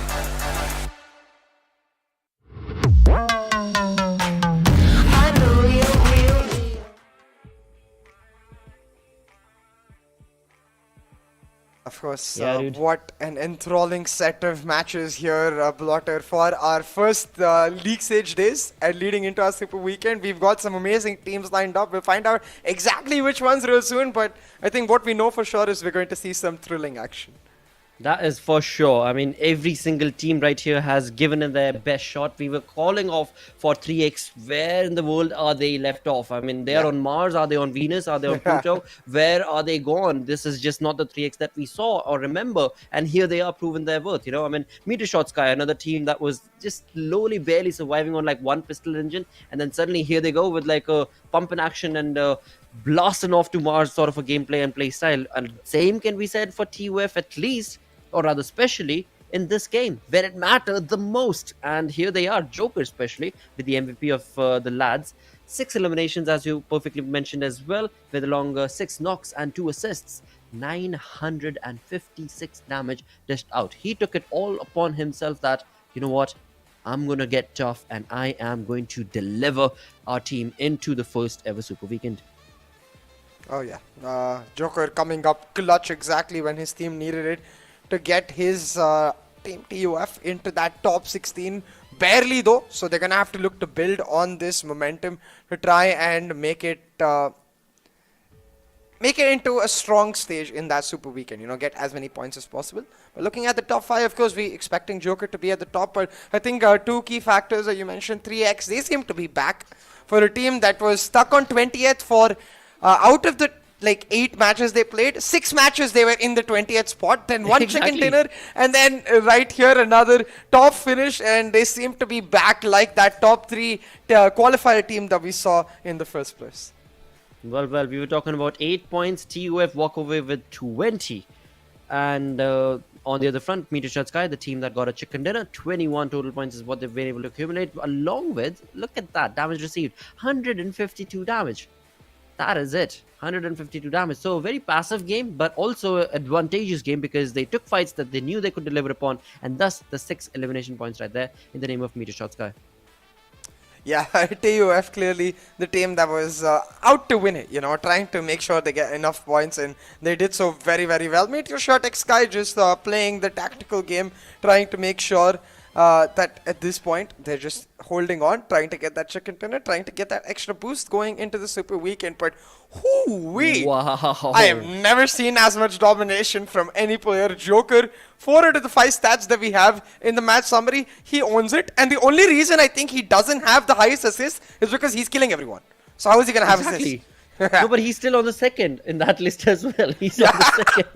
Of course,
Yeah, dude.
what an enthralling set of matches here, Blotter, for our first league stage days and leading into our Super Weekend. We've got some amazing teams lined up. We'll find out exactly which ones real soon, but I think what we know for sure is we're going to see some thrilling action.
That is for sure. I mean, every single team right here has given it their best shot. We were calling off for 3x. Where in the world are they left off? I mean, they are on Mars. Are they on Venus? Are they on Pluto? Where are they gone? This is just not the 3x that we saw or remember. And here they are proving their worth. You know, I mean, MetershotxSKY, another team that was just slowly, barely surviving on like one pistol engine. And then suddenly here they go with like a pump in action and blasting off to Mars sort of a gameplay and play style. And same can be said for TUF at least, or rather especially in this game where it mattered the most. And here they are, Joker especially with the MVP of the lads. 6 eliminations, as you perfectly mentioned as well, with along 6 knocks and 2 assists. 956 damage dished out. He took it all upon himself that, you know what, I'm going to get tough and I am going to deliver our team into the first ever Super Weekend.
Oh yeah, Joker coming up clutch exactly when his team needed it to get his team TUF into that top 16. Barely though, so they're gonna have to look to build on this momentum to try and make it into a strong stage in that Super Weekend, you know, get as many points as possible. But looking at the top 5, of course, we expecting Joker to be at the top, but I think 2 key factors that you mentioned, 3x, they seem to be back for a team that was stuck on 20th for out of the like 8 matches they played, 6 matches they were in the 20th spot, then 1 chicken dinner, and then right here another top finish, and they seem to be back like that top 3 qualifier team that we saw in the first place.
Well, we were talking about 8 points. TUF walk away with 20. And on the other front, MetershotxSKY, the team that got a chicken dinner, 21 total points is what they've been able to accumulate. Along with, look at that, damage received, 152 damage. That is it, 152 damage. So a very passive game, but also an advantageous game because they took fights that they knew they could deliver upon, and thus the 6 elimination points right there in the name of MetershotxSKY.
Yeah, TUF clearly the team that was out to win it, you know, trying to make sure they get enough points, and they did so very, very well. MetershotxSKY just playing the tactical game, trying to make sure that at this point they're just holding on, trying to get that chicken dinner, trying to get that extra boost going into the Super Weekend. But whoo-wee!
Wow!
I have never seen as much domination from any player. Joker, 4 out of the 5 stats that we have in the match summary, he owns it. And the only reason I think he doesn't have the highest assist is because he's killing everyone. So how is he going to have assists?
No, but he's still on the second in that list as well. He's on the second.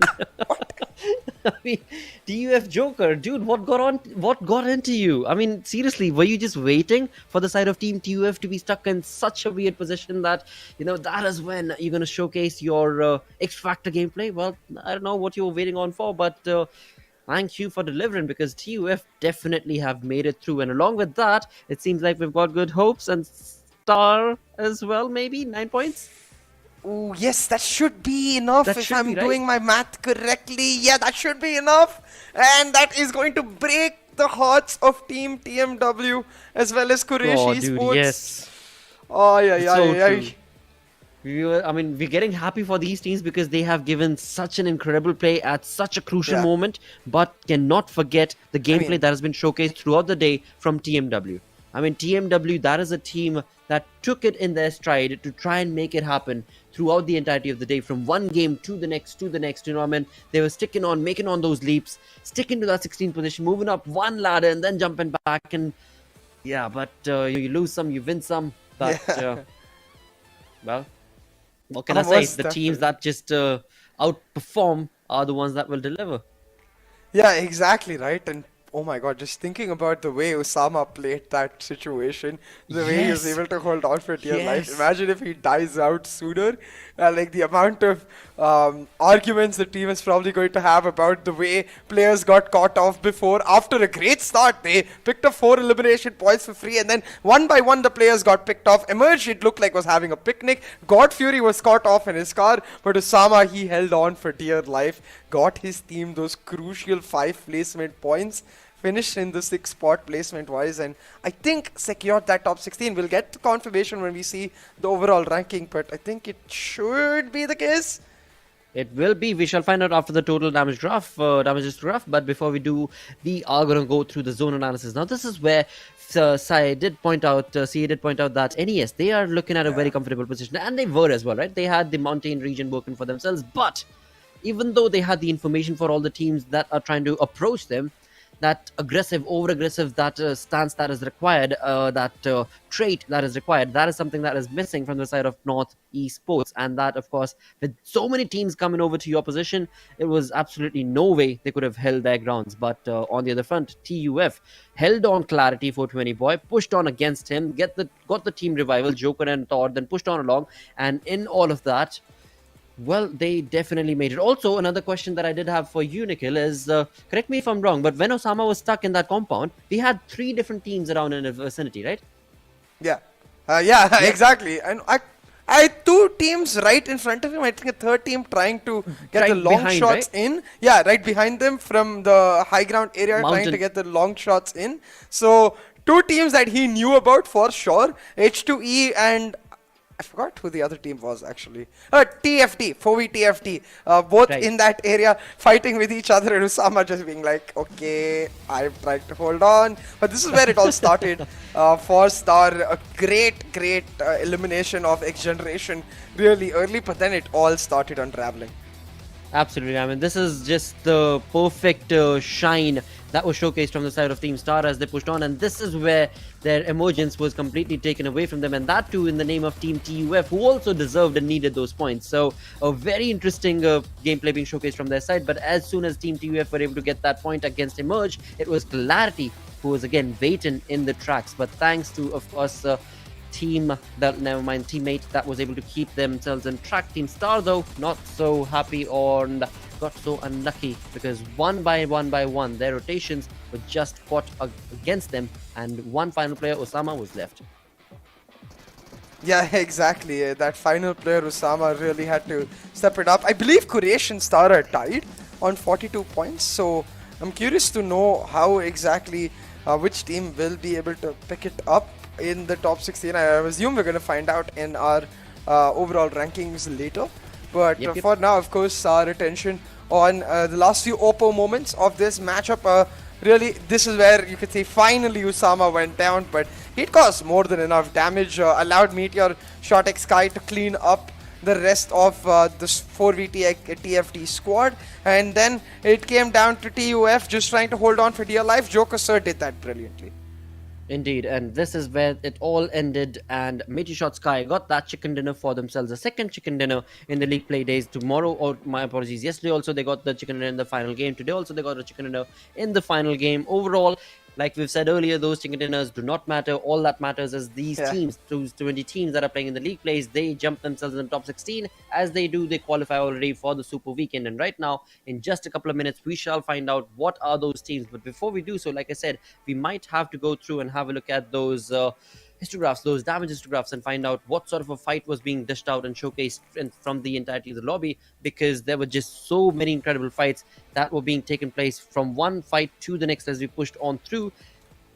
I mean, TUF Joker, dude, what got into you? I mean, seriously, were you just waiting for the side of Team TUF to be stuck in such a weird position that, you know, that is when you're going to showcase your X-Factor gameplay? Well, I don't know what you were waiting on for, but thank you for delivering, because TUF definitely have made it through. And along with that, it seems like we've got good hopes, and Star as well, maybe 9 points.
Oh, yes, that should be enough
That
if
should
I'm
be, right?
doing my math correctly. Yeah, that should be enough. And that is going to break the hearts of Team TMW as well as Quraysh
Oh,
Esports.
dude, yes.
Oh, yeah,
It's
yeah,
so
yeah.
true. We're getting happy for these teams because they have given such an incredible play at such a crucial moment, but cannot forget the gameplay that has been showcased throughout the day from TMW. I mean, TMW, that is a team that took it in their stride to try and make it happen throughout the entirety of the day, from one game to the next, you know what I mean? They were sticking on, making on those leaps, sticking to that 16th position, moving up one ladder and then jumping back. And yeah, but you lose some, you win some. But, well, what can I say? The teams that just outperform are the ones that will deliver.
Yeah, exactly, right. And oh my god, just thinking about the way Osama played that situation, the way he was
Yes.
able to hold on for dear life.
Yes.
Imagine if he dies out sooner. Like the amount of arguments the team is probably going to have about the way players got caught off before. After a great start, they picked up 4 elimination points for free, and then one by one the players got picked off. Emerged, it looked like was having a picnic. God Fury was caught off in his car, but Osama, he held on for dear life, got his team those crucial 5 placement points, finished in the 6th spot placement wise, and I think secured that top 16. We'll get the confirmation when we see the overall ranking, but I think it should be the case.
It will be. We shall find out after the total damage graph, damages graph. But before we do, we are going to go through the zone analysis. Now, this is where CA did point out that NES, they are looking at a very comfortable position, and they were as well, right? They had the mountain region working for themselves, but even though they had the information for all the teams that are trying to approach them, that aggressive, over-aggressive, that stance that is required, that trait that is required, that is something that is missing from the side of North Esports. And that, of course, with so many teams coming over to your position, it was absolutely no way they could have held their grounds. But on the other front, TUF held on Clarity 420 boy, pushed on against him, got the team revival, Joker and Thor, then pushed on along. And in all of that, well, they definitely made it. Also, another question that I did have for you, Nikhil, is, correct me if I'm wrong, but when Osama was stuck in that compound, we had 3 different teams around in the vicinity, right?
Yeah. Yeah, exactly. And I had 2 teams right in front of him. I think a 3rd team trying to get
Right
the long
behind,
shots
right?
in. Yeah, right behind them from the high ground area, trying
Mountain.
to get the long shots in. So 2 teams that he knew about for sure, H2E and I forgot who the other team was actually. TFT, 4v TFT. Both
Right.
in that area fighting with each other, and Usama just being like, okay, I'm trying to hold on. But this is where it all started for Star. A great elimination of XGeneration really early, but then it all started unraveling.
Absolutely. I mean, this is just the perfect shine that was showcased from the side of Team Star as they pushed on, and this is where their emergence was completely taken away from them, and that too in the name of Team TUF, who also deserved and needed those points. So a very interesting gameplay being showcased from their side, but as soon as Team TUF were able to get that point against Emerge, it was Clarity who was again waiting in the tracks, but thanks to, of course, teammate that was able to keep themselves in track. Team Star, though, not so happy and got so unlucky because one by one their rotations were just caught against them, and one final player, Osama, was left.
Yeah, exactly. That final player, Usama, really had to step it up. I believe Quraysh and Star are tied on 42 points, so I'm curious to know how exactly which team will be able to pick it up in the top 16. I assume we're going to find out in our overall rankings later. But for now, of course, our attention on the last few Oppo moments of this matchup. Really, this is where you could say finally Usama went down, but it caused more than enough damage, allowed MetershotxSKY to clean up the rest of this 4v TFT squad, and then it came down to TUF just trying to hold on for dear life. Joker Sir did that brilliantly.
Indeed, and this is where it all ended, and MetershotxSKY got that chicken dinner for themselves, a second chicken dinner in the league play days. Tomorrow, or my apologies, yesterday also they got the chicken dinner in the final game. Today also they got a chicken dinner in the final game. Overall, like we've said earlier, those chicken dinners do not matter. All that matters is these teams, those 20 teams that are playing in the league plays, they jump themselves in the top 16. As they do, they qualify already for the Super Weekend. And right now, in just a couple of minutes, we shall find out what are those teams. But before we do so, like I said, we might have to go through and have a look at those histographs, those damage histographs, and find out what sort of a fight was being dished out and showcased from the entirety of the lobby, because there were just so many incredible fights that were being taken place from one fight to the next as we pushed on through.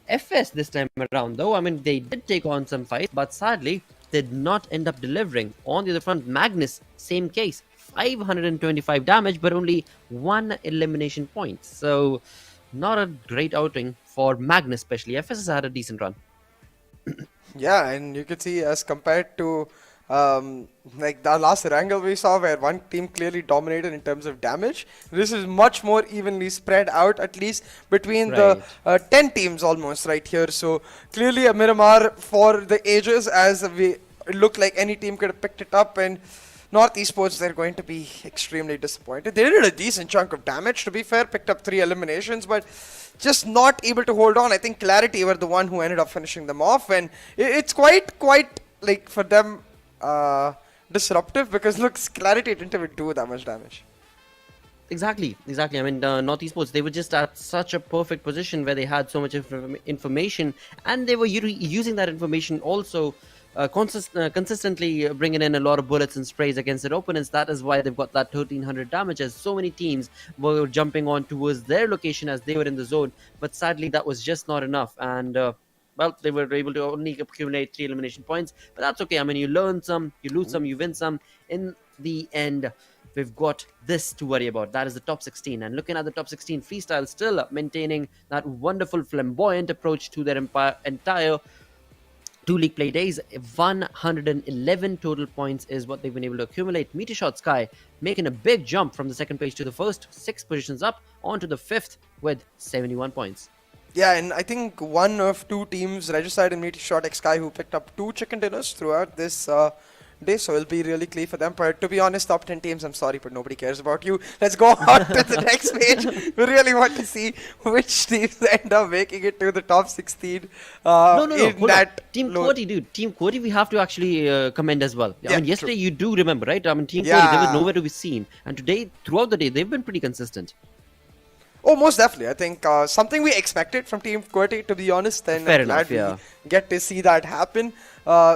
FS this time around, though, I mean, they did take on some fights, but sadly did not end up delivering. On the other front, Magnus, same case, 525 damage, but only 1 elimination point. So not a great outing for Magnus, especially. FS has had a decent run.
Yeah, and you could see as compared to like the last Erangel we saw where one team clearly dominated in terms of damage, this is much more evenly spread out, at least between the 10 teams almost right here. So clearly a Miramar for the ages, as it looked like any team could have picked it up, and North Esports, they're going to be extremely disappointed. They did a decent chunk of damage, to be fair, picked up 3 eliminations, but just not able to hold on. I think QWERTY were the one who ended up finishing them off, and it's quite like for them disruptive, because look, QWERTY didn't even do that much damage.
Exactly. I mean, North Esports, they were just at such a perfect position where they had so much information, and they were using that information also consistently bringing in a lot of bullets and sprays against their opponents. That is why they've got that 1300 damage, as so many teams were jumping on towards their location as they were in the zone. But sadly, that was just not enough, and well, they were able to only accumulate 3 elimination points, but that's okay. I mean, you learn some, you lose some, you win some. In the end, we've got this to worry about. That is the top 16. And looking at the top 16, Freestyle still maintaining that wonderful flamboyant approach to their entire 2 league play days. 111 total points is what they've been able to accumulate. MetershotxSKY making a big jump from the second place to the first, 6 positions up, onto the 5th with 71 points.
Yeah, and I think one of 2 teams, Regicide and MetershotxSKY, who picked up 2 chicken dinners throughout this day, so it'll be really clear for them. But to be honest, top 10 teams, I'm sorry, but nobody cares about you. Let's go on to the next page. We really want to see which teams end up making it to the top 16.
No. Hold on. Team QWERTY, dude. Team QWERTY, we have to actually commend as well. I mean, yesterday you do remember, right? I mean, Team QWERTY, they were nowhere to be seen. And today, throughout the day, they've been pretty consistent.
Oh, most definitely. I think something we expected from Team QWERTY, to be honest, and
Fair
I'm glad
enough,
we get to see that happen.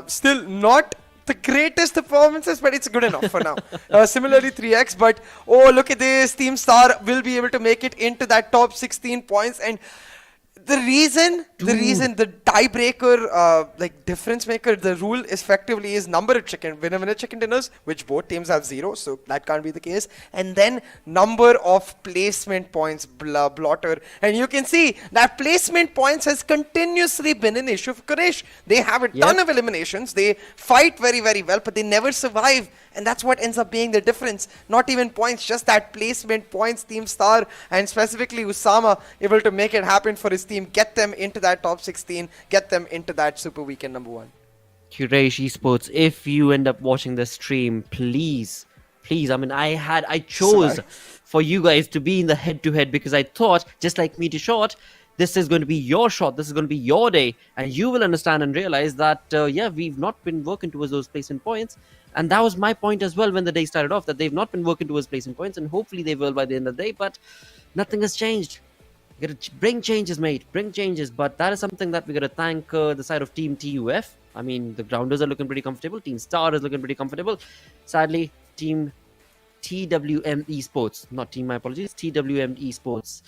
Still not the greatest performances, but it's good enough for now. Similarly, 3x, but oh, look at this. Team Star will be able to make it into that top 16 points, and the reason, the tiebreaker, like difference maker, the rule effectively is number of winner chicken dinners, which both teams have 0, so that can't be the case. And then number of placement points, blotter. And you can see that placement points has continuously been an issue for Quraysh. They have a ton of eliminations. They fight very, very well, but they never survive. And that's what ends up being the difference. Not even points, just that placement points. Team Star and specifically Usama able to make it happen for his team, get them into that top 16, get them into that Super Weekend #1.
Quraysh Esports, if you end up watching the stream, please, I mean, I chose for you guys to be in the head-to-head because I thought, just like me to shot, this is going to be your shot, this is going to be your day, and you will understand and realize that, yeah, we've not been working towards those placement points. And that was my point as well when the day started off, that they've not been working towards placement points, and hopefully they will by the end of the day, but nothing has changed. You gotta bring changes, mate. Bring changes. But that is something that we gotta thank the side of Team TUF. I mean, the grounders are looking pretty comfortable. Team Star is looking pretty comfortable. Sadly, Team TmwEsports, not Team, my apologies, TmwEsports.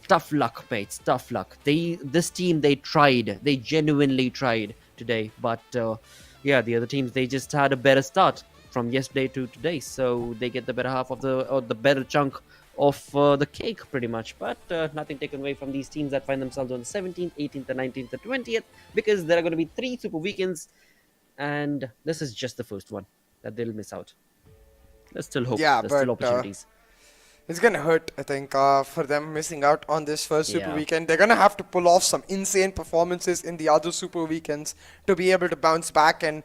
Tough luck, mates. Tough luck. This team, they tried. They genuinely tried today. But yeah, the other teams, they just had a better start from yesterday to today. So they get the better half of the better chunk of the cake, pretty much. But nothing taken away from these teams that find themselves on the 17th, 18th, and 19th, and 20th, because there are going to be 3 super weekends, and this is just the first one that they'll miss out. There's still hope.
Yeah,
There's still opportunities.
It's gonna hurt, I think, for them missing out on this first Super Weekend. They're gonna have to pull off some insane performances in the other Super Weekends to be able to bounce back and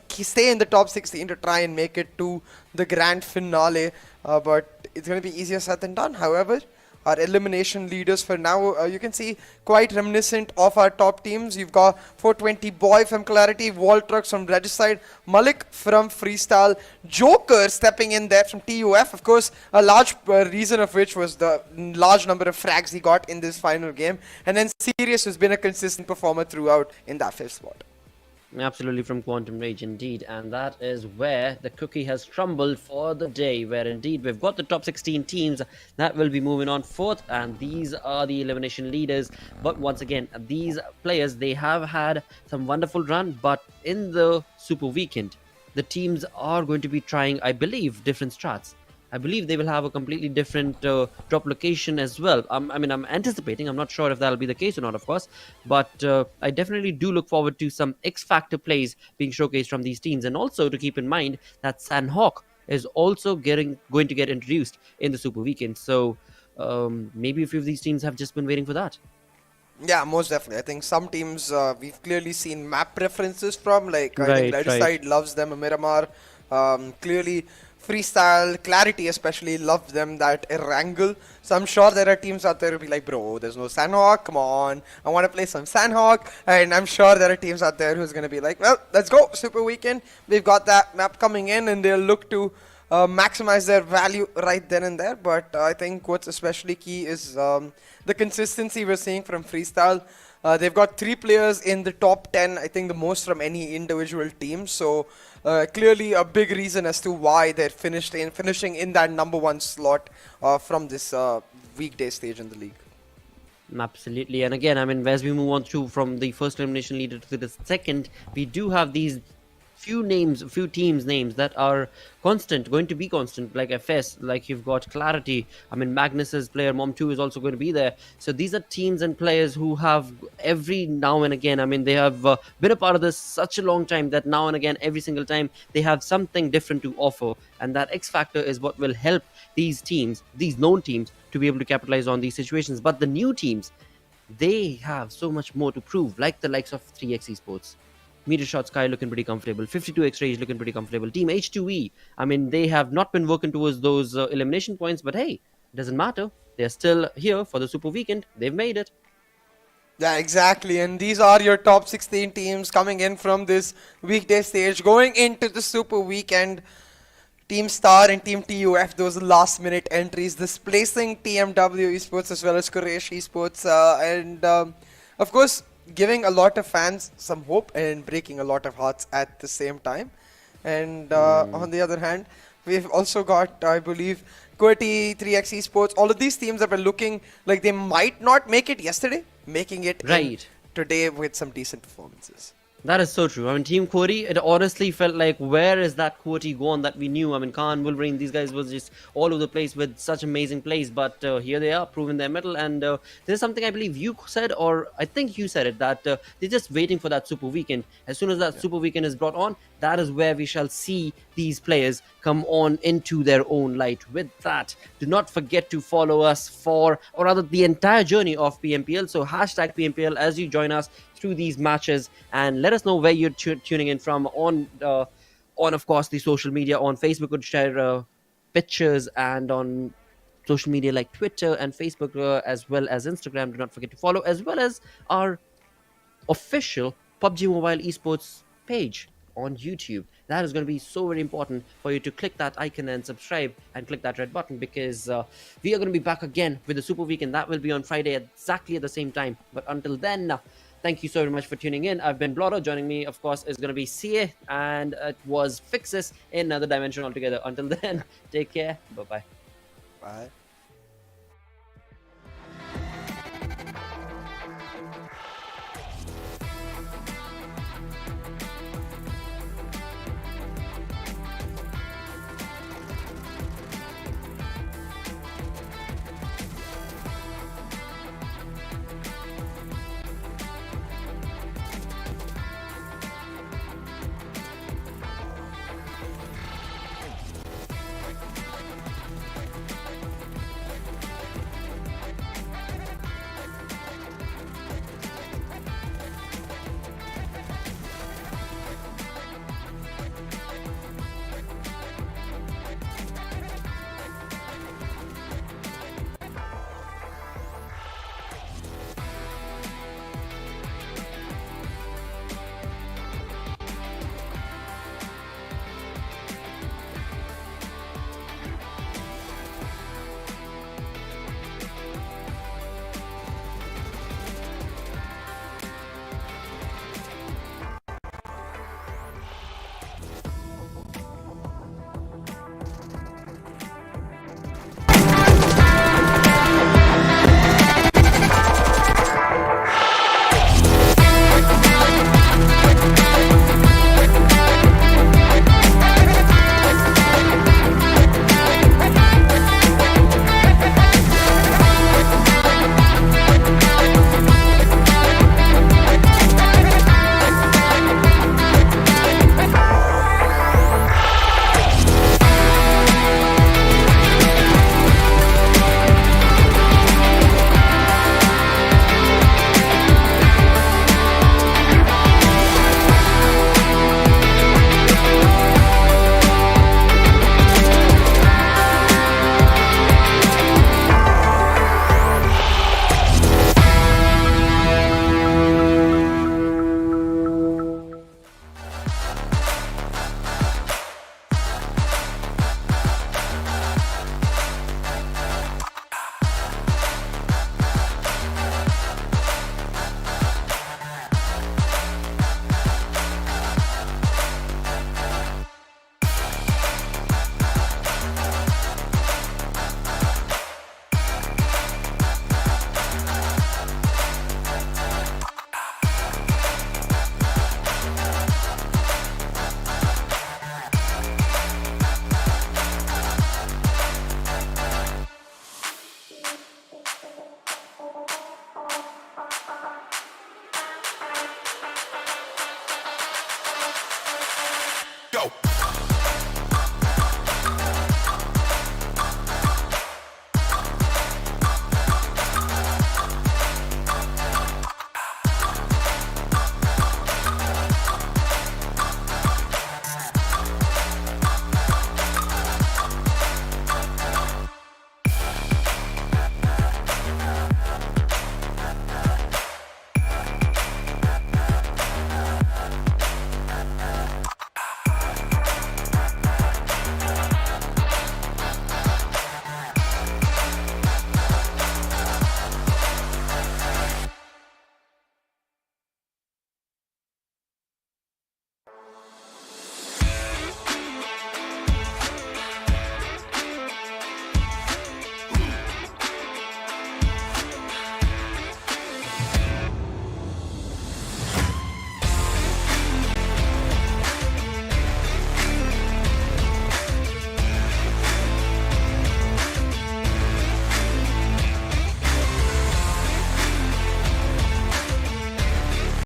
stay in the top 16 to try and make it to the grand finale. But it's gonna be easier said than done. However, our elimination leaders for now, you can see quite reminiscent of our top teams. You've got 420 Boy from Clarity, Voltrucks from Regicide, Malik from Freestyle, Joker stepping in there from TUF. Of course, a large reason of which was the large number of frags he got in this final game. And then Sirius, who's been a consistent performer throughout in that 5th spot.
Absolutely, from Quantum Rage, indeed. And that is where the cookie has crumbled for the day, where indeed we've got the top 16 teams that will be moving on forth, and these are the elimination leaders. But once again, these players, they have had some wonderful run, but in the Super Weekend, the teams are going to be trying, I believe, different strats. I believe they will have a completely different drop location as well. I mean, I'm anticipating. I'm not sure if that'll be the case or not, of course. But I definitely do look forward to some X-Factor plays being showcased from these teams. And also to keep in mind that Sandhawk is also going to get introduced in the Super Weekend. So maybe a few of these teams have just been waiting for that.
Yeah, most definitely. I think some teams we've clearly seen map preferences from. Like, I think Regicide loves them, Miramar. Clearly, Freestyle, Clarity especially, love them, that Erangel. So I'm sure there are teams out there who'll be like, bro, there's no Sandhawk, come on, I want to play some Sandhawk. And I'm sure there are teams out there who's going to be like, well, let's go, Super Weekend. We've got that map coming in, and they'll look to maximize their value right then and there. But I think what's especially key is the consistency we're seeing from Freestyle. They've got 3 players in the top 10, I think the most from any individual team. So clearly a big reason as to why they're finishing in that #1 slot from this weekday stage in the league.
Absolutely. And again, I mean, as we move on through from the first elimination leader to the second, we do have these few teams names that are going to be constant, like FS, like you've got Clarity. I mean, Magnus's player Mom 2 is also going to be there. So these are teams and players who have every now and again, I mean, they have been a part of this such a long time that now and again, every single time, they have something different to offer. And that X factor is what will help these teams, these known teams, to be able to capitalize on these situations. But the new teams, they have so much more to prove, like the likes of 3x Esports. MetershotxSKY looking pretty comfortable. 52x Rage looking pretty comfortable. Team H2E, I mean, they have not been working towards those elimination points, but hey, it doesn't matter. They're still here for the Super Weekend. They've made it.
Yeah, exactly. And these are your top 16 teams coming in from this weekday stage, going into the Super Weekend. Team Star and Team TUF, those last minute entries, displacing TmwEsports as well as Quraysh Esports. Of course, giving a lot of fans some hope and breaking a lot of hearts at the same time. And on the other hand, we've also got, I believe, QWERTY, 3x Esports, all of these teams that were looking like they might not make it yesterday, making it
right
today with some decent performances.
That is so true. I mean, Team QWERTY, it honestly felt like, where is that QWERTY gone that we knew? I mean, Khan, Wolverine, these guys was just all over the place with such amazing plays. But here they are, proving their mettle. And there's something I believe you said, or I think you said it, that they're just waiting for that Super Weekend. As soon as that Super Weekend is brought on, that is where we shall see these players come on into their own light. With that, do not forget to follow us for, or rather, the entire journey of PMPL. So hashtag PMPL as you join us through these matches, and let us know where you're tuning in from on of course the social media. On Facebook, would share pictures, and on social media like Twitter and Facebook, as well as Instagram. Do not forget to follow, as well as our official PUBG Mobile Esports page on YouTube. That is going to be so very important for you to click that icon and subscribe and click that red button, because we are going to be back again with the Super Weekend. That will be on Friday exactly at the same time. But until then, thank you so very much for tuning in. I've been Blotter. Joining me, of course, is going to be CA, and it was Fixes in another dimension altogether. Until then, take care. Bye-bye.
Bye.